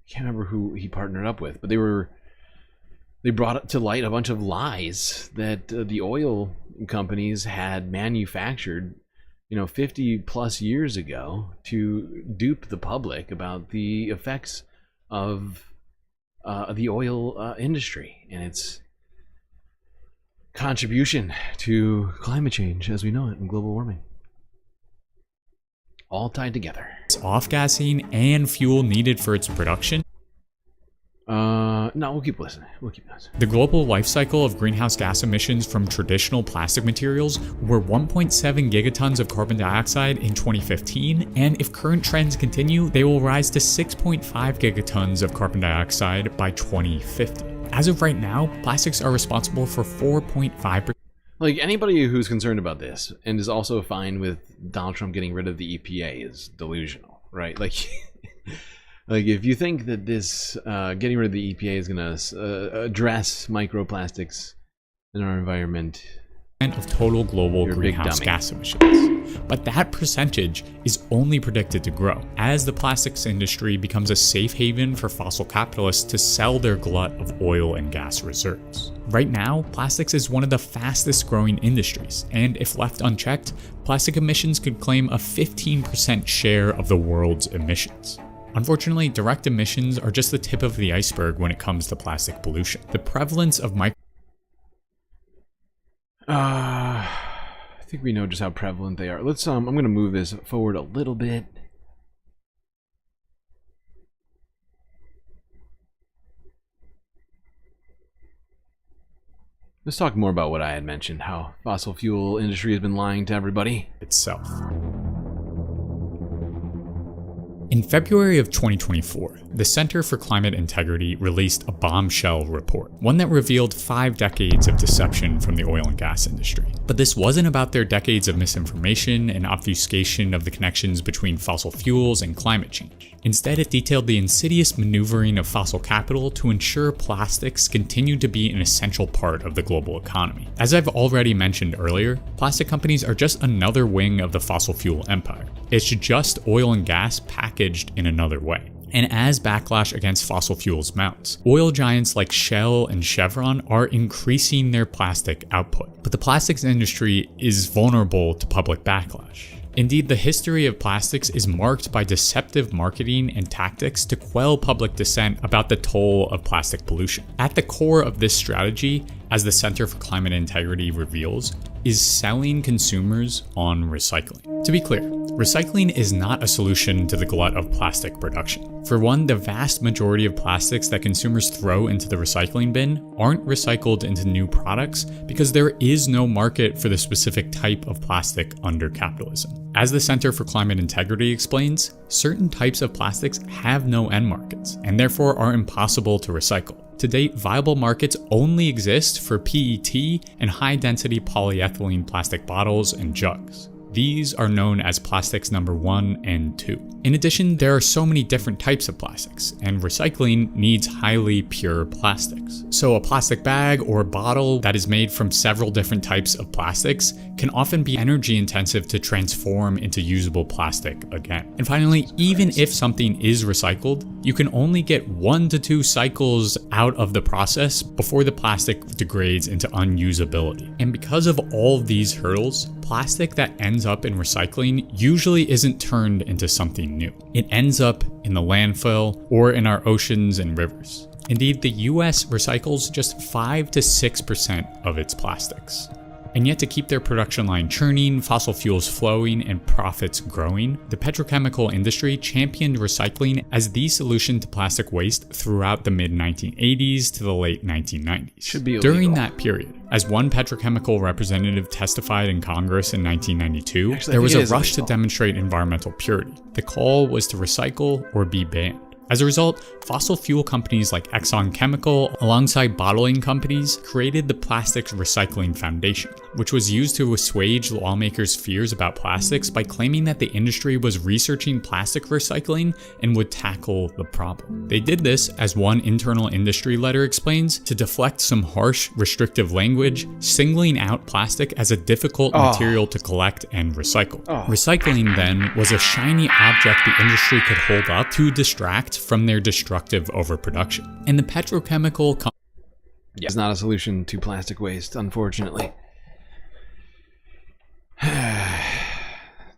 can't remember who he partnered up with, but they brought to light a bunch of lies that the oil companies had manufactured, 50 plus years ago to dupe the public about the effects of the oil industry and its contribution to climate change as we know it and global warming. All tied together. Off-gassing and fuel needed for its production. No, we'll keep listening. The global life cycle of greenhouse gas emissions from traditional plastic materials were 1.7 gigatons of carbon dioxide in 2015, and if current trends continue, they will rise to 6.5 gigatons of carbon dioxide by 2050. As of right now, plastics are responsible for 4.5%. Like, anybody who's concerned about this and is also fine with Donald Trump getting rid of the EPA is delusional, right? Like, like if you think that this getting rid of the EPA is going to address microplastics in our environment, of total global greenhouse gas emissions. But that percentage is only predicted to grow as the plastics industry becomes a safe haven for fossil capitalists to sell their glut of oil and gas reserves. Right now, plastics is one of the fastest growing industries, and if left unchecked, plastic emissions could claim a 15% share of the world's emissions. Unfortunately, direct emissions are just the tip of the iceberg when it comes to plastic pollution. The prevalence of I think we know just how prevalent they are. Let's I'm going to move this forward a little bit. Let's talk more about what I had mentioned, how fossil fuel industry has been lying to everybody itself. In February of 2024, the Center for Climate Integrity released a bombshell report, one that revealed 5 decades of deception from the oil and gas industry. But this wasn't about their decades of misinformation and obfuscation of the connections between fossil fuels and climate change. Instead, it detailed the insidious maneuvering of fossil capital to ensure plastics continue to be an essential part of the global economy. As I've already mentioned earlier, plastic companies are just another wing of the fossil fuel empire. It's just oil and gas packaged in another way. And as backlash against fossil fuels mounts, oil giants like Shell and Chevron are increasing their plastic output. But the plastics industry is vulnerable to public backlash. Indeed, the history of plastics is marked by deceptive marketing and tactics to quell public dissent about the toll of plastic pollution. At the core of this strategy, as the Center for Climate Integrity reveals, is selling consumers on recycling. To be clear, recycling is not a solution to the glut of plastic production. For one, the vast majority of plastics that consumers throw into the recycling bin aren't recycled into new products because there is no market for the specific type of plastic under capitalism. As the Center for Climate Integrity explains, certain types of plastics have no end markets and therefore are impossible to recycle. To date, viable markets only exist for PET and high-density polyethylene plastic bottles and jugs. These are known as plastics number 1 and 2. In addition, there are so many different types of plastics, and recycling needs highly pure plastics. So a plastic bag or bottle that is made from several different types of plastics can often be energy intensive to transform into usable plastic again. And finally, even if something is recycled, you can only get 1 to 2 cycles out of the process before the plastic degrades into unusability. And because of all of these hurdles, plastic that ends up in recycling usually isn't turned into something new. It ends up in the landfill or in our oceans and rivers. Indeed, the US recycles just 5 to 6% of its plastics. And yet to keep their production line churning, fossil fuels flowing, and profits growing, the petrochemical industry championed recycling as the solution to plastic waste throughout the mid-1980s to the late 1990s. During that period, as one petrochemical representative testified in Congress in 1992, there was a rush to demonstrate environmental purity. The call was to recycle or be banned. As a result, fossil fuel companies like Exxon Chemical, alongside bottling companies, created the Plastics Recycling Foundation, which was used to assuage lawmakers' fears about plastics by claiming that the industry was researching plastic recycling and would tackle the problem. They did this, as one internal industry letter explains, to deflect some harsh, restrictive language, singling out plastic as a difficult material to collect and recycle. Recycling, then, was a shiny object the industry could hold up to distract profits from their destructive overproduction. And the petrochemical Yeah, it's not a solution to plastic waste, unfortunately.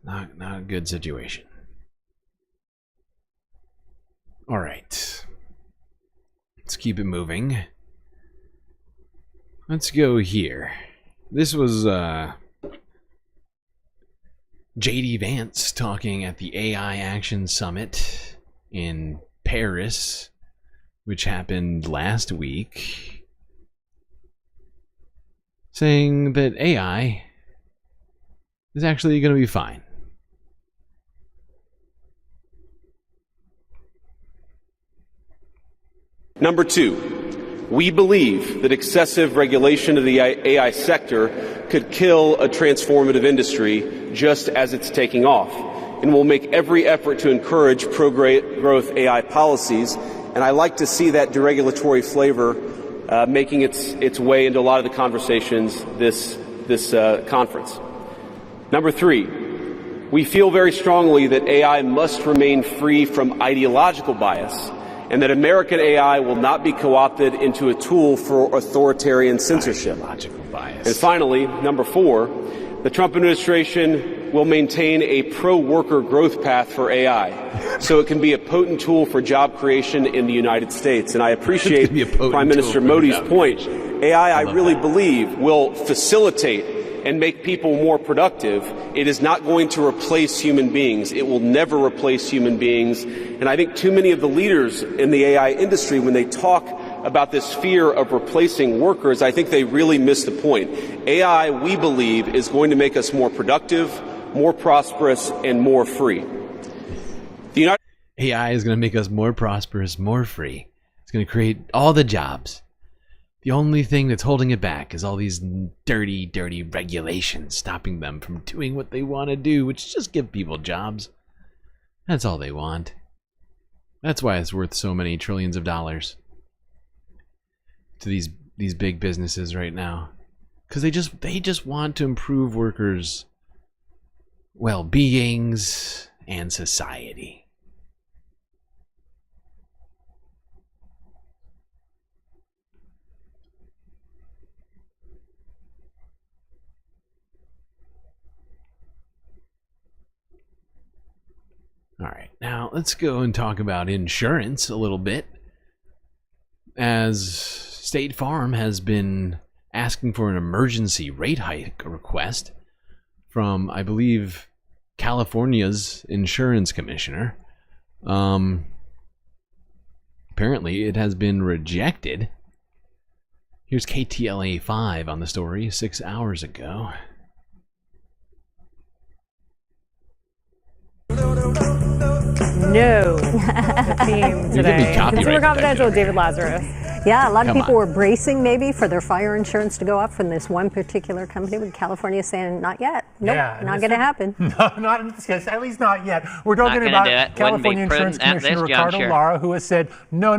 Not a good situation. All right. Let's keep it moving. Let's go here. This was J.D. Vance talking at the AI Action Summit in Paris, which happened last week, saying that AI is actually going to be fine. Number two, we believe that excessive regulation of the AI sector could kill a transformative industry just as it's taking off, and we'll make every effort to encourage pro-growth AI policies. And I like to see that deregulatory flavor making its way into a lot of the conversations this conference. Number three, we feel very strongly that AI must remain free from ideological bias, and that American AI will not be co-opted into a tool for authoritarian censorship. And finally, number four, the Trump administration will maintain a pro-worker growth path for AI, so it can be a potent tool for job creation in the United States. And I appreciate Prime Minister Modi's point. AI, I really believe, will facilitate and make people more productive. It is not going to replace human beings. It will never replace human beings. And I think too many of the leaders in the AI industry, when they talk about this fear of replacing workers, I think they really miss the point. AI, we believe, is going to make us more productive, more prosperous, and more free. AI is going to make us more prosperous, more free. It's going to create all the jobs. The only thing that's holding it back is all these dirty, dirty regulations stopping them from doing what they want to do, which is just give people jobs. That's all they want. That's why it's worth so many trillions of dollars to these big businesses right now, because they just want to improve workers' well-beings and society. All right, now let's go and talk about insurance a little bit, as State Farm has been asking for an emergency rate hike request from, I believe, California's insurance commissioner. Apparently it has been rejected. Here's KTLA 5 on the story 6 hours ago. No. The theme today. Consumer Confidential with David Lazarus. Yeah, a lot of people were bracing maybe for their fire insurance to go up from this one particular company, with California saying not yet. Nope, yeah, not going to happen. No, not in this case, at least not yet. We're talking about California Insurance Commissioner Ricardo Lara, who has said no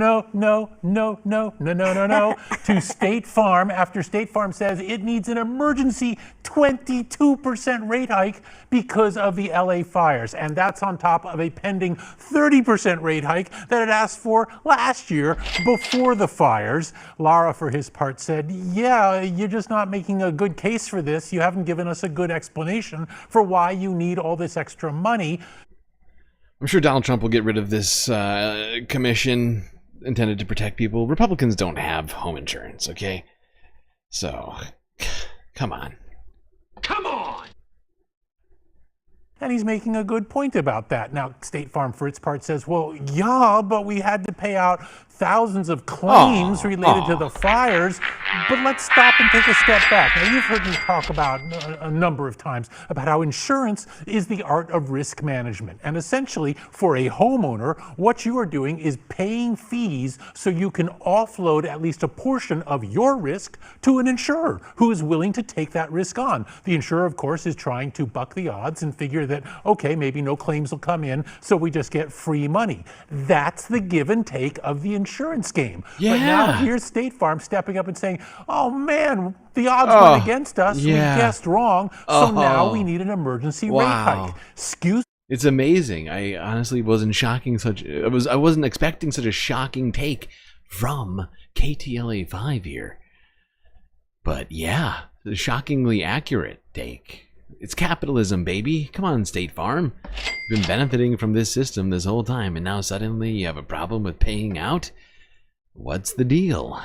to State Farm after State Farm says it needs an emergency 22% rate hike because of the LA fires. And that's on top of a pending 30% rate hike that it asked for last year before the fires. Lara, for his part, said, yeah, you're just not making a good case for this. You haven't given us a good explanation for why you need all this extra money. I'm sure Donald Trump will get rid of this commission intended to protect people. Republicans don't have home insurance, okay? So, come on. Come on! And he's making a good point about that. Now, State Farm, for its part, says, well, yeah, but we had to pay out thousands of claims related to the fires. But let's stop and take a step back. Now, you've heard me talk about a number of times about how insurance is the art of risk management. And essentially, for a homeowner, what you are doing is paying fees so you can offload at least a portion of your risk to an insurer who is willing to take that risk on. The insurer, of course, is trying to buck the odds and figure that, okay, maybe no claims will come in, so we just get free money. That's the give and take of the insurance game. Yeah. But now here's State Farm stepping up and saying, oh man, the odds went against us. We guessed wrong. So now we need an emergency rate hike. Excuse It's amazing. I honestly wasn't I wasn't expecting such a shocking take from KTLA5 here. But yeah, a shockingly accurate take. It's capitalism, baby. Come on, State Farm. You've been benefiting from this system this whole time, and now suddenly you have a problem with paying out? What's the deal?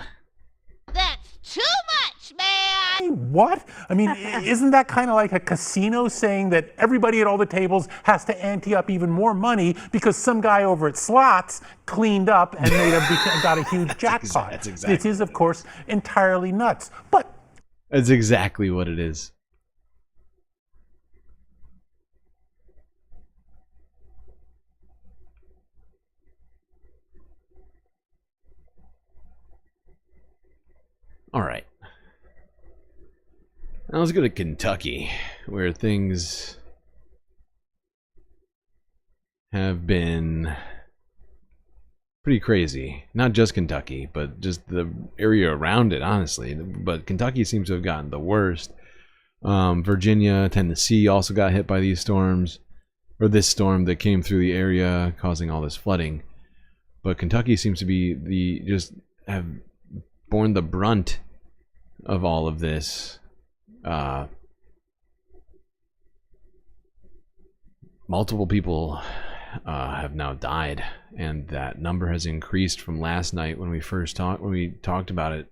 That's too much, man! What? I mean, isn't that kind of like a casino saying that everybody at all the tables has to ante up even more money because some guy over at slots cleaned up and got a huge jackpot? That's exactly. This is, of course, entirely nuts. But that's exactly what it is. All right. Now let's go to Kentucky, where things have been pretty crazy. Not just Kentucky, but just the area around it, honestly. But Kentucky seems to have gotten the worst. Virginia, Tennessee also got hit by these storms, or this storm that came through the area, causing all this flooding. But Kentucky seems to be just have borne the brunt of all of this. Multiple people have now died, and that number has increased from last night when we talked about it.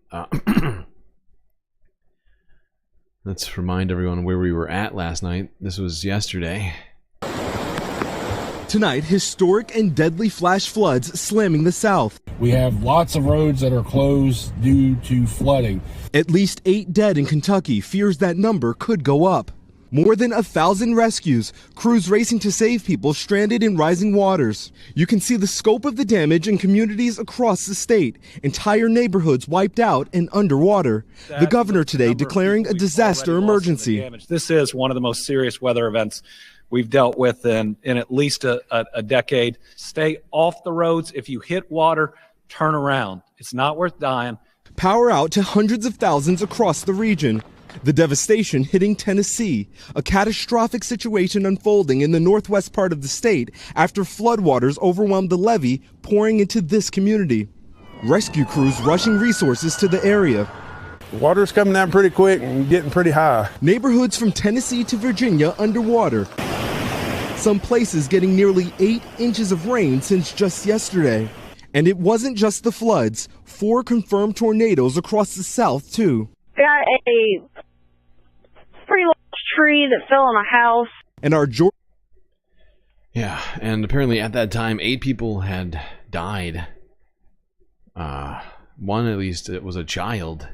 Let's remind everyone where we were at last night. This was yesterday. Tonight, historic and deadly flash floods slamming the South. We have lots of roads that are closed due to flooding. At least 8 dead in Kentucky, fears that number could go up. More than 1,000 rescues, crews racing to save people stranded in rising waters. You can see the scope of the damage in communities across the state. Entire neighborhoods wiped out and underwater. The governor today declaring a disaster emergency. This is one of the most serious weather events we've dealt with in at least a decade. Stay off the roads. If you hit water, turn around. It's not worth dying. Power out to hundreds of thousands across the region. The devastation hitting Tennessee, a catastrophic situation unfolding in the northwest part of the state after floodwaters overwhelmed the levee pouring into this community. Rescue crews rushing resources to the area. Water's coming down pretty quick and getting pretty high. Neighborhoods from Tennessee to Virginia underwater. Some places getting nearly 8 inches of rain since just yesterday. And it wasn't just the floods, 4 confirmed tornadoes across the South too. Got a pretty large tree that fell on a house. And our Yeah, and apparently at that time 8 people had died. One at least, it was a child.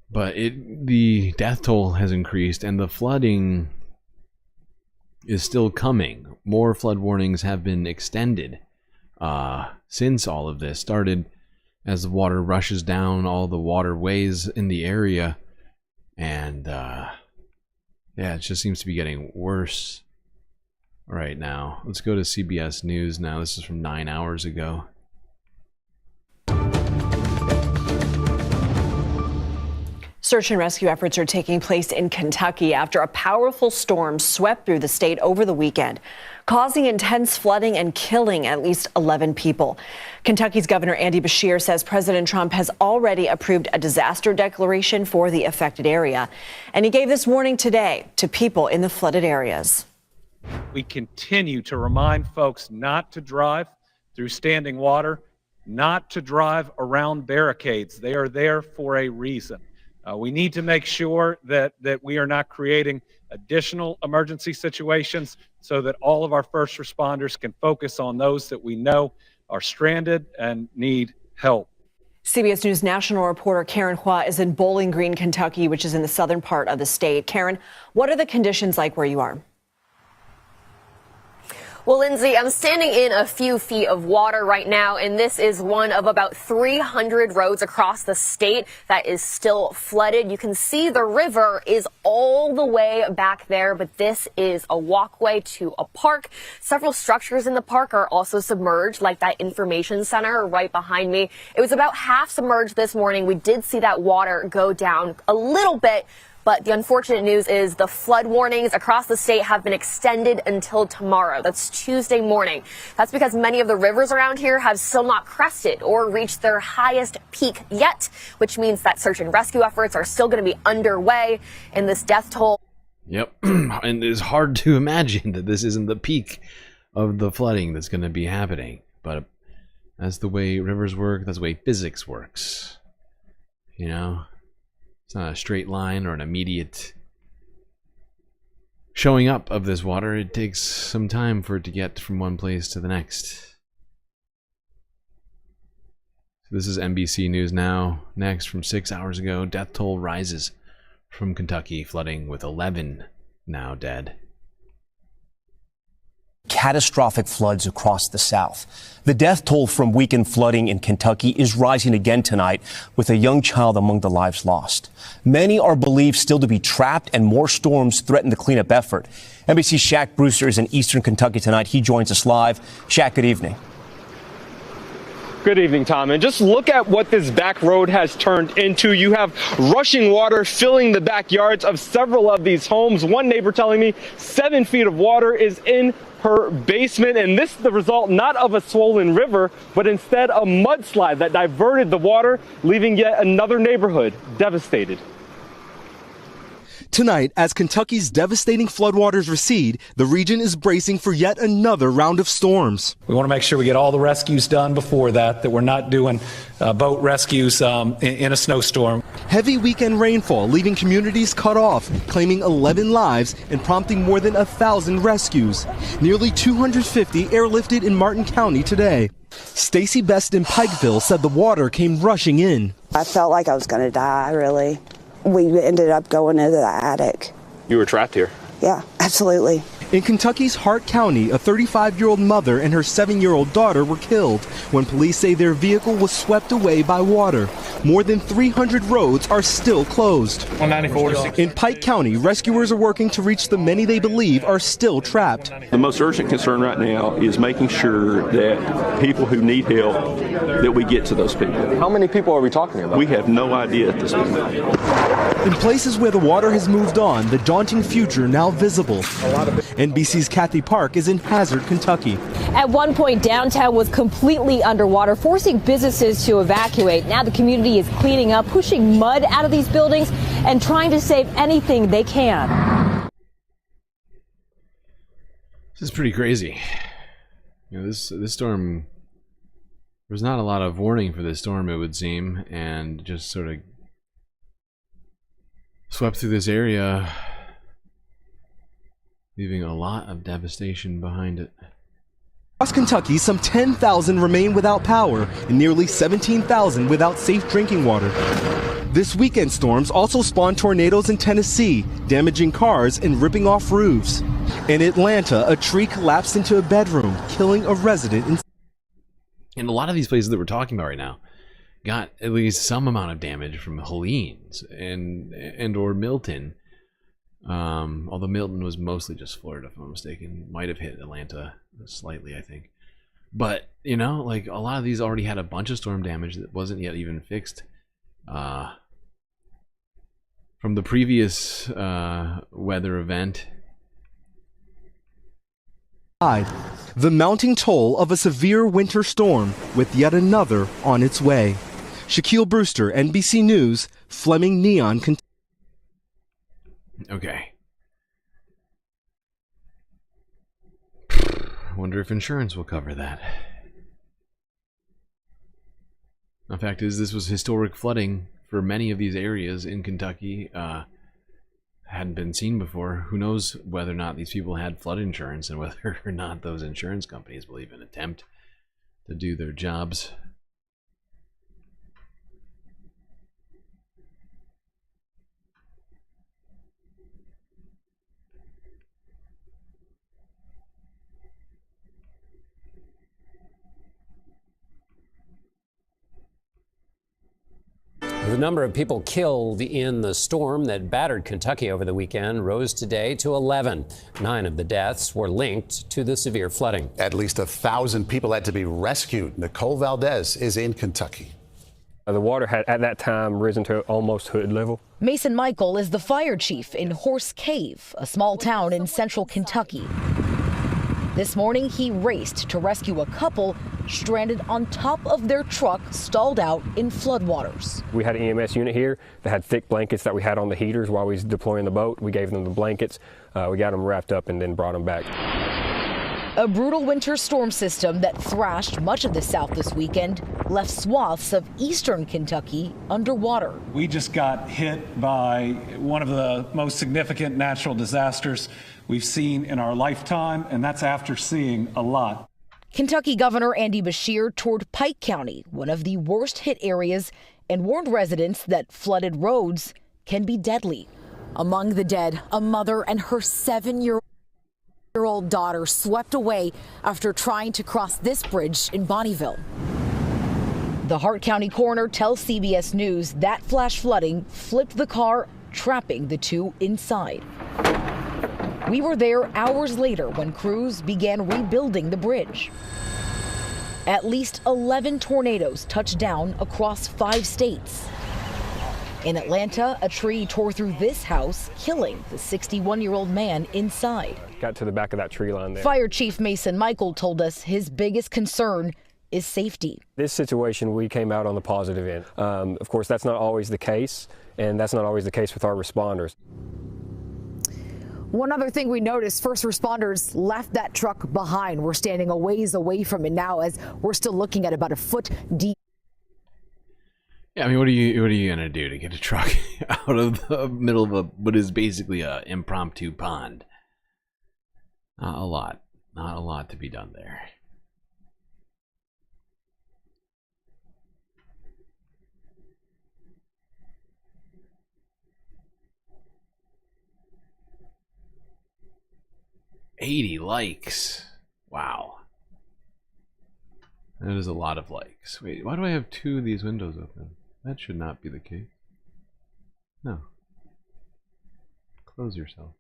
But the death toll has increased and the flooding is still coming. More flood warnings have been extended since all of this started, as the water rushes down all the waterways in the area. And yeah, it just seems to be getting worse right now. Let's go to CBS News now. This is from 9 hours ago. Search and rescue efforts are taking place in Kentucky after a powerful storm swept through the state over the weekend, causing intense flooding and killing at least 11 people. Kentucky's Governor Andy Beshear says President Trump has already approved a disaster declaration for the affected area. And he gave this warning today to people in the flooded areas. We continue to remind folks not to drive through standing water, not to drive around barricades. They are there for a reason. We need to make sure that we are not creating additional emergency situations so that all of our first responders can focus on those that we know are stranded and need help. CBS News national reporter Karen Hua is in Bowling Green, Kentucky, which is in the southern part of the state. Karen, what are the conditions like where you are? Well, Lindsay, I'm standing in a few feet of water right now, and this is one of about 300 roads across the state that is still flooded. You can see the river is all the way back there, but this is a walkway to a park. Several structures in the park are also submerged, like that information center right behind me. It was about half submerged this morning. We did see that water go down a little bit, But the unfortunate news is the flood warnings across the state have been extended until tomorrow. That's Tuesday morning. That's because many of the rivers around here have still not crested or reached their highest peak yet, which means that search and rescue efforts are still going to be underway, and this death toll. Yep, and it's hard to imagine that this isn't the peak of the flooding that's going to be happening. But that's the way rivers work, that's the way physics works. You know, it's not a straight line or an immediate showing up of this water. It takes some time for it to get from one place to the next. So this is NBC News Now. Next, from 6 hours ago, death toll rises from Kentucky flooding with 11 now dead. Catastrophic floods across the South. The death toll from weekend flooding in Kentucky is rising again tonight, with a young child among the lives lost. Many are believed still to be trapped, and more storms threaten the cleanup effort. NBC's Shaq Brewster is in eastern Kentucky tonight. He joins us live. Shaq, good evening. Good evening, Tom. And just look at what this back road has turned into. You have rushing water filling the backyards of several of these homes. One neighbor telling me 7 feet of water is in her basement, and this is the result not of a swollen river, but instead a mudslide that diverted the water, leaving yet another neighborhood devastated. Tonight, as Kentucky's devastating floodwaters recede, the region is bracing for yet another round of storms. We want to make sure we get all the rescues done before that we're not doing boat rescues in a snowstorm. Heavy weekend rainfall leaving communities cut off, claiming 11 lives and prompting more than 1,000 rescues. Nearly 250 airlifted in Martin County today. Stacy Best in Pikeville said the water came rushing in. I felt like I was going to die, really. We ended up going into the attic. You were trapped here? Yeah, absolutely. In Kentucky's Hart County, a 35-year-old mother and her 7-year-old daughter were killed when police say their vehicle was swept away by water. More than 300 roads are still closed. 194. In Pike County, rescuers are working to reach the many they believe are still trapped. The most urgent concern right now is making sure that people who need help, that we get to those people. How many people are we talking about? We have no idea at this point. In places where the water has moved on, the daunting future now visible. NBC's Kathy Park is in Hazard, Kentucky. At one point, downtown was completely underwater, forcing businesses to evacuate. Now the community is cleaning up, pushing mud out of these buildings, and trying to save anything they can. This is pretty crazy. You know, this storm, there's not a lot of warning for this storm, it would seem, and just sort of swept through this area, leaving a lot of devastation behind it. Across Kentucky, some 10,000 remain without power and nearly 17,000 without safe drinking water. This weekend storms also spawned tornadoes in Tennessee, damaging cars and ripping off roofs. In Atlanta, a tree collapsed into a bedroom, killing a resident. And a lot of these places that we're talking about right now got at least some amount of damage from Helene's and or Milton. Although Milton was mostly just Florida, if I'm not mistaken. Might have hit Atlanta slightly, I think. But, you know, like, a lot of these already had a bunch of storm damage that wasn't yet even fixed. From the previous weather event. The mounting toll of a severe winter storm with yet another on its way. Shaquille Brewster, NBC News, Fleming Neon. Okay. I wonder if insurance will cover that. The fact is, this was historic flooding for many of these areas in Kentucky. Hadn't been seen before. Who knows whether or not these people had flood insurance and whether or not those insurance companies will even attempt to do their jobs. The number of people killed in the storm that battered Kentucky over the weekend rose today to 11. 9 of the deaths were linked to the severe flooding. At least 1,000 people had to be rescued. Nicole Valdez is in Kentucky. The water had at that time risen to almost hood level. Mason Michael is the fire chief in Horse Cave, a small town in central Kentucky. This morning, he raced to rescue a couple stranded on top of their truck, stalled out in floodwaters. We had an EMS unit here that had thick blankets that we had on the heaters while we was deploying the boat. We gave them the blankets. We got them wrapped up and then brought them back. A brutal winter storm system that thrashed much of the South this weekend left swaths of eastern Kentucky underwater. We just got hit by one of the most significant natural disasters we've seen in our lifetime, and that's after seeing a lot. Kentucky Governor Andy Beshear toured Pike County, one of the worst hit areas, and warned residents that flooded roads can be deadly. Among the dead, a mother and her 7-year-old daughter swept away after trying to cross this bridge in Bonneville. The Hart County coroner tells CBS News that flash flooding flipped the car, trapping the two inside. We were there hours later when crews began rebuilding the bridge. At least 11 tornadoes touched down across 5 states. In Atlanta, a tree tore through this house, killing the 61-year-old man inside. Got to the back of that tree line there. Fire Chief Mason Michael told us his biggest concern is safety. This situation, we came out on the positive end. Of course, that's not always the case, and that's not always the case with our responders. One other thing we noticed, first responders left that truck behind. We're standing a ways away from it now as we're still looking at about a foot deep. Yeah, I mean, what are you gonna do to get a truck out of the middle of what is basically a impromptu pond? Not a lot to be done there. $80 likes. Wow. That is a lot of likes. Wait, why do I have 2 of these windows open? That should not be the case. No. Close yourself.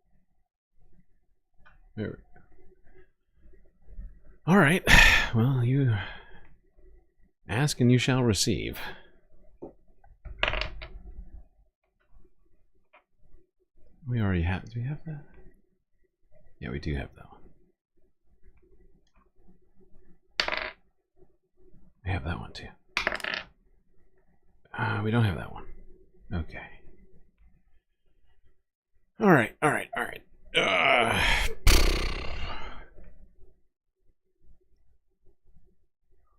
There we go. Alright. Well, you ask and you shall receive. We already have. Do we have that? Yeah, we do have that one. We have that one too. We don't have that one. Okay. All right.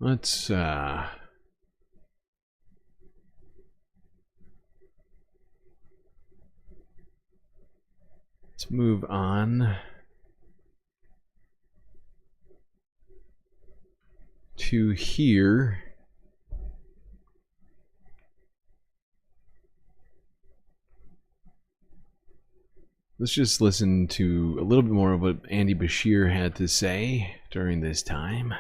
Let's move on to here. Let's just listen to a little bit more of what Andy Beshear had to say during this time.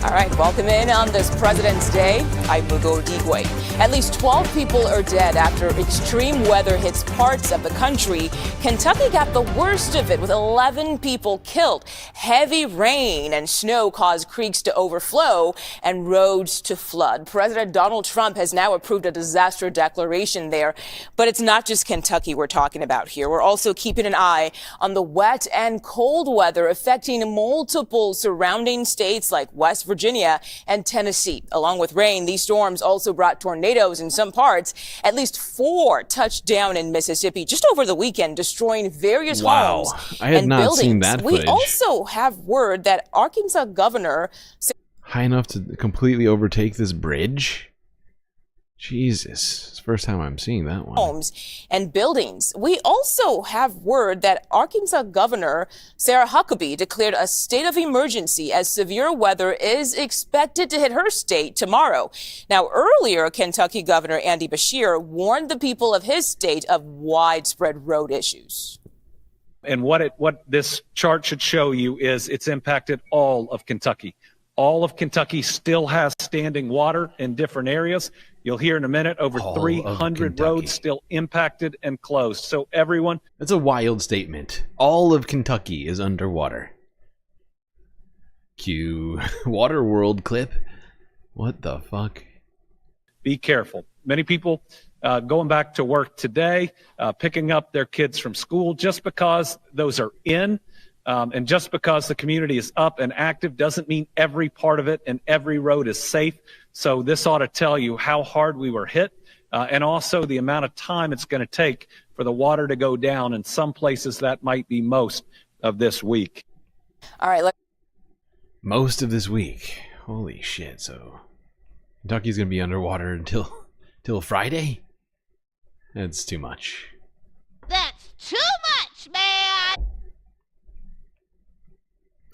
All right, welcome in on this President's Day. I'm Mugo Digwe. At least 12 people are dead after extreme weather hits parts of the country. Kentucky got the worst of it with 11 people killed. Heavy rain and snow caused creeks to overflow and roads to flood. President Donald Trump has now approved a disaster declaration there. But it's not just Kentucky we're talking about here. We're also keeping an eye on the wet and cold weather affecting multiple surrounding states like West Virginia and Tennessee. Along with rain, these storms also brought tornadoes in some parts. At least 4 touched down in Mississippi just over the weekend, destroying various homes I had and not buildings. seen that footage. We also have word that Arkansas governor High enough to completely overtake this bridge? Jesus, it's the first time I'm seeing that one. Homes and buildings. We also have word that Arkansas Governor Sarah Huckabee declared a state of emergency as severe weather is expected to hit her state tomorrow. Now, earlier, Kentucky Governor Andy Beshear warned the people of his state of widespread road issues. And what this chart should show you is it's impacted all of Kentucky. All of Kentucky still has standing water in different areas. You'll hear in a minute over 300 roads still impacted and closed. So everyone... That's a wild statement. All of Kentucky is underwater. Cue Waterworld clip. What the fuck? Be careful. Many people going back to work today, picking up their kids from school, just because those are in and just because the community is up and active doesn't mean every part of it and every road is safe. So this ought to tell you how hard we were hit and also the amount of time it's going to take for the water to go down. In some places that might be most of this week. All right. Most of this week. Holy shit. So Kentucky's going to be underwater until Friday? That's too much. That's too much, man!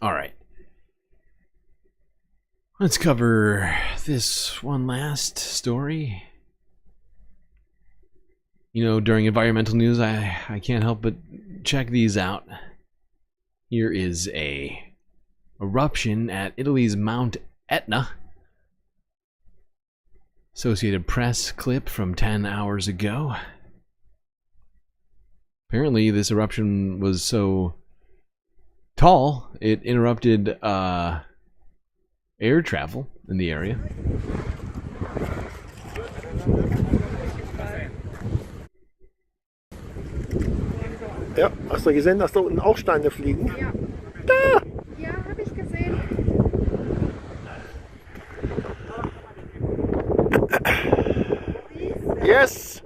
Alright. Let's cover this one last story. You know, during environmental news, I can't help but check these out. Here is a eruption at Italy's Mount Etna. Associated Press clip from 10 hours ago. Apparently, this eruption was so tall, it interrupted air travel in the area. Ja, hast du gesehen, dass da unten auch Steine fliegen? Ja. Da! Ja, habe ich gesehen. Yes!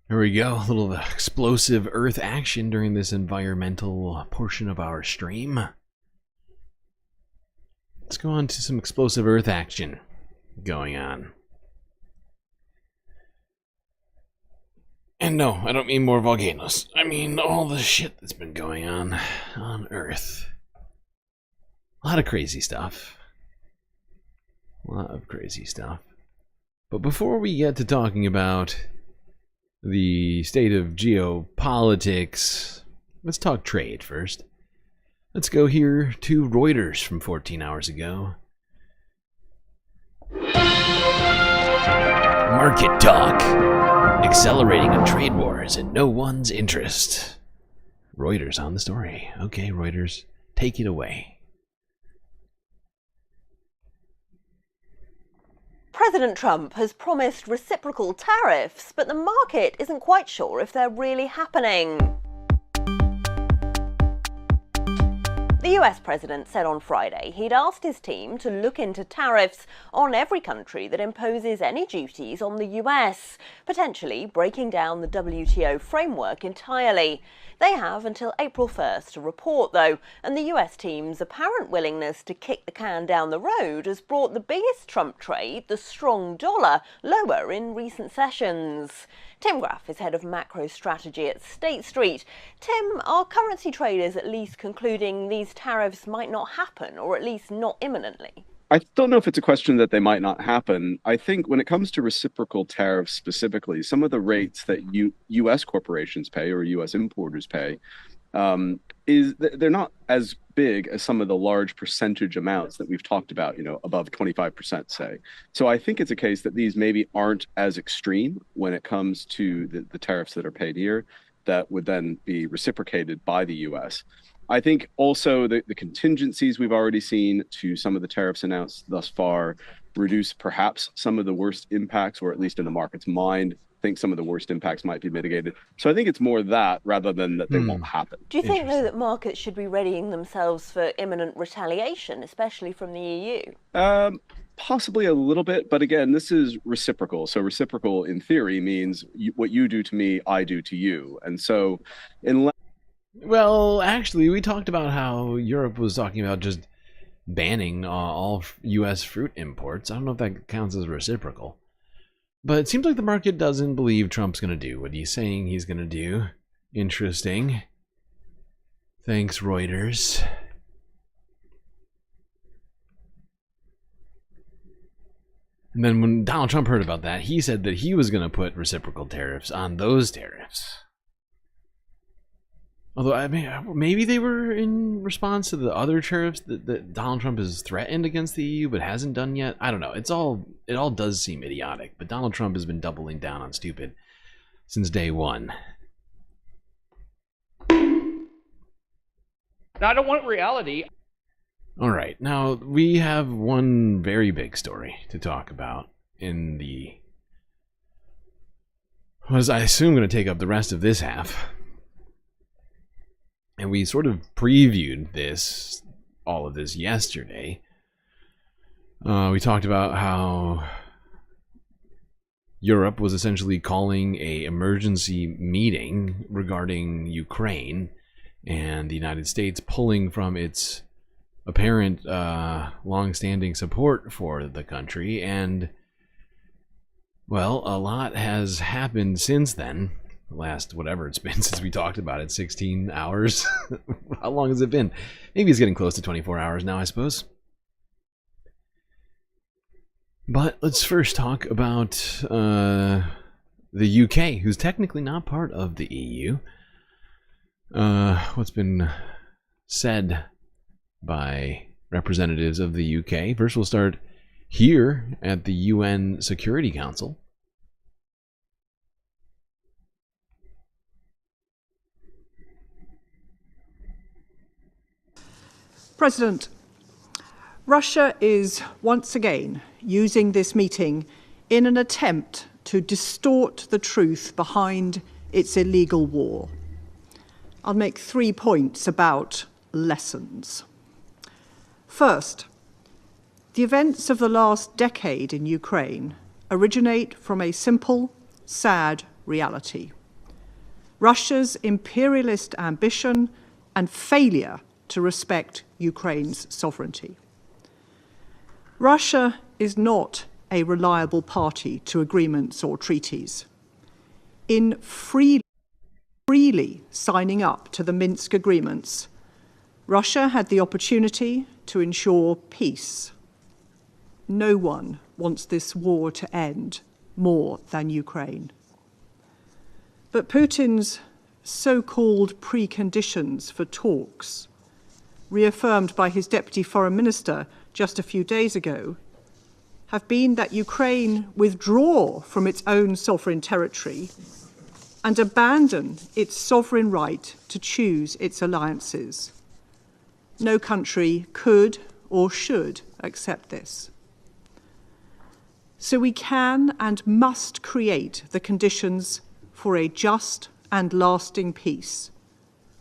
Here we go, a little explosive Earth action during this environmental portion of our stream. Let's go on to some explosive Earth action going on. And no, I don't mean more volcanoes. I mean all the shit that's been going on Earth. A lot of crazy stuff. A lot of crazy stuff. But before we get to talking about the state of geopolitics, let's talk trade first. Let's go here to Reuters from 14 hours ago. Market talk. Accelerating a trade war is in no one's interest. Reuters on the story. Okay, Reuters, take it away. President Trump has promised reciprocal tariffs, but the market isn't quite sure if they're really happening. The US president said on Friday he'd asked his team to look into tariffs on every country that imposes any duties on the US, potentially breaking down the WTO framework entirely. They have until April 1st to report, though, and the US team's apparent willingness to kick the can down the road has brought the biggest Trump trade, the strong dollar, lower in recent sessions. Tim Graff is head of macro strategy at State Street. Tim, are currency traders at least concluding these tariffs might not happen, or at least not imminently? I don't know if it's a question that they might not happen. I think when it comes to reciprocal tariffs specifically, some of the rates that U.S. corporations pay or U.S. importers pay, they're not as big as some of the large percentage amounts that we've talked about, you know, above 25%, say. So I think it's a case that these maybe aren't as extreme when it comes to the tariffs that are paid here that would then be reciprocated by the U.S. I think also the contingencies we've already seen to some of the tariffs announced thus far reduce perhaps some of the worst impacts, or at least in the market's mind, think some of the worst impacts might be mitigated. So I think it's more that rather than that they won't happen. Do you think, though, that markets should be readying themselves for imminent retaliation, especially from the EU? Possibly a little bit, but again, this is reciprocal. So reciprocal in theory means what you do to me, I do to you. And so unless... Well, actually, we talked about how Europe was talking about just banning all U.S. fruit imports. I don't know if that counts as reciprocal. But it seems like the market doesn't believe Trump's going to do what he's saying he's going to do. Interesting. Thanks, Reuters. And then when Donald Trump heard about that, he said that he was going to put reciprocal tariffs on those tariffs. Although, I mean, maybe they were in response to the other tariffs that Donald Trump has threatened against the EU but hasn't done yet. I don't know. It all does seem idiotic. But Donald Trump has been doubling down on stupid since day one. I don't want reality. All right, now we have one very big story to talk about in the, was I assume going to take up the rest of this half. And we sort of previewed all of this yesterday. We talked about how Europe was essentially calling an emergency meeting regarding Ukraine and the United States pulling from its apparent long-standing support for the country. And, well, a lot has happened since then. Last whatever it's been since we talked about it, 16 hours. How long has it been? Maybe it's getting close to 24 hours now, I suppose. But let's first talk about the UK, who's technically not part of the EU. What's been said by representatives of the UK. First, we'll start here at the UN Security Council. President, Russia is once again using this meeting in an attempt to distort the truth behind its illegal war. I'll make 3 points about lessons. First, the events of the last decade in Ukraine originate from a simple, sad reality. Russia's imperialist ambition and failure to respect Ukraine's sovereignty. Russia is not a reliable party to agreements or treaties. In freely signing up to the Minsk agreements, Russia had the opportunity to ensure peace. No one wants this war to end more than Ukraine. But Putin's so-called preconditions for talks, reaffirmed by his deputy foreign minister just a few days ago, have been that Ukraine withdraw from its own sovereign territory and abandon its sovereign right to choose its alliances. No country could or should accept this. So we can and must create the conditions for a just and lasting peace,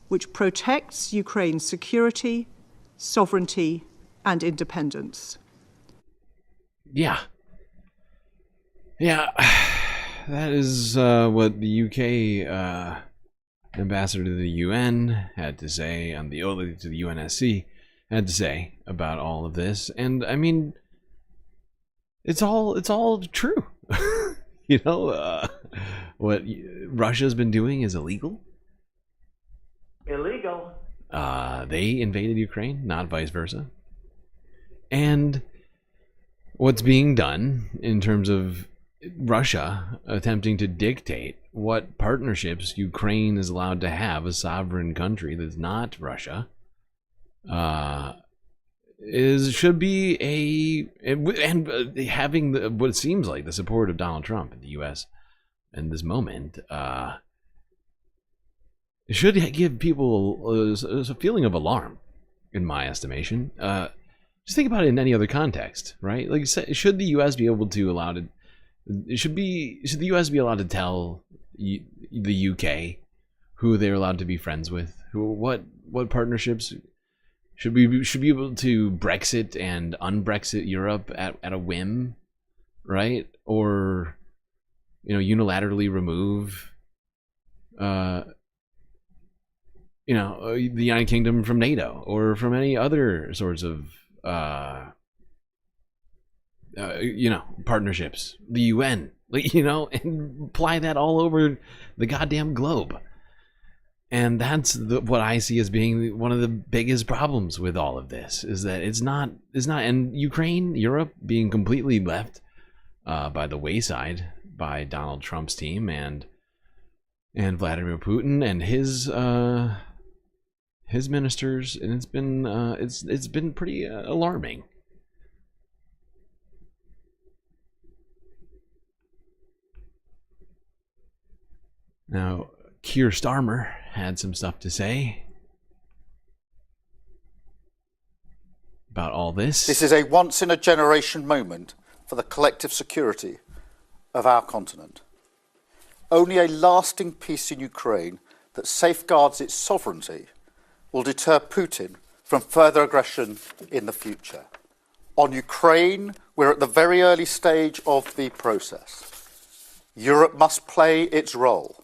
which protects Ukraine's security, sovereignty, and independence. Yeah. That is what the UK ambassador to the UN had to say, to the UNSC had to say about all of this. And I mean, it's all true. You know, what Russia's been doing is illegal. Illegal. They invaded Ukraine, not vice versa. And what's being done in terms of Russia attempting to dictate what partnerships Ukraine is allowed to have, a sovereign country that's not Russia, should be having what seems like the support of Donald Trump in the U.S. in this moment. It should give people a feeling of alarm, in my estimation. Just think about it in any other context, right? Like, should the U.S. be able to allow to? Should the U.S. be allowed to tell the U.K. who they're allowed to be friends with? What partnerships should we be able to Brexit and un-Brexit Europe at a whim, right? Or, you know, unilaterally remove the United Kingdom from NATO or from any other sorts of partnerships, the UN, and apply that all over the goddamn globe. And that's what I see as being one of the biggest problems with all of this, is that it's not, and Ukraine, Europe being completely left by the wayside by Donald Trump's team and Vladimir Putin and his ministers, and it's been pretty alarming. Now, Keir Starmer had some stuff to say about all this. This is a once-in-a-generation moment for the collective security of our continent. Only a lasting peace in Ukraine that safeguards its sovereignty will deter Putin from further aggression in the future. On Ukraine, we're at the very early stage of the process. Europe must play its role.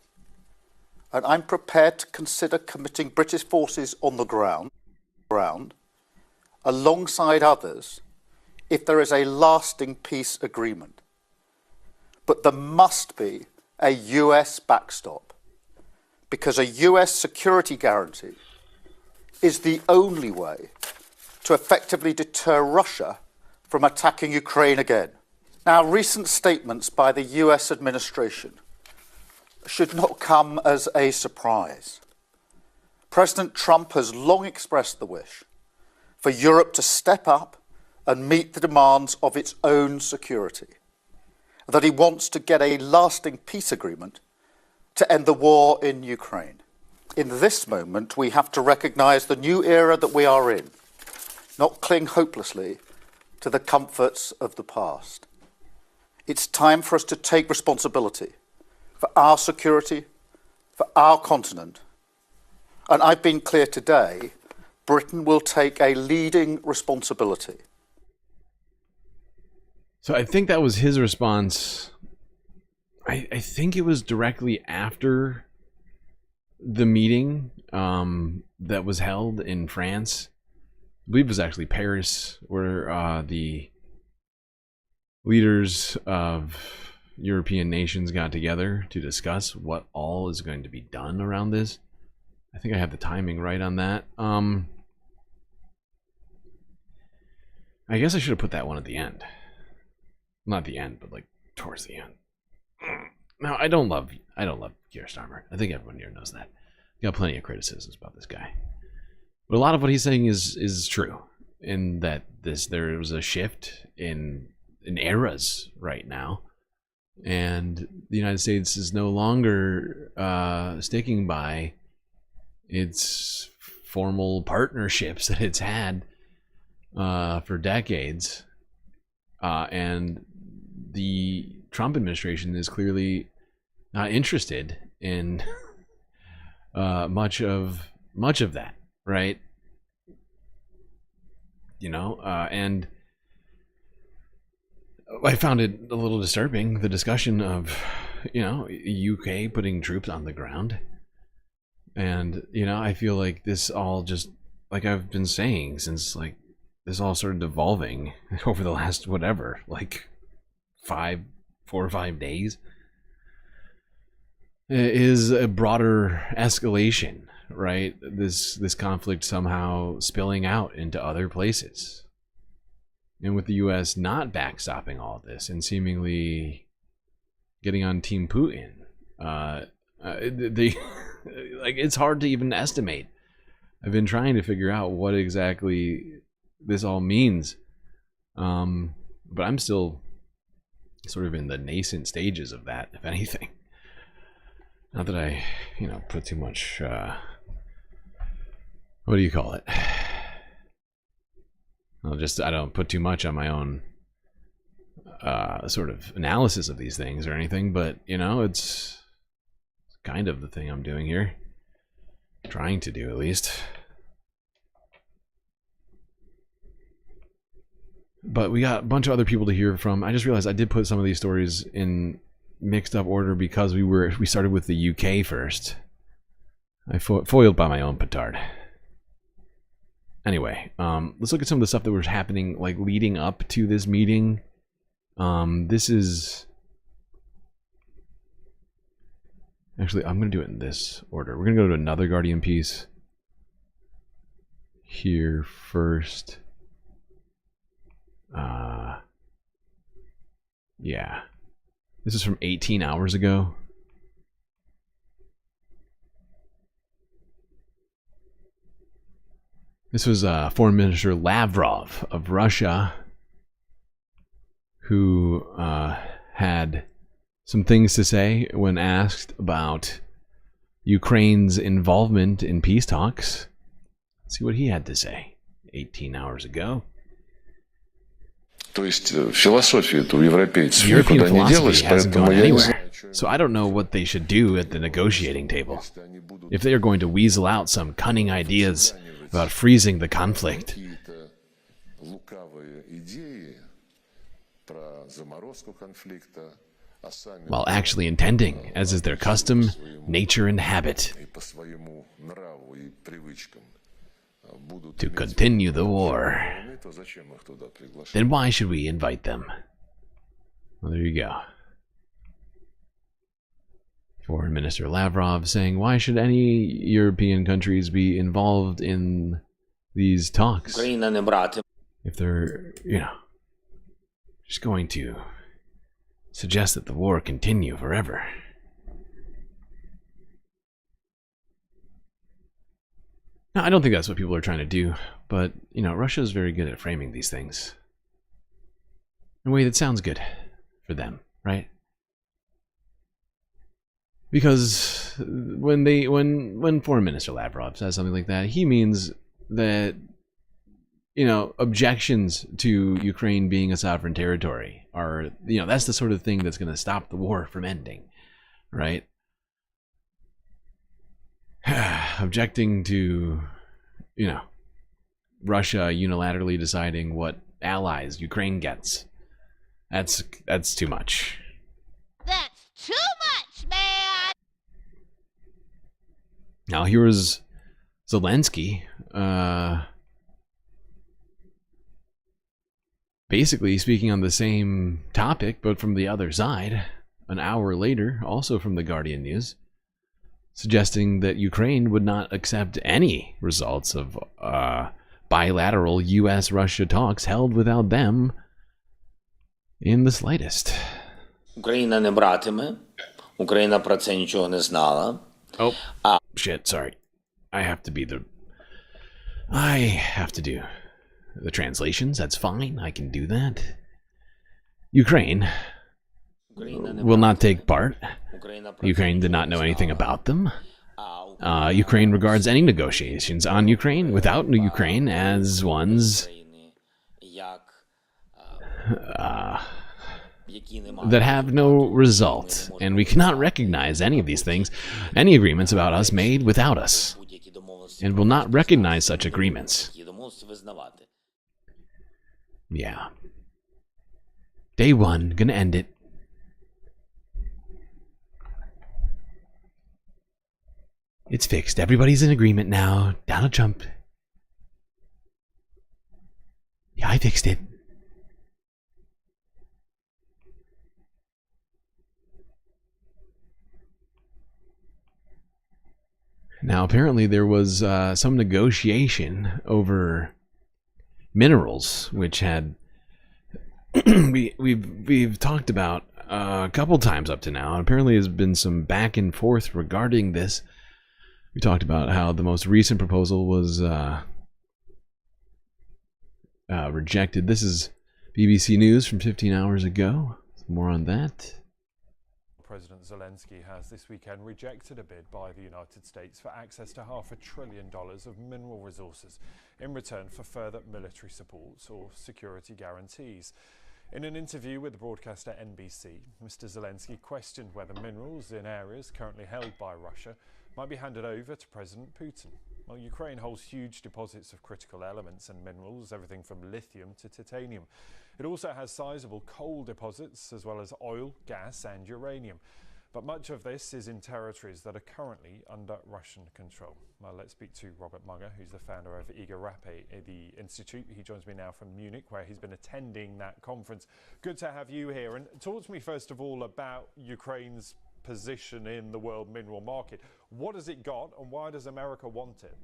And I'm prepared to consider committing British forces on the ground alongside others if there is a lasting peace agreement. But there must be a US backstop, because a US security guarantee is the only way to effectively deter Russia from attacking Ukraine again. Now, recent statements by the US administration should not come as a surprise. President Trump has long expressed the wish for Europe to step up and meet the demands of its own security, that he wants to get a lasting peace agreement to end the war in Ukraine. In this moment, we have to recognise the new era that we are in, not cling hopelessly to the comforts of the past. It's time for us to take responsibility for our security, for our continent. And I've been clear today, Britain will take a leading responsibility. So I think that was his response. I think it was directly after the meeting that was held in France. I believe it was actually Paris, where the leaders of European nations got together to discuss what all is going to be done around this. I think I have the timing right on that. I guess I should have put that one at the end. Not the end, but like towards the end. Now, I don't love Keir Starmer. I think everyone here knows that. Got plenty of criticisms about this guy. But a lot of what he's saying is true, in that there was a shift in eras right now. And the United States is no longer sticking by its formal partnerships that it's had for decades. And the Trump administration is clearly not interested in much of that, right? You know, and I found it a little disturbing, the discussion of, UK putting troops on the ground. And, I feel like this all just, like I've been saying since, like, this all started evolving over the last, 4 or 5 days, is a broader escalation, right? This conflict somehow spilling out into other places. And with the U.S. not backstopping all of this and seemingly getting on Team Putin, it's hard to even estimate. I've been trying to figure out what exactly this all means, but I'm still sort of in the nascent stages of that, if anything. Not that I, put too much. What do you call it? I don't put too much on my own sort of analysis of these things or anything, but it's kind of the thing I'm doing here. Trying to do, at least. But we got a bunch of other people to hear from. I just realized I did put some of these stories in mixed up order because we started with the UK first. I foiled by my own petard. Anyway, let's look at some of the stuff that was happening, like, leading up to this meeting. This is... Actually, I'm going to do it in this order. We're going to go to another Guardian piece here first. Yeah. This is from 18 hours ago. This was Foreign Minister Lavrov of Russia, who had some things to say when asked about Ukraine's involvement in peace talks. Let's see what he had to say 18 hours ago. European philosophy hasn't gone anywhere. So I don't know what they should do at the negotiating table. If they are going to weasel out some cunning ideas about freezing the conflict. While actually intending, as is their custom, nature, and habit, to continue the war, then why should we invite them? Well, there you go. Foreign Minister Lavrov saying, why should any European countries be involved in these talks? If they're, just going to suggest that the war continue forever. Now, I don't think that's what people are trying to do, but, Russia is very good at framing these things in a way that sounds good for them, right? Because when Foreign Minister Lavrov says something like that, he means that, objections to Ukraine being a sovereign territory are, that's the sort of thing that's going to stop the war from ending, right? Objecting to, Russia unilaterally deciding what allies Ukraine gets. That's too much. That's too much, man! Now here was Zelensky, basically speaking on the same topic, but from the other side, an hour later, also from the Guardian News, suggesting that Ukraine would not accept any results of bilateral US-Russia talks held without them in the slightest. Україна не братиме. Україна про це нічого не знала. Oh, shit, sorry. I have to do the translations. That's fine. I can do that. Ukraine will not take part. Ukraine did not know anything about them. Ukraine regards any negotiations on Ukraine without Ukraine as ones that have no result, and we cannot recognize any of these things, any agreements about us made without us, and will not recognize such agreements. Yeah. Day one, gonna end it. It's fixed. Everybody's in agreement now. Donald Trump. Yeah, I fixed it. Now, apparently there was some negotiation over minerals, which had we've talked about a couple times up to now. Apparently, there's been some back and forth regarding this. We talked about how the most recent proposal was rejected. This is BBC News from 15 hours ago. More on that. President Zelensky has this weekend rejected a bid by the United States for access to $500 billion of mineral resources in return for further military support or security guarantees. In an interview with the broadcaster NBC, Mr. Zelensky questioned whether minerals in areas currently held by Russia might be handed over to President Putin. Well, Ukraine holds huge deposits of critical elements and minerals, everything from lithium to titanium. It also has sizable coal deposits, as well as oil, gas and uranium. But much of this is in territories that are currently under Russian control. Well, let's speak to Robert Maga, who's the founder of Erupt, the institute. He joins me now from Munich, where he's been attending that conference. Good to have you here. And talk to me, first of all, about Ukraine's position in the world mineral market. What has it got, and why does America want it?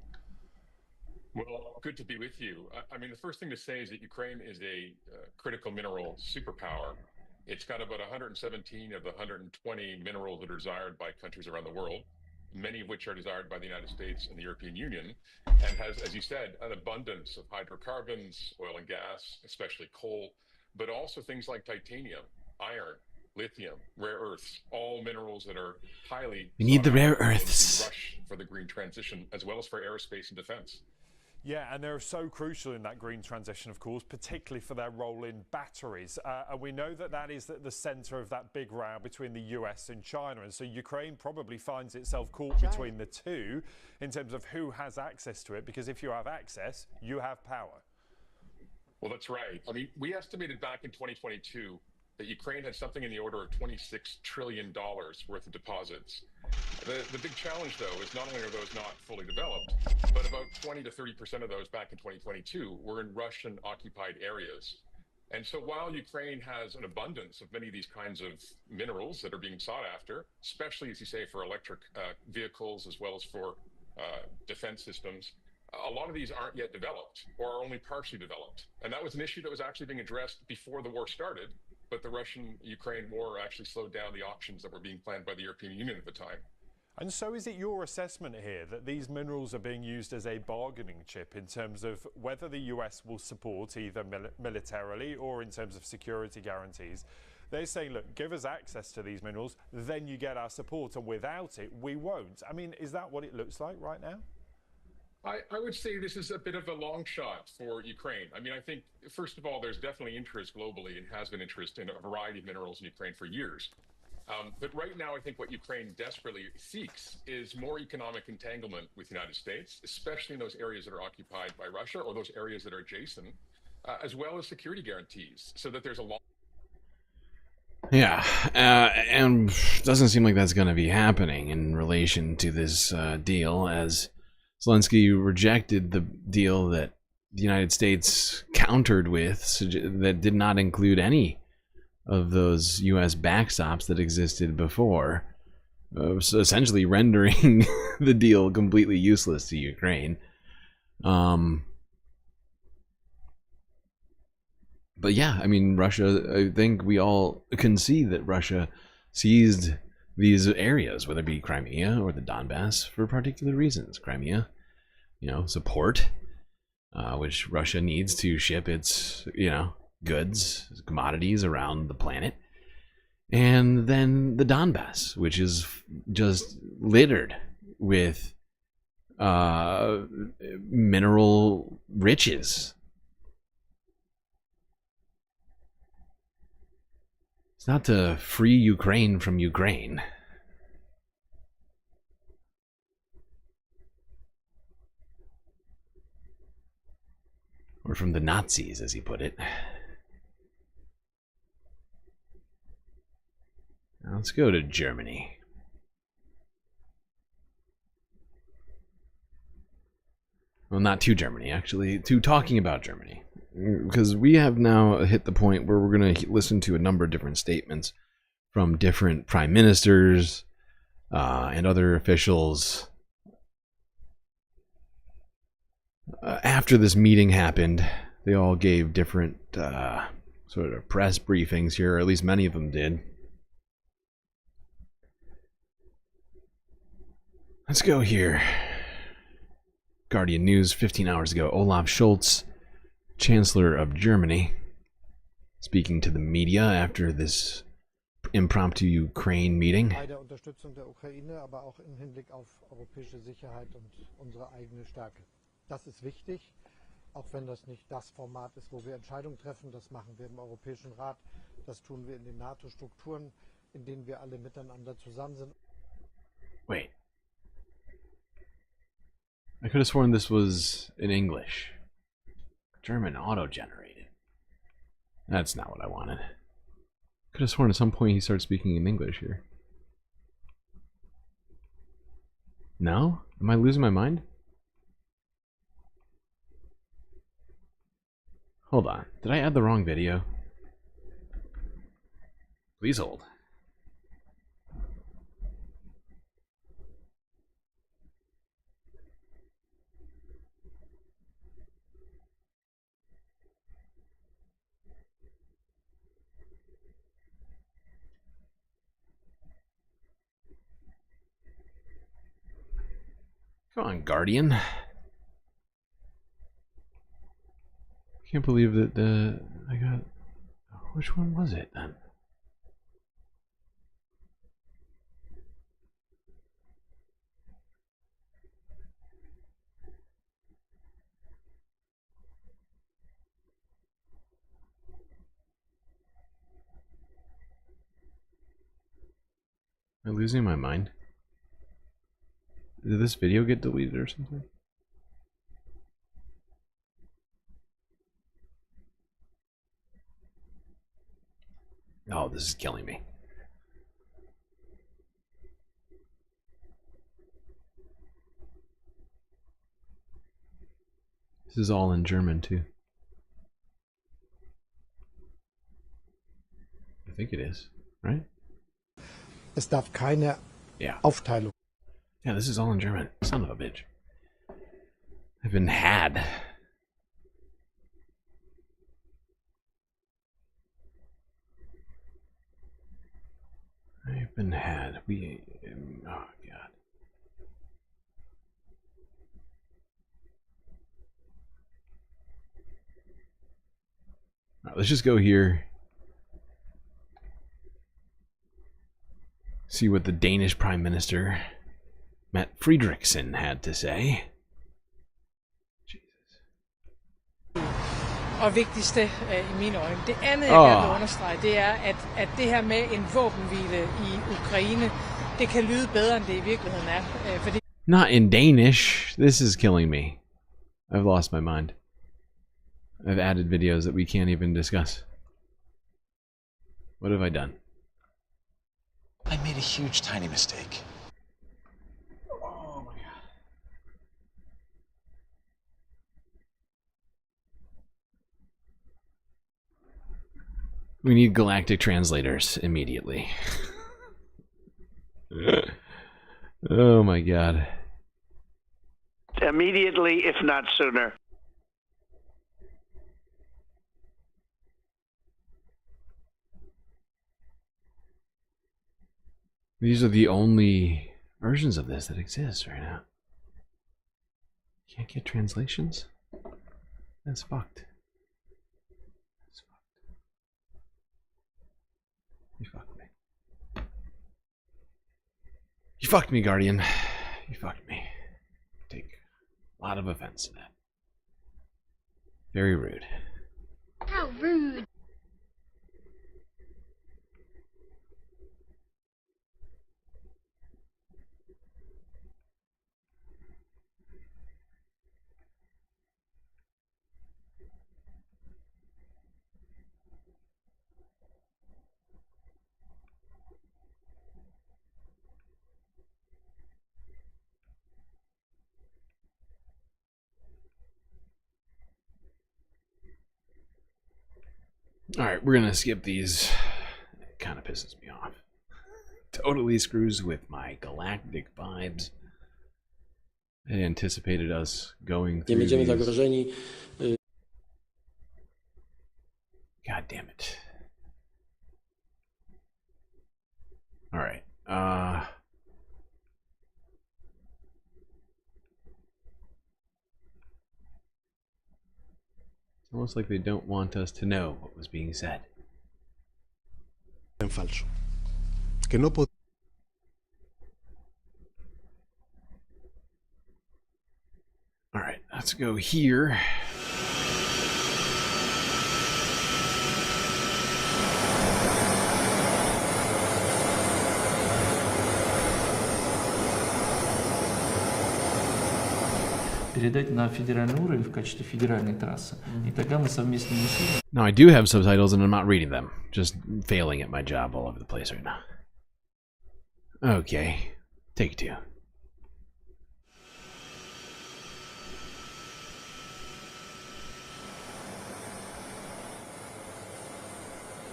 Well, good to be with you. I mean, the first thing to say is that Ukraine is a critical mineral superpower. It's got about 117 of the 120 minerals that are desired by countries around the world, many of which are desired by the United States and the European Union, and has, as you said, an abundance of hydrocarbons, oil and gas, especially coal, but also things like titanium, iron, lithium, rare earths, all minerals that are highly We need the rare sought after in the earths. rush for the green transition, as well as for aerospace and defense. Yeah, and they're so crucial in that green transition, of course, particularly for their role in batteries. And we know that that is at the centre of that big row between the US and China. And so Ukraine probably finds itself caught between the two in terms of who has access to it, because if you have access, you have power. Well, that's right. I mean, we estimated back in 2022 that Ukraine had something in the order of $26 trillion worth of deposits. The big challenge, though, is not only are those not fully developed, but about 20 to 30% of those back in 2022 were in Russian-occupied areas. And so while Ukraine has an abundance of many of these kinds of minerals that are being sought after, especially, as you say, for electric vehicles as well as for defense systems, a lot of these aren't yet developed or are only partially developed. And that was an issue that was actually being addressed before the war started, but the Russian-Ukraine war actually slowed down the auctions that were being planned by the European Union at the time. And so is it your assessment here that these minerals are being used as a bargaining chip in terms of whether the US will support either militarily or in terms of security guarantees? They're saying, look, give us access to these minerals, then you get our support, and without it, we won't. I mean, is that what it looks like right now? I would say this is a bit of a long shot for Ukraine. I mean, I think, first of all, there's definitely interest globally and has been interest in a variety of minerals in Ukraine for years. But right now, I think what Ukraine desperately seeks is more economic entanglement with the United States, especially in those areas that are occupied by Russia or those areas that are adjacent, as well as security guarantees, so that there's a lot. Yeah, and doesn't seem like that's going to be happening in relation to this deal, as Zelensky rejected the deal that the United States countered with that did not include any of those U.S. backstops that existed before, so essentially rendering the deal completely useless to Ukraine. But yeah, I mean, Russia, I think we all can see that Russia seized these areas, whether it be Crimea or the Donbass, for particular reasons. Crimea, support, which Russia needs to ship its, goods, commodities around the planet. And then the Donbass, which is just littered with mineral riches. It's not to free Ukraine from Ukraine. Or from the Nazis, as he put it. Now let's go to Germany. Well, not to Germany, actually, to talking about Germany. Because we have now hit the point where we're going to listen to a number of different statements from different prime ministers and other officials. After this meeting happened, they all gave different sort of press briefings here, or at least many of them did. Let's go here. Guardian News, 15 hours ago. Olaf Scholz, Chancellor of Germany, speaking to the media after this impromptu Ukraine meeting. Bei der Unterstützung der Ukraine, aber auch im Hinblick auf europäische Sicherheit und unsere eigene Stärke. Das ist wichtig, auch wenn das nicht das Format ist, wo wir Entscheidungen treffen. Das machen wir im Europäischen Rat. Das tun wir in den NATO-Strukturen, in denen wir alle miteinander zusammen sind. Wait. I could have sworn this was in English. German auto-generated. That's not what I wanted. Could have sworn at some point he started speaking in English here. No? Am I losing my mind? Hold on. Did I add the wrong video? Please hold. Come on, Guardian. Can't believe that I got... Which one was it then? Am I losing my mind? Did this video get deleted or something? Oh, this is killing me. This is all in German too. I think it is, right? Es darf keine Aufteilung. Yeah, this is all in German. Son of a bitch. I've been had. I've been had. Oh god. Alright, let's just go here. See what the Danish Prime Minister Matt Frederiksen had to say. Og vigtigste i mine øjne. Det andet, jeg gerne vil understrege, det er, at det her med en våbenhvile i Ukraine, det kan lyde bedre, end det i virkeligheden er. Fordi Not in Danish. This is killing me. I've lost my mind. I've added videos that we can't even discuss. What have I done? I made a huge, tiny mistake. Oh my god. We need galactic translators immediately. Oh my god. Immediately, if not sooner. These are the only versions of this that exist right now. Can't get translations? That's fucked. That's fucked. You fucked me. You fucked me, Guardian. You fucked me. Take a lot of offense to that. Very rude. How rude. Alright, we're gonna skip these. It kind of pisses me off. Totally screws with my galactic vibes. I anticipated us going through these. God damn it. Alright, it's almost like they don't want us to know what was being said. Falso. Que no pod- Alright, let's go here. Передать на федеральный уровень в качестве федеральной трассы. И тогда мы совместными усилиями. Now I do have subtitles and I'm not reading them. Just failing at my job all over the place right now. Okay, take two.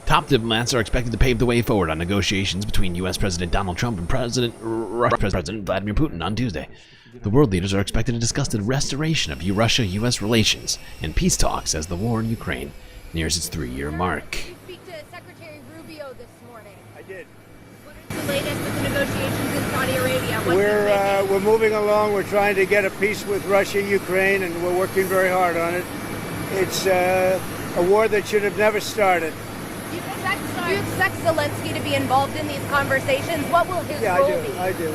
Top diplomats are expected to pave the way forward on negotiations between U.S. President Donald Trump and Russian President Vladimir Putin on Tuesday. The world leaders are expected to discuss the restoration of Russia-U.S. relations and peace talks as the war in Ukraine nears its 3-year mark. Did you speak to Secretary Rubio this morning? I did. What is the latest with the negotiations in Saudi Arabia? We're moving along. We're trying to get a peace with Russia, Ukraine, and we're working very hard on it. It's a war that should have never started. Do you expect Zelensky to be involved in these conversations? What will his role be? I do.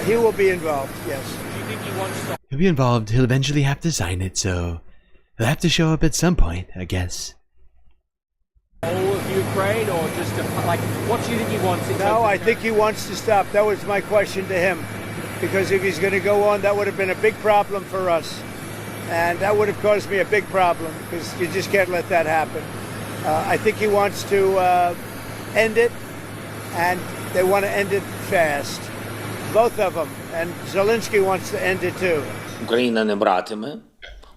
He will be involved, yes. Do you think he wants to? He'll be involved. He'll eventually have to sign it, so he'll have to show up at some point, I guess. All of Ukraine, or just like, what do you think he wants? No, I think he wants to stop. That was my question to him, because if he's going to go on, that would have been a big problem for us, and that would have caused me a big problem because you just can't let that happen. I think he wants to end it, and they want to end it fast. Both of them, and Zelensky wants to end it too. Україна не братиме.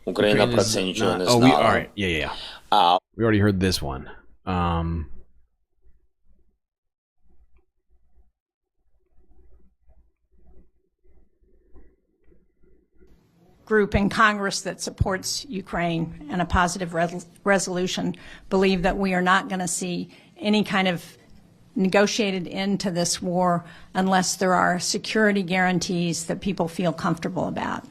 Україна про це нічого не знала. Oh, all right. Yeah. We already heard this one. Group in Congress that supports Ukraine and a positive resolution believe that we are not going to see any kind of negotiated end to this war unless there are security guarantees that people feel comfortable about.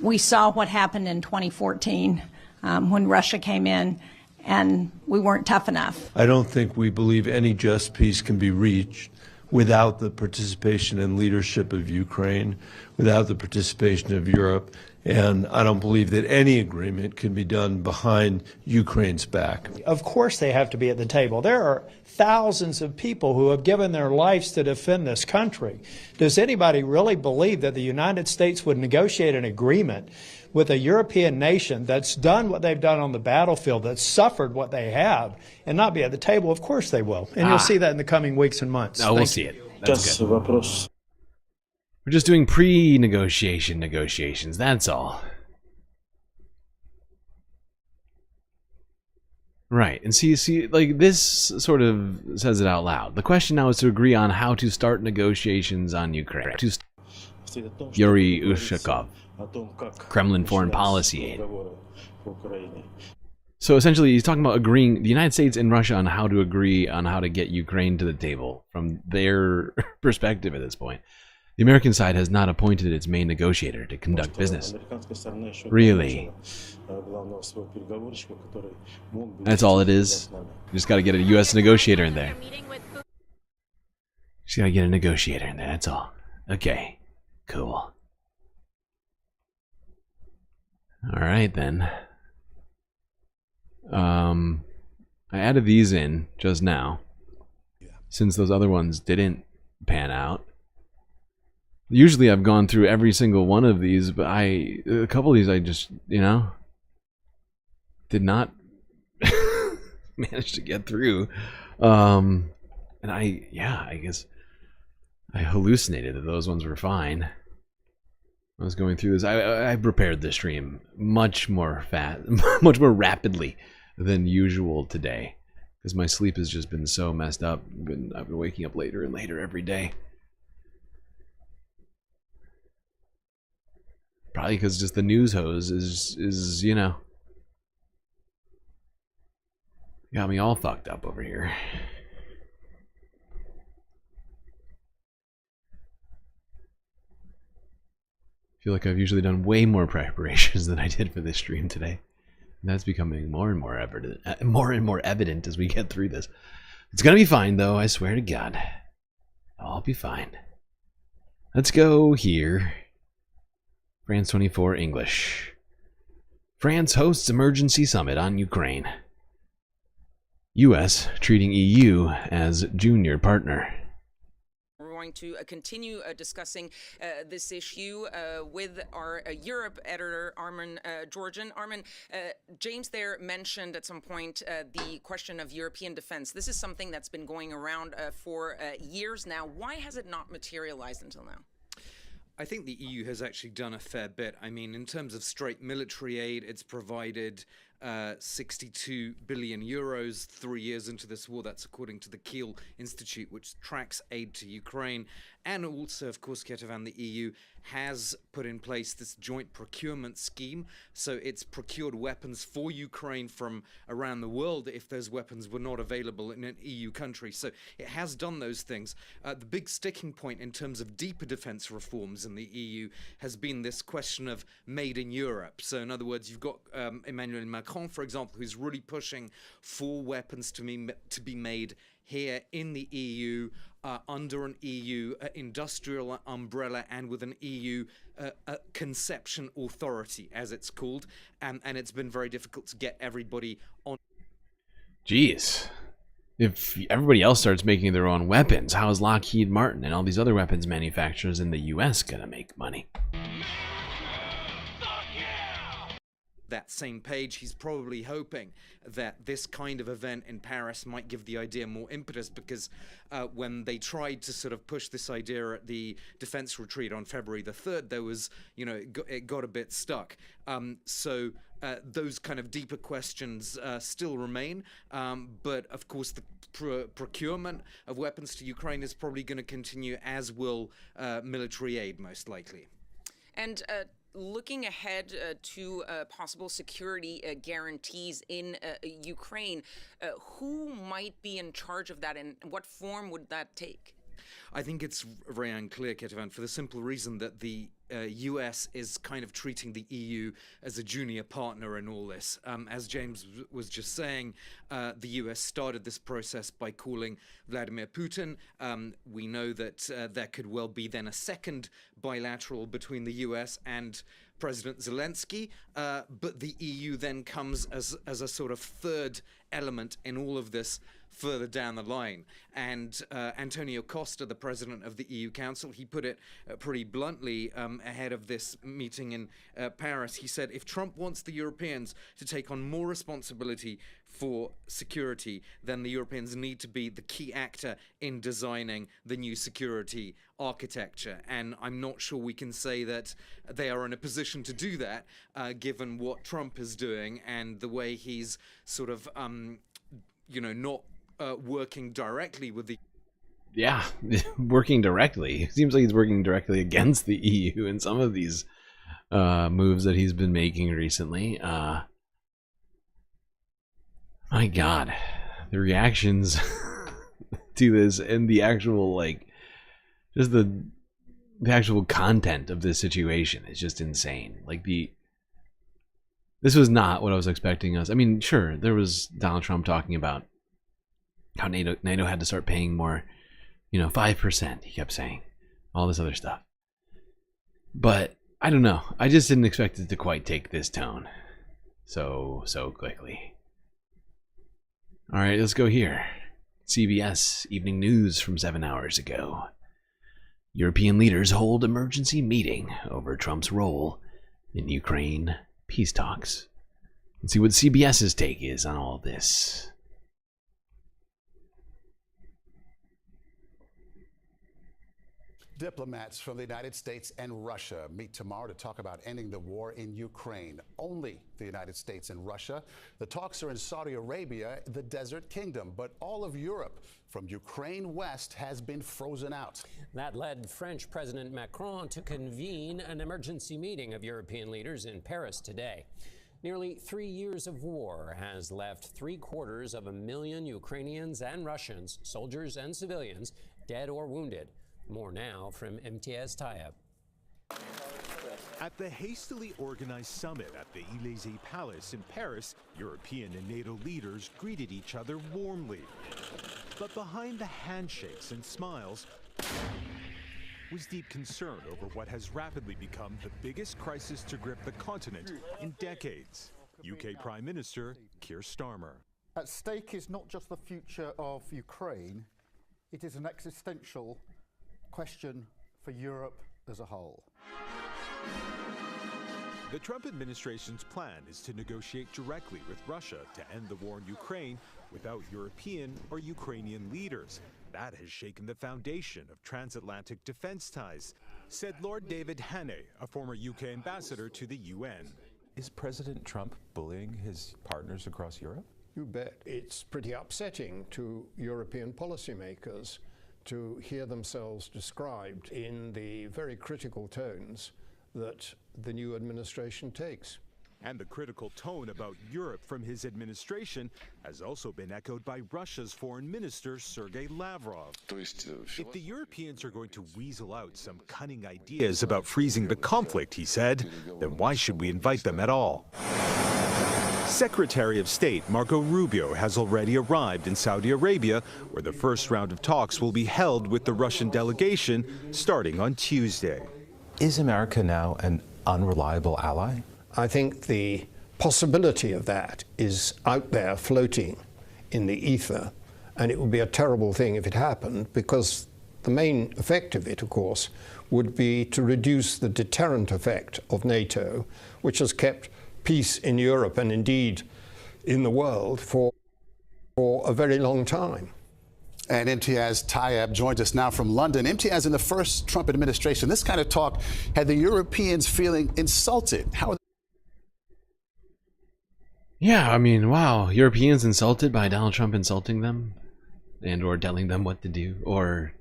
We saw what happened in 2014 when Russia came in, and we weren't tough enough. I don't think we believe any just peace can be reached without the participation and leadership of Ukraine, without the participation of Europe, and I don't believe that any agreement can be done behind Ukraine's back. Of course they have to be at the table. There are thousands of people who have given their lives to defend this country. Does anybody really believe that the United States would negotiate an agreement with a European nation that's done what they've done on the battlefield, that's suffered what they have, and not be at the table? Of course they will. And you'll see that in the coming weeks and months. Oh, we'll see it. That's good. We're just doing pre-negotiation negotiations, that's all. Right, and see, like, this sort of says it out loud. The question now is to agree on how to start negotiations on Ukraine. Yuri Ushakov, Kremlin foreign policy aide. So essentially, he's talking about agreeing, the United States and Russia, on how to agree on how to get Ukraine to the table from their perspective at this point. The American side has not appointed its main negotiator to conduct business. Really? That's all it is? You just gotta get a U.S. negotiator in there. Just gotta get a negotiator in there, that's all. Okay. Cool. Alright then. I added these in just now, since those other ones didn't pan out. Usually I've gone through every single one of these, but a couple of these I just, did not manage to get through. And I guess I hallucinated that those ones were fine. I was going through this. I prepared this stream much more much more rapidly than usual today, because my sleep has just been so messed up. I've been waking up later and later every day. Probably because just the news hose is got me all fucked up over here. I feel like I've usually done way more preparations than I did for this stream today. And that's becoming more and more evident as we get through this. It's gonna be fine though, I swear to God. I'll be fine. Let's go here. France 24 English. France hosts emergency summit on Ukraine. US treating EU as junior partner. We're going to continue discussing this issue with our Europe editor, Armin Georgian. Armin, James there mentioned at some point the question of European defense. This is something that's been going around for years now. Why has it not materialized until now? I think the EU has actually done a fair bit. I mean, in terms of straight military aid, it's provided 62 billion euros 3 years into this war. That's according to the Kiel Institute, which tracks aid to Ukraine. And also, of course, Ketovan, the EU has put in place this joint procurement scheme. So it's procured weapons for Ukraine from around the world if those weapons were not available in an EU country. So it has done those things. The big sticking point in terms of deeper defense reforms in the EU has been this question of made in Europe. So in other words, you've got Emmanuel Macron, for example, who's really pushing for weapons to be made here in the EU, under an EU industrial umbrella and with an EU conception authority, as it's called. And it's been very difficult to get everybody on. Jeez. If everybody else starts making their own weapons, how is Lockheed Martin and all these other weapons manufacturers in the US going to make money? That same page, he's probably hoping that this kind of event in Paris might give the idea more impetus, because when they tried to sort of push this idea at the defense retreat on February the 3rd, there was, it got a bit stuck. So those kind of deeper questions still remain. But of course, the procurement of weapons to Ukraine is probably going to continue, as will military aid, most likely. And looking ahead to possible security guarantees in Ukraine, who might be in charge of that, and what form would that take? I think it's very unclear, Ketovan, for the simple reason that the US is kind of treating the EU as a junior partner in all this. As James was just saying, the US started this process by calling Vladimir Putin. We know that there could well be then a second bilateral between the US and President Zelensky, but the EU then comes as a sort of third element in all of this further down the line. And Antonio Costa, the president of the EU Council, he put it pretty bluntly ahead of this meeting in Paris. He said, if Trump wants the Europeans to take on more responsibility for security, then the Europeans need to be the key actor in designing the new security architecture. And I'm not sure we can say that they are in a position to do that, given what Trump is doing and the way he's sort of, not working directly with the... Yeah, working directly. It seems like he's working directly against the EU in some of these moves that he's been making recently. My God, the reactions to this and the actual, just the actual content of this situation is just insane. This was not what I was expecting us. I mean, sure, there was Donald Trump talking about how NATO had to start paying more, 5%, he kept saying, all this other stuff. But I don't know. I just didn't expect it to quite take this tone so quickly. All right, let's go here. CBS Evening News from 7 hours ago. European leaders hold emergency meeting over Trump's role in Ukraine peace talks. Let's see what CBS's take is on all this. Diplomats from the United States and Russia meet tomorrow to talk about ending the war in Ukraine. Only the United States and Russia. The talks are in Saudi Arabia, the Desert Kingdom, but all of Europe from Ukraine west has been frozen out. That led French President Macron to convene an emergency meeting of European leaders in Paris today. Nearly 3 years of war has left 750,000 Ukrainians and Russians, soldiers and civilians, dead or wounded. More now from MTS Tayeb. At the hastily organized summit at the Élysée Palace in Paris, European and NATO leaders greeted each other warmly. But behind the handshakes and smiles was deep concern over what has rapidly become the biggest crisis to grip the continent in decades. UK Prime Minister Keir Starmer. At stake is not just the future of Ukraine, it is an existential question for Europe as a whole. The Trump administration's plan is to negotiate directly with Russia to end the war in Ukraine without European or Ukrainian leaders. That has shaken the foundation of transatlantic defense ties, said Lord David Haney, a former UK ambassador to the UN. Is President Trump bullying his partners across Europe? You bet. It's pretty upsetting to European policymakers to hear themselves described in the very critical tones that the new administration takes. And the critical tone about Europe from his administration has also been echoed by Russia's foreign minister, Sergei Lavrov. If the Europeans are going to weasel out some cunning ideas about freezing the conflict, he said, then why should we invite them at all? Secretary of State Marco Rubio has already arrived in Saudi Arabia, where the first round of talks will be held with the Russian delegation starting on Tuesday. Is America now an unreliable ally? I think the possibility of that is out there floating in the ether, and it would be a terrible thing if it happened, because the main effect of it, of course, would be to reduce the deterrent effect of NATO, which has kept peace in Europe and indeed in the world for a very long time. And Imtiaz Tayeb joins us now from London. Imtiaz, in the first Trump administration, this kind of talk had the Europeans feeling insulted. How are Yeah, I mean, wow, Europeans insulted by Donald Trump insulting them and or telling them what to do, or,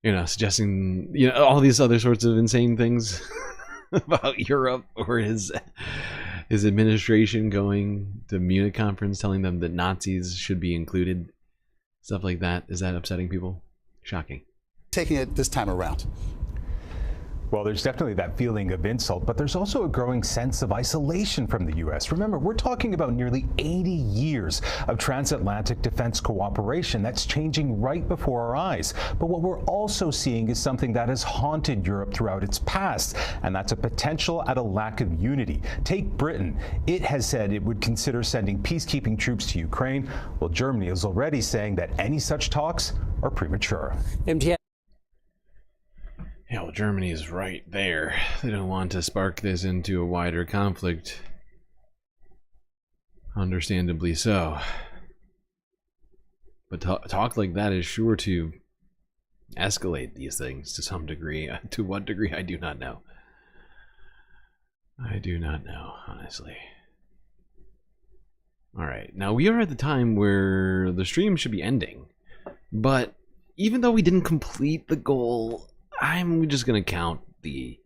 you know, suggesting, you know, all these other sorts of insane things about Europe, or his administration going to Munich conference telling them that Nazis should be included, stuff like that. Is that upsetting people? Shocking. Taking it this time around? Well, there's definitely that feeling of insult, but there's also a growing sense of isolation from the U.S. Remember, we're talking about nearly 80 years of transatlantic defense cooperation that's changing right before our eyes. But what we're also seeing is something that has haunted Europe throughout its past, and that's a potential at a lack of unity. Take Britain. It has said it would consider sending peacekeeping troops to Ukraine. Well, Germany is already saying that any such talks are premature. Yeah, well, Germany is right there. They don't want to spark this into a wider conflict. Understandably so. But talk like that is sure to escalate these things to some degree. To what degree, I do not know. I do not know, honestly. Alright, now we are at the time where the stream should be ending. But even though we didn't complete the goal, I'm just gonna count the,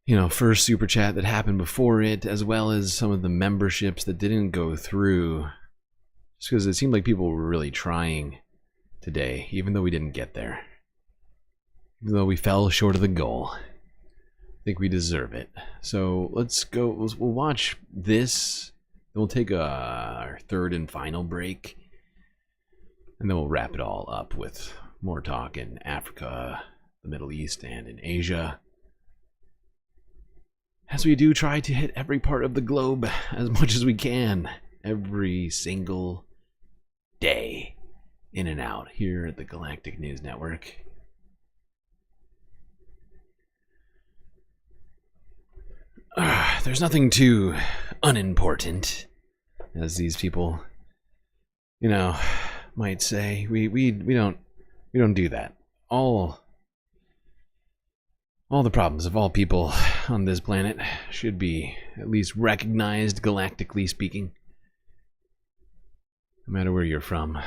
you know, first super chat that happened before it, as well as some of the memberships that didn't go through, just because it seemed like people were really trying today, even though we didn't get there, even though we fell short of the goal. I think we deserve it. So let's go. We'll watch this. Then we'll take our third and final break, and then we'll wrap it all up with more talk in Africa, the Middle East, and in Asia, as we do try to hit every part of the globe as much as we can, every single day, in and out, here at the Galactic News Network. There's nothing too unimportant, as these people, you know, might say. We don't do that. All the problems of all people on this planet should be at least recognized, galactically speaking, no matter where you're from.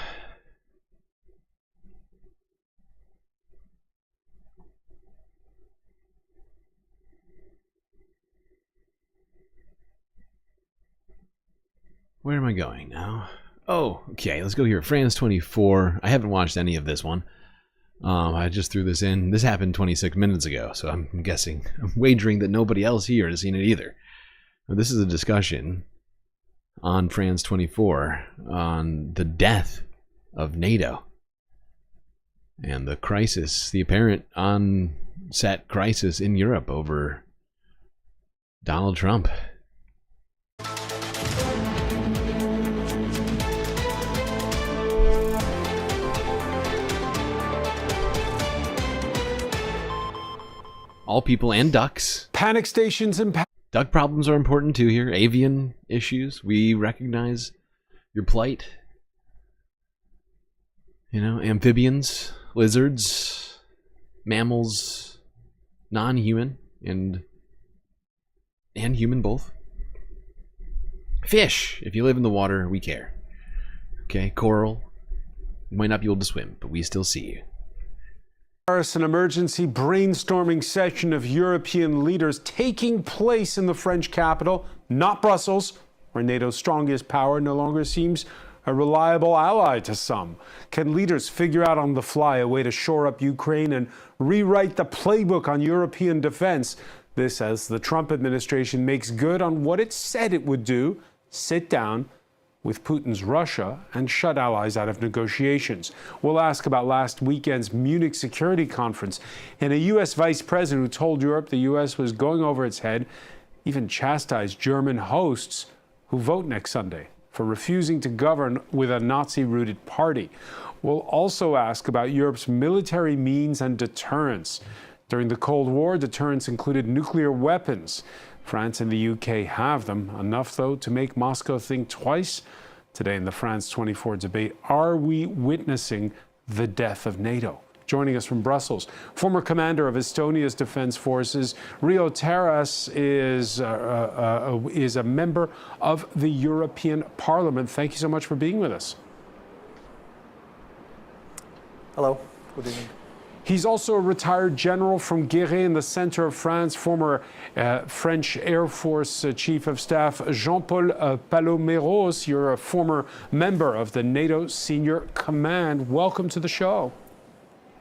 Where am I going now? Oh, okay, let's go here. France 24. I haven't watched any of this one. I just threw this in. This happened 26 minutes ago, so I'm wagering that nobody else here has seen it either. Now, this is a discussion on France 24 on the death of NATO and the crisis, the apparent onset crisis in Europe over Donald Trump. All people and ducks. Panic stations and duck problems are important too here. Avian issues. We recognize your plight. You know, amphibians, lizards, mammals, non-human, and and human both. Fish, if you live in the water, we care. Okay, coral, you might not be able to swim, but we still see you. Paris, an emergency brainstorming session of European leaders taking place in the French capital, not Brussels, where NATO's strongest power no longer seems a reliable ally to some. Can leaders figure out on the fly a way to shore up Ukraine and rewrite the playbook on European defense? This as the Trump administration makes good on what it said it would do, sit down with Putin's Russia and shut allies out of negotiations. We'll ask about last weekend's Munich Security Conference and a U.S. vice president who told Europe the U.S. was going over its head, even chastised German hosts who vote next Sunday for refusing to govern with a Nazi-rooted party. We'll also ask about Europe's military means and deterrence. During the Cold War, deterrence included nuclear weapons. France and the UK have them, enough though to make Moscow think twice. Today in the France 24 debate, are we witnessing the death of NATO? Joining us from Brussels, former commander of Estonia's defense forces, Rio Terras is a member of the European Parliament. Thank you so much for being with us. Hello, good evening. He's also a retired general from Guéret in the center of France, former French Air Force Chief of Staff Jean-Paul Paloméros. You're a former member of the NATO Senior Command. Welcome to the show.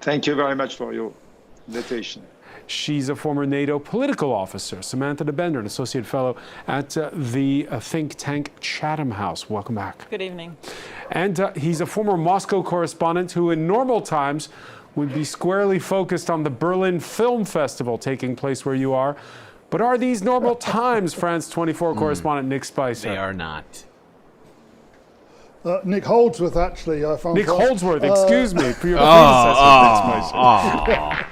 Thank you very much for your invitation. She's a former NATO political officer, Samantha de Bender, an associate fellow at the think tank Chatham House. Welcome back. Good evening. And he's a former Moscow correspondent who in normal times would be squarely focused on the Berlin Film Festival taking place where you are. But are these normal times, France 24 correspondent Nick Spicer? They are not. Nick Holdsworth, actually. Nick Holdsworth, excuse me, for your predecessor, Nick Spicer.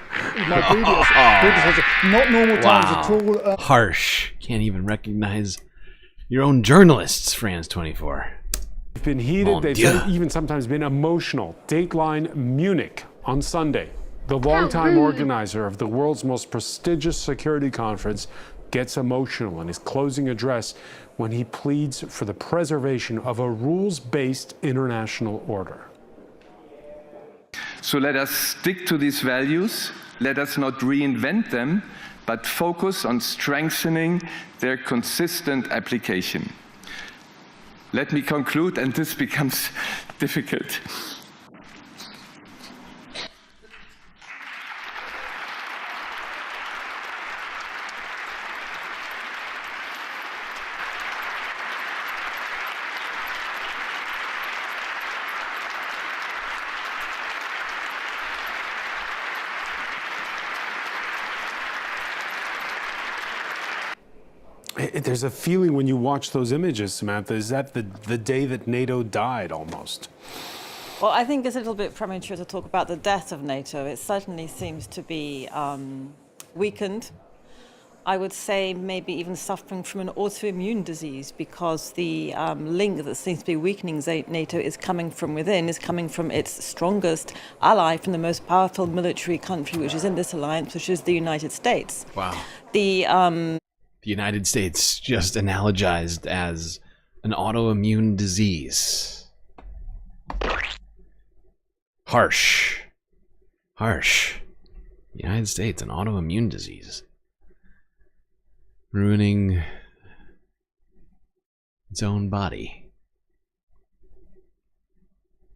My predecessor. Not normal times at all. Harsh. Can't even recognize your own journalists, France 24. They've been heated, they've even sometimes been emotional. Dateline Munich on Sunday. The longtime organizer of the world's most prestigious security conference gets emotional in his closing address when he pleads for the preservation of a rules-based international order. So let us stick to these values. Let us not reinvent them, but focus on strengthening their consistent application. Let me conclude, and this becomes difficult. There's a feeling when you watch those images, Samantha, is that the day that NATO died almost? Well, I think it's a little bit premature to talk about the death of NATO. It certainly seems to be weakened. I would say maybe even suffering from an autoimmune disease, because the link that seems to be weakening NATO is coming from within, is coming from its strongest ally, from the most powerful military country which is in this alliance, which is the United States. Wow. The United States just analogized as an autoimmune disease. Harsh. Harsh. The United States, an autoimmune disease. Ruining its own body.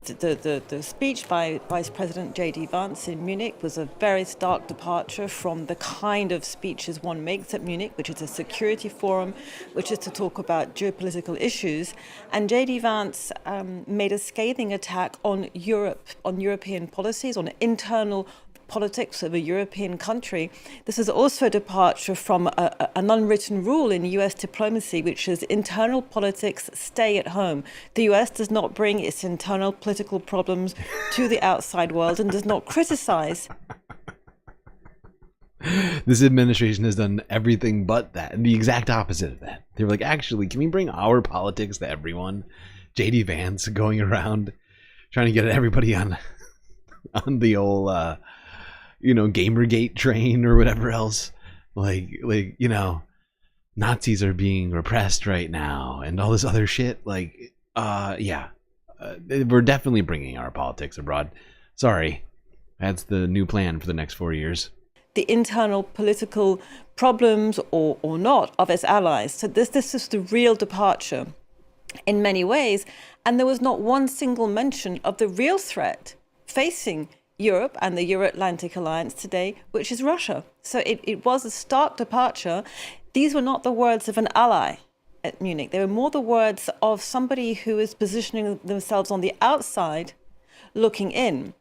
The speech by Vice President J.D. Vance in Munich was a very stark departure from the kind of speeches one makes at Munich, which is a security forum, which is to talk about geopolitical issues. And J.D. Vance made a scathing attack on Europe, on European policies, on internal politics of a European country. This is also a departure from an unwritten rule in US diplomacy, which is internal politics stay at home. The US does not bring its internal political problems to the outside world and does not criticize. This administration has done everything but that, and the exact opposite of that. They were like, actually, can we bring our politics to everyone? J.D. Vance going around trying to get everybody on the old Gamergate train or whatever else. Like, Nazis are being repressed right now and all this other shit. Like, yeah, we're definitely bringing our politics abroad. Sorry, that's the new plan for the next 4 years. The internal political problems or not of its allies. So this is the real departure in many ways. And there was not one single mention of the real threat facing Europe and the Euro-Atlantic alliance today, which is Russia. So it was a stark departure. These were not the words of an ally at Munich. They were more the words of somebody who is positioning themselves on the outside, looking in.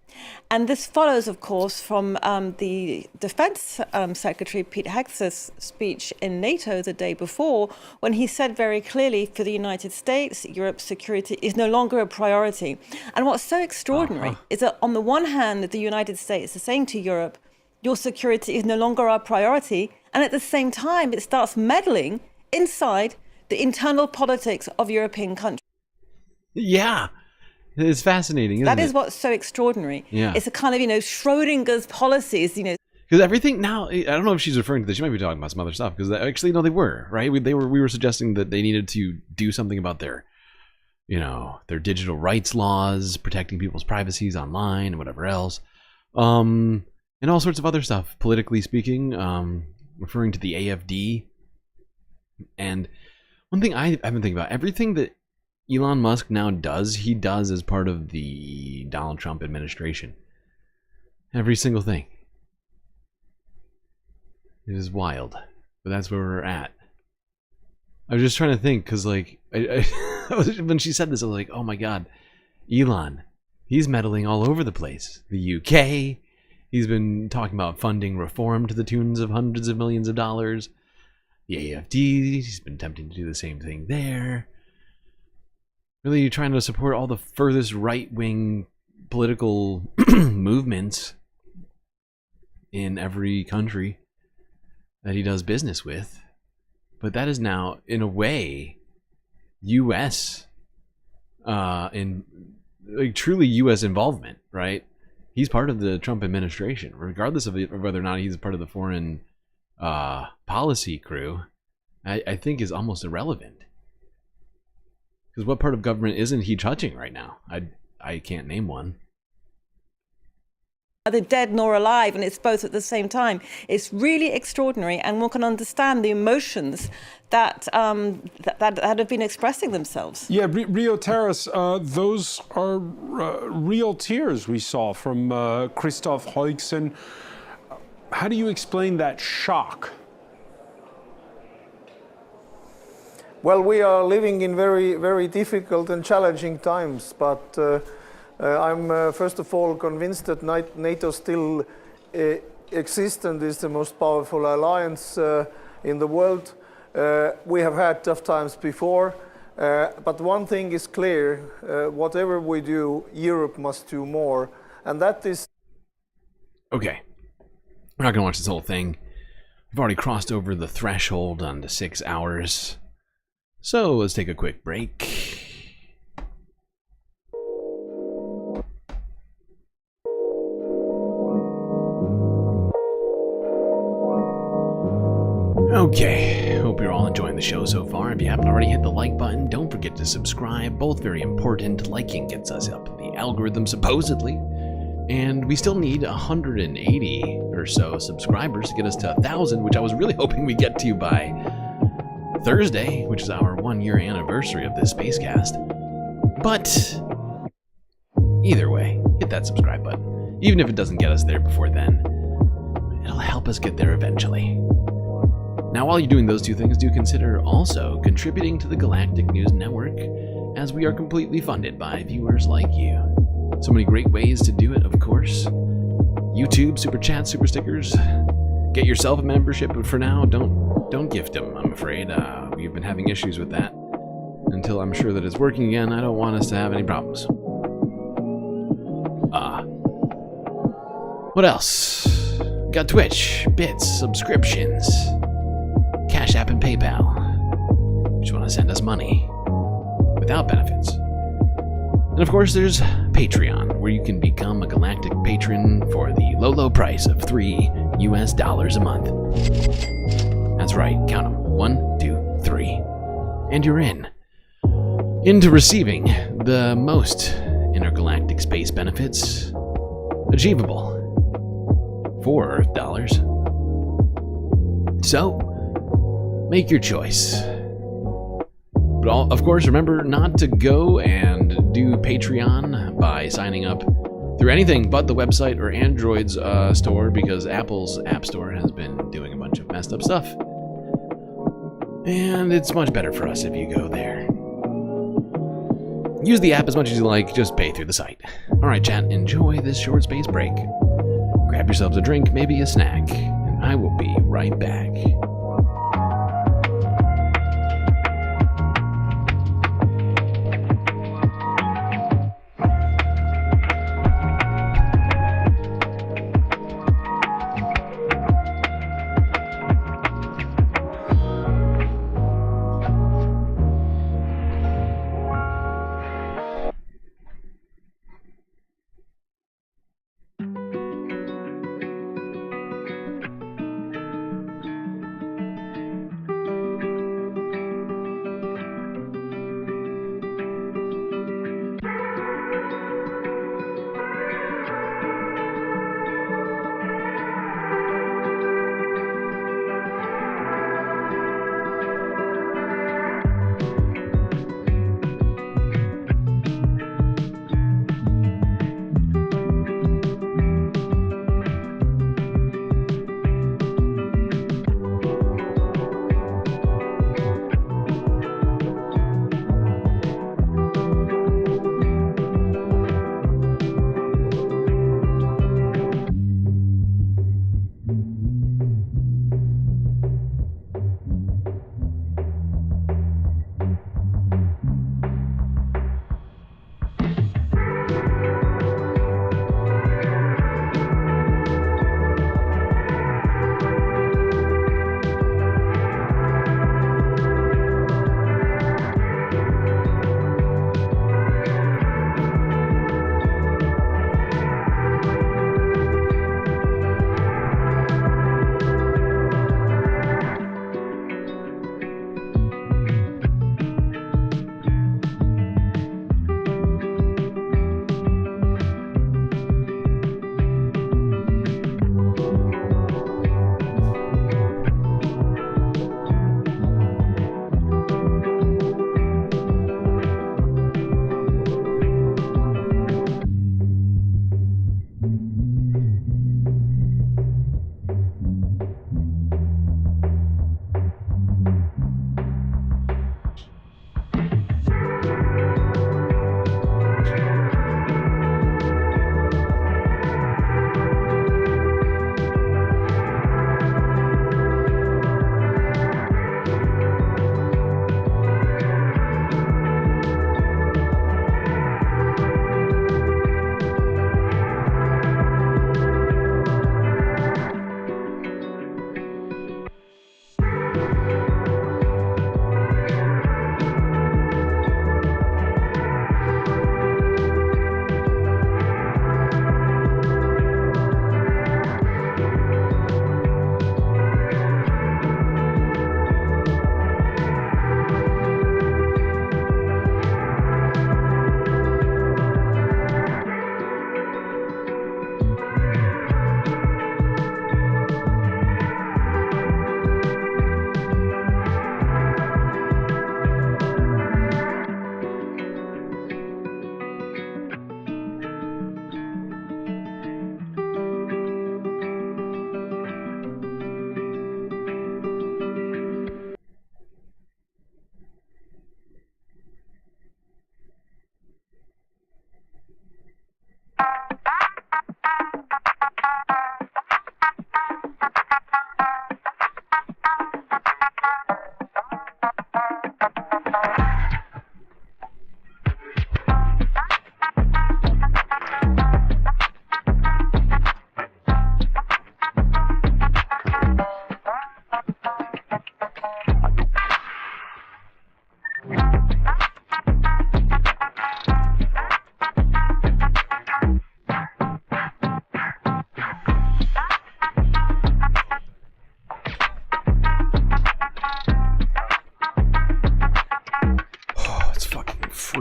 And this follows, of course, from the Defense Secretary Pete Hegseth's speech in NATO the day before, when he said very clearly for the United States, Europe's security is no longer a priority. And what's so extraordinary is that on the one hand, the United States is saying to Europe, your security is no longer our priority. And at the same time, it starts meddling inside the internal politics of European countries. Yeah. It's fascinating, isn't That it? is what's so extraordinary. Yeah. It's a kind of, Schrodinger's policies, Because everything now, I don't know if she's referring to this. She might be talking about some other stuff. Because actually, no, they were, right? We were suggesting that they needed to do something about their digital rights laws, protecting people's privacies online and whatever else, and all sorts of other stuff. Politically speaking, referring to the AFD. And one thing I've been thinking about, everything that Elon Musk now does, he does as part of the Donald Trump administration. Every single thing. It is wild. But that's where we're at. I was just trying to think, because like, when she said this, I was like, oh my god, Elon, he's meddling all over the place. The UK, he's been talking about funding reform to the tunes of hundreds of millions of dollars. The AFD, he's been attempting to do the same thing there. Really trying to support all the furthest right-wing political movements in every country that he does business with. But that is now, in a way, U.S. Truly U.S. involvement, right? He's part of the Trump administration, regardless of whether or not he's part of the foreign policy crew. I think is almost irrelevant. Because what part of government isn't he touching right now? I can't name one. Neither dead nor alive, and it's both at the same time. It's really extraordinary, and one can understand the emotions that have been expressing themselves. Yeah, Rio Terrace, those are real tears we saw from Christoph Heugsen. How do you explain that shock? Well, we are living in very, very difficult and challenging times, but I'm first of all convinced that NATO still exists and is the most powerful alliance in the world. We have had tough times before, but one thing is clear, whatever we do, Europe must do more, and that is... Okay, we're not going to watch this whole thing. We've already crossed over the threshold on to 6 hours. So let's take a quick break. Okay, hope you're all enjoying the show so far. If you haven't already hit the like button, don't forget to subscribe. Both very important. Liking gets us up in the algorithm, supposedly. And we still need 180 or so subscribers to get us to 1,000, which I was really hoping we'd get to by Thursday, which is our 1-year anniversary of this spacecast. But either way, hit that subscribe button. Even if it doesn't get us there before then, it'll help us get there eventually. Now, while you're doing those two things, do consider also contributing to the Galactic News Network, as we are completely funded by viewers like you. So many great ways to do it, of course. YouTube, Super Chat, Super Stickers. Get yourself a membership, but for now, don't gift them, I'm afraid. We've been having issues with that. Until I'm sure that it's working again, I don't want us to have any problems. What else? Got Twitch, bits, subscriptions, Cash App and PayPal. If you want to send us money without benefits. And of course, there's Patreon, where you can become a Galactic patron for the low price of $3 US a month. That's right, count them. 1, 2, and you're into receiving the most intergalactic space benefits achievable for Earth dollars. So, make your choice. But of course, remember not to go and do Patreon by signing up through anything but the website or Android's store, because Apple's App Store has been doing a bunch of messed up stuff. And it's much better for us if you go there. Use the app as much as you like, just pay through the site. Alright, chat, enjoy this short space break. Grab yourselves a drink, maybe a snack, and I will be right back.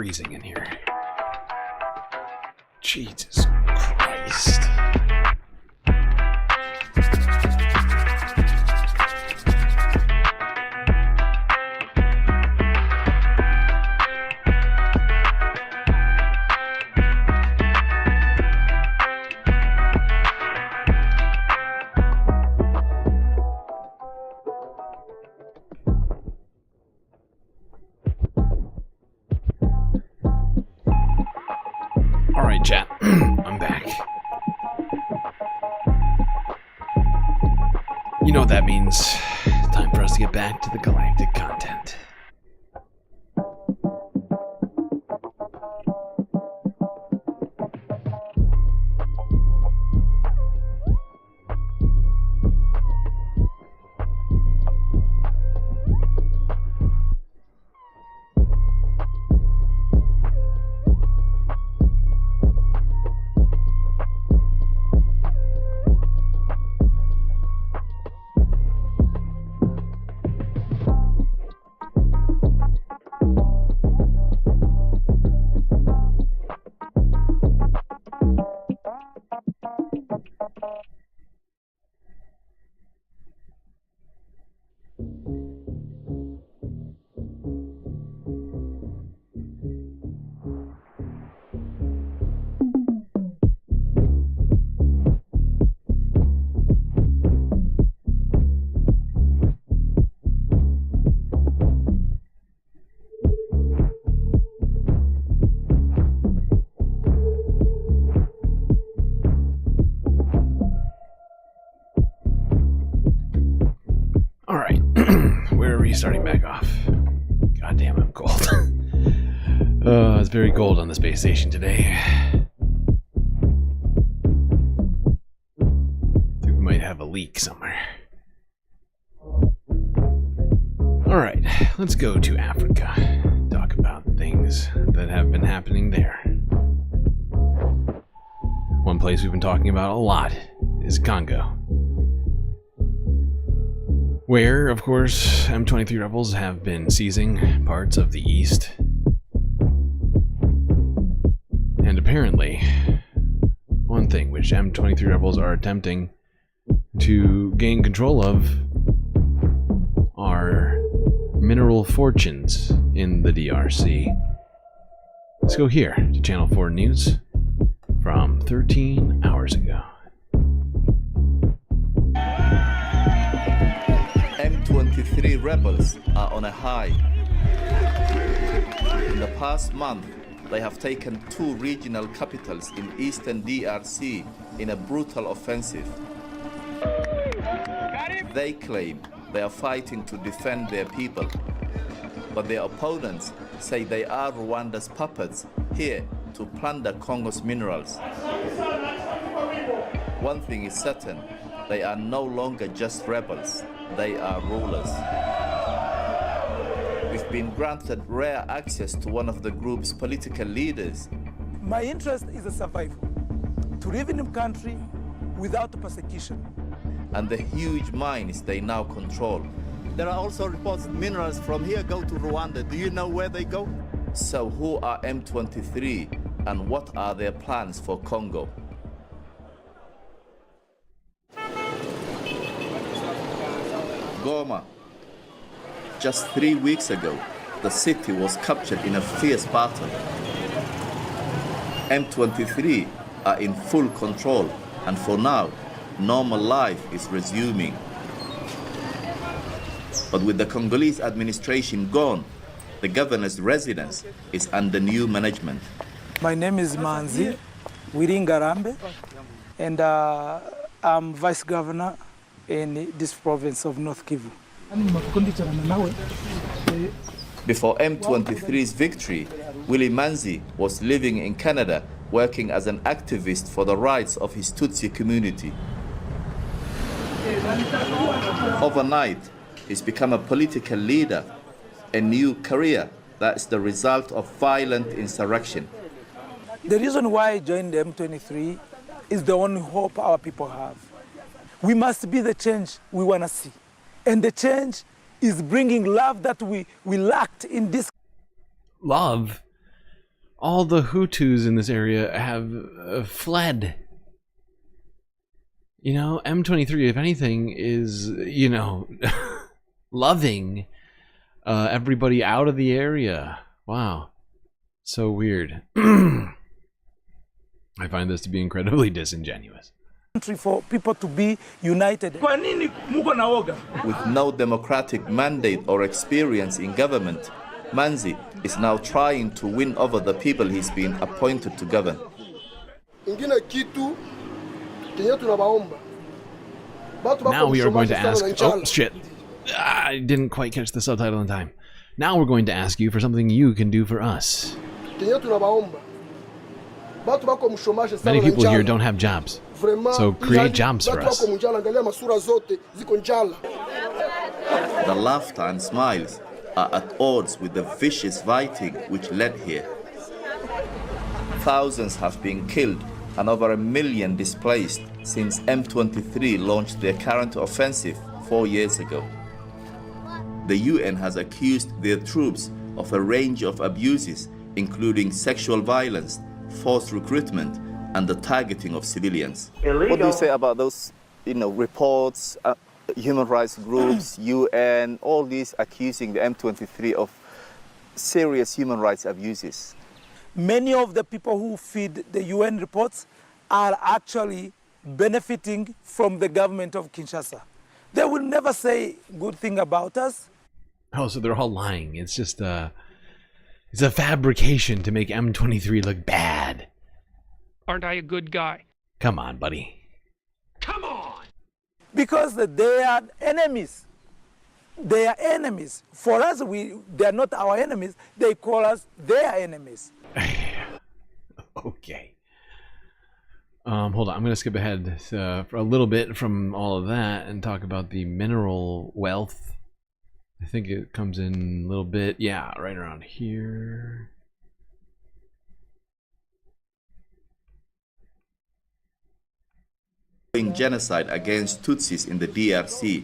freezing in here. Jesus Christ. Alright, chat. I'm back. You know what that means. Time for us to get back to the galactic content. Starting back off. God damn, I'm cold. It's very cold on the space station today. I think we might have a leak somewhere. Alright, let's go to Africa. Talk about things that have been happening there. One place we've been talking about a lot is Congo, where, of course, M23 rebels have been seizing parts of the east. And apparently, one thing which M23 rebels are attempting to gain control of are mineral fortunes in the DRC. Let's go here to Channel 4 News from 13 hours ago. M23 rebels are on a high. In the past month, they have taken 2 regional capitals in eastern DRC in a brutal offensive. They claim they are fighting to defend their people, but their opponents say they are Rwanda's puppets here to plunder Congo's minerals. One thing is certain, they are no longer just rebels. They are rulers. We've been granted rare access to one of the group's political leaders. My interest is a survival, to live in a country without persecution. And the huge mines they now control. There are also reports that minerals from here go to Rwanda. Do you know where they go? So who are M23 and what are their plans for Congo? Goma. Just 3 weeks ago, the city was captured in a fierce battle. M23 are in full control, and for now, normal life is resuming. But with the Congolese administration gone, the governor's residence is under new management. My name is Manzi Wiringarambe, and I'm vice governor in this province of North Kivu. Before M23's victory, Willy Manzi was living in Canada, working as an activist for the rights of his Tutsi community. Overnight, he's become a political leader, a new career that's the result of violent insurrection. The reason why I joined M23 is the only hope our people have. We must be the change we want to see. And the change is bringing love that we lacked in this. Love? all the Hutus in this area have fled. You know, M23, if anything, is, you know, loving everybody out of the area. Wow. So weird. I find this to be incredibly disingenuous. For people to be united. With no democratic mandate or experience in government, Manzi is now trying to win over the people he's been appointed to govern. Now we are going to ask... Oh, shit. I didn't quite catch the subtitle in time. Now we're going to ask you for something you can do for us. Many people here don't have jobs. So create jobs for us. The laughter and smiles are at odds with the vicious fighting which led here. Thousands have been killed and over 1 million displaced since M23 launched their current offensive 4 years ago. The UN has accused their troops of a range of abuses, including sexual violence, forced recruitment, and the targeting of civilians. What do you say about those, reports, human rights groups, UN, all these accusing the M23 of serious human rights abuses? Many of the people who feed the UN reports are actually benefiting from the government of Kinshasa. They will never say good thing about us. Oh, so they're all lying. It's just it's a fabrication to make M23 look bad. Aren't I a good guy? Come on, buddy. Come on! Because they are enemies. They are enemies. For us, they are not our enemies. They call us their enemies. Okay. Hold on. I'm going to skip ahead for a little bit from all of that and talk about the mineral wealth. I think it comes in a little bit. Yeah, right around here. Genocide against Tutsis in the DRC.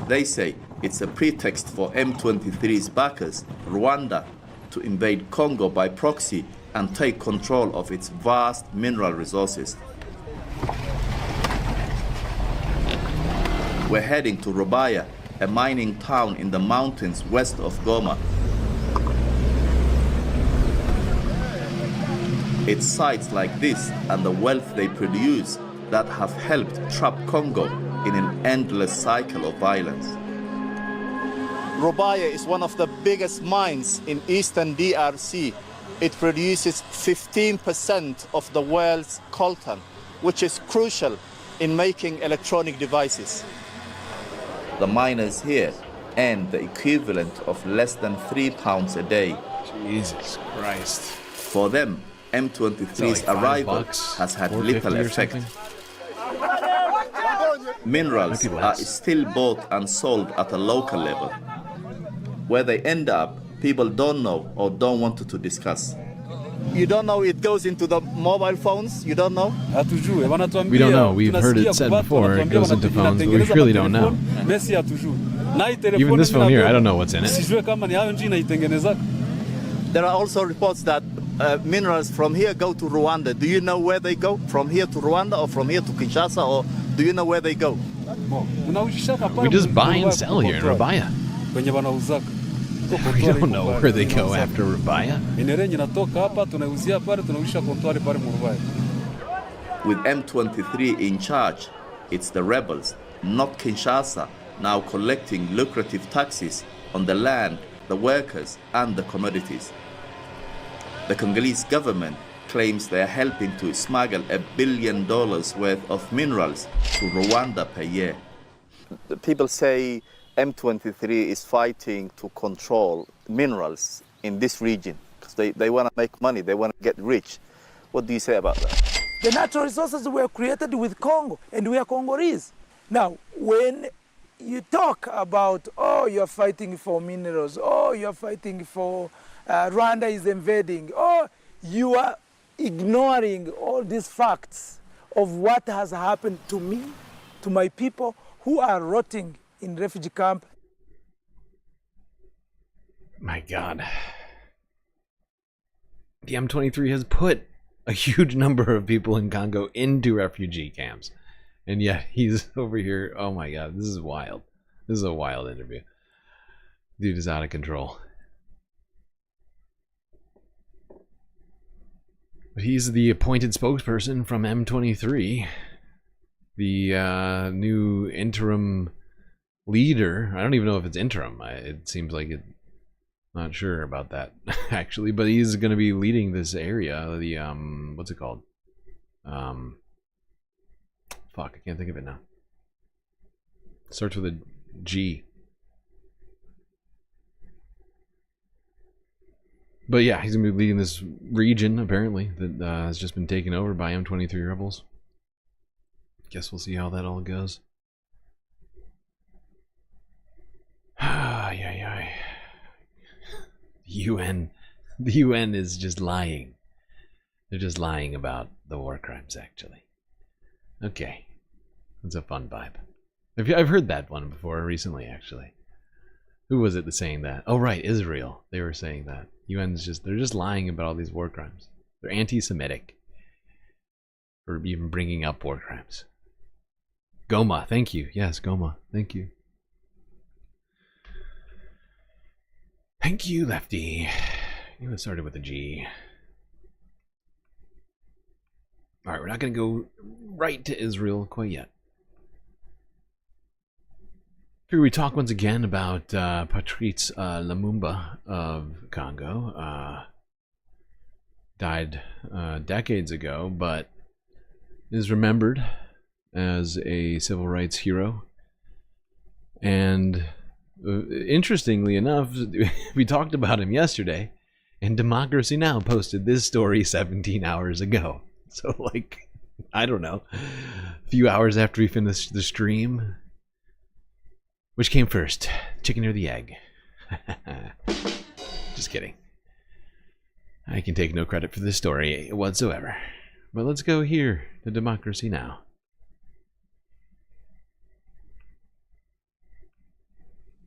They say it's a pretext for M23's backers, Rwanda, to invade Congo by proxy and take control of its vast mineral resources. We're heading to Rubaya, a mining town in the mountains west of Goma. It's sites like this and the wealth they produce that have helped trap Congo in an endless cycle of violence. Rubaya is one of the biggest mines in eastern DRC. It produces 15% of the world's coltan, which is crucial in making electronic devices. The miners here earn the equivalent of less than £3 a day. Jesus Christ. For them, M23's arrival has had little effect. Minerals are still bought and sold at a local level. Where they end up, people don't know or don't want to discuss. You don't know it goes into the mobile phones? You don't know? We don't know. We've heard it said before. It goes into phones, but we really don't know. Even this phone here, I don't know what's in it. There are also reports that minerals from here go to Rwanda. Do you know where they go? From here to Rwanda or from here to Kinshasa? Or do you know where they go? We just buy and sell here in Rubaya. We don't know where they go after Rubaya. With M23 in charge, it's the rebels, not Kinshasa, now collecting lucrative taxes on the land, the workers, and the commodities. The Congolese government claims they are helping to smuggle $1 billion worth of minerals to Rwanda per year. People say M23 is fighting to control minerals in this region because they want to make money, they want to get rich. What do you say about that? The natural resources were created with Congo, and we are Congolese. Now, when you talk about, oh, you're fighting for minerals, oh, you're fighting for Rwanda is invading, oh, you are ignoring all these facts of what has happened to me, to my people who are rotting in refugee camp. My God. The M23 has put a huge number of people in Congo into refugee camps. And yet he's over here. Oh my God, this is wild. This is a wild interview. Dude is out of control. But he's the appointed spokesperson from M23. The new interim leader. I don't even know if it's interim. It seems like it. Not sure about that actually, but he's going to be leading this area. The what's it called? Fuck, I can't think of it now. Starts with a G. But yeah, he's going to be leading this region apparently that has just been taken over by M23 rebels. Guess we'll see how that all goes. Ay. The UN is just lying. They're just lying about the war crimes, actually. Okay, that's a fun vibe. I've heard that one before recently, actually. Who was it that's saying that? Oh, right, Israel. They were saying that they're just lying about all these war crimes. They're anti-Semitic for even bringing up war crimes. Goma, thank you. Yes, Goma, thank you. Thank you, Lefty. You started with a G. Alright, we're not going to go right to Israel quite yet. Here we talk once again about Patrice Lumumba of Congo. Died decades ago, but is remembered as a civil rights hero. And interestingly enough, we talked about him yesterday, and Democracy Now! Posted this story 17 hours ago. So, like, I don't know, a few hours after we finished the stream. Which came first, chicken or the egg? Just kidding. I can take no credit for this story whatsoever. But let's go here to Democracy Now!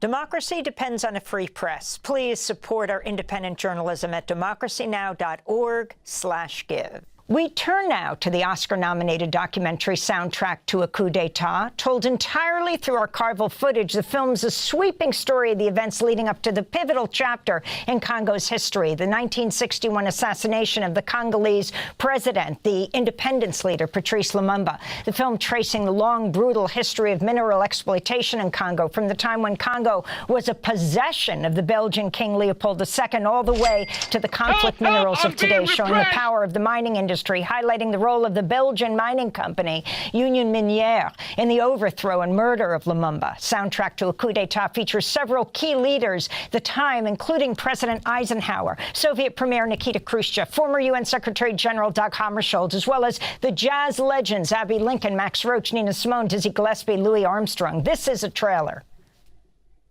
Democracy depends on a free press. Please support our independent journalism at democracynow.org/give. We turn now to the Oscar-nominated documentary Soundtrack to a Coup d'etat. Told entirely through archival footage, the film's a sweeping story of the events leading up to the pivotal chapter in Congo's history, the 1961 assassination of the Congolese president, the independence leader, Patrice Lumumba. The film tracing the long, brutal history of mineral exploitation in Congo from the time when Congo was a possession of the Belgian King Leopold II all the way to the conflict minerals of today, showing the power of the mining industry, highlighting the role of the Belgian mining company, Union Minière, in the overthrow and murder of Lumumba. Soundtrack to a Coup d'etat features several key leaders at the time, including President Eisenhower, Soviet Premier Nikita Khrushchev, former UN Secretary General Dag Hammarskjöld, as well as the jazz legends Abbey Lincoln, Max Roach, Nina Simone, Dizzy Gillespie, Louis Armstrong. This is a trailer.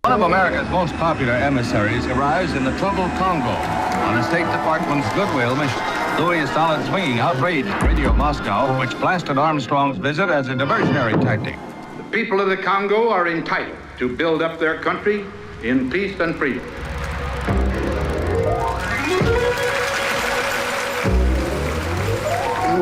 One of America's most popular emissaries arrives in the troubled Congo on the State Department's goodwill mission. Louis started swinging outrage at Radio Moscow, which blasted Armstrong's visit as a diversionary tactic. The people of the Congo are entitled to build up their country in peace and freedom.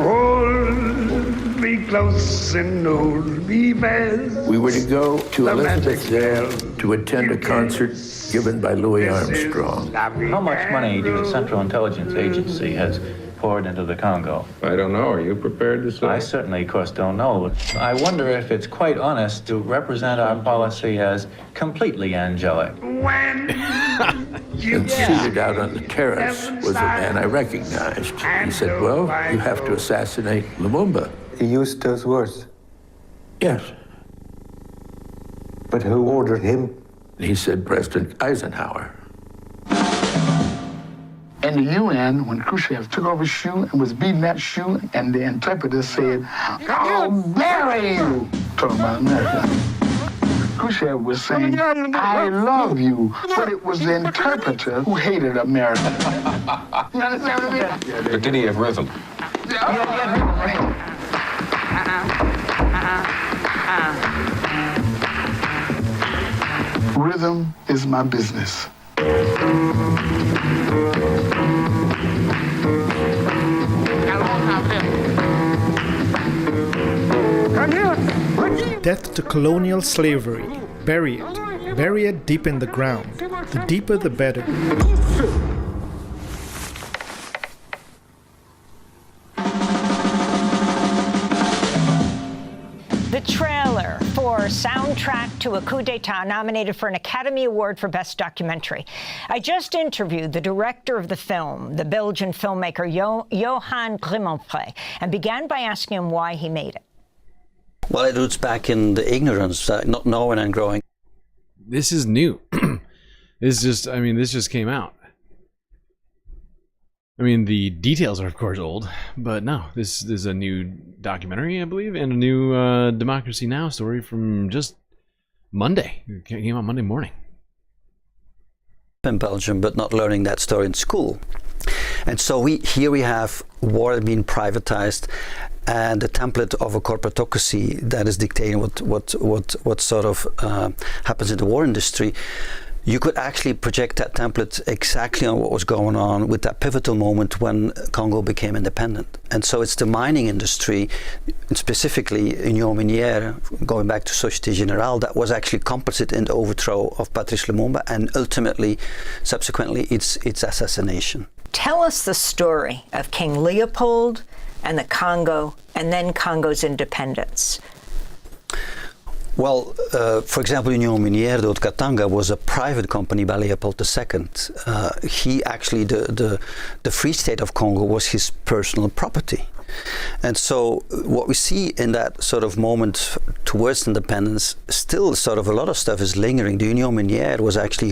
Hold me close and hold me fast. We were to go to Elizabethtown to attend a concert given by Louis Armstrong. How much money do the Central Intelligence Agency has poured into the Congo? I don't know. Are you prepared to say? I certainly, of course, don't know. I wonder if it's quite honest to represent our policy as completely angelic. And seated out on the terrace was a man I recognized. He said, well, you have to assassinate Lumumba. He used those words? Yes. But who ordered him? He said President Eisenhower. In the UN, when Khrushchev took off his shoe and was beating that shoe, and the interpreter said, "How dare you!" Talking about America. Khrushchev was saying, "I love you," but it was the interpreter who hated America. You understand what I mean? But did he have rhythm? Rhythm is my business. Death to colonial slavery. Bury it. Bury it deep in the ground. The deeper the better. The trailer for Soundtrack to a Coup d'etat, nominated for an Academy Award for Best Documentary. I just interviewed the director of the film, the Belgian filmmaker Johan Grimonpré, and began by asking him why he made it. Well, it roots back in the ignorance, not knowing and growing. This is new. This just came out. I mean, the details are, of course, old, but no, this is a new documentary, I believe, and a new Democracy Now! Story from just Monday. It came out Monday morning. In Belgium, but not learning that story in school. And so here we have war being privatized and a template of a corporatocracy that is dictating what sort of happens in the war industry. You could actually project that template exactly on what was going on with that pivotal moment when Congo became independent. And so it's the mining industry, specifically Union Minière, going back to Société Générale, that was actually complicit in the overthrow of Patrice Lumumba and ultimately, subsequently, its assassination. Tell us the story of King Leopold and the Congo, and then Congo's independence. Well, for example, Union Minière de Katanga was a private company by Leopold II. He actually, the Free State of Congo was his personal property. And so what we see in that sort of moment towards independence, still sort of a lot of stuff is lingering. The Union Minière was actually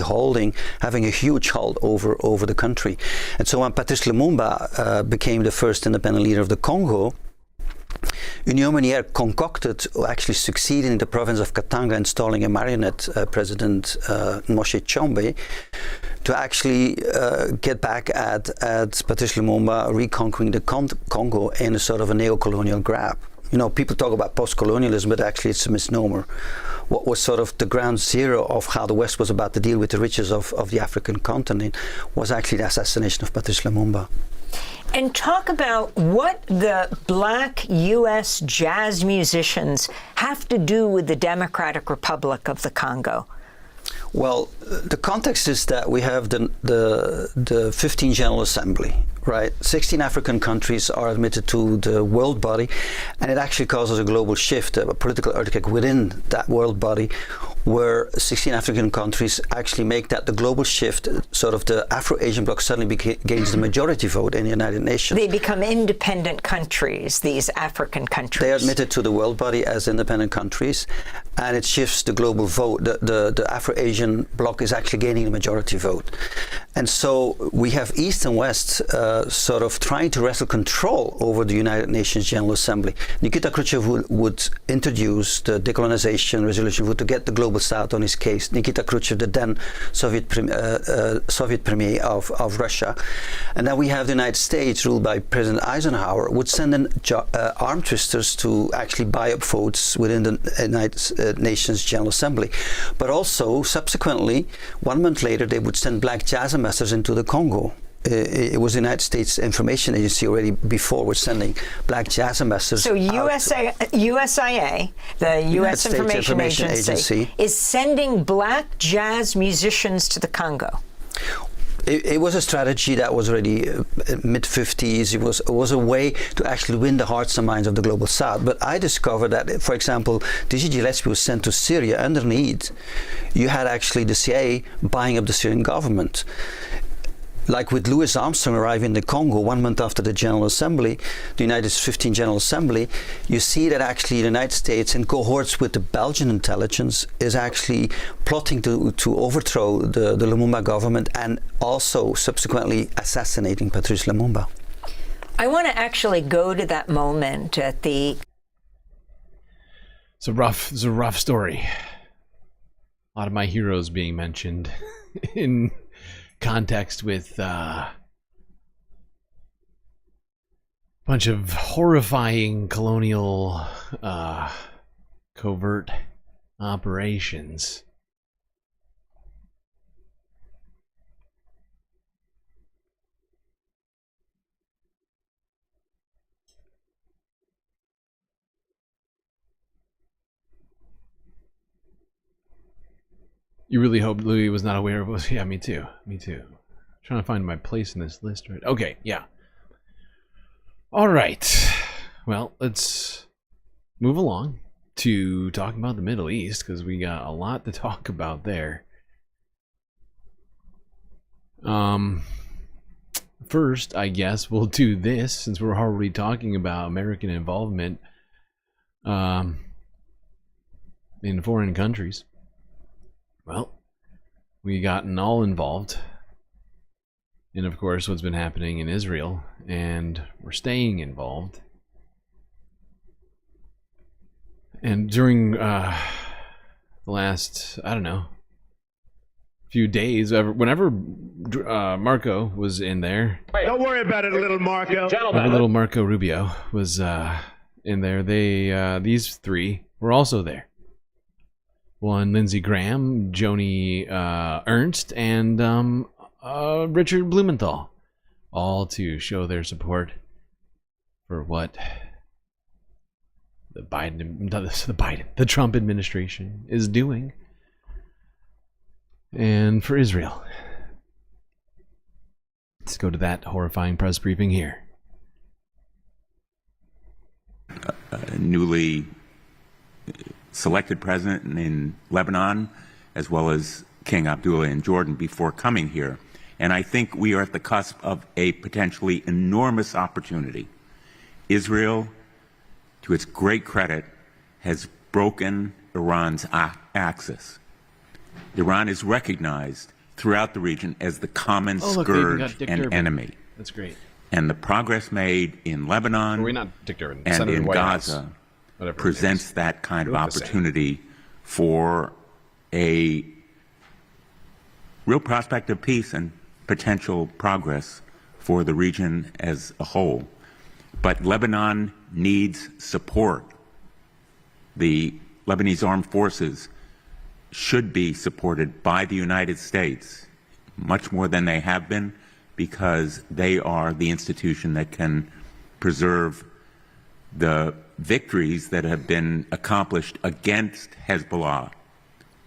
having a huge hold over the country. And so when Patrice Lumumba became the first independent leader of the Congo, Union Minière concocted, actually succeeded in the province of Katanga, installing a marionette president, Moshe Tshombe, to actually get back at Patrice Lumumba reconquering the Congo in a sort of a neo-colonial grab. You know, people talk about post-colonialism, but actually it's a misnomer. What was sort of the ground zero of how the West was about to deal with the riches of the African continent was actually the assassination of Patrice Lumumba. And talk about what the black U.S. jazz musicians have to do with the Democratic Republic of the Congo. Well, the context is that we have the 15th General Assembly, right? 16 African countries are admitted to the world body, and it actually causes a global shift, a political earthquake within that world body, where 16 African countries actually make that the global shift, sort of the Afro-Asian bloc suddenly gains the majority vote in the United Nations. They become independent countries, these African countries. They are admitted to the world body as independent countries, and it shifts the global vote. The Afro-Asian bloc is actually gaining the majority vote. And so we have East and West sort of trying to wrestle control over the United Nations General Assembly. Nikita Khrushchev would introduce the decolonization resolution vote to get the global South on his case. Nikita Khrushchev, the then Soviet premier of Russia. And then we have the United States, ruled by President Eisenhower, would send in arm twisters to actually buy up votes within the United Nations General Assembly. But also, subsequently, 1 month later, they would send black jazz ambassadors into the Congo. It was the United States Information Agency already before was sending black jazz ambassadors. So USIA, the U.S. Information Agency, is sending black jazz musicians to the Congo. It was a strategy that was already mid-50s. It was a way to actually win the hearts and minds of the global South. But I discovered that, for example, Dizzy Gillespie was sent to Syria underneath. You had actually the CIA buying up the Syrian government. Like with Louis Armstrong arriving in the Congo 1 month after the General Assembly, the United 15th General Assembly, you see that actually the United States, in cohorts with the Belgian intelligence, is actually plotting to overthrow the Lumumba government and also subsequently assassinating Patrice Lumumba. I want to actually go to that moment at the... It's a rough story. A lot of my heroes being mentioned in context with a bunch of horrifying colonial covert operations. You really hope Louis was not aware of us? Yeah, me too. Me too. Trying to find my place in this list, right? Okay, yeah. All right. Well, let's move along to talking about the Middle East, because we got a lot to talk about there. First, I guess we'll do this, since we're already talking about American involvement in foreign countries. Well, we gotten all involved in, of course, what's been happening in Israel, and we're staying involved. And during the last, I don't know, few days, whenever Marco was in there, Don't worry about it, little Marco. little Marco Rubio was in there, these three were also there. One, Lindsey Graham, Joni Ernst, and Richard Blumenthal, all to show their support for what the Trump administration is doing, and for Israel. Let's go to that horrifying press briefing here. Newly selected president in Lebanon, as well as King Abdullah in Jordan before coming here. And I think we are at the cusp of a potentially enormous opportunity. Israel, to its great credit, has broken Iran's axis. Iran is recognized throughout the region as the common scourge and enemy. That's great. And the progress made in Lebanon and in Gaza presents that kind of opportunity for a real prospect of peace and potential progress for the region as a whole. But Lebanon needs support. The Lebanese armed forces should be supported by the United States much more than they have been, because they are the institution that can preserve the victories that have been accomplished against Hezbollah,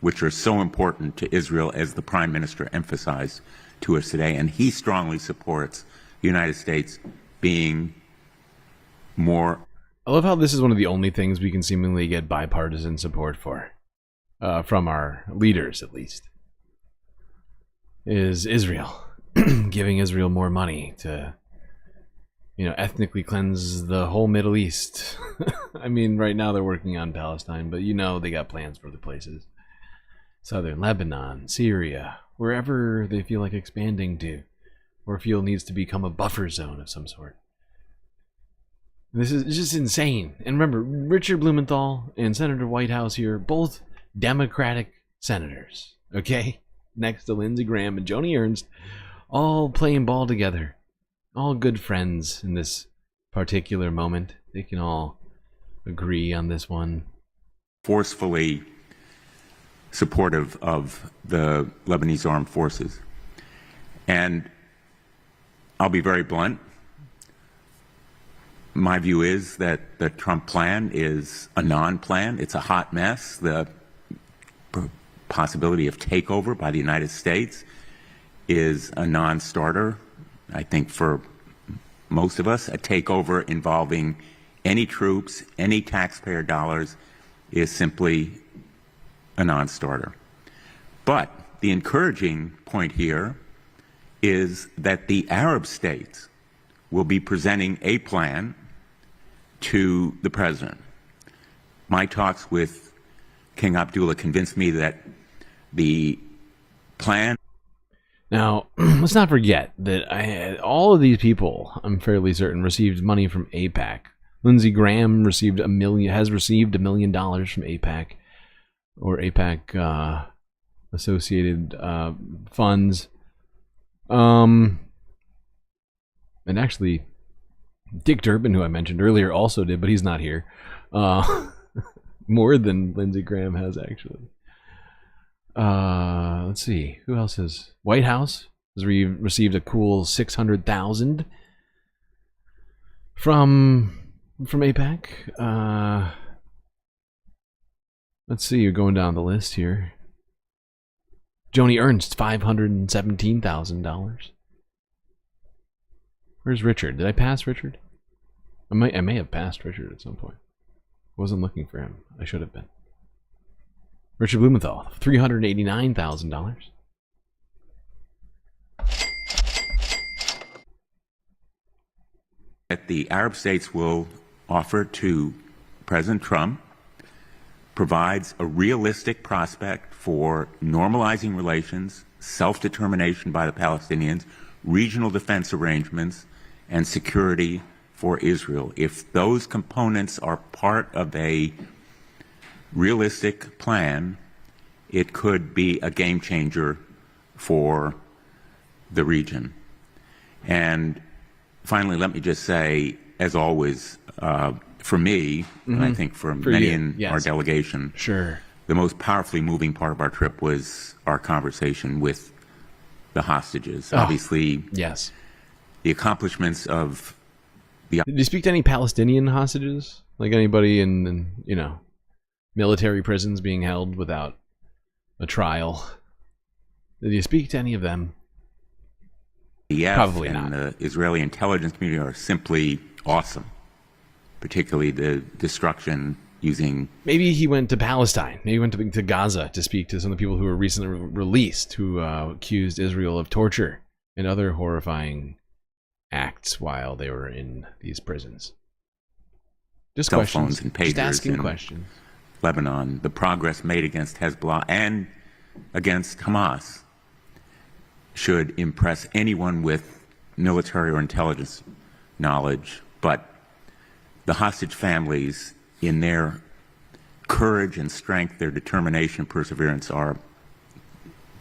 which are so important to Israel, as the Prime Minister emphasized to us today. And he strongly supports the United States being more. I love how this is one of the only things we can seemingly get bipartisan support for, from our leaders at least, is Israel. Giving Israel more money to, ethnically cleanse the whole Middle East. I mean, right now they're working on Palestine, but they got plans for other places. Southern Lebanon, Syria, wherever they feel like expanding to, or feel needs to become a buffer zone of some sort. This is just insane. And remember, Richard Blumenthal and Senator Whitehouse here, both Democratic senators, okay? Next to Lindsey Graham and Joni Ernst, all playing ball together. All good friends in this particular moment. They can all agree on this one. Forcefully supportive of the Lebanese armed forces. And I'll be very blunt. My view is that the Trump plan is a non-plan. It's a hot mess. The possibility of takeover by the United States is a non-starter. I think for most of us, a takeover involving any troops, any taxpayer dollars is simply a non-starter. But the encouraging point here is that the Arab states will be presenting a plan to the president. My talks with King Abdullah convinced me that the plan... Now, let's not forget that all of these people, I'm fairly certain, received money from AIPAC. Lindsey Graham has received $1 million from AIPAC, or AIPAC associated funds. And actually, Dick Durbin, who I mentioned earlier, also did, but he's not here. More than Lindsey Graham has, actually. Let's see, who else has? White House has received a cool $600,000 from AIPAC. Let's see, you're going down the list here. Joni Ernst, $517,000. Where's Richard? Did I pass Richard? I may have passed Richard at some point. Wasn't looking for him. I should have been. Richard Blumenthal, $389,000. That the Arab states will offer to President Trump provides a realistic prospect for normalizing relations, self-determination by the Palestinians, regional defense arrangements, and security for Israel. If those components are part of a realistic plan, it could be a game changer for the region. And finally, let me just say, as always, for me, and I think for many in our delegation, the most powerfully moving part of our trip was our conversation with the hostages. Obviously, yes, the accomplishments of the... Did you speak to any Palestinian hostages? Like anybody in you know, military prisons being held without a trial? Did you speak to any of them? Probably not. The Israeli intelligence community are simply awesome, particularly the destruction using... Maybe he went to Palestine. Maybe he went to Gaza to speak to some of the people who were recently released, who accused Israel of torture and other horrifying acts while they were in these prisons. Just cell questions. Phones and pagers, just asking in questions. Lebanon, the progress made against Hezbollah and against Hamas should impress anyone with military or intelligence knowledge, but the hostage families, in their courage and strength, their determination and perseverance, are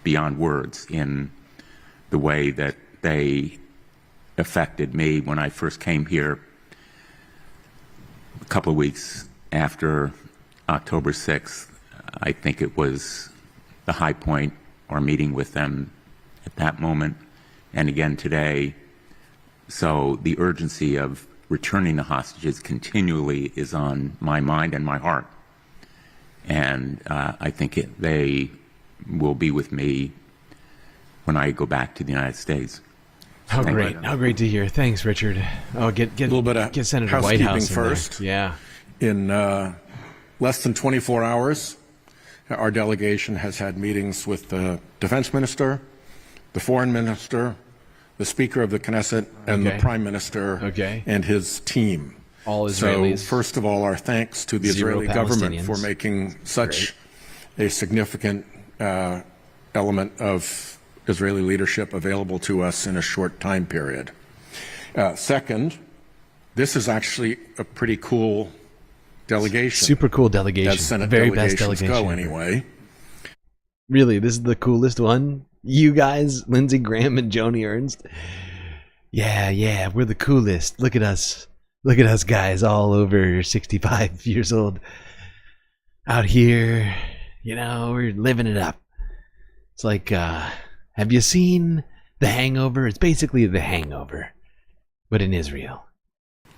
beyond words in the way that they affected me when I first came here a couple of weeks after October 6th. I think it was the high point, our meeting with them at that moment, and again today. So the urgency of returning the hostages continually is on my mind and my heart. And I think they will be with me when I go back to the United States. How great! How great to hear. Thanks, Richard. Oh, get a little bit of get Senator housekeeping Whitehouse first. Yeah. In less than 24 hours, our delegation has had meetings with the defense minister, the foreign minister, the Speaker of the Knesset, and the Prime Minister and his team. All Israelis. So, first of all, our thanks to the Israeli government for making such a significant element of Israeli leadership available to us in a short time period. Second, this is actually a pretty cool delegation. Super cool delegation. As Senate Very best delegations delegation go, ever. anyway. Really, this is the coolest one? You guys, Lindsey Graham and Joni Ernst? Yeah, we're the coolest. Look at us. Look at us guys, all over 65 years old. Out here, you know, we're living it up. It's like, have you seen The Hangover? It's basically The Hangover, but in Israel.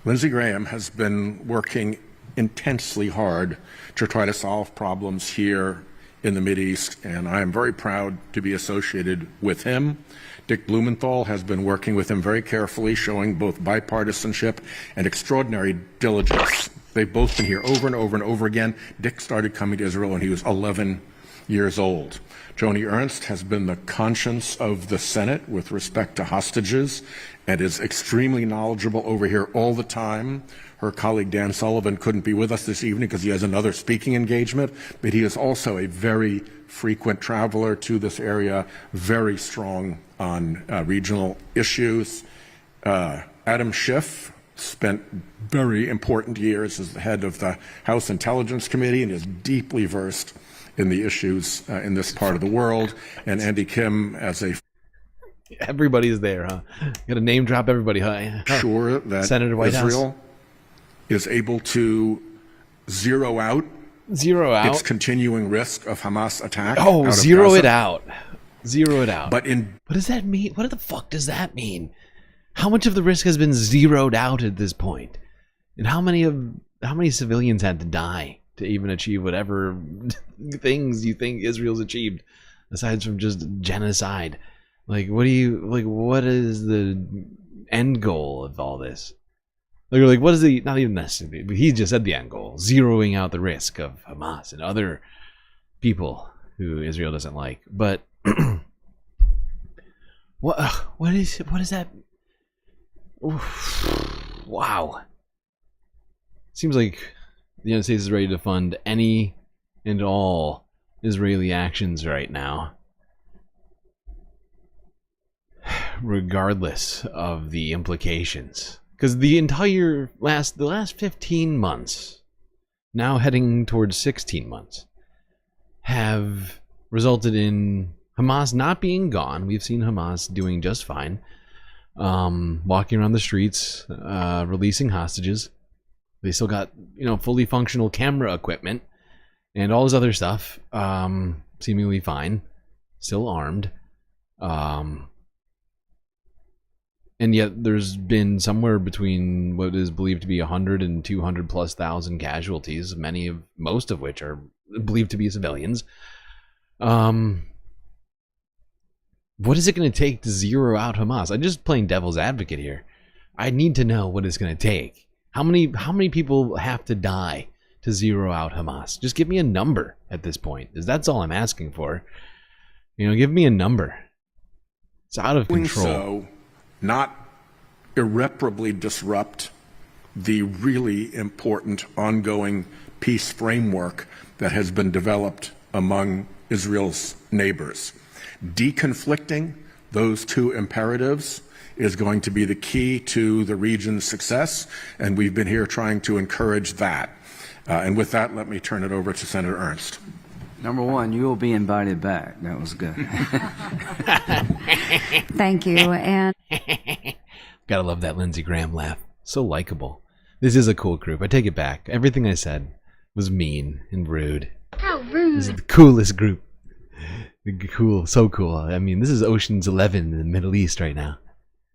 Lindsey Graham has been working intensely hard to try to solve problems here in the Mideast, and I am very proud to be associated with him. Dick Blumenthal has been working with him very carefully, showing both bipartisanship and extraordinary diligence. They've both been here over and over and over again. Dick started coming to Israel when he was 11 years old. Joni Ernst has been the conscience of the Senate with respect to hostages and is extremely knowledgeable over here all the time. Her colleague Dan Sullivan couldn't be with us this evening because he has another speaking engagement, but he is also a very frequent traveler to this area, very strong on regional issues. Adam Schiff spent very important years as the head of the House Intelligence Committee and is deeply versed in the issues in this part of the world. And Andy Kim as a... Everybody's there, huh? Got to name drop everybody, huh? Sure that Senator Whitehouse Israel is able to zero out its continuing risk of Hamas attack. Oh, out of zero Gaza. it out. Zero it out. But what does that mean? What the fuck does that mean? How much of the risk has been zeroed out at this point? And how many civilians had to die to even achieve whatever things you think Israel's achieved aside from just genocide? Like, what is the end goal of all this? Like what is the, not even necessarily, but he just said the end goal, zeroing out the risk of Hamas and other people who Israel doesn't like. But what is that? Oof. Wow. Seems like the United States is ready to fund any and all Israeli actions right now, regardless of the implications. Because the last 15 months, now heading towards 16 months, have resulted in Hamas not being gone. We've seen Hamas doing just fine, walking around the streets, releasing hostages. They still got, fully functional camera equipment and all this other stuff, seemingly fine, still armed. And yet there's been somewhere between what is believed to be 100 and 200 plus thousand casualties, most of which are believed to be civilians. What is it going to take to zero out Hamas? I'm just playing devil's advocate here. I need to know what it's going to take. How many people have to die to zero out Hamas? Just give me a number at this point, because that's all I'm asking for. Give me a number. It's out of control. So, not irreparably disrupt the really important ongoing peace framework that has been developed among Israel's neighbors. Deconflicting those two imperatives is going to be the key to the region's success, and we've been here trying to encourage that. And with that, let me turn it over to Senator Ernst. Number one, you will be invited back. That was good. Thank you. And gotta love that Lindsey Graham laugh. So likable. This is a cool group. I take it back. Everything I said was mean and rude. How rude. This is the coolest group. Cool, so cool. I mean, this is Ocean's 11 in the Middle East right now.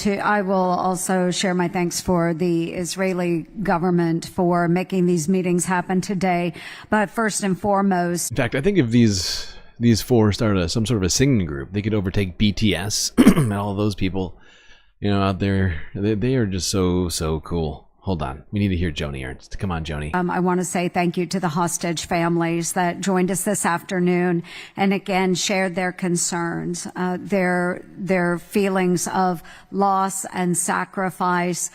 I will also share my thanks for the Israeli government for making these meetings happen today. But first and foremost, in fact, I think if these four started some sort of a singing group, they could overtake BTS and all those people, out there. They are just so cool. Hold on, we need to hear Joni Ernst. Come on, Joni. I want to say thank you to the hostage families that joined us this afternoon and again shared their concerns, their feelings of loss and sacrifice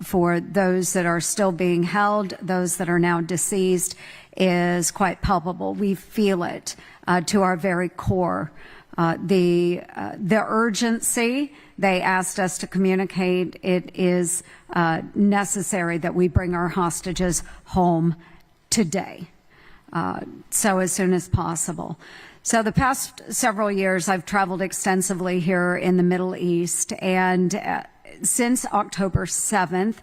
for those that are still being held, those that are now deceased is quite palpable. We feel it to our very core. The urgency they asked us to communicate, it is necessary that we bring our hostages home today, so as soon as possible. So the past several years, I've traveled extensively here in the Middle East, and since October 7th,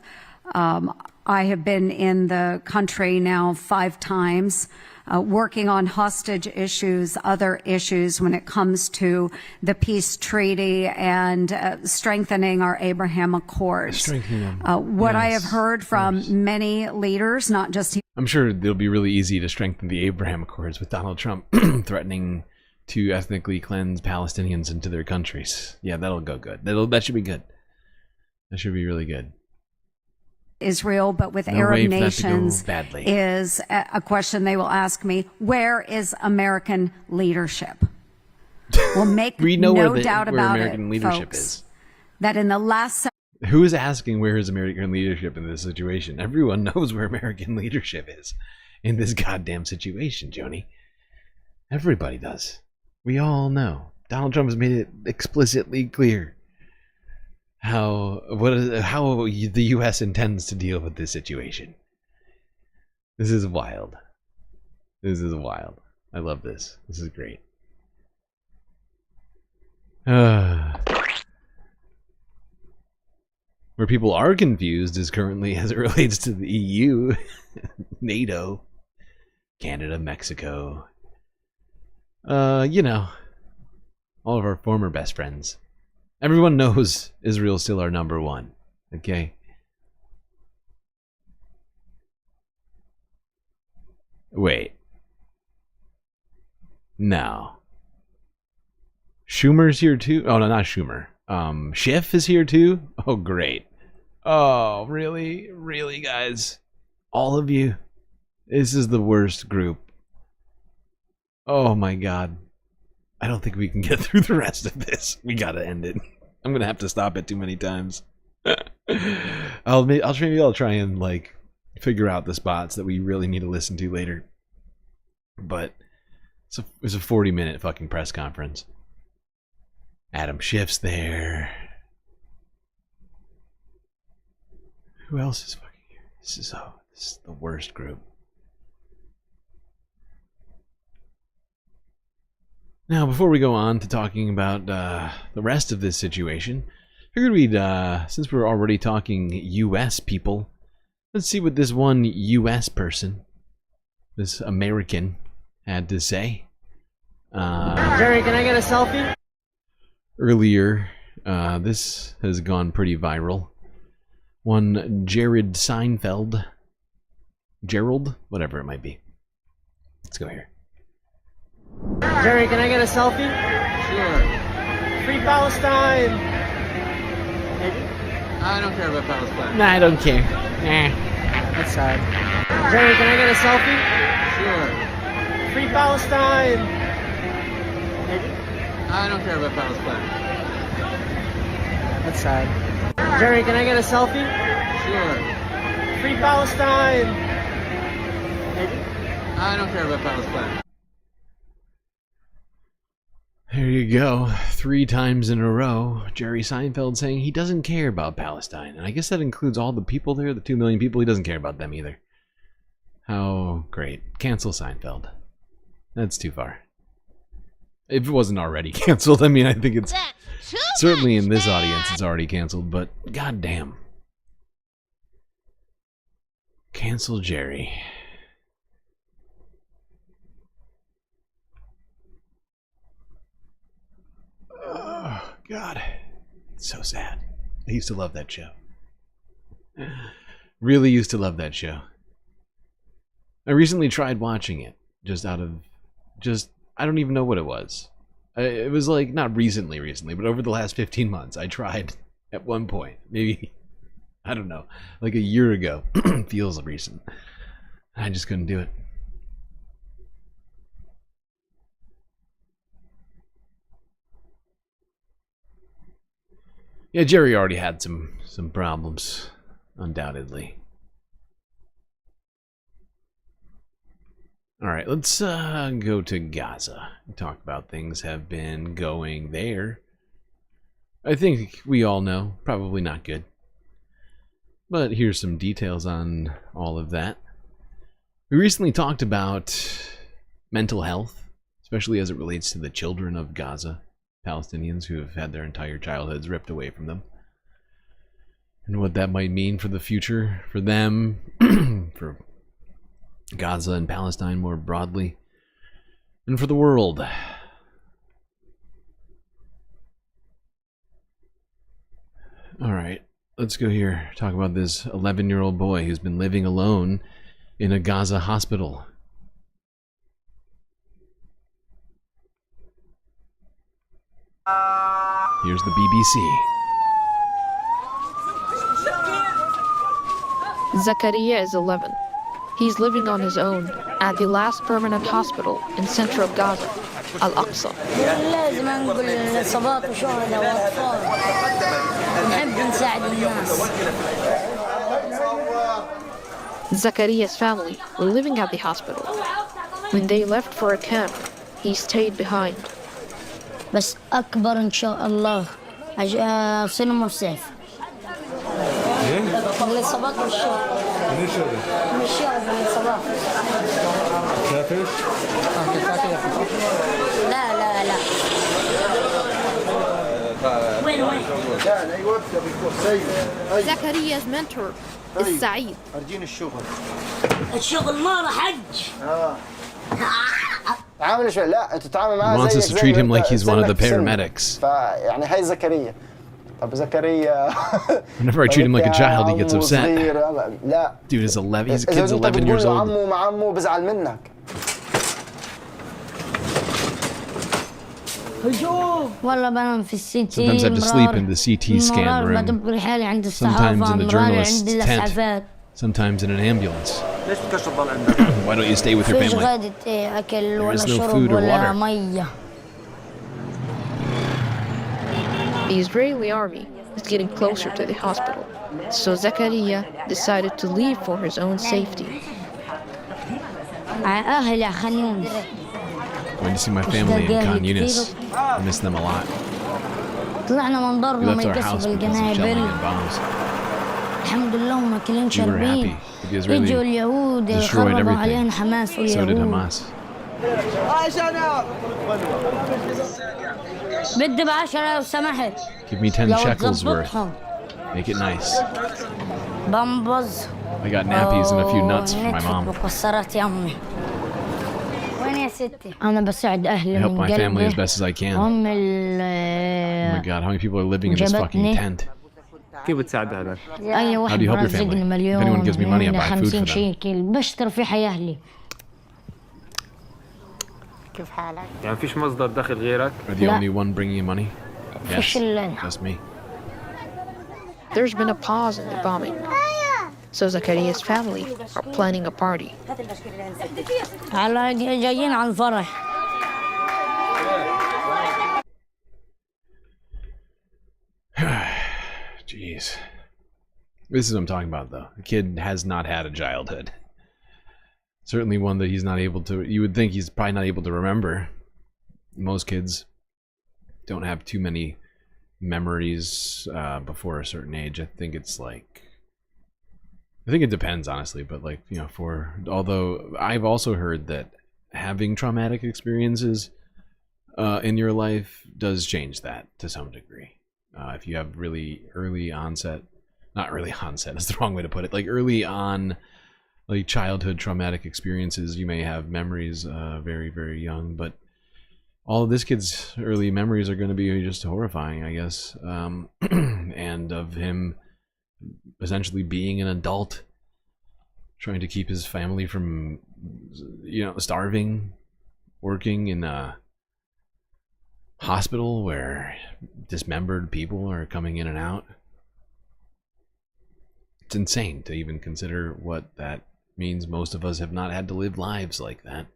I have been in the country now 5 times, working on hostage issues, other issues when it comes to the peace treaty and strengthening our Abraham Accords. What I have heard from many leaders, not just... I'm sure it'll be really easy to strengthen the Abraham Accords with Donald Trump threatening to ethnically cleanse Palestinians into their countries. Yeah, that'll go good. That should be good. That should be really good. Israel, but with Arab nations is a question they will ask me: where is American leadership? We'll make no doubt about it, folks, that in the last... Who is asking where is American leadership in this situation? Everyone knows where American leadership is in this goddamn situation, Joni. Everybody does. We all know. Donald Trump has made it explicitly clear how the U.S. intends to deal with this situation. This is wild. This is wild. I love this. This is great. Where people are confused is currently as it relates to the EU, NATO, Canada, Mexico. All of our former best friends. Everyone knows Israel's still our number one, okay? Wait. No. Schumer's here too. Oh no, not Schumer. Schiff is here too. Oh great. Oh really, really, guys, all of you. This is the worst group. Oh my god. I don't think we can get through the rest of this. We gotta end it. I'm gonna have to stop it too many times. Maybe I'll try and like figure out the spots that we really need to listen to later. But it was a 40-minute fucking press conference. Adam Schiff's there. Who else is fucking here? This is the worst group. Now, before we go on to talking about the rest of this situation, figured we'd, since we're already talking U.S. people, let's see what this one U.S. person, this American, had to say. Jerry, can I get a selfie? Earlier, this has gone pretty viral. One Jared Seinfeld, Gerald, whatever it might be. Let's go here. Jerry, can I get a selfie? Sure. Free Palestine! I don't care about Palestine. Nah, I don't care. Nah, that's sad. Jerry, can I get a selfie? Sure. Free Palestine! I don't care about Palestine. That's sad. Jerry, can I get a selfie? Sure. Free Palestine! I don't care about Palestine. There you go. 3 times in a row, Jerry Seinfeld saying he doesn't care about Palestine. And I guess that includes all the people there, the 2 million people. He doesn't care about them either. How great. Cancel Seinfeld. That's too far. If it wasn't already canceled, I mean, I think it's... Certainly in this audience, it's already canceled, but goddamn. Cancel Jerry. Oh, God. It's so sad. I used to love that show. Really used to love that show. I recently tried watching it, I don't even know what it was. It was like, not recently, but over the last 15 months, I tried at one point. Maybe, I don't know, like a year ago. Feels recent. I just couldn't do it. Yeah, Jerry already had some problems, undoubtedly. Alright, let's go to Gaza and talk about things have been going there. I think we all know, probably not good. But here's some details on all of that. We recently talked about mental health, especially as it relates to the children of Gaza, Palestinians who have had their entire childhoods ripped away from them. And what that might mean for the future, for them, for Gaza and Palestine more broadly, and for the world. Alright, let's go here. Talk about this 11-year-old boy who's been living alone in a Gaza hospital. Here's the BBC. Zakaria is 11. He's living on his own at the last permanent hospital in center of Gaza, Al-Aqsa. Zakaria's family were living at the hospital. When they left for a camp, he stayed behind. بس أكبر إن شاء الله سينما الصيف. من الصباح والشهر. من الشهر من الصباح. كافر؟ لا لا لا. Zakaria's mentor is Saeed. أرجين الشغل. الشغل ما راح Wants us to treat him like he's one of the paramedics. Whenever I treat him like a child, he gets upset. Dude is 11. His kid's 11 years old. Sometimes I have to sleep in the CT scan room. Sometimes in the journalist's tent. Sometimes in an ambulance. Why don't you stay with your family? There is no food or water. The Israeli army is getting closer to the hospital, so Zakaria decided to leave for his own safety. Going to see my family in Khan Yunis. I miss them a lot. We left our house because of shelling and bombs. We were happy. The Israelis destroyed everything. So did Hamas. Give me 10 shekels worth. Make it nice. I got nappies and a few nuts for my mom. I help my family as best as I can. Oh my God, how many people are living in this fucking tent? How do you help your family? If anyone gives me money, I buy food for them. Are the only one bringing you money? Yes, just me. There's been a pause in the bombing, so Zakaria's family are planning a party. Jeez. This is what I'm talking about, though. The kid has not had a childhood. Certainly one that he's not able to... You would think he's probably not able to remember. Most kids don't have too many memories before a certain age. I think it's like... I think it depends, honestly, but like, you know, although I've also heard that having traumatic experiences in your life does change that to some degree. If you have really early onset, not early onset, that's the wrong way to put it, like early on, like childhood traumatic experiences, you may have memories very, very young, but all of this kid's early memories are going to be just horrifying, I guess, and of him essentially being an adult, trying to keep his family from, you know, starving, working in a hospital where dismembered people are coming in and out. It's insane to even consider what that means. Most of us have not had to live lives like that.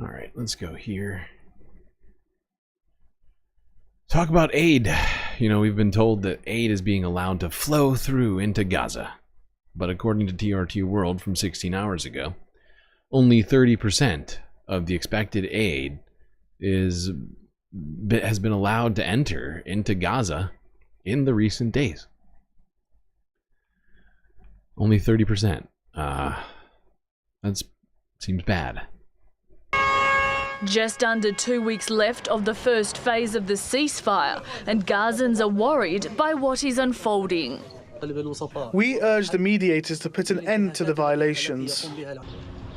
All right, let's go here. Talk about aid. You know, we've been told that aid is being allowed to flow through into Gaza. But according to TRT World from 16 hours ago, only 30% of the expected aid has been allowed to enter into Gaza in the recent days. Only 30%. That seems bad. Just under 2 weeks left of the first phase of the ceasefire, and Gazans are worried by what is unfolding. We urge the mediators to put an end to the violations.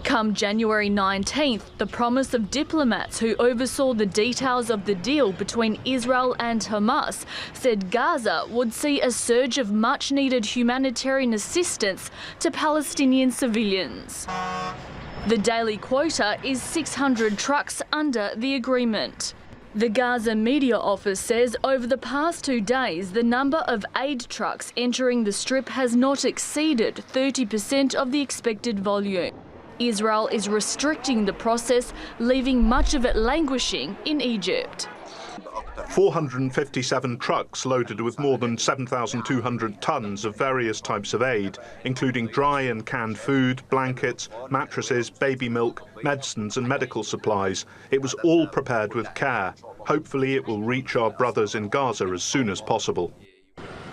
Come January 19th, the promise of diplomats who oversaw the details of the deal between Israel and Hamas said Gaza would see a surge of much-needed humanitarian assistance to Palestinian civilians. The daily quota is 600 trucks under the agreement. The Gaza Media Office says over the past 2 days, the number of aid trucks entering the Strip has not exceeded 30% of the expected volume. Israel is restricting the process, leaving much of it languishing in Egypt. 457 trucks loaded with more than 7,200 tons of various types of aid, including dry and canned food, blankets, mattresses, baby milk, medicines and medical supplies. It was all prepared with care. Hopefully it will reach our brothers in Gaza as soon as possible.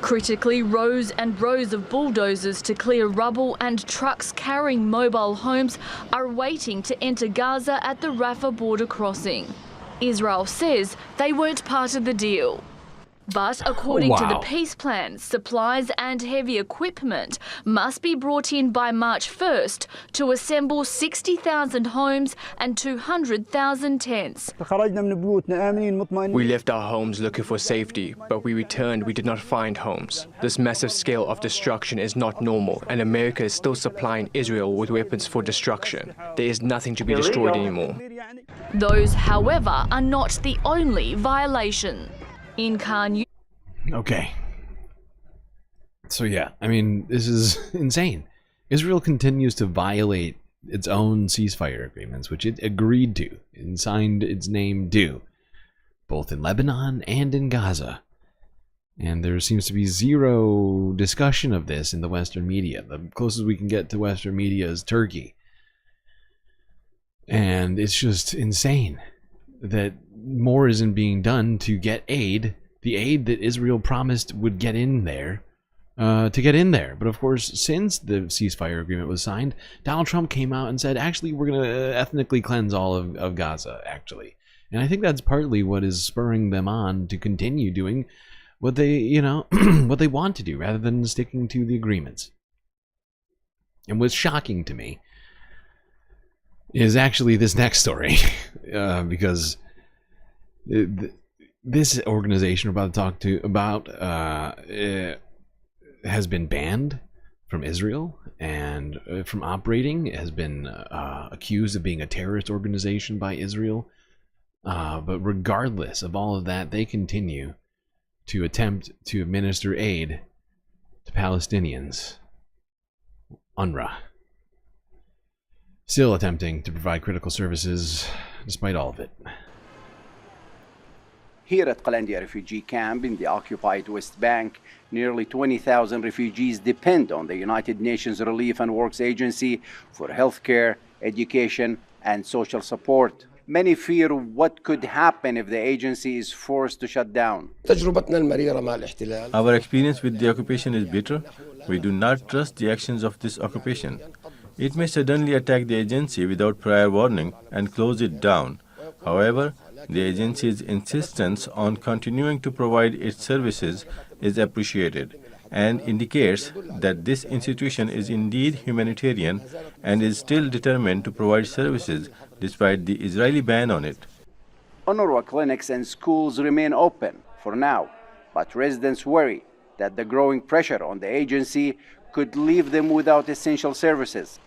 Critically, rows and rows of bulldozers to clear rubble and trucks carrying mobile homes are waiting to enter Gaza at the Rafah border crossing. Israel says they weren't part of the deal. But according to the Wow. peace plan, supplies and heavy equipment must be brought in by March 1st to assemble 60,000 homes and 200,000 tents. We left our homes looking for safety, but we returned, we did not find homes. This massive scale of destruction is not normal, and America is still supplying Israel with weapons for destruction. There is nothing to be destroyed anymore. Those, however, are not the only violation. In Khan Okay. So yeah, I mean, this is insane. Israel continues to violate its own ceasefire agreements, which it agreed to and signed its name to, both in Lebanon and in Gaza. And there seems to be zero discussion of this in the Western media. The closest we can get to Western media is Turkey. And it's just insane that more isn't being done to get aid, the aid that Israel promised would get in there, to get in there. But of course, since the ceasefire agreement was signed, Donald Trump came out and said, actually, we're going to ethnically cleanse all of Gaza, actually. And I think that's partly what is spurring them on to continue doing what they, you know, what they want to do, rather than sticking to the agreements. And what's shocking to me is actually this next story, because this organization we're about to talk about has been banned from Israel and from operating. It has been accused of being a terrorist organization by Israel. But regardless of all of that, they continue to attempt to administer aid to Palestinians. UNRWA. Still attempting to provide critical services despite all of it. Here at Qalandia refugee camp in the occupied West Bank, nearly 20,000 refugees depend on the United Nations Relief and Works Agency for healthcare, education, and social support. Many fear what could happen if the agency is forced to shut down. Our experience with the occupation is bitter. We do not trust the actions of this occupation. It may suddenly attack the agency without prior warning and close it down. However, the agency's insistence on continuing to provide its services is appreciated and indicates that this institution is indeed humanitarian and is still determined to provide services despite the Israeli ban on it. UNRWA clinics and schools remain open for now, but residents worry that the growing pressure on the agency could leave them without essential services.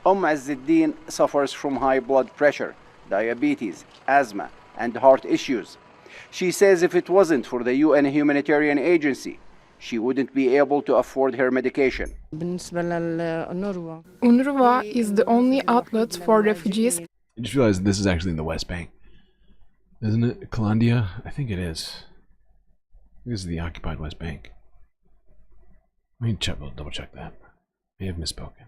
Azzuddin suffers from high blood pressure, diabetes, asthma, and heart issues. She says if it wasn't for the UN humanitarian agency, she wouldn't be able to afford her medication. UNRWA is the only outlet for refugees. I just realized this is actually in the West Bank. Isn't it? Qalandia? I think it is. This is the occupied West Bank. Let me check, double check that. May have misspoken.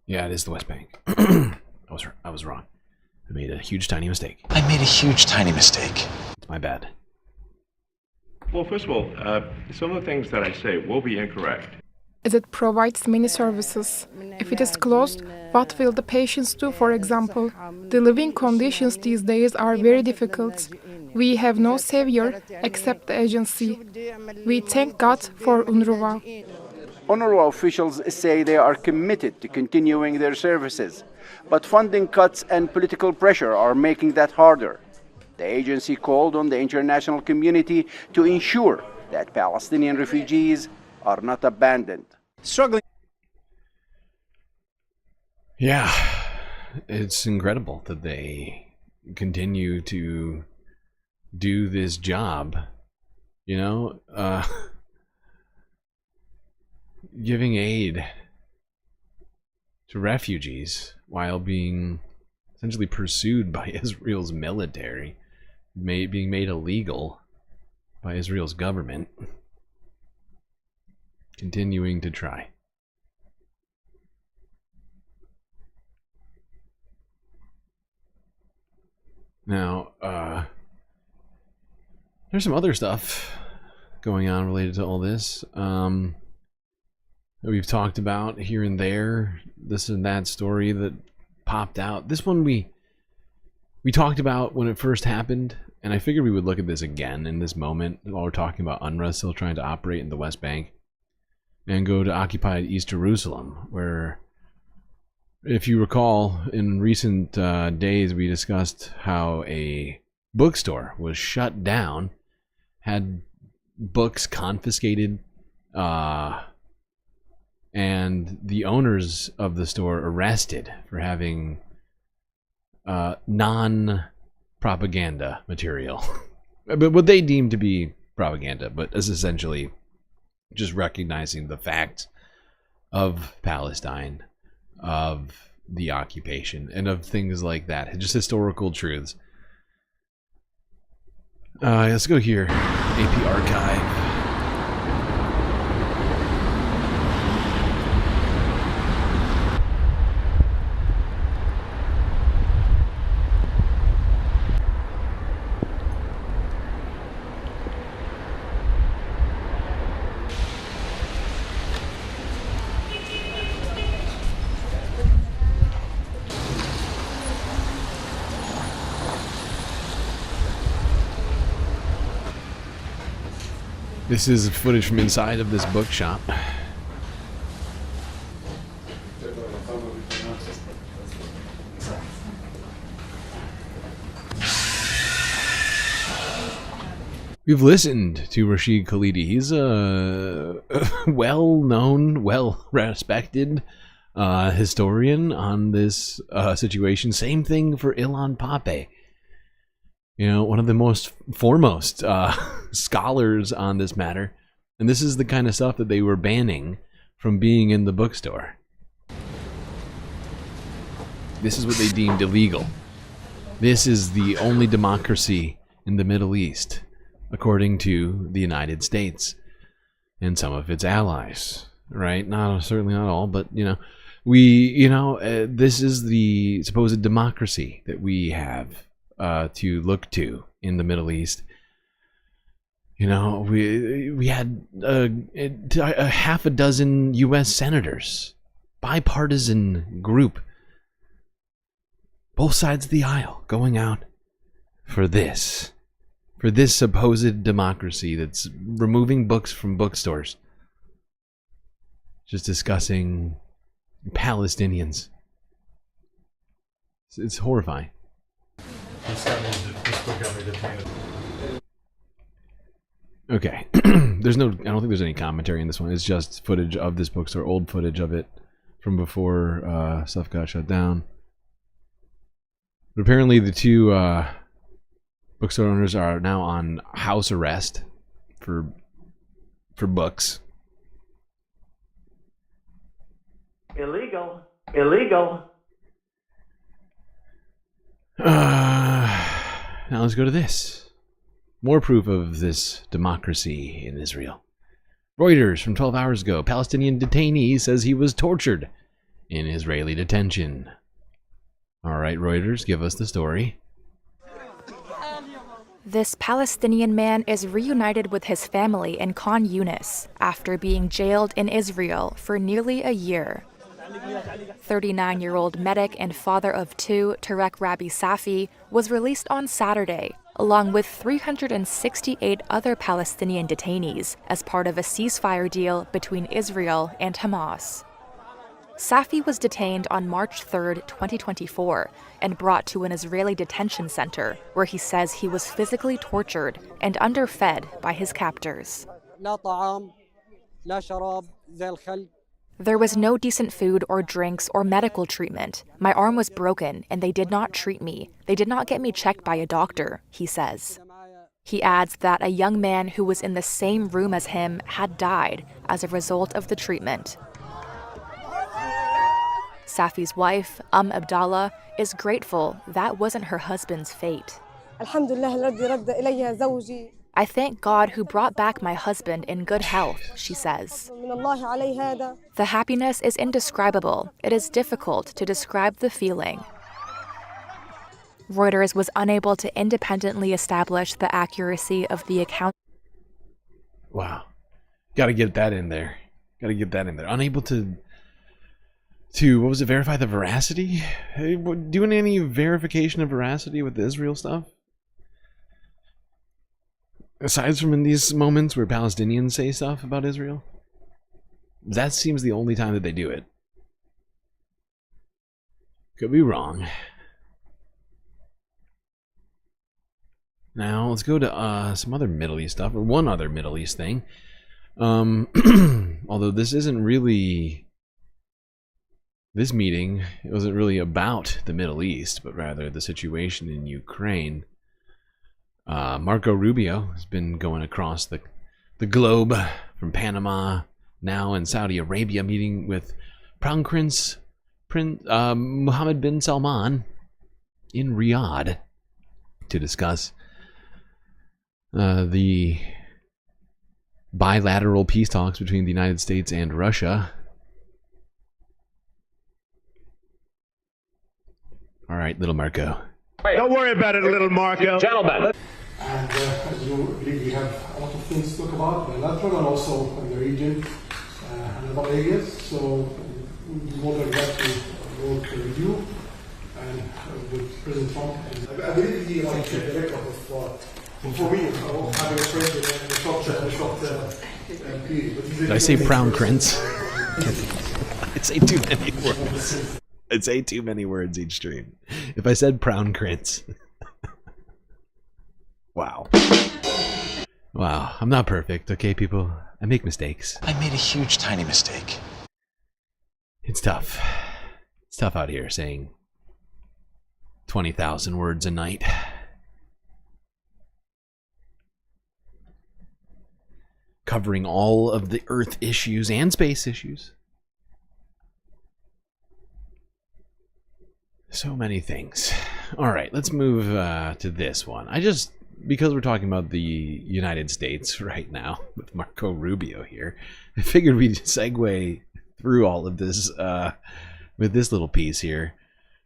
Yeah, it is the West Bank. I was wrong. I made a huge tiny mistake. I made a huge tiny mistake. It's my bad. Well, first of all, some of the things that I say will be incorrect. As it provides many services. If it is closed, what will the patients do, for example? The living conditions these days are very difficult. We have no savior except the agency. We thank God for UNRWA. UNRWA officials say they are committed to continuing their services, but funding cuts and political pressure are making that harder. The agency called on the international community to ensure that Palestinian refugees are not abandoned. Struggling. Yeah, it's incredible that they continue to do this job, you know, giving aid to refugees while being essentially pursued by Israel's military, being made illegal by Israel's government, continuing to try. Now, there's some other stuff going on related to all this. That we've talked about here and there, this and that story that popped out. This one we talked about when it first happened, and I figured we would look at this again in this moment while we're talking about UNRWA still trying to operate in the West Bank, and go to occupied East Jerusalem, where, if you recall, in recent days we discussed how a bookstore was shut down, had books confiscated, and the owners of the store arrested for having non-propaganda material. But what they deem to be propaganda, but is essentially just recognizing the facts of Palestine, of the occupation, and of things like that. Just historical truths. Let's go here. AP Archive. This is footage from inside of this bookshop. We've listened to Rashid Khalidi. He's a well-known, well-respected historian on this situation. Same thing for Elon Pape. You know, one of the most foremost scholars on this matter. And this is the kind of stuff that they were banning from being in the bookstore. This is what they deemed illegal. This is the only democracy in the Middle East, according to the United States and some of its allies. Right? Certainly not all, but, you know, this is the supposed democracy that we have to look to in the Middle East. You know, we had a half a dozen U.S. senators, bipartisan group, both sides of the aisle, going out for this supposed democracy that's removing books from bookstores, just discussing Palestinians. It's horrifying. Okay. I don't think there's any commentary in this one. It's just footage of this bookstore, old footage of it from before stuff got shut down. But apparently the two bookstore owners are now on house arrest for books. Illegal. Now let's go to this. More proof of this democracy in Israel. Reuters from 12 hours ago. Palestinian detainee says he was tortured in Israeli detention. All right, Reuters, give us the story. This Palestinian man is reunited with his family in Khan Yunis after being jailed in Israel for nearly a year. 39-year-old medic and father of two, Tarek Rabbi Safi, was released on Saturday, along with 368 other Palestinian detainees as part of a ceasefire deal between Israel and Hamas. Safi was detained on March 3, 2024, and brought to an Israeli detention center, where he says he was physically tortured and underfed by his captors. There was no decent food or drinks or medical treatment. My arm was broken, and they did not treat me. They did not get me checked by a doctor, he says. He adds that a young man who was in the same room as him had died as a result of the treatment. Safi's wife, Abdallah, is grateful that wasn't her husband's fate. I thank God who brought back my husband in good health, she says. The happiness is indescribable. It is difficult to describe the feeling. Reuters was unable to independently establish the accuracy of the account. Wow. Gotta get that in there. Unable to to, what was it, verify the veracity? Doing any verification of veracity with the Israel stuff? Aside from in these moments where Palestinians say stuff about Israel? That seems the only time that they do it. Could be wrong. Now, let's go to some other Middle East stuff, or one other Middle East thing. Although this isn't really... This meeting, it wasn't really about the Middle East, but rather the situation in Ukraine. Marco Rubio has been going across the globe from Panama, now in Saudi Arabia, meeting with Crown Prince Mohammed bin Salman in Riyadh to discuss the bilateral peace talks between the United States and Russia. All right, little Marco. Don't worry about it, little Marco. Gentlemen. And as you believe, we have a lot of things to talk about, bilateral and also in the region and other areas. So we're more than glad to work with you and with President Trump. And I believe he like the record of for me, having a friend in a short period. Did I say brown prince? I'd say too many words. I'd say too many words each stream. If I said brown prince. Wow. Wow, I'm not perfect, okay, people? I make mistakes. I made a huge, tiny mistake. It's tough. It's tough out here saying 20,000 words a night. Covering all of the Earth issues and space issues. So many things. All right, let's move to this one. Because we're talking about the United States right now with Marco Rubio here, I figured we'd segue through all of this with this little piece here,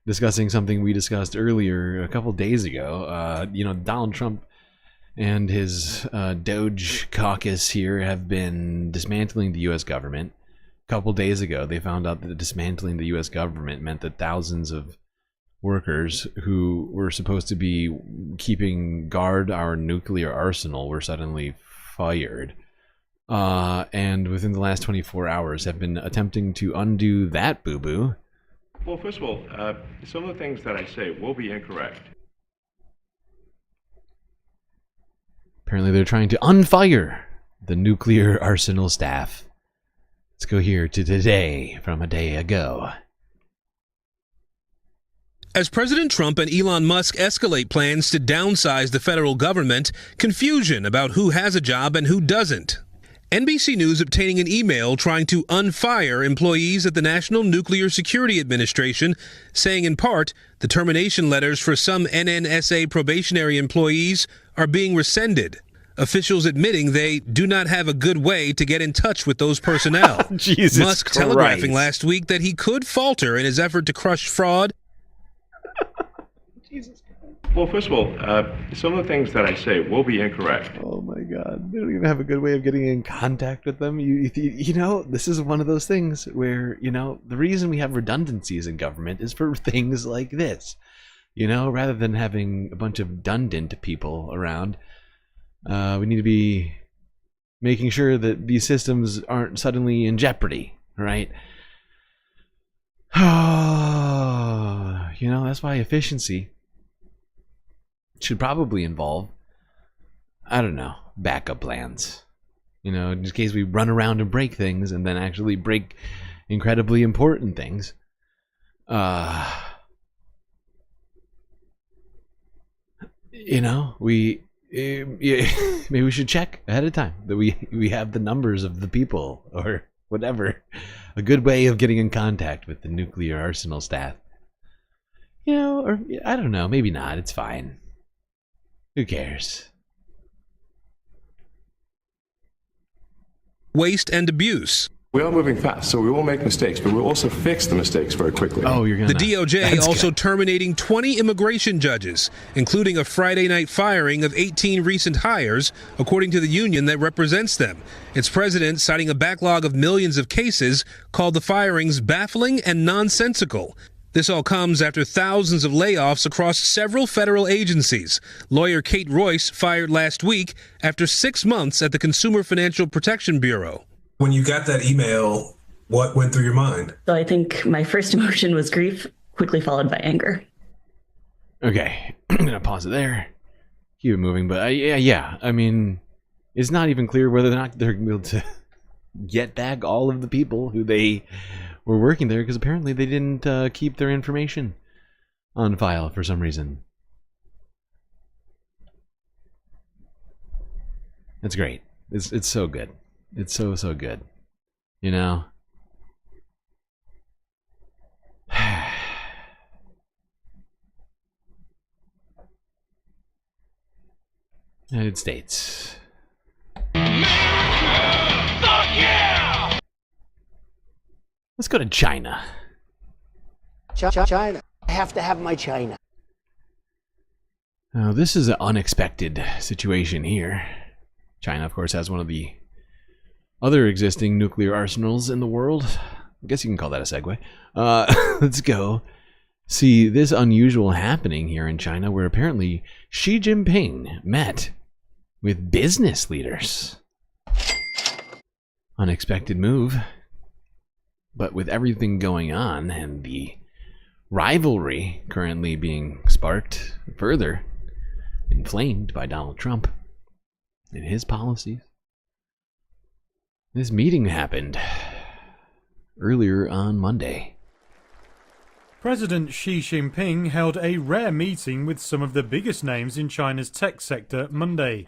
discussing something we discussed earlier a couple days ago. Donald Trump and his DOGE caucus here have been dismantling the U.S. government. A couple days ago, they found out that dismantling the U.S. government meant that thousands of workers who were supposed to be keeping guard our nuclear arsenal were suddenly fired. And within the last 24 hours have been attempting to undo that boo-boo. Well, first of all, some of the things that I say will be incorrect. Apparently they're trying to unfire the nuclear arsenal staff. Let's go here to today from a day ago. As President Trump and Elon Musk escalate plans to downsize the federal government, confusion about who has a job and who doesn't. NBC News obtaining an email trying to unfire employees at the National Nuclear Security Administration, saying in part the termination letters for some NNSA probationary employees are being rescinded. Officials admitting they do not have a good way to get in touch with those personnel. Jesus Musk Christ. telegraphing last week that he could falter in his effort to crush fraud. Well, first of all, some of the things that I say will be incorrect. Oh my God, they don't even have a good way of getting in contact with them. You know, this is one of those things where, the reason we have redundancies in government is for things like this. Rather than having a bunch of redundant people around, we need to be making sure that these systems aren't suddenly in jeopardy, right? That's why efficiency should probably involve, I don't know, backup plans. In case we run around and break things and then actually break incredibly important things. Maybe we should check ahead of time that we have the numbers of the people or whatever. A good way of getting in contact with the nuclear arsenal staff. Or I don't know, maybe not, it's fine. Who cares? Waste and abuse. We are moving fast, so we will make mistakes, but we'll also fix the mistakes very quickly. Oh, you're gonna. The DOJ also terminating 20 immigration judges, including a Friday night firing of 18 recent hires, according to the union that represents them. Its president, citing a backlog of millions of cases, called the firings baffling and nonsensical. This all comes after thousands of layoffs across several federal agencies. Lawyer Kate Royce fired last week after 6 months at the Consumer Financial Protection Bureau. When you got that email, what went through your mind? So I think my first emotion was grief, quickly followed by anger. Okay, I'm going to pause it there. Keep it moving, but yeah, I mean, it's not even clear whether or not they're able to get back all of the people who they were working there, because apparently they didn't keep their information on file for some reason. It's great. It's so good. It's so good. You know? United States. America! Fuck yeah! Let's go to China. China. I have to have my China. Now, this is an unexpected situation here. China, of course, has one of the other existing nuclear arsenals in the world. I guess you can call that a segue. Let's go see this unusual happening here in China, where apparently Xi Jinping met with business leaders. Unexpected move. But with everything going on and the rivalry currently being sparked further, inflamed by Donald Trump and his policies, this meeting happened earlier on Monday. President Xi Jinping held a rare meeting with some of the biggest names in China's tech sector Monday.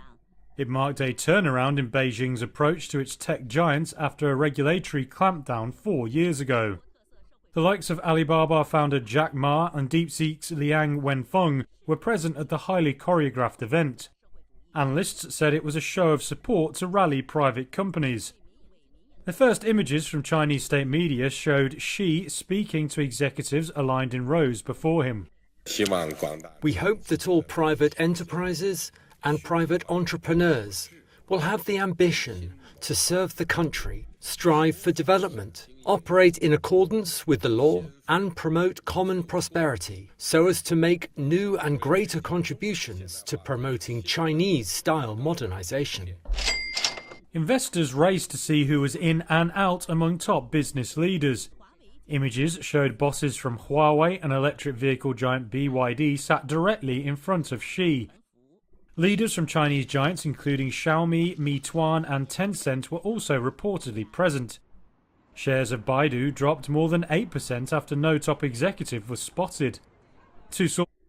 It marked a turnaround in Beijing's approach to its tech giants after a regulatory clampdown 4 years ago. The likes of Alibaba founder Jack Ma and DeepSeek's Liang Wenfeng were present at the highly choreographed event. Analysts said it was a show of support to rally private companies. The first images from Chinese state media showed Xi speaking to executives aligned in rows before him. We hope that all private enterprises and private entrepreneurs will have the ambition to serve the country, strive for development, operate in accordance with the law, and promote common prosperity so as to make new and greater contributions to promoting Chinese-style modernization. Investors raced to see who was in and out among top business leaders. Images showed bosses from Huawei and electric vehicle giant BYD sat directly in front of Xi. Leaders from Chinese giants including Xiaomi, Meituan and Tencent were also reportedly present. Shares of Baidu dropped more than 8% after no top executive was spotted.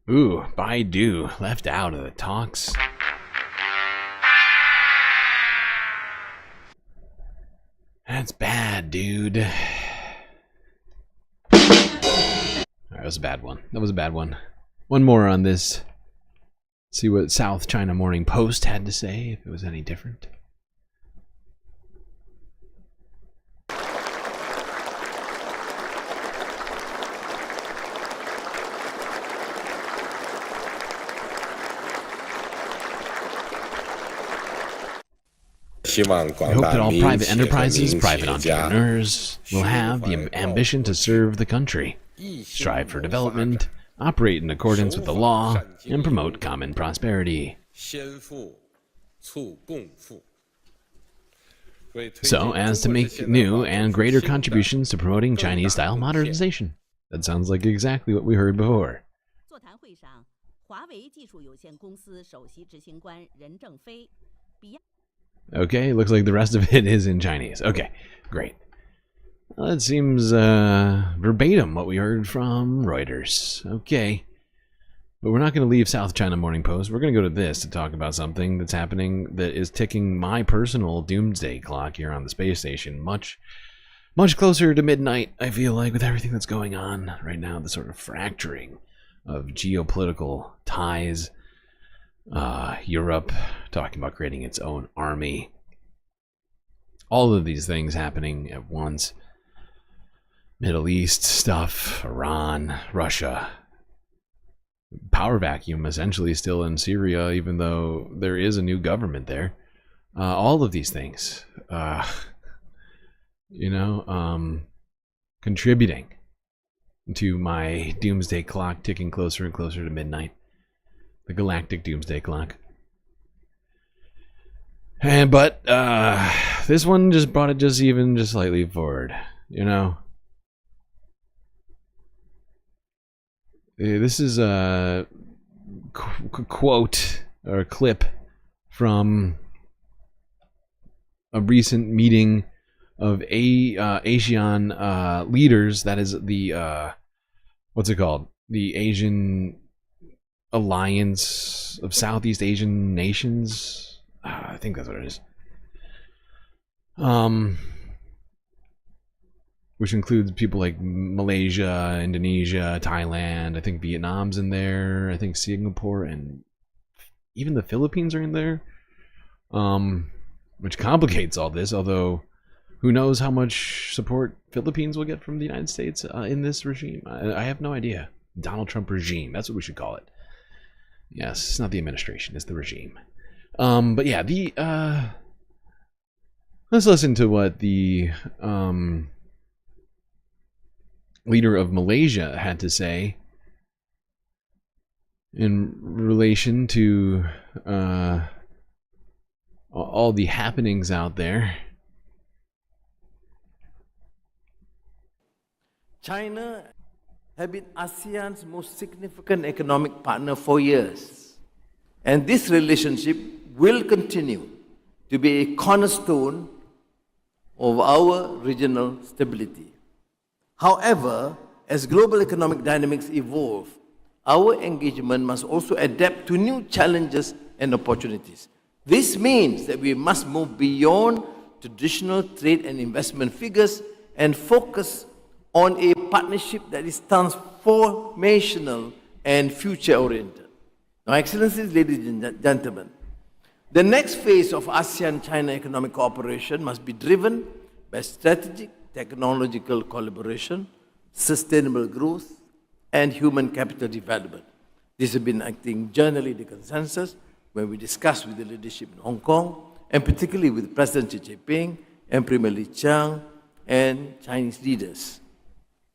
Ooh, Baidu left out of the talks. That's bad, dude. Alright, that was a bad one. That was a bad one. One more on this. See what South China Morning Post had to say, if it was any different. I hope that all private enterprises, private entrepreneurs will have the ambition to serve the country, strive for development, operate in accordance with the law, and promote common prosperity. So as to make new and greater contributions to promoting Chinese-style modernization. That sounds like exactly what we heard before. Okay, looks like the rest of it is in Chinese. Okay, great. Well, that seems verbatim what we heard from Reuters. Okay. But we're not going to leave South China Morning Post. We're going to go to this to talk about something that's happening that is ticking my personal doomsday clock here on the space station. Much closer to midnight, I feel like, with everything that's going on right now. The sort of fracturing of geopolitical ties. Europe talking about creating its own army. all of these things happening at once. Middle East stuff, Iran, Russia. Power vacuum essentially still in Syria, even though there is a new government there. All of these things, contributing to my doomsday clock ticking closer and closer to midnight. The galactic doomsday clock. But this one just brought it just slightly forward, This is a quote or a clip from a recent meeting of Asian leaders. That is the what's it called? The Asian Alliance of Southeast Asian Nations. I think that's what it is. Which includes people like Malaysia, Indonesia, Thailand. I think Vietnam's in there. I think Singapore and even the Philippines are in there. Which complicates all this, although who knows how much support Philippines will get from the United States in this regime. I have no idea. Donald Trump regime, that's what we should call it. Yes, it's not the administration, it's the regime. But yeah, let's listen to what the leader of Malaysia had to say in relation to all the happenings out there. China has been ASEAN's most significant economic partner for years. And this relationship will continue to be a cornerstone of our regional stability. However, as global economic dynamics evolve, our engagement must also adapt to new challenges and opportunities. This means that we must move beyond traditional trade and investment figures and focus on a partnership that is transformational and future-oriented. Now, Excellencies, ladies and gentlemen, the next phase of ASEAN-China economic cooperation must be driven by strategic technological collaboration, sustainable growth, and human capital development. This has been, I think, generally the consensus when we discussed with the leadership in Hong Kong, and particularly with President Xi Jinping and Premier Li Qiang and Chinese leaders.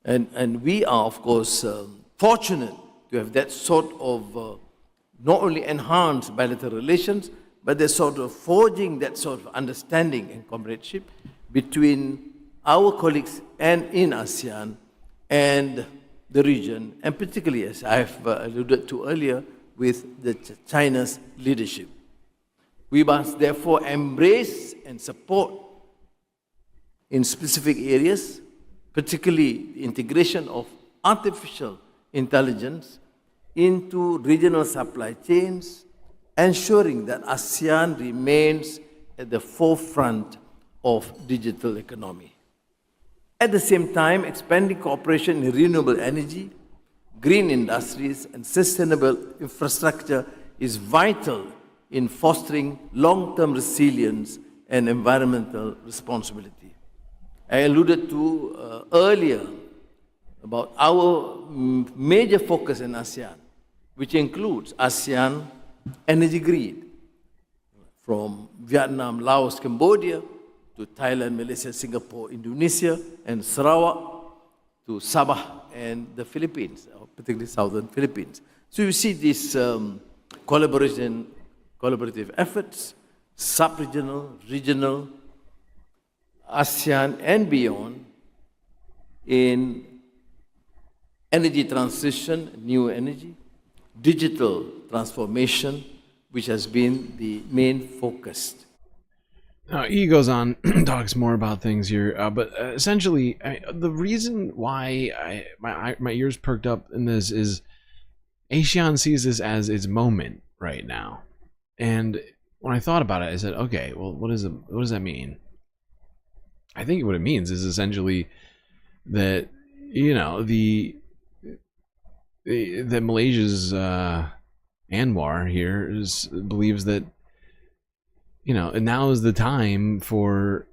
And we are, of course, fortunate to have that sort of not only enhanced bilateral relations, but they're sort of forging that sort of understanding and comradeship between our colleagues and in ASEAN and the region, and particularly, as I've alluded to earlier, with China's leadership. We must therefore embrace and support in specific areas, particularly the integration of artificial intelligence into regional supply chains, ensuring that ASEAN remains at the forefront of digital economy. At the same time, expanding cooperation in renewable energy, green industries, and sustainable infrastructure is vital in fostering long-term resilience and environmental responsibility. I alluded to earlier about our major focus in ASEAN, which includes ASEAN energy grid, from Vietnam, Laos, Cambodia, to Thailand, Malaysia, Singapore, Indonesia, and Sarawak, to Sabah and the Philippines, particularly southern Philippines. So you see these collaborative efforts, sub-regional, regional, ASEAN and beyond, in energy transition, new energy, digital transformation, which has been the main focus. He goes on, talks more about things here, but essentially, the reason why my ears perked up in this is ASEAN sees this as its moment right now. And when I thought about it, I said, okay, well, what does that mean? I think what it means is essentially that, that Malaysia's Anwar here believes that, now is the time for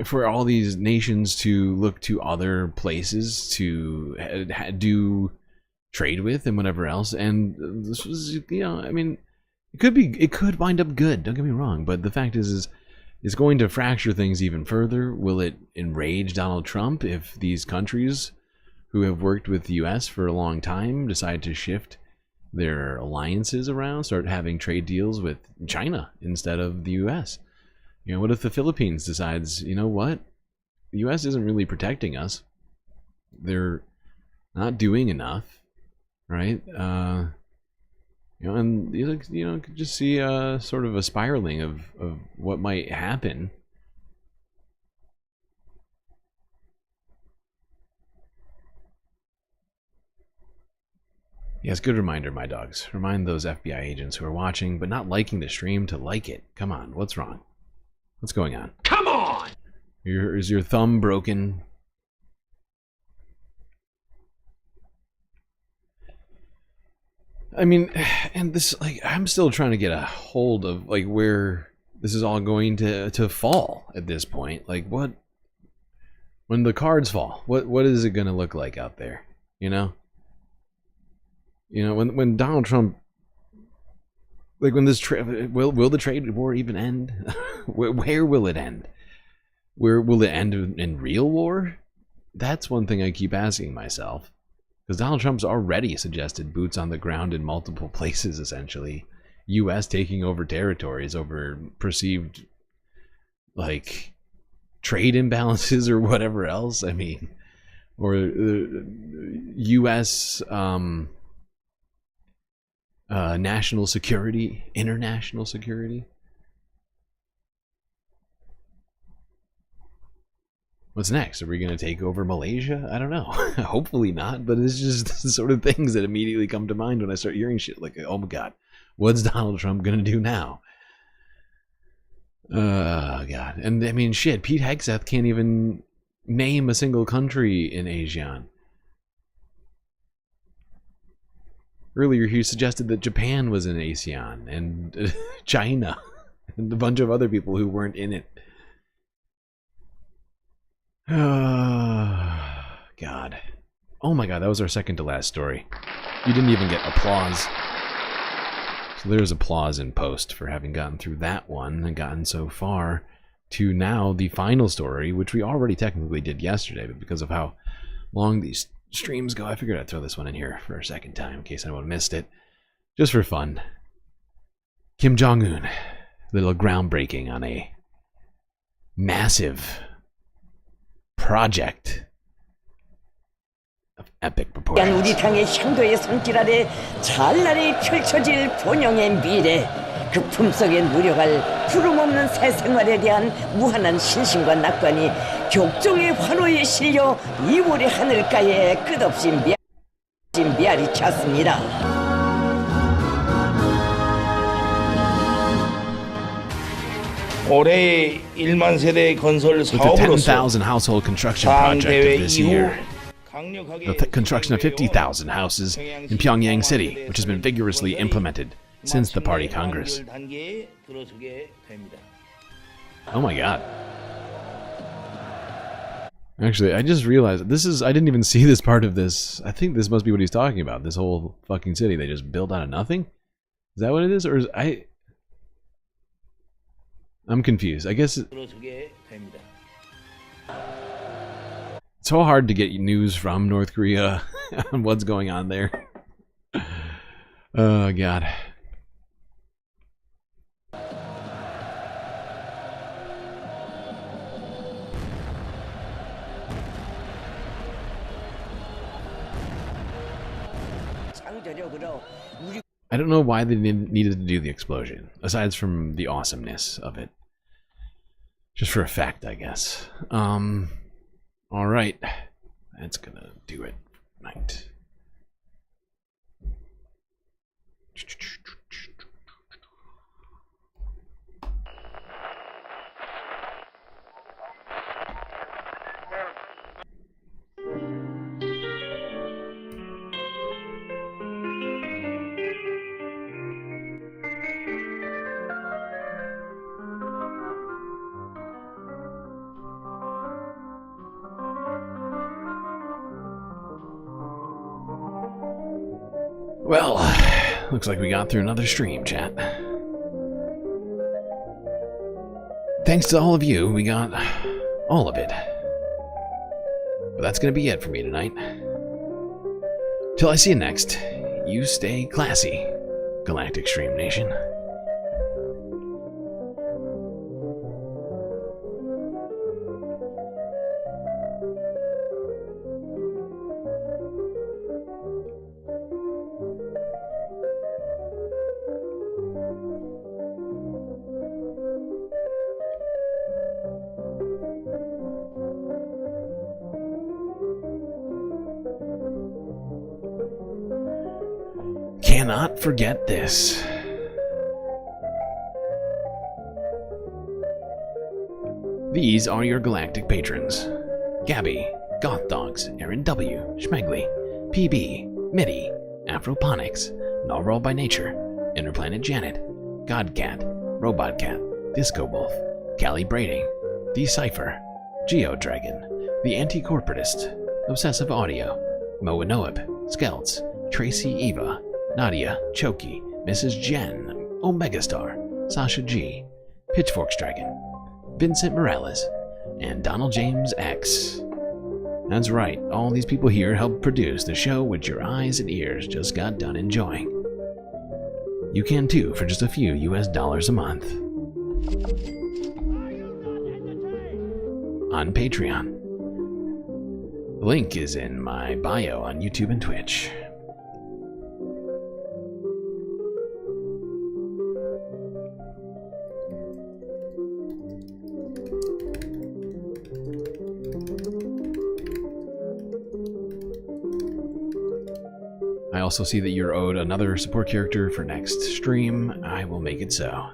for all these nations to look to other places to do trade with and whatever else. And this was, I mean, it could wind up good. Don't get me wrong, but the fact is it's going to fracture things even further. Will it enrage Donald Trump if these countries who have worked with the U.S. for a long time decide to shift their alliances around, start having trade deals with China instead of the U.S.? What if the Philippines decides, you know what, the U.S. isn't really protecting us, they're not doing enough, right? And you could just see sort of a spiraling of what might happen. Yes, good reminder, my dogs. Remind those FBI agents who are watching but not liking the stream to like it. Come on, what's wrong? What's going on? Come on! Is your thumb broken? I mean, and this, like, I'm still trying to get a hold of, like, where this is all going to fall at this point. Like, what, when the cards fall, what is it going to look like out there? When Donald Trump, like, when this will the trade war even end? Where will it end? Where will it end in real war? That's one thing I keep asking myself. Because Donald Trump's already suggested boots on the ground in multiple places, essentially. U.S. taking over territories over perceived, like, trade imbalances or whatever else. I mean, or U.S. National security, international security. What's next? Are we going to take over Malaysia? I don't know. Hopefully not, but it's just the sort of things that immediately come to mind when I start hearing shit like, oh my God, what's Donald Trump going to do now? Oh God. And I mean, shit, Pete Hegseth can't even name a single country in ASEAN. Earlier, he suggested that Japan was in ASEAN and China and a bunch of other people who weren't in it. God. Oh my God, that was our second to last story. You didn't even get applause. So there's applause in post for having gotten through that one and gotten so far to now the final story, which we already technically did yesterday, but because of how long these streams go, I figured I'd throw this one in here for a second time in case anyone missed it. Just for fun. Kim Jong-un. Little groundbreaking on a massive project of epic proportions. 우리 당의 향도의 손길 아래 찬란히 펼쳐질 번영의 미래, 그 품속에 누려갈 구름없는 새 생활에 대한 무한한 신심과 낙관이 격종의 환호에 실려 2월의 하늘가에 끝없이 메아리 쳤습니다. 올해 1만 세대 건설 사업으로서 10,000 household construction project of this year. The construction of 50,000 houses in Pyongyang City, which has been vigorously implemented since the Party Congress. Oh my God. Actually, I just realized I didn't even see this part of this. I think this must be what he's talking about. This whole fucking city they just built out of nothing? Is that what it is? Or is I'm confused. I guess it's so hard to get news from North Korea on what's going on there. Oh God. I don't know why they needed to do the explosion, aside from the awesomeness of it. Just for effect, I guess. Alright. That's gonna do it. Night. Well, looks like we got through another stream, chat. Thanks to all of you, we got all of it. But that's gonna be it for me tonight. Till I see you next, you stay classy, Galactic Stream Nation. Cannot forget this. These are your galactic patrons: Gabby, Goth Dogs, Aaron W, Schmegley, PB, Mitty, Afroponics, Novel by Nature, Interplanet Janet, Godcat, Robot Cat, Disco Wolf, Callie Braiding, Decipher, Geodragon, The Anti-Corporatist, Obsessive Audio, Moanoab, Skelts, Tracy Eva, Nadia, Choki, Mrs. Jen, Omegastar, Sasha G, Pitchforks Dragon, Vincent Morales, and Donald James X. That's right, all these people here help produce the show which your eyes and ears just got done enjoying. You can too for just a few US dollars a month. On Patreon. The link is in my bio on YouTube and Twitch. I also see that you're owed another support character for next stream. I will make it so.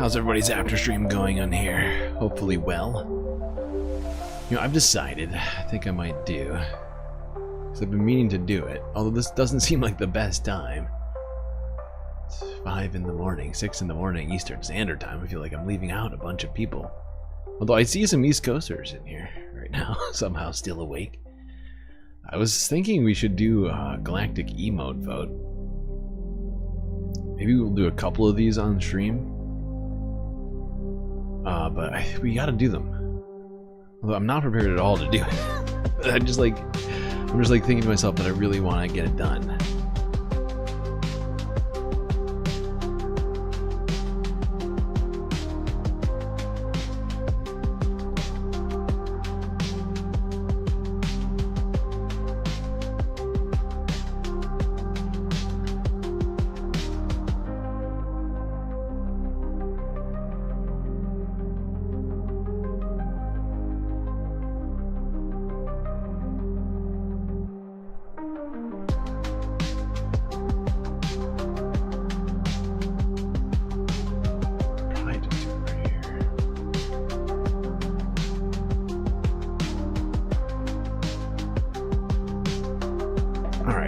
How's everybody's after stream going on here? Hopefully well. You know, I've decided, I think I might do, because I've been meaning to do it, although this doesn't seem like the best time. It's 5 in the morning, 6 in the morning Eastern Standard Time. I feel like I'm leaving out a bunch of people. Although I see some East Coasters in here right now, somehow still awake. I was thinking we should do a galactic emote vote. Maybe we'll do a couple of these on stream. But we gotta do them. Although I'm not prepared at all to do it. I'm just like thinking to myself that I really want to get it done.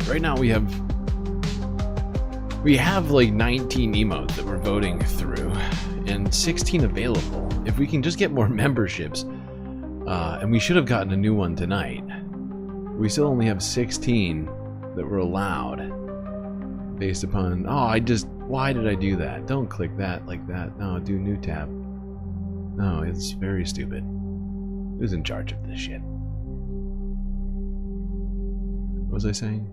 Right now we have like 19 emotes that we're voting through and 16 available. If we can just get more memberships, and we should have gotten a new one tonight, we still only have 16 that were allowed based upon, why did I do that? Don't click that like that. No, do new tab. No, it's very stupid. Who's in charge of this shit? What was I saying?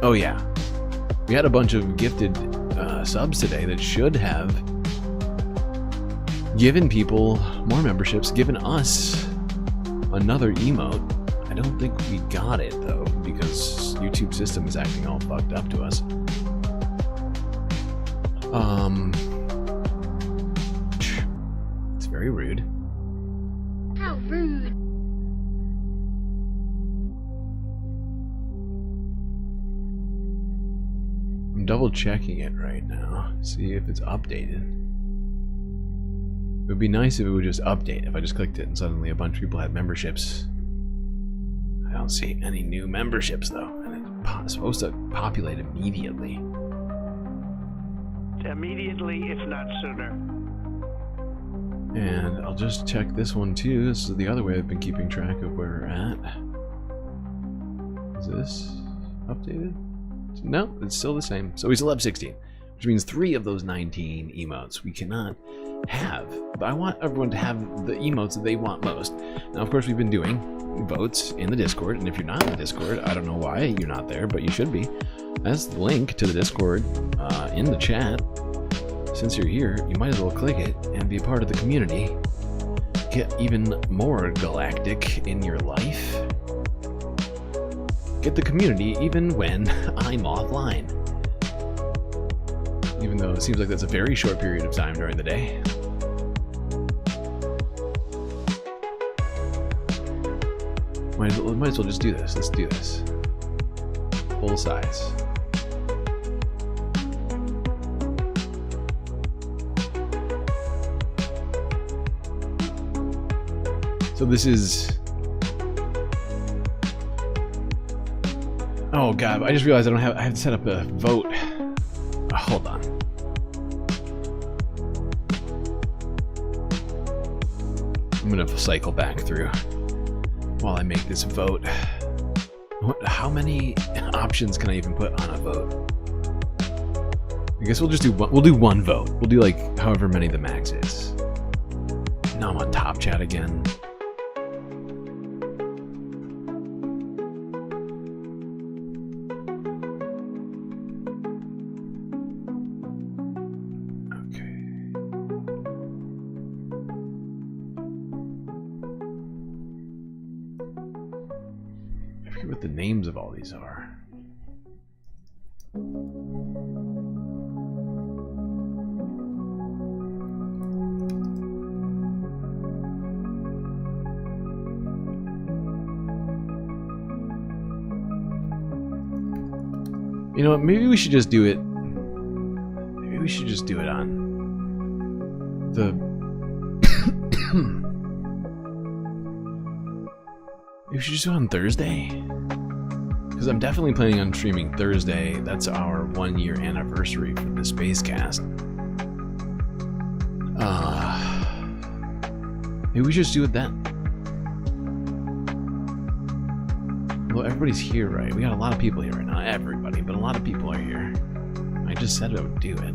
Oh yeah, we had a bunch of gifted subs today that should have given people more memberships, given us another emote. I don't think we got it though, because YouTube system is acting all fucked up to us. It's very rude. How rude. I'm double checking it right now, see if it's updated. It would be nice if it would just update. If I just clicked it and suddenly a bunch of people had memberships. I don't see any new memberships though, and it's supposed to populate immediately. Immediately, if not sooner. And I'll just check this one too. This is the other way I've been keeping track of where we're at. Is this updated? No, it's still the same. So we still have 16, which means 3 of those 19 emotes we cannot have. But I want everyone to have the emotes that they want most. Now, of course, we've been doing votes in the Discord, and if you're not in the Discord, I don't know why you're not there, but you should be. That's the link to the Discord in the chat. Since you're here, you might as well click it and be a part of the community. Get even more galactic in your life. Get the community even when I'm offline. Even though it seems like that's a very short period of time during the day. Might as well just do this. Let's do this. Full size. So this is... Oh god, I just realized I have to set up a vote. Oh, hold on. I'm gonna cycle back through while I make this vote. How many options can I even put on a vote? I guess we'll just do one. We'll do one vote. We'll do like however many the max is. Now I'm on top chat again. What the names of all these are. You know what, maybe we should just do it. Maybe we should just do it on the maybe we should just do it on Thursday. Because I'm definitely planning on streaming Thursday. That's our 1-year anniversary for the spacecast. Maybe we should just do it then. Although everybody's here, right? We got a lot of people here right now. Not everybody, but a lot of people are here. I just said I would do it.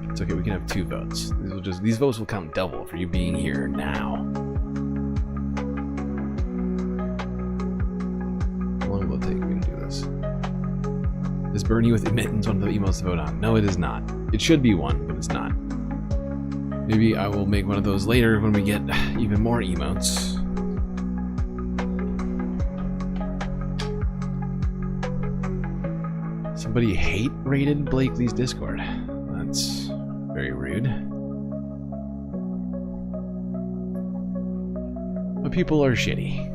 It's okay, we can have 2 votes. These votes will count double for you being here now. How long will it take me to do this? Is Bernie with Admittance one of the emails to vote on? No, it is not. It should be one, but it's not. Maybe I will make one of those later when we get even more emotes. Somebody hate-rated Blakely's Discord. That's very rude. But people are shitty.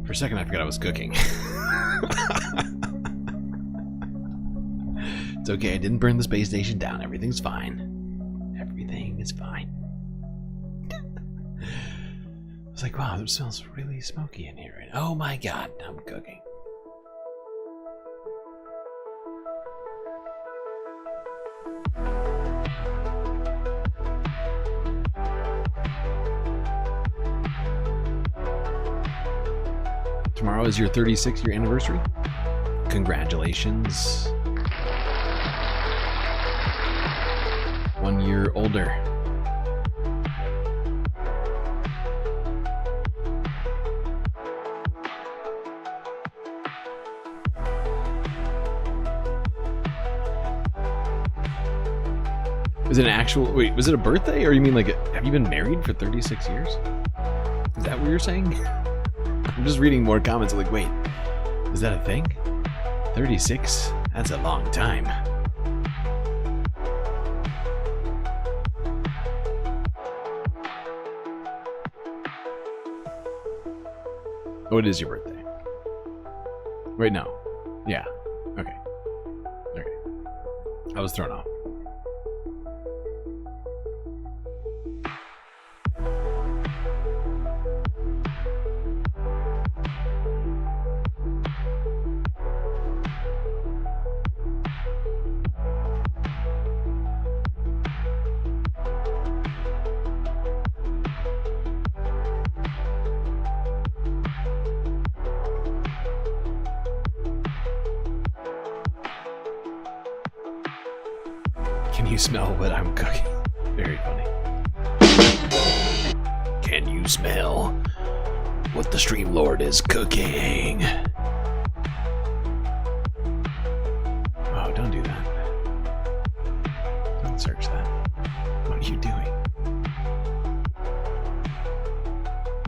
For a second, I forgot I was cooking. It's okay, I didn't burn the space station down. Everything's fine. Everything is fine. I was like, wow, it smells really smoky in here. Oh my god, I'm cooking. Tomorrow is your 36-year anniversary. Congratulations. 1 year older. Is it an actual... Wait, was it a birthday? Or you mean like... Have you been married for 36 years? Is that what you're saying? I'm just reading more comments like, wait, is that a thing? 36? That's a long time. Oh, it is your birthday. Wait, no. Yeah. Okay. Okay. I was thrown off. Smell what I'm cooking. Very funny. Can you smell what the StreamLord is cooking? Oh, don't do that. Don't search that. What are you doing?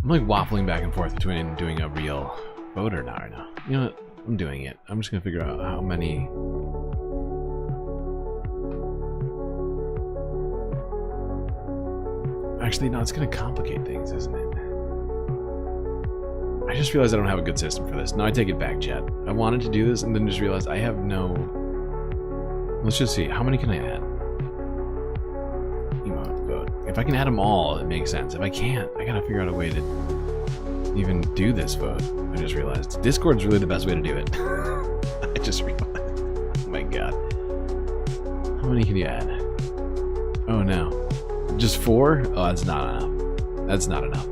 I'm like waffling back and forth between doing a real vote or not right now. You know what? I'm doing it. I'm just gonna figure out how many. Actually, no, it's going to complicate things, isn't it? I just realized I don't have a good system for this. No, I take it back, chat. I wanted to do this and then just realized I have no... Let's just see. How many can I add? Emote, vote. If I can add them all, it makes sense. If I can't, I got to figure out a way to even do this vote. I just realized. Discord's really the best way to do it. I just realized. Oh my god. How many can you add? Oh no. Just 4? Oh, that's not enough. That's not enough.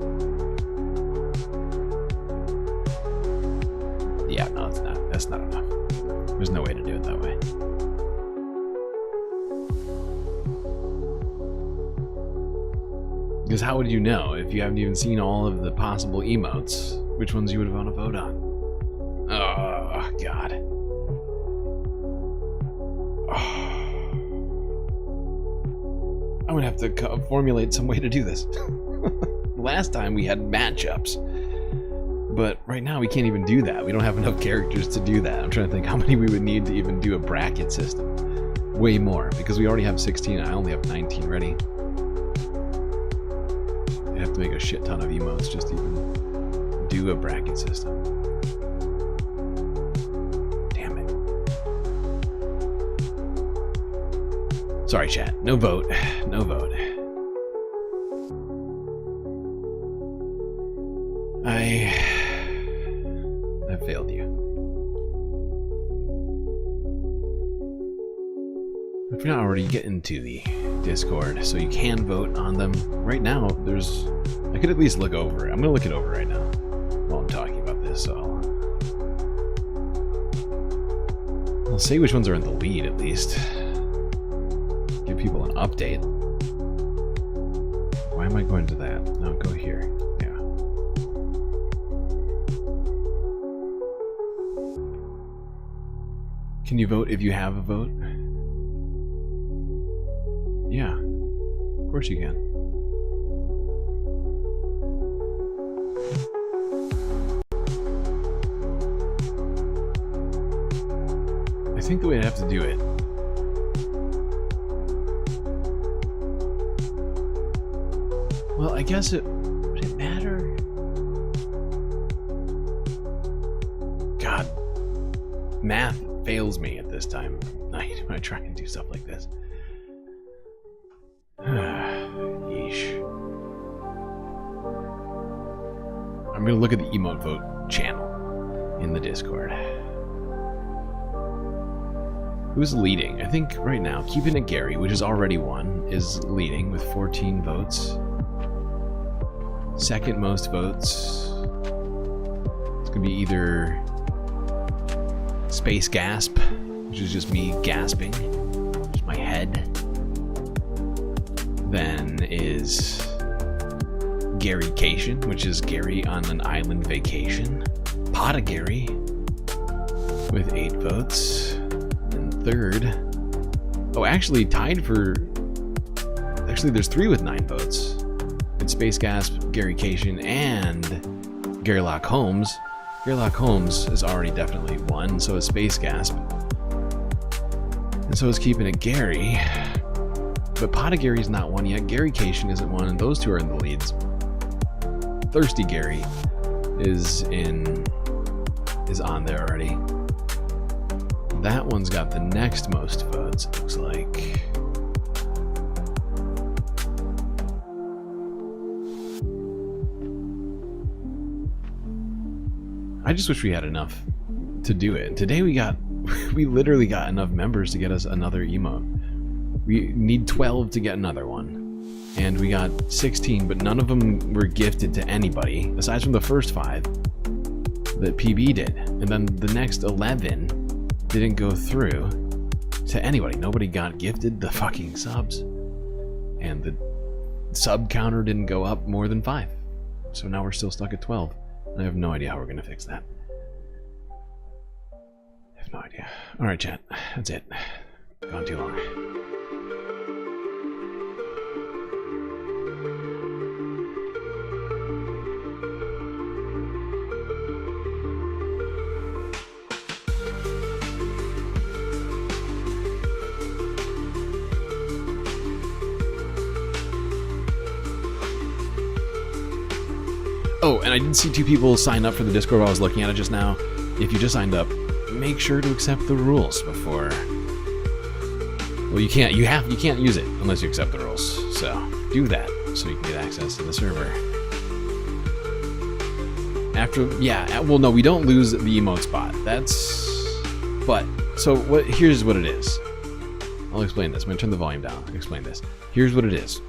Yeah, no, it's not. That's not enough. There's no way to do it that way. Because how would you know if you haven't even seen all of the possible emotes which ones you would want to vote on? Oh, God. Oh. I'm gonna have to formulate some way to do this. Last time we had matchups, but right now we can't even do that. We don't have enough characters to do that. I'm trying to think how many we would need to even do a bracket system. Way more, because we already have 16. I only have 19 ready. I have to make a shit ton of emotes just to even do a bracket system. Damn it. Sorry, chat. No vote. No vote. I failed you. If you're not already, get into the Discord so you can vote on them. Right now, I could at least look over it. I'm gonna look it over right now while I'm talking about this, so I'll say which ones are in the lead at least. Give people an update. Why am I going to that? No, go here. Yeah. Can you vote if you have a vote? Yeah, of course you can. I think the way I have to do it well, I guess would it matter? God, math fails me at this time of night when I try and do stuff like this. Yeesh. I'm gonna look at the emote vote channel in the Discord. Who's leading? I think right now, Keeping It Gary, which is already won, is leading with 14 votes. Second most votes. It's gonna be either Space Gasp, which is just me gasping, just my head. Then is Garycation, which is Gary on an island vacation. Potta Gary with 8 votes. And third, actually tied for. Actually, there's 3 with 9 votes. It's Space Gasp, Garycation, and Garylock Holmes. Garylock Holmes is already definitely won. So is Space Gasp, and so is Keeping It Gary. But Potta Gary's not one yet. Garycation isn't one, and those two are in the leads. Thirsty Gary is on there already. That one's got the next most votes, it looks like. I just wish we had enough to do it. Today we literally got enough members to get us another emote. We need 12 to get another one. And we got 16, but none of them were gifted to anybody, aside from the first 5 that PB did. And then the next 11 didn't go through to anybody. Nobody got gifted the fucking subs. And the sub counter didn't go up more than 5. So now we're still stuck at 12. And I have no idea how we're going to fix that. I have no idea. Alright, chat. That's it. Gone too long. Oh, and I did see 2 people sign up for the Discord while I was looking at it just now. If you just signed up, make sure to accept the rules before. Well, you can't use it unless you accept the rules. So do that so you can get access to the server. Well, no, we don't lose the emote spot. Here's what it is. I'll explain this. I'm gonna turn the volume down. I'll explain this. Here's what it is.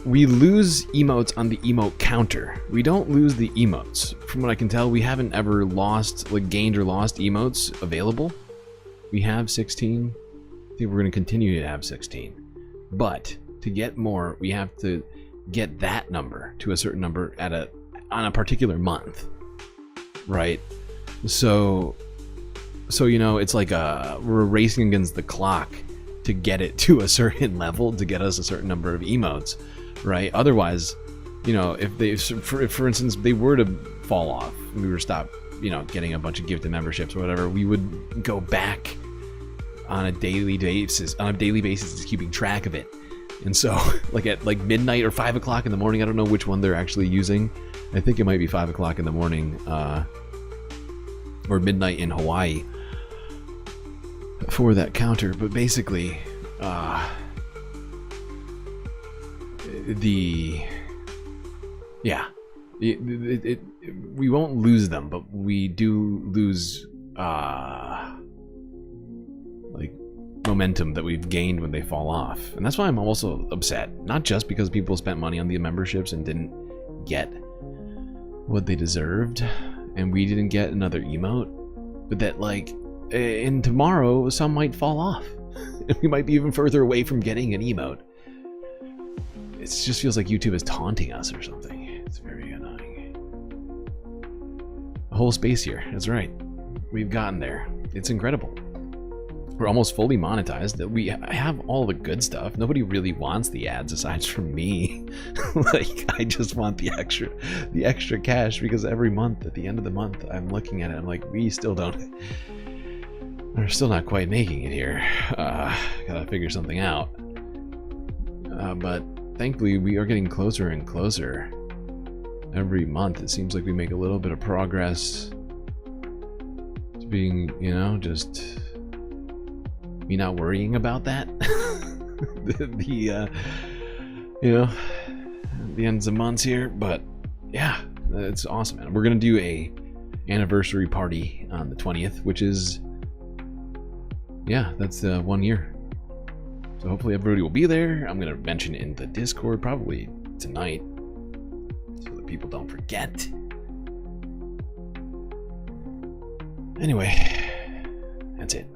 We lose emotes on the emote counter. We don't lose the emotes. From what I can tell, we haven't ever gained or lost emotes available. We have 16. I think we're going to continue to have 16. But to get more, we have to get that number to a certain number on a particular month, right? So it's like we're racing against the clock to get it to a certain level, to get us a certain number of emotes, right? Otherwise, you know, if they, for instance, they were to fall off, and we were to stop, you know, getting a bunch of gifted memberships or whatever, we would go back on a daily basis, just keeping track of it. And so, like at like midnight or 5 o'clock in the morning, I don't know which one they're actually using. I think it might be 5 o'clock in the morning, or midnight in Hawaii for that counter. But basically, we won't lose them, but we do lose like momentum that we've gained when they fall off. And that's why I'm also upset, not just because people spent money on the memberships and didn't get what they deserved and we didn't get another emote, but that like in tomorrow some might fall off and we might be even further away from getting an emote. It just feels like YouTube is taunting us or something. It's very annoying. A whole space here, that's right. We've gotten there. It's incredible. We're almost fully monetized. We have all the good stuff. Nobody really wants the ads aside from me. Like, I just want the extra cash, because every month, at the end of the month, I'm looking at it, I'm like, we're still not quite making it here. Gotta figure something out. But thankfully, we are getting closer and closer. Every month, it seems like we make a little bit of progress to being, you know, just me not worrying about that. You know, the ends of months here. But yeah, it's awesome, man. We're gonna do a anniversary party on the 20th, which is, yeah, that's 1 year. So hopefully everybody will be there. I'm gonna mention it in the Discord probably tonight, so that people don't forget. Anyway, that's it.